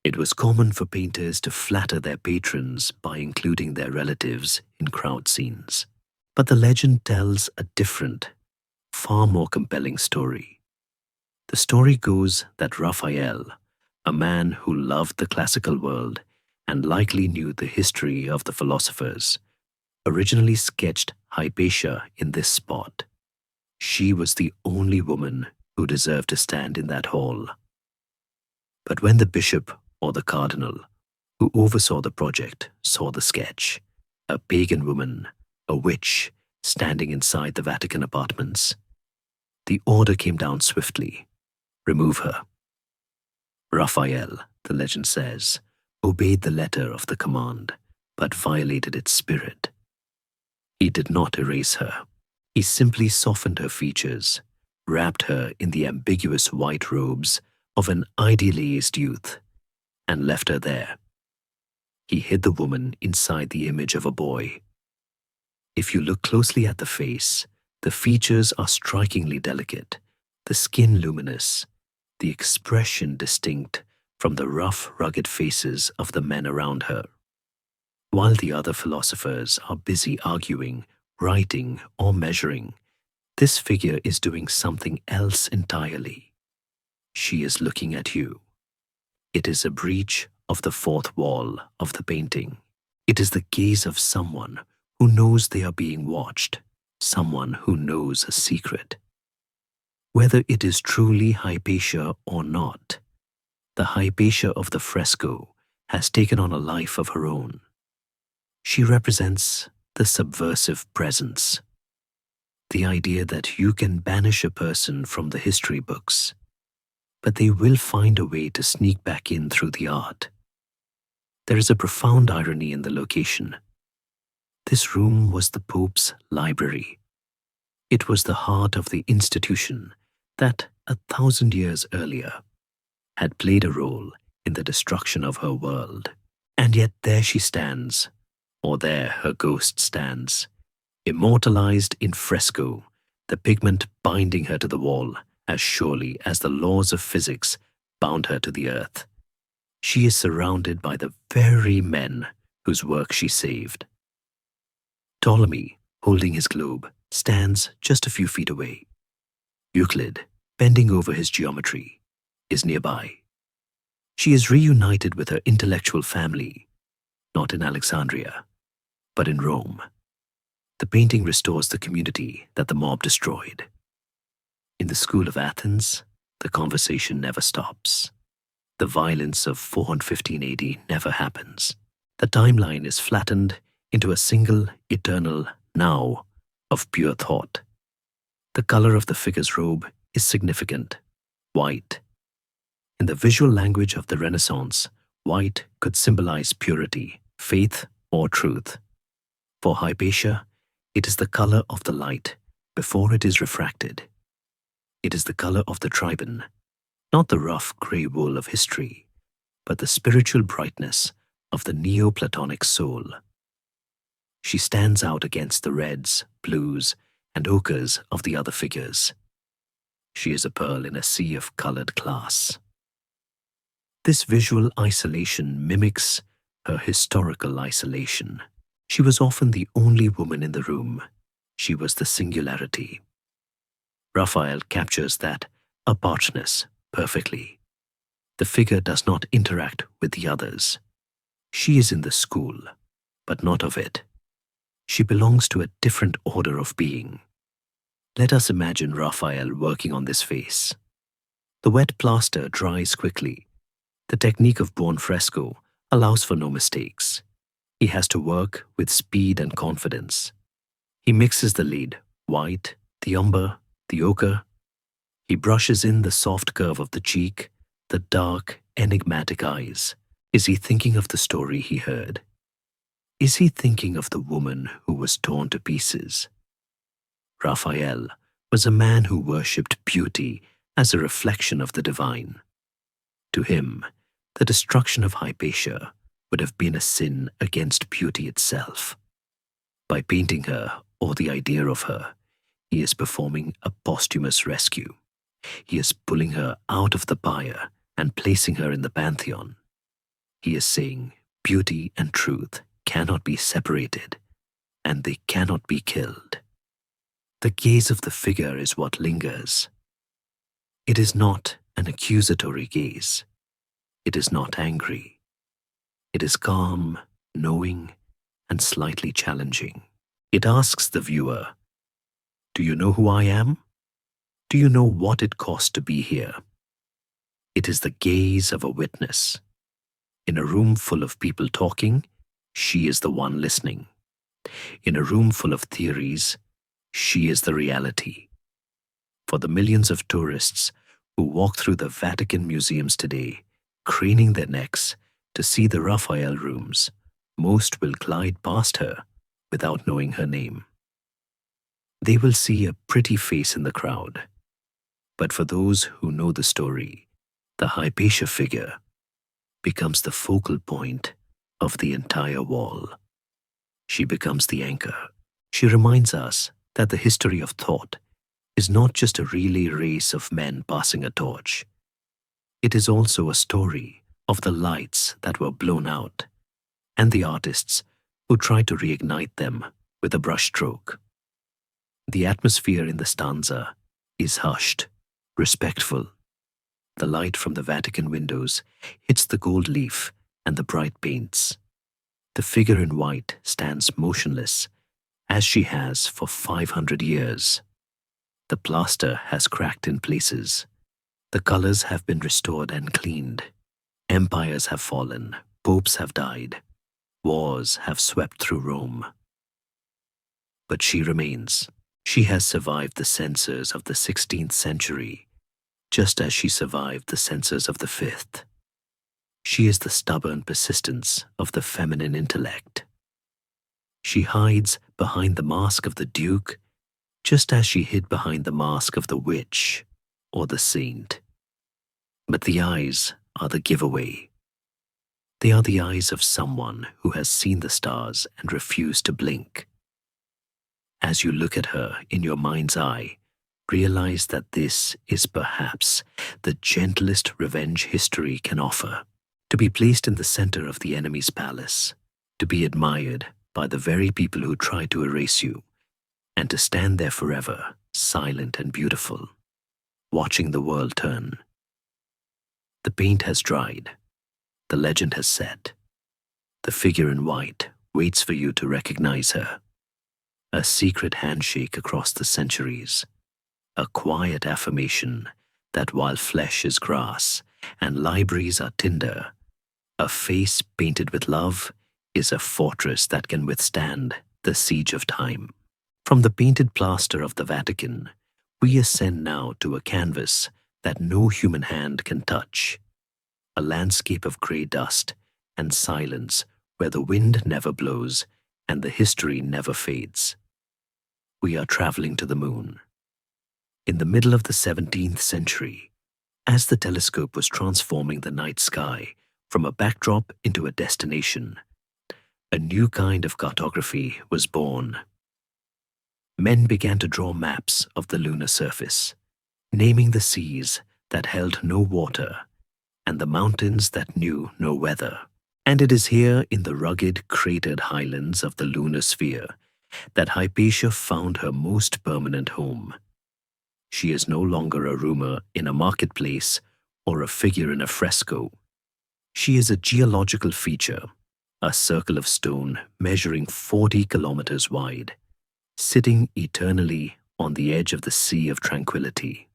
It was common for painters to flatter their patrons by including their relatives in crowd scenes. But the legend tells a different, far more compelling story. The story goes that Raphael, a man who loved the classical world and likely knew the history of the philosophers, originally sketched Hypatia in this spot. She was the only woman who deserved to stand in that hall. But when the bishop or the cardinal who oversaw the project saw the sketch, a pagan woman, a witch, standing inside the Vatican apartments, the order came down swiftly: remove her. Raphael, the legend says, obeyed the letter of the command, but violated its spirit. He did not erase her. He simply softened her features, wrapped her in the ambiguous white robes of an idealized youth, and left her there. He hid the woman inside the image of a boy. If you look closely at the face, the features are strikingly delicate, the skin luminous, the expression distinct from the rough, rugged faces of the men around her. While the other philosophers are busy arguing, writing, or measuring, this figure is doing something else entirely. She is looking at you. It is a breach of the fourth wall of the painting. It is the gaze of someone who knows they are being watched, someone who knows a secret. Whether it is truly Hypatia or not, the Hypatia of the fresco has taken on a life of her own. She represents the subversive presence, the idea that you can banish a person from the history books, but they will find a way to sneak back in through the art. There is a profound irony in the location. This room was the Pope's library. It was the heart of the institution that, 1,000 years earlier, had played a role in the destruction of her world. And yet there she stands, or there her ghost stands, immortalized in fresco, the pigment binding her to the wall as surely as the laws of physics bound her to the earth. She is surrounded by the very men whose work she saved. Ptolemy, holding his globe, stands just a few feet away. Euclid, bending over his geometry, is nearby. She is reunited with her intellectual family, not in Alexandria, but in Rome. The painting restores the community that the mob destroyed. In the School of Athens, the conversation never stops. The violence of 415 AD never happens. The timeline is flattened into a single, eternal now of pure thought. The color of the figure's robe is significant: white. In the visual language of the Renaissance, white could symbolize purity, faith, or truth. For Hypatia, It is the color of the light before it is refracted. It is the color of the tribune, not the rough gray wool of history, but the spiritual brightness of the Neoplatonic soul. She stands out against the reds, blues, and ochres of the other figures. She is a pearl in a sea of colored glass. This visual isolation mimics her historical isolation. She was often the only woman in the room. She was the singularity. Raphael captures that apartness perfectly. The figure does not interact with the others. She is in the school, but not of it. She belongs to a different order of being. Let us imagine Raphael working on this face. The wet plaster dries quickly. The technique of buon fresco allows for no mistakes. He has to work with speed and confidence. He mixes the lead, white, the umber, the ochre. He brushes in the soft curve of the cheek, the dark, enigmatic eyes. Is he thinking of the story he heard? Is he thinking of the woman who was torn to pieces? Raphael was a man who worshipped beauty as a reflection of the divine. To him, the destruction of Hypatia would have been a sin against beauty itself. By painting her, or the idea of her, he is performing a posthumous rescue. He is pulling her out of the pyre and placing her in the pantheon. He is saying beauty and truth cannot be separated, and they cannot be killed. The gaze of the figure is what lingers. It is not an accusatory gaze. It is not angry. It is calm, knowing, and slightly challenging. It asks the viewer, do you know who I am? Do you know what it cost to be here? It is the gaze of a witness. In a room full of people talking, she is the one listening. In a room full of theories, she is the reality. For the millions of tourists who walk through the Vatican museums today, craning their necks to see the Raphael rooms, most will glide past her without knowing her name. They will see a pretty face in the crowd. But for those who know the story, the Hypatia figure becomes the focal point of the entire wall. She becomes the anchor. She reminds us that the history of thought is not just a relay race of men passing a torch. It is also a story of the lights that were blown out and the artists who tried to reignite them with a brushstroke. The atmosphere in the stanza is hushed, respectful. The light from the Vatican windows hits the gold leaf and the bright paints. The figure in white stands motionless, as she has for 500 years. The plaster has cracked in places. The colors have been restored and cleaned. Empires have fallen, popes have died, wars have swept through Rome. But she remains. She has survived the censors of the 16th century, just as she survived the censors of the 5th. She is the stubborn persistence of the feminine intellect. She hides behind the mask of the duke, just as she hid behind the mask of the witch or the saint. But the eyes are the giveaway. They are the eyes of someone who has seen the stars and refused to blink. As you look at her in your mind's eye, realize that this is perhaps the gentlest revenge history can offer. To be placed in the center of the enemy's palace, to be admired by the very people who try to erase you, and to stand there forever, silent and beautiful, watching the world turn. The paint has dried. The legend has set. The figure in white waits for you to recognize her. A secret handshake across the centuries. A quiet affirmation that while flesh is grass and libraries are tinder, a face painted with love is a fortress that can withstand the siege of time. From the painted plaster of the Vatican, we ascend now to a canvas that no human hand can touch. A landscape of grey dust and silence where the wind never blows and the history never fades. we are traveling to the moon. In the middle of the 17th century, as the telescope was transforming the night sky from a backdrop into a destination, a new kind of cartography was born. Men began to draw maps of the lunar surface, naming the seas that held no water and the mountains that knew no weather. And it is here in the rugged, cratered highlands of the lunar sphere that Hypatia found her most permanent home. She is no longer a rumor in a marketplace or a figure in a fresco. She is a geological feature, a circle of stone measuring 40 kilometers wide, sitting eternally on the edge of the Sea of Tranquility.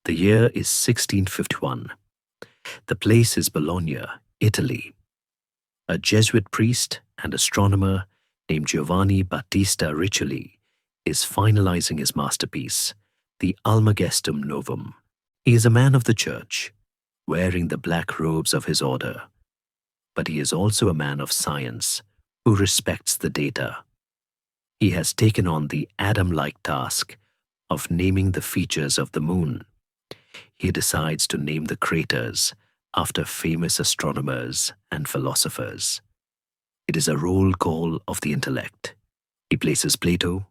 The year is 1651. The place is Bologna, Italy. A Jesuit priest and astronomer named Giovanni Battista Riccioli is finalizing his masterpiece, the Almagestum Novum. He is a man of the church, wearing the black robes of his order, but he is also a man of science who respects the data. He has taken on the Adam-like task of naming the features of the moon. He decides to name the craters after famous astronomers and philosophers. It is a roll call of the intellect. He places Plato,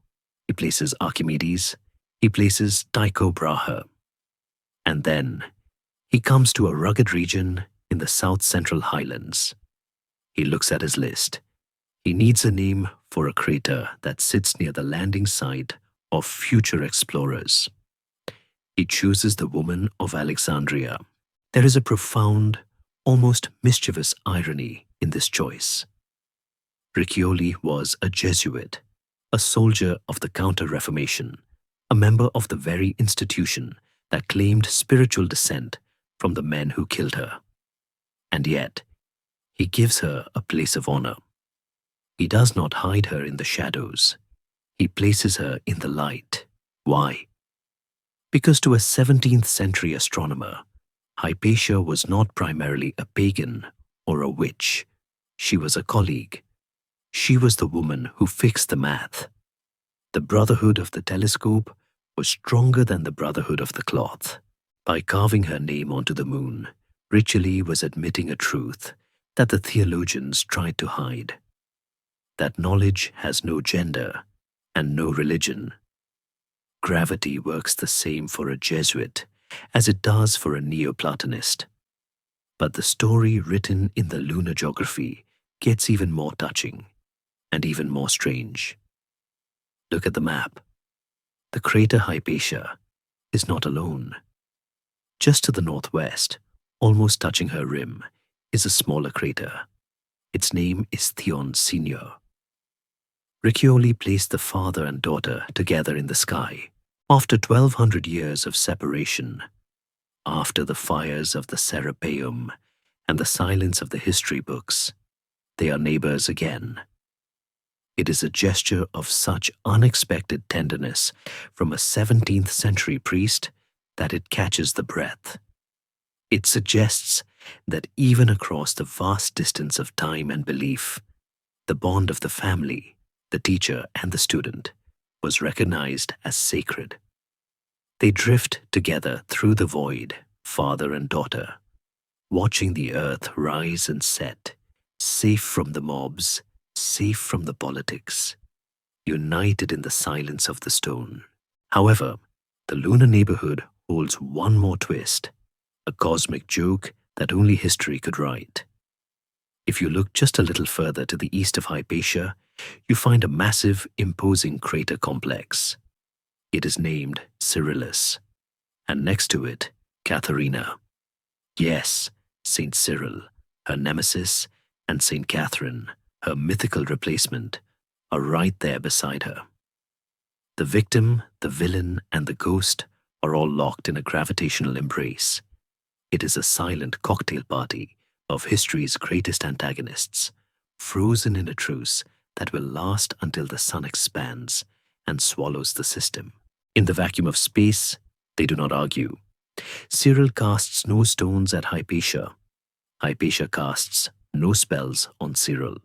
he places Archimedes, he places Tycho Brahe. And then he comes to a rugged region in the south-central highlands. He looks at his list. He needs a name for a crater that sits near the landing site of future explorers. He chooses the woman of Alexandria. There is a profound, almost mischievous irony in this choice. Riccioli was a Jesuit, a soldier of the Counter-Reformation, a member of the very institution that claimed spiritual descent from the men who killed her. And yet, he gives her a place of honor. He does not hide her in the shadows. He places her in the light. Why? Because to a 17th century astronomer, Hypatia was not primarily a pagan or a witch. She was a colleague. She was the woman who fixed the math. The brotherhood of the telescope was stronger than the brotherhood of the cloth. By carving her name onto the moon, Riccioli was admitting a truth that the theologians tried to hide. That knowledge has no gender and no religion. Gravity works the same for a Jesuit as it does for a Neoplatonist. But the story written in the lunar geography gets even more touching and even more strange. Look at the map. The crater Hypatia is not alone. Just to the northwest, almost touching her rim, is a smaller crater. Its name is Theon Senior. Riccioli placed the father and daughter together in the sky. After 1200 years of separation, after the fires of the Serapeum and the silence of the history books, they are neighbors again. It is a gesture of such unexpected tenderness from a 17th century priest that it catches the breath. It suggests that even across the vast distance of time and belief, the bond of the family, the teacher and the student, was recognized as sacred. They drift together through the void, father and daughter, watching the earth rise and set, safe from the mobs, safe from the politics, united in the silence of the stone. However, the lunar neighborhood holds one more twist, a cosmic joke that only history could write. If you look just a little further to the east of Hypatia, you find a massive, imposing crater complex. It is named Cyrillus, and next to it, Katharina. Yes, Saint Cyril, her nemesis, and Saint Catherine, her mythical replacement, are right there beside her. The victim, the villain, and the ghost are all locked in a gravitational embrace. It is a silent cocktail party of history's greatest antagonists, frozen in a truce that will last until the sun expands and swallows the system. In the vacuum of space, they do not argue. Cyril casts no stones at Hypatia. Hypatia casts no spells on Cyril.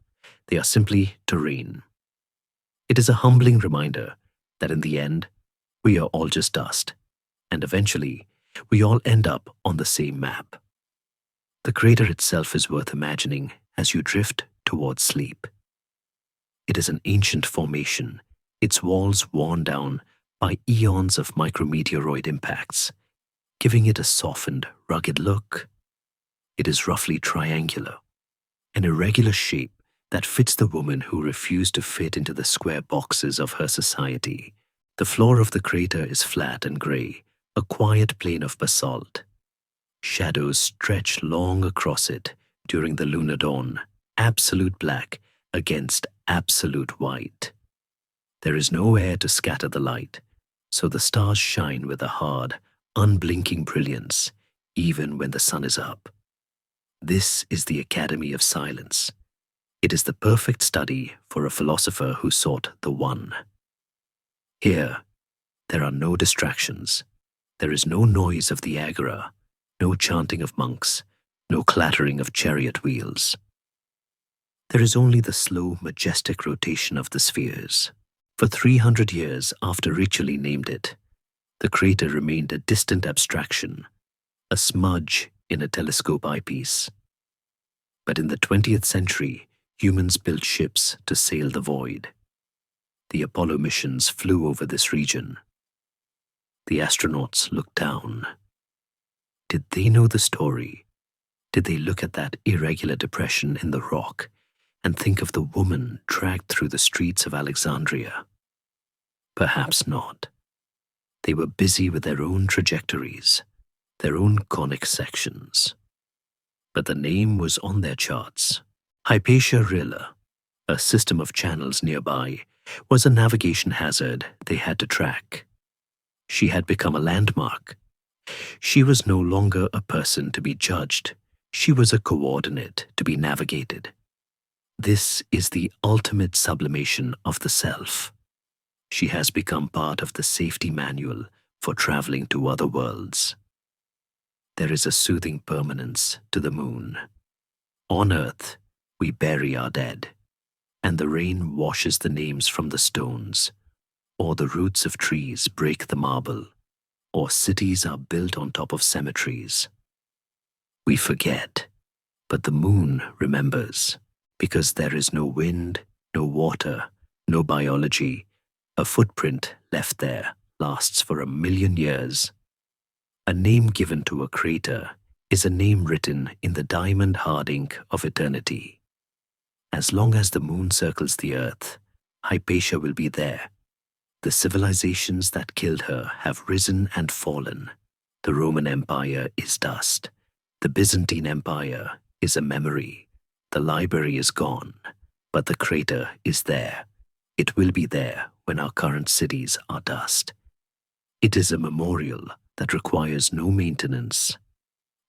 They are simply terrain. It is a humbling reminder that in the end, we are all just dust, and eventually, we all end up on the same map. The crater itself is worth imagining as you drift towards sleep. It is an ancient formation, its walls worn down by eons of micrometeoroid impacts, giving it a softened, rugged look. It is roughly triangular, an irregular shape that fits the woman who refused to fit into the square boxes of her society. The floor of the crater is flat and grey, a quiet plain of basalt. Shadows stretch long across it during the lunar dawn, absolute black against absolute white. There is no air to scatter the light, so the stars shine with a hard, unblinking brilliance, even when the sun is up. This is the Academy of Silence. It is the perfect study for a philosopher who sought the One. Here, there are no distractions. There is no noise of the agora, no chanting of monks, no clattering of chariot wheels. There is only the slow, majestic rotation of the spheres. For 300 years after Riccioli named it, the crater remained a distant abstraction, a smudge in a telescope eyepiece. But in the 20th century, humans built ships to sail the void. The Apollo missions flew over this region. The astronauts looked down. Did they know the story? Did they look at that irregular depression in the rock and think of the woman dragged through the streets of Alexandria? Perhaps not. They were busy with their own trajectories, their own conic sections. But the name was on their charts. Hypatia Rilla, a system of channels nearby, was a navigation hazard they had to track. She had become a landmark. She was no longer a person to be judged. She was a coordinate to be navigated. This is the ultimate sublimation of the self. She has become part of the safety manual for traveling to other worlds. There is a soothing permanence to the moon. On Earth, we bury our dead, and the rain washes the names from the stones, or the roots of trees break the marble, or cities are built on top of cemeteries. We forget, but the moon remembers, because there is no wind, no water, no biology. A footprint left there lasts for 1,000,000 years. A name given to a crater is a name written in the diamond-hard ink of eternity. As long as the moon circles the earth, Hypatia will be there. The civilizations that killed her have risen and fallen. The Roman Empire is dust. The Byzantine Empire is a memory. The library is gone, but the crater is there. It will be there when our current cities are dust. It is a memorial that requires no maintenance,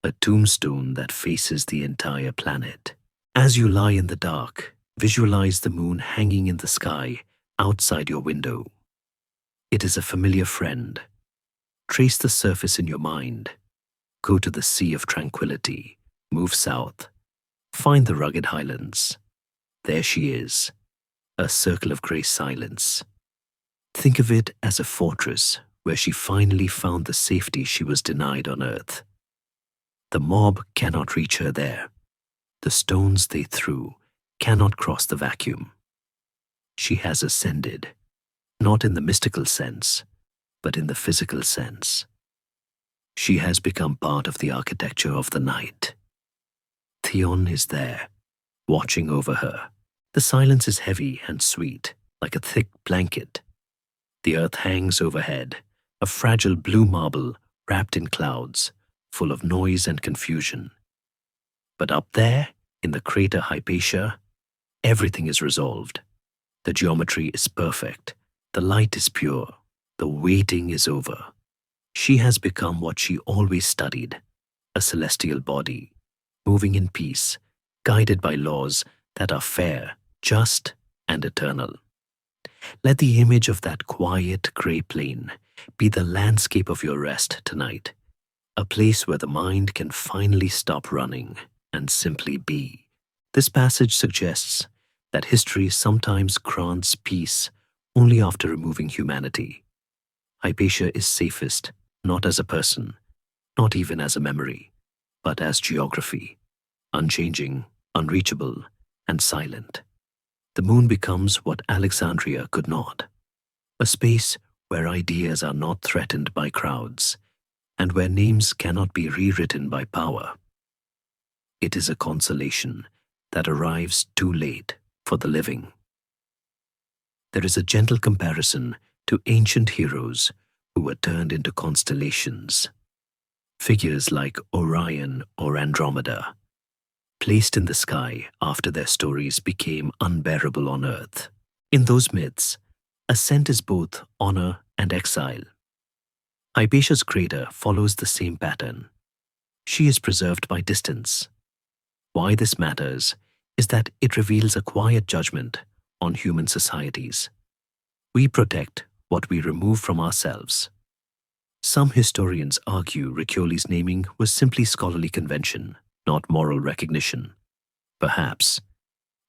a tombstone that faces the entire planet. As you lie in the dark, visualize the moon hanging in the sky outside your window. It is a familiar friend. Trace the surface in your mind. Go to the Sea of Tranquility. Move south. Find the rugged highlands. There she is, a circle of grey silence. Think of it as a fortress where she finally found the safety she was denied on Earth. The mob cannot reach her there. The stones they threw cannot cross the vacuum. She has ascended, not in the mystical sense, but in the physical sense. She has become part of the architecture of the night. Theon is there, watching over her. The silence is heavy and sweet, like a thick blanket. The earth hangs overhead, a fragile blue marble wrapped in clouds, full of noise and confusion. But up there, in the crater Hypatia, everything is resolved. The geometry is perfect, the light is pure, the waiting is over. She has become what she always studied, a celestial body, moving in peace, guided by laws that are fair, just, and eternal. Let the image of that quiet grey plain be the landscape of your rest tonight, a place where the mind can finally stop running and simply be. This passage suggests that history sometimes grants peace only after removing humanity. Hypatia is safest, not as a person, not even as a memory, but as geography, unchanging, unreachable, and silent. The moon becomes what Alexandria could not, a space where ideas are not threatened by crowds, and where names cannot be rewritten by power. It is a consolation that arrives too late for the living. There is a gentle comparison to ancient heroes who were turned into constellations. Figures like Orion or Andromeda, placed in the sky after their stories became unbearable on earth. In those myths, ascent is both honor and exile. Hypatia's crater follows the same pattern. She is preserved by distance. Why this matters is that it reveals a quiet judgment on human societies. We protect what we remove from ourselves. Some historians argue Riccioli's naming was simply scholarly convention, not moral recognition. Perhaps.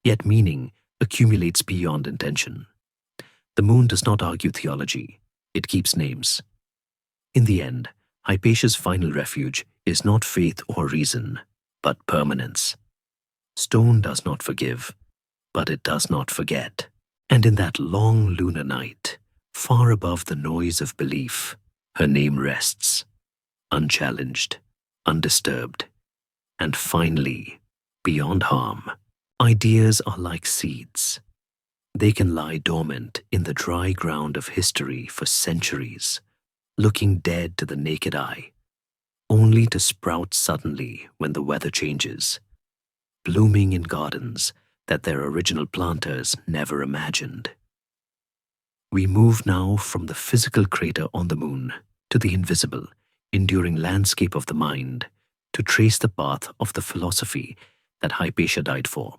Yet meaning accumulates beyond intention. The moon does not argue theology. It keeps names. In the end, Hypatia's final refuge is not faith or reason, but permanence. Stone does not forgive, but it does not forget. And in that long lunar night, far above the noise of belief, her name rests, unchallenged, undisturbed, and finally, beyond harm. Ideas are like seeds. They can lie dormant in the dry ground of history for centuries, looking dead to the naked eye, only to sprout suddenly when the weather changes, blooming in gardens that their original planters never imagined. We move now from the physical crater on the moon to the invisible, enduring landscape of the mind to trace the path of the philosophy that Hypatia died for.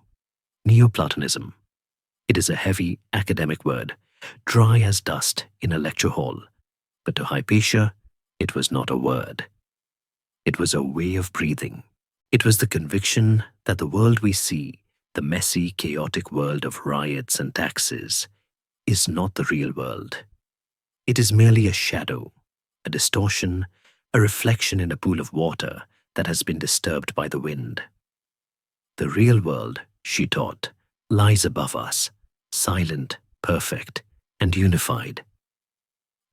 Neoplatonism. It is a heavy academic word, dry as dust in a lecture hall, but to Hypatia, it was not a word. It was a way of breathing. It was the conviction that the world we see, the messy, chaotic world of riots and taxes, is not the real world. It is merely a shadow, a distortion, a reflection in a pool of water that has been disturbed by the wind. The real world, she taught, lies above us, silent, perfect, and unified.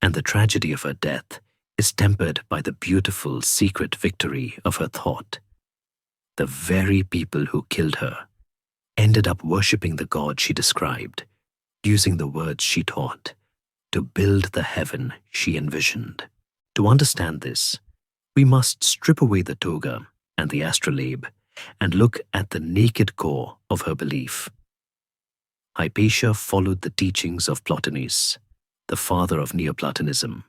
And the tragedy of her death is tempered by the beautiful, secret victory of her thought. The very people who killed her ended up worshipping the God she described, using the words she taught, to build the heaven she envisioned. To understand this, we must strip away the toga and the astrolabe and look at the naked core of her belief. Hypatia followed the teachings of Plotinus, the father of Neoplatonism.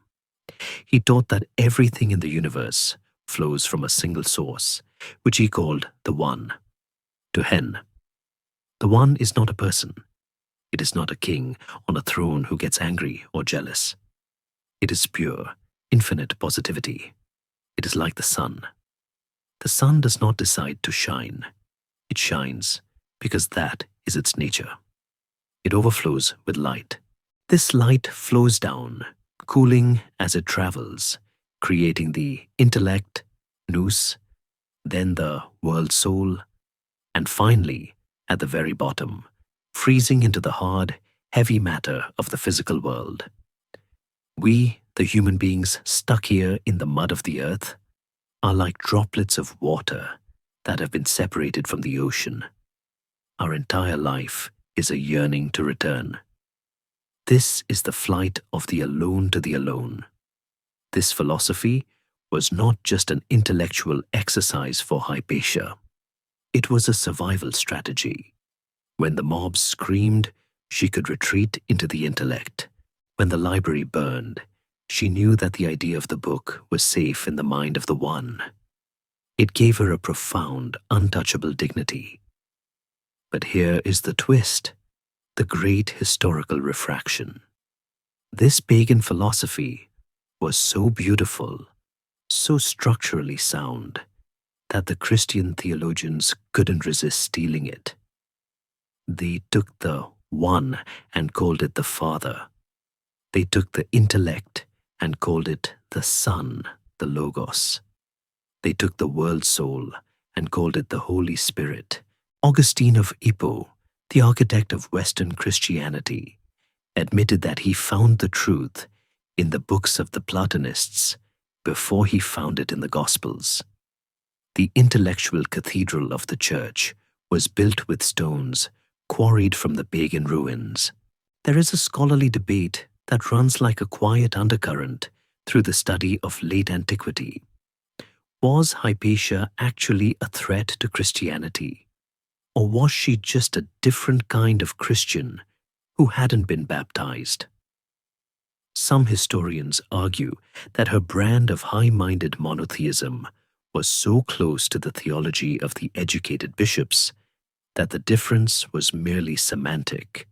He taught that everything in the universe flows from a single source, which he called the One, to Hen. The One is not a person. It is not a king on a throne who gets angry or jealous. It is pure, infinite positivity. It is like the sun. The sun does not decide to shine. It shines because that is its nature. It overflows with light. This light flows down, cooling as it travels, creating the intellect, nous, then the world soul, and finally, at the very bottom, freezing into the hard, heavy matter of the physical world. We, the human beings stuck here in the mud of the earth, are like droplets of water that have been separated from the ocean. Our entire life is a yearning to return. This is the flight of the alone to the alone. This philosophy was not just an intellectual exercise for Hypatia. It was a survival strategy. When the mob screamed, she could retreat into the intellect. When the library burned, she knew that the idea of the book was safe in the mind of the One. It gave her a profound, untouchable dignity. But here is the twist, the great historical refraction. This pagan philosophy was so beautiful, so structurally sound, that the Christian theologians couldn't resist stealing it. They took the One and called it the Father, They took the intellect and called it the Son, the Logos. They took the world soul and called it the Holy Spirit. Augustine of Hippo, the architect of Western Christianity, admitted that he found the truth in the books of the Platonists before he found it in the Gospels. The intellectual cathedral of the Church was built with stones quarried from the pagan ruins. There is a scholarly debate that runs like a quiet undercurrent through the study of late antiquity. Was Hypatia actually a threat to Christianity? Or was she just a different kind of Christian who hadn't been baptized? Some historians argue that her brand of high-minded monotheism was so close to the theology of the educated bishops that the difference was merely semantic.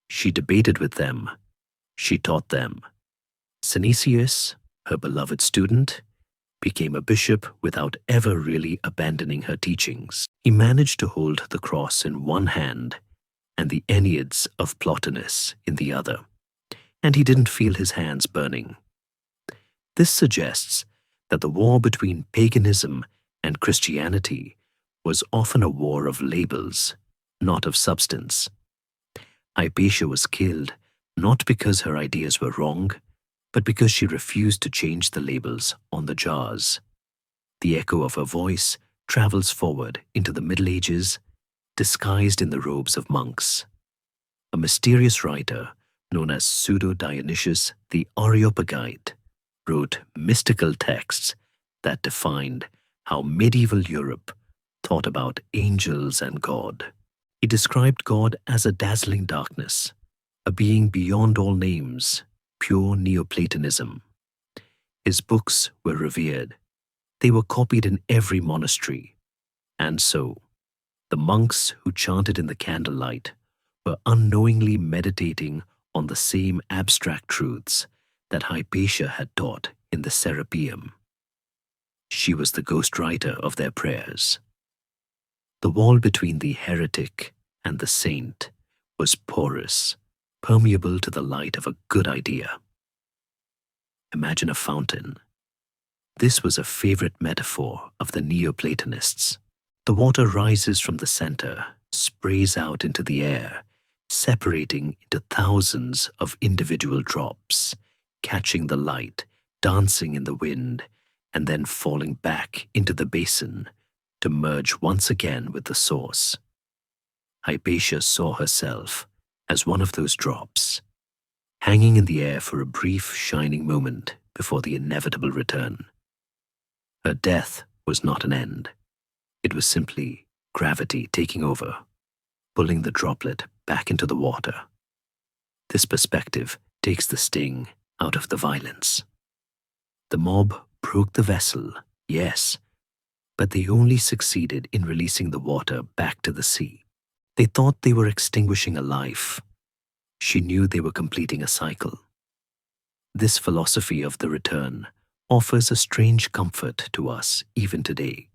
She debated with them. She taught them. Synesius, her beloved student, became a bishop without ever really abandoning her teachings. He managed to hold the cross in one hand and the Enneads of Plotinus in the other, and he didn't feel his hands burning. This suggests that the war between paganism and Christianity was often a war of labels, not of substance. Hypatia was killed not because her ideas were wrong, but because she refused to change the labels on the jars. The echo of her voice travels forward into the Middle Ages, disguised in the robes of monks. A mysterious writer known as Pseudo-Dionysius the Areopagite wrote mystical texts that defined how medieval Europe thought about angels and God. He described God as a dazzling darkness, a being beyond all names, pure Neoplatonism. His books were revered. They were copied in every monastery. And so, the monks who chanted in the candlelight were unknowingly meditating on the same abstract truths that Hypatia had taught in the Serapeum. She was the ghostwriter of their prayers. The wall between the heretic and the saint was porous, permeable to the light of a good idea. Imagine a fountain. This was a favorite metaphor of the Neoplatonists. The water rises from the center, sprays out into the air, separating into thousands of individual drops, catching the light, dancing in the wind, and then falling back into the basin to merge once again with the source. Hypatia saw herself as one of those drops, hanging in the air for a brief shining moment before the inevitable return. Her death was not an end. It was simply gravity taking over, pulling the droplet back into the water. This perspective takes the sting out of the violence. The mob broke the vessel, yes, but they only succeeded in releasing the water back to the sea. They thought they were extinguishing a life. She knew they were completing a cycle. This philosophy of the return offers a strange comfort to us even today.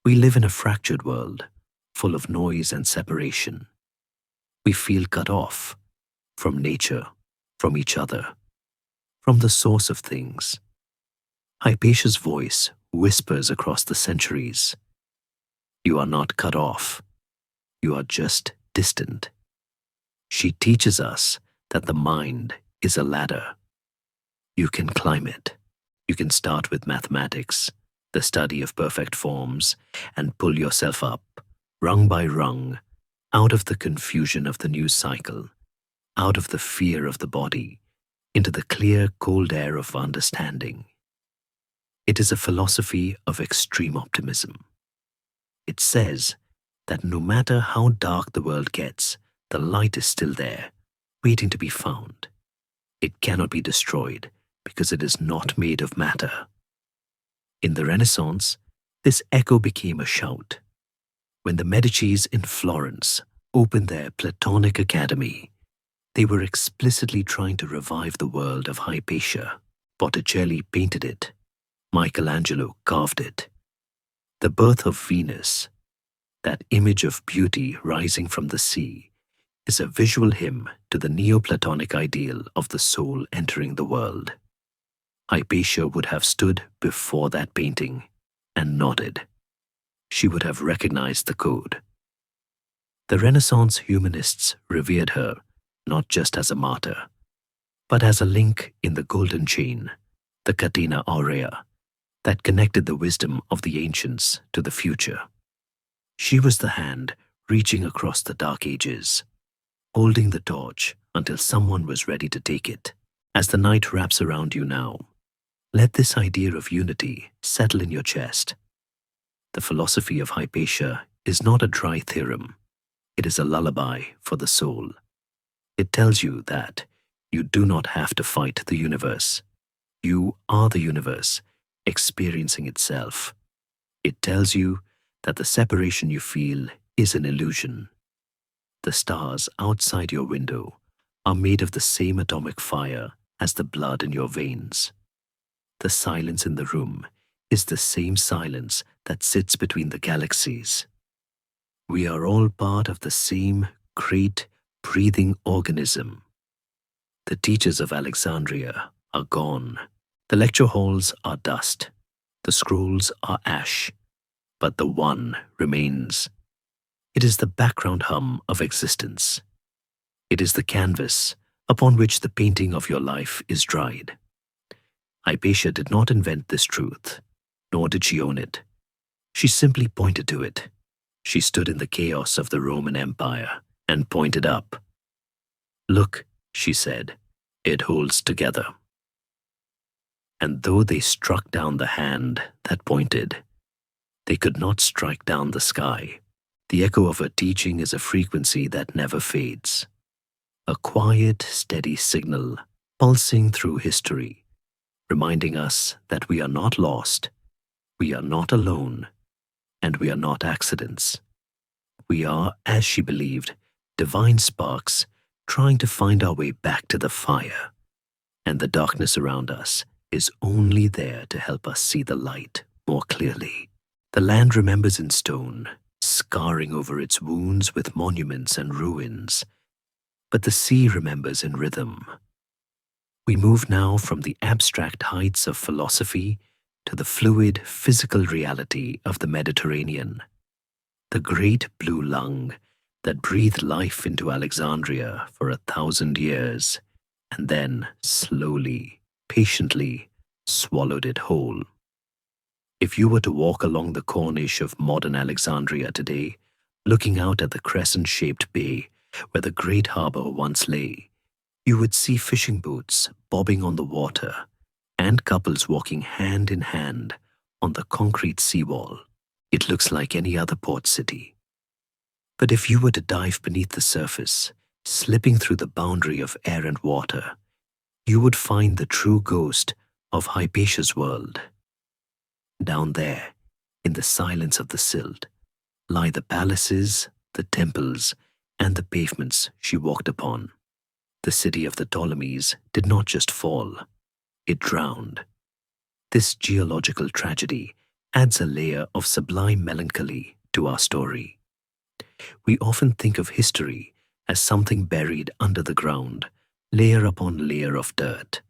We live in a fractured world, full of noise and separation. We feel cut off from nature, from each other, from the source of things. Hypatia's voice whispers across the centuries. You are not cut off. You are just distant. She teaches us that the mind is a ladder. You can climb it. You can start with mathematics, the study of perfect forms, and pull yourself up, rung by rung, out of the confusion of the news cycle, out of the fear of the body, into the clear, cold air of understanding. It is a philosophy of extreme optimism. It says that no matter how dark the world gets, the light is still there, waiting to be found. It cannot be destroyed because it is not made of matter. In the Renaissance, this echo became a shout. When the Medicis in Florence opened their Platonic Academy, they were explicitly trying to revive the world of Hypatia. Botticelli painted it. Michelangelo carved it. The birth of Venus, that image of beauty rising from the sea, is a visual hymn to the Neoplatonic ideal of the soul entering the world. Hypatia would have stood before that painting and nodded. She would have recognized the code. The Renaissance humanists revered her not just as a martyr, but as a link in the golden chain, the catena aurea, that connected the wisdom of the ancients to the future. She was the hand reaching across the dark ages, holding the torch until someone was ready to take it. As the night wraps around you now, let this idea of unity settle in your chest. The philosophy of Hypatia is not a dry theorem. It is a lullaby for the soul. It tells you that you do not have to fight the universe. You are the universe, experiencing itself. It tells you that the separation you feel is an illusion. The stars outside your window are made of the same atomic fire as the blood in your veins. The silence in the room is the same silence that sits between the galaxies. We are all part of the same great breathing organism. The teachers of Alexandria are gone. The lecture halls are dust. The scrolls are ash. But the one remains. It is the background hum of existence. It is the canvas upon which the painting of your life is dried. Hypatia did not invent this truth, nor did she own it. She simply pointed to it. She stood in the chaos of the Roman Empire and pointed up. "Look," she said, "it holds together." And though they struck down the hand that pointed, they could not strike down the sky. The echo of her teaching is a frequency that never fades. A quiet, steady signal pulsing through history, reminding us that we are not lost, we are not alone, and we are not accidents. We are, as she believed, divine sparks trying to find our way back to the fire, and the darkness around us is only there to help us see the light more clearly. The land remembers in stone, scarring over its wounds with monuments and ruins, but the sea remembers in rhythm. We move now from the abstract heights of philosophy to the fluid physical reality of the Mediterranean, the great blue lung that breathed life into Alexandria for 1,000 years, and then slowly, patiently swallowed it whole. If you were to walk along the Corniche of modern Alexandria today, looking out at the crescent-shaped bay where the great harbor once lay, you would see fishing boats bobbing on the water and couples walking hand in hand on the concrete seawall. It looks like any other port city. But if you were to dive beneath the surface, slipping through the boundary of air and water, you would find the true ghost of Hypatia's world. Down there, in the silence of the silt, lie the palaces, the temples, and the pavements she walked upon. The city of the Ptolemies did not just fall, it drowned. This geological tragedy adds a layer of sublime melancholy to our story. We often think of history as something buried under the ground, layer upon layer of dirt.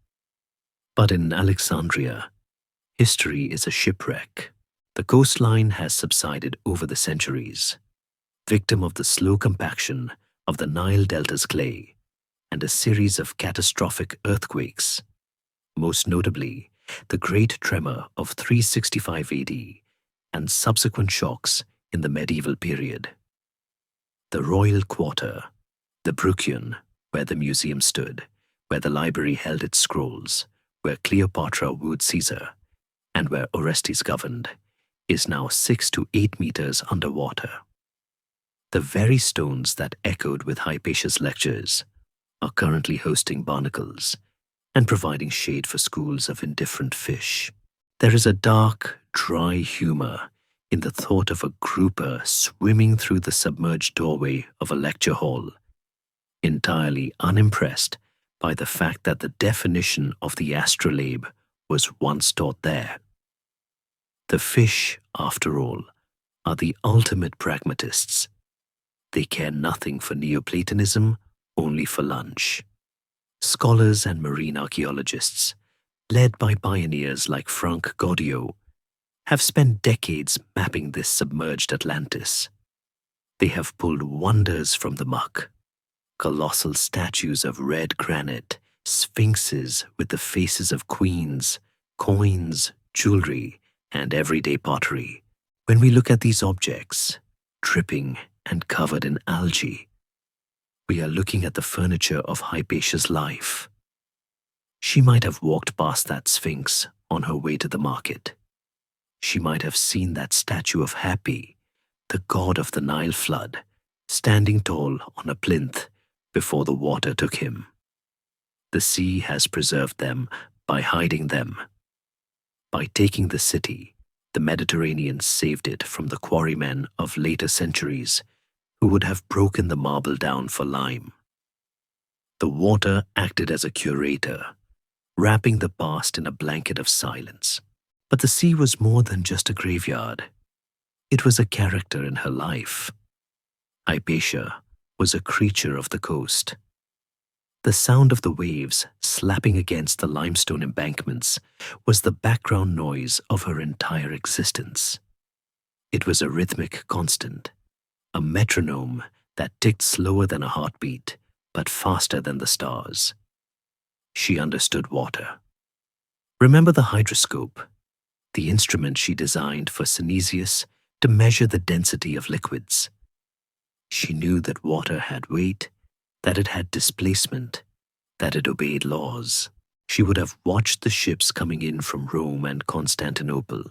But in Alexandria, history is a shipwreck. The coastline has subsided over the centuries, victim of the slow compaction of the Nile Delta's clay and a series of catastrophic earthquakes, most notably the Great Tremor of 365 AD and subsequent shocks in the medieval period. The Royal Quarter, the Bruchion, where the museum stood, where the library held its scrolls, where Cleopatra wooed Caesar, and where Orestes governed, is now 6 to 8 meters underwater. The very stones that echoed with Hypatia's lectures are currently hosting barnacles and providing shade for schools of indifferent fish. There is a dark, dry humor in the thought of a grouper swimming through the submerged doorway of a lecture hall, entirely unimpressed by the fact that the definition of the astrolabe was once taught there. The fish, after all, are the ultimate pragmatists. They care nothing for Neoplatonism, only for lunch. Scholars and marine archaeologists, led by pioneers like Frank Gaudio, have spent decades mapping this submerged Atlantis. They have pulled wonders from the muck: colossal statues of red granite, sphinxes with the faces of queens, coins, jewelry, and everyday pottery. When we look at these objects, dripping and covered in algae, we are looking at the furniture of Hypatia's life. She might have walked past that sphinx on her way to the market. She might have seen that statue of Hapi, the god of the Nile flood, standing tall on a plinth before the water took him. The sea has preserved them by hiding them. By taking the city, the Mediterranean saved it from the quarrymen of later centuries who would have broken the marble down for lime. The water acted as a curator, wrapping the past in a blanket of silence. But the sea was more than just a graveyard. It was a character in her life. Hypatia was a creature of the coast. The sound of the waves slapping against the limestone embankments was the background noise of her entire existence. It was a rhythmic constant, a metronome that ticked slower than a heartbeat, but faster than the stars. She understood water. Remember the hydroscope, the instrument she designed for Synesius to measure the density of liquids? She knew that water had weight, that it had displacement, that it obeyed laws. She would have watched the ships coming in from Rome and Constantinople,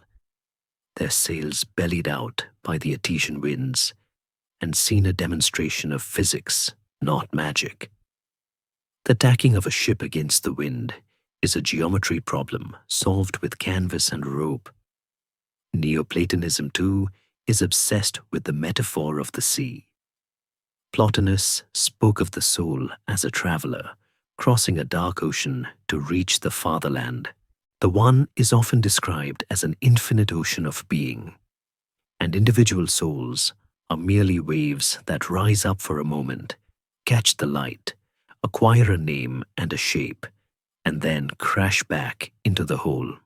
their sails bellied out by the Etesian winds, and seen a demonstration of physics, not magic. The tacking of a ship against the wind is a geometry problem solved with canvas and rope. Neoplatonism, too, is obsessed with the metaphor of the sea. Plotinus spoke of the soul as a traveler, crossing a dark ocean to reach the fatherland. The one is often described as an infinite ocean of being, and individual souls are merely waves that rise up for a moment, catch the light, acquire a name and a shape, and then crash back into the whole.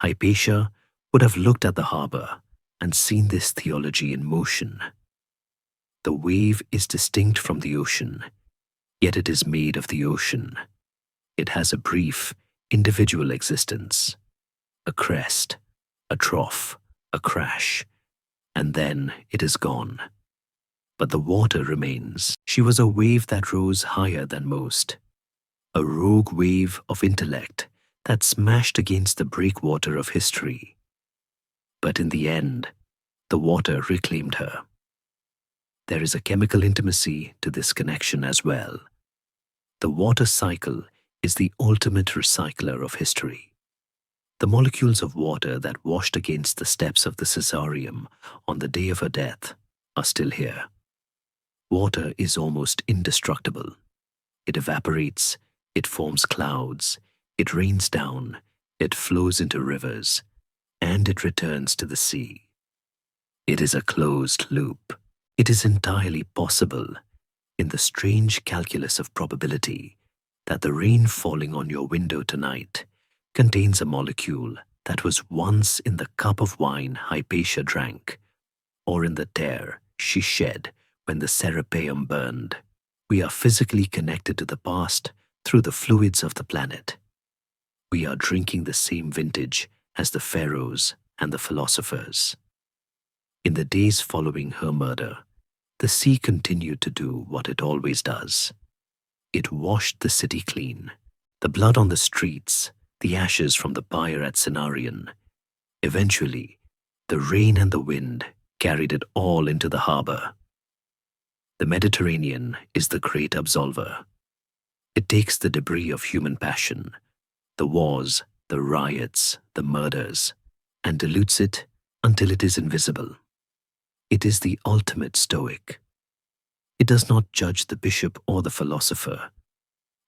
Hypatia would have looked at the harbor and seen this theology in motion. The wave is distinct from the ocean, yet it is made of the ocean. It has a brief, individual existence, a crest, a trough, a crash, and then it is gone. But the water remains. She was a wave that rose higher than most, a rogue wave of intellect that smashed against the breakwater of history. But in the end, the water reclaimed her. There is a chemical intimacy to this connection as well. The water cycle is the ultimate recycler of history. The molecules of water that washed against the steps of the Caesareum on the day of her death are still here. Water is almost indestructible. It evaporates, it forms clouds, it rains down, it flows into rivers, and it returns to the sea. It is a closed loop. It is entirely possible, in the strange calculus of probability, that the rain falling on your window tonight contains a molecule that was once in the cup of wine Hypatia drank, or in the tear she shed when the Serapeum burned. We are physically connected to the past through the fluids of the planet. We are drinking the same vintage as the pharaohs and the philosophers. In the days following her murder, the sea continued to do what it always does. It washed the city clean, the blood on the streets, the ashes from the pyre at Cenarion. Eventually, the rain and the wind carried it all into the harbor. The Mediterranean is the great absolver. It takes the debris of human passion, the wars, the riots, the murders, and dilutes it until it is invisible. It is the ultimate stoic. It does not judge the bishop or the philosopher.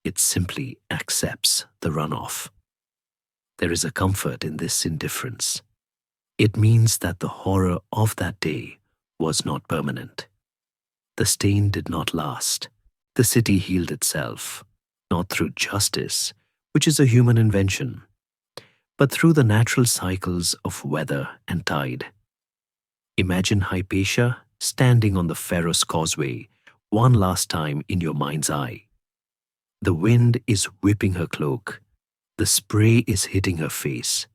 It simply accepts the runoff. There is a comfort in this indifference. It means that the horror of that day was not permanent. The stain did not last. The city healed itself, not through justice, which is a human invention, but through the natural cycles of weather and tide. Imagine Hypatia standing on the Pharos Causeway one last time in your mind's eye. The wind is whipping her cloak. The spray is hitting her face.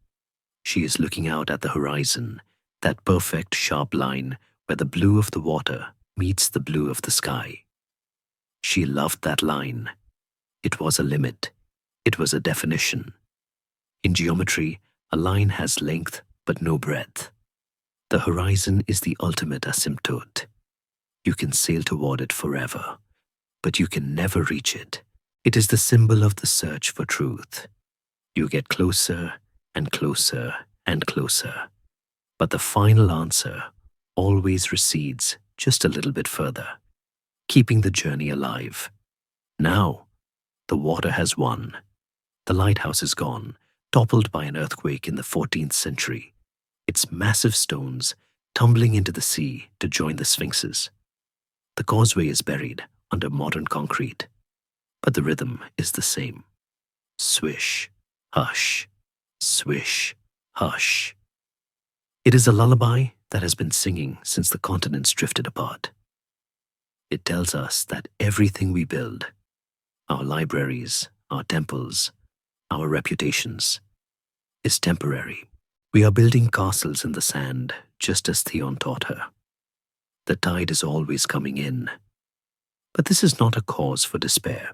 She is looking out at the horizon, that perfect sharp line where the blue of the water meets the blue of the sky. She loved that line. It was a limit. It was a definition. In geometry, a line has length but no breadth. The horizon is the ultimate asymptote. You can sail toward it forever, but you can never reach it. It is the symbol of the search for truth. You get closer and closer and closer, but the final answer always recedes just a little bit further, keeping the journey alive. Now, the water has won. The lighthouse is gone, toppled by an earthquake in the 14th century, its massive stones tumbling into the sea to join the sphinxes. The causeway is buried under modern concrete, but the rhythm is the same. Swish, hush, swish, hush. It is a lullaby that has been singing since the continents drifted apart. It tells us that everything we build, our libraries, our temples, our reputations, is temporary. We are building castles in the sand, just as Theon taught her. The tide is always coming in. But this is not a cause for despair.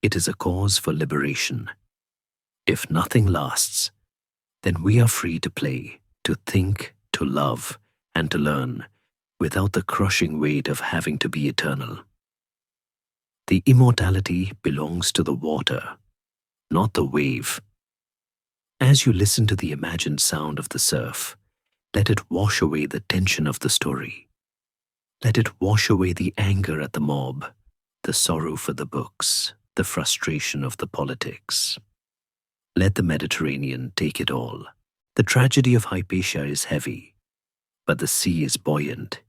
It is a cause for liberation. If nothing lasts, then we are free to play, to think, to love, and to learn, without the crushing weight of having to be eternal. The immortality belongs to the water, not the wave. As you listen to the imagined sound of the surf, let it wash away the tension of the story. Let it wash away the anger at the mob, the sorrow for the books, the frustration of the politics. Let the Mediterranean take it all. The tragedy of Hypatia is heavy, but the sea is buoyant.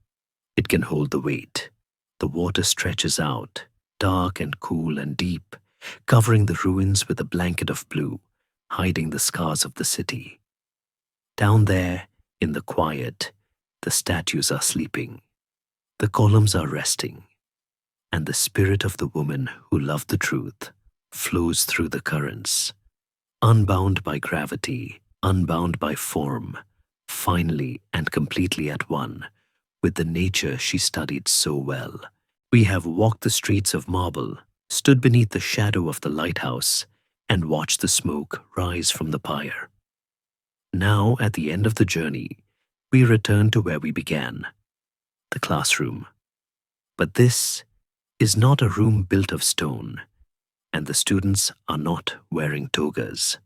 It can hold the weight. The water stretches out, dark and cool and deep, covering the ruins with a blanket of blue, hiding the scars of the city. Down there, in the quiet, the statues are sleeping. The columns are resting, and the spirit of the woman who loved the truth flows through the currents, unbound by gravity, unbound by form, finally and completely at one with the nature she studied so well. We have walked the streets of marble, stood beneath the shadow of the lighthouse, and watched the smoke rise from the pyre. Now, at the end of the journey, we return to where we began, the classroom. But this is not a room built of stone, and the students are not wearing togas.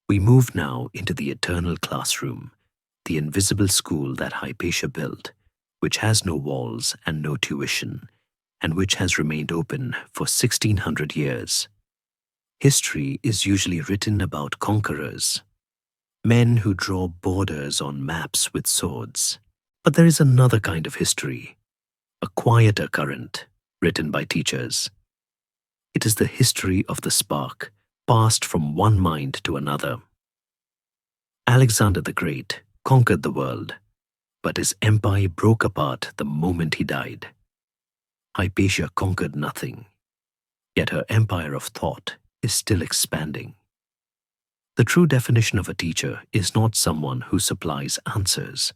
We move now into the eternal classroom, the invisible school that Hypatia built, which has no walls and no tuition, and which has remained open for 1600 years. History is usually written about conquerors, men who draw borders on maps with swords. But there is another kind of history, a quieter current, written by teachers. It is the history of the spark, passed from one mind to another. Alexander the Great conquered the world, but his empire broke apart the moment he died. Hypatia conquered nothing, yet her empire of thought is still expanding. The true definition of a teacher is not someone who supplies answers,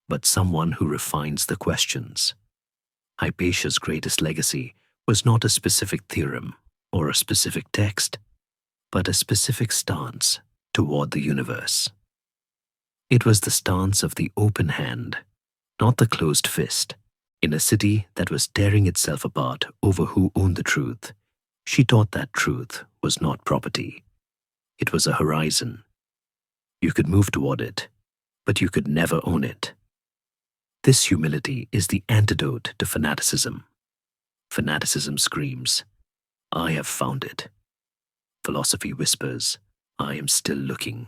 but someone who refines the questions. Hypatia's greatest legacy was not a specific theorem or a specific text, but a specific stance toward the universe. It was the stance of the open hand, not the closed fist. In a city that was tearing itself apart over who owned the truth, she taught that truth was not property. It was a horizon. You could move toward it, but you could never own it. This humility is the antidote to fanaticism. Fanaticism screams, "I have found it." Philosophy whispers, "I am still looking."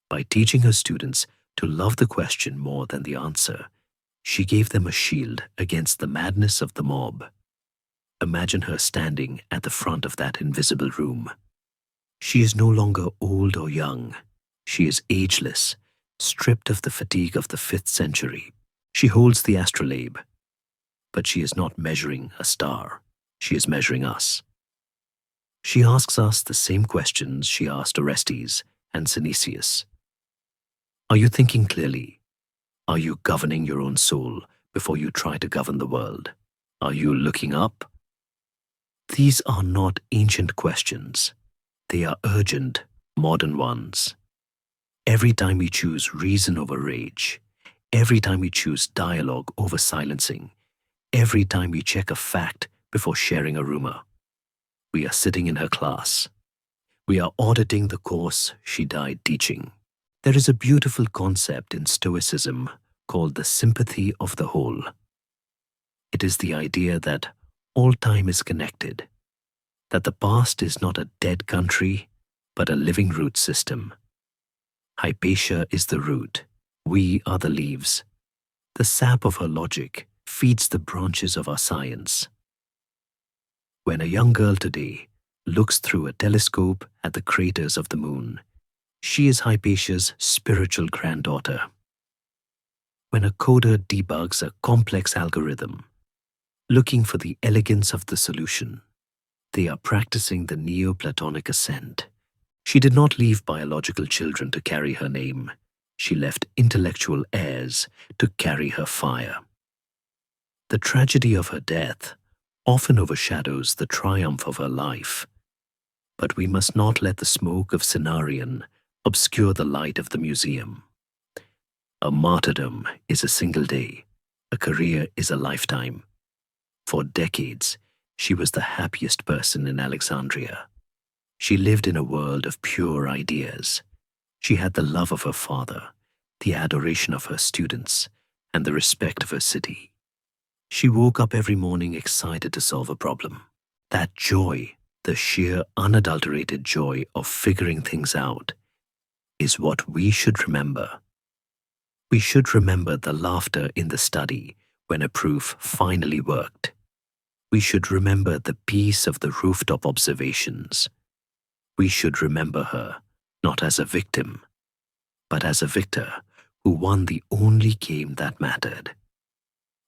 By teaching her students to love the question more than the answer, She gave them a shield against the madness of the mob. Imagine her standing at the front of that invisible room. She is no longer old or young. She is ageless, stripped of the fatigue of the 5th century. She holds the astrolabe, but she is not measuring a star. She is measuring us. She asks us the same questions she asked Orestes and Synesius. Are you thinking clearly? Are you governing your own soul before you try to govern the world? Are you looking up? These are not ancient questions. They are urgent, modern ones. Every time we choose reason over rage, every time we choose dialogue over silencing, every time we check a fact before sharing a rumor, we are sitting in her class. We are auditing the course she died teaching. There is a beautiful concept in Stoicism called the sympathy of the whole. It is the idea that all time is connected, that the past is not a dead country, but a living root system. Hypatia is the root. We are the leaves. The sap of her logic feeds the branches of our science. When a young girl today looks through a telescope at the craters of the moon, she is Hypatia's spiritual granddaughter. When a coder debugs a complex algorithm, looking for the elegance of the solution, they are practicing the Neoplatonic ascent. She did not leave biological children to carry her name. She left intellectual heirs to carry her fire. The tragedy of her death often overshadows the triumph of her life. But we must not let the smoke of Cenarion obscure the light of the museum. A martyrdom is a single day. A career is a lifetime. For decades, she was the happiest person in Alexandria. She lived in a world of pure ideas. She had the love of her father, the adoration of her students, and the respect of her city. She woke up every morning excited to solve a problem. That joy, the sheer unadulterated joy of figuring things out, is what we should remember. We should remember the laughter in the study when a proof finally worked. We should remember the peace of the rooftop observations. We should remember her not as a victim, but as a victor who won the only game that mattered.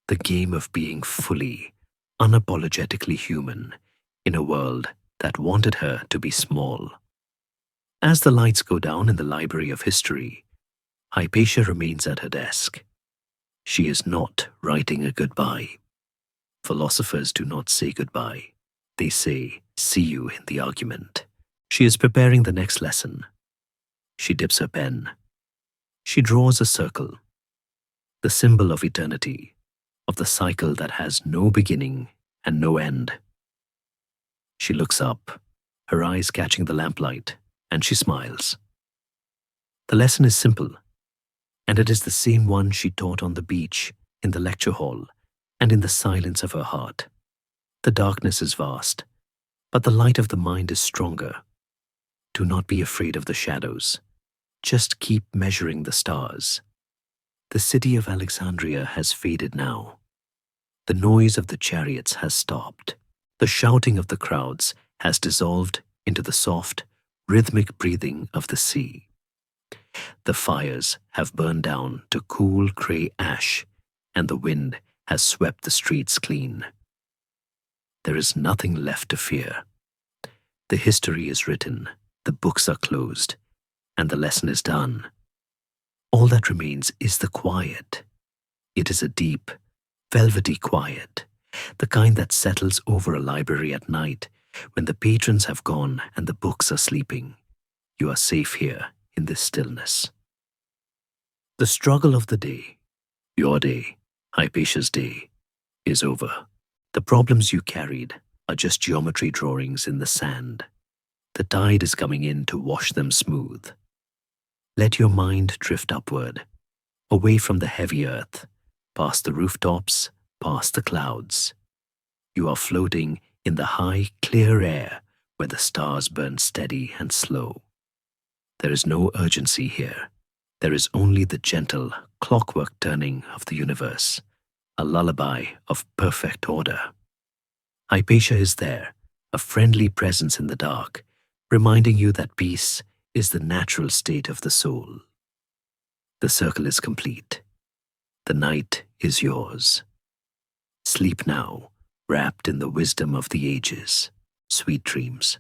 The game of being fully, unapologetically human in a world that wanted her to be small. As the lights go down in the Library of History, Hypatia remains at her desk. She is not writing a goodbye. Philosophers do not say goodbye. They say, see you in the argument. She is preparing the next lesson. She dips her pen. She draws a circle, the symbol of eternity, of the cycle that has no beginning and no end. She looks up, her eyes catching the lamplight, and she smiles. The lesson is simple, and it is the same one she taught on the beach, in the lecture hall, and in the silence of her heart. The darkness is vast, but the light of the mind is stronger. Do not be afraid of the shadows. Just keep measuring the stars. The city of Alexandria has faded now. The noise of the chariots has stopped. The shouting of the crowds has dissolved into the soft, rhythmic breathing of the sea. The fires have burned down to cool gray ash, and the wind has swept the streets clean. There is nothing left to fear. The history is written, the books are closed, and the lesson is done. All that remains is the quiet. It is a deep, velvety quiet, the kind that settles over a library at night when the patrons have gone and the books are sleeping. You are safe here in this stillness. The struggle of the day, your day, Hypatia's day, is over. The problems you carried are just geometry drawings in the sand. The tide is coming in to wash them smooth. Let your mind drift upward, away from the heavy earth, past the rooftops, past the clouds. You are floating in the high, clear air where the stars burn steady and slow. There is no urgency here. There is only the gentle, clockwork turning of the universe, a lullaby of perfect order. Hypatia is there, a friendly presence in the dark, reminding you that peace is the natural state of the soul. The circle is complete. The night is yours. Sleep now, wrapped in the wisdom of the ages. Sweet dreams.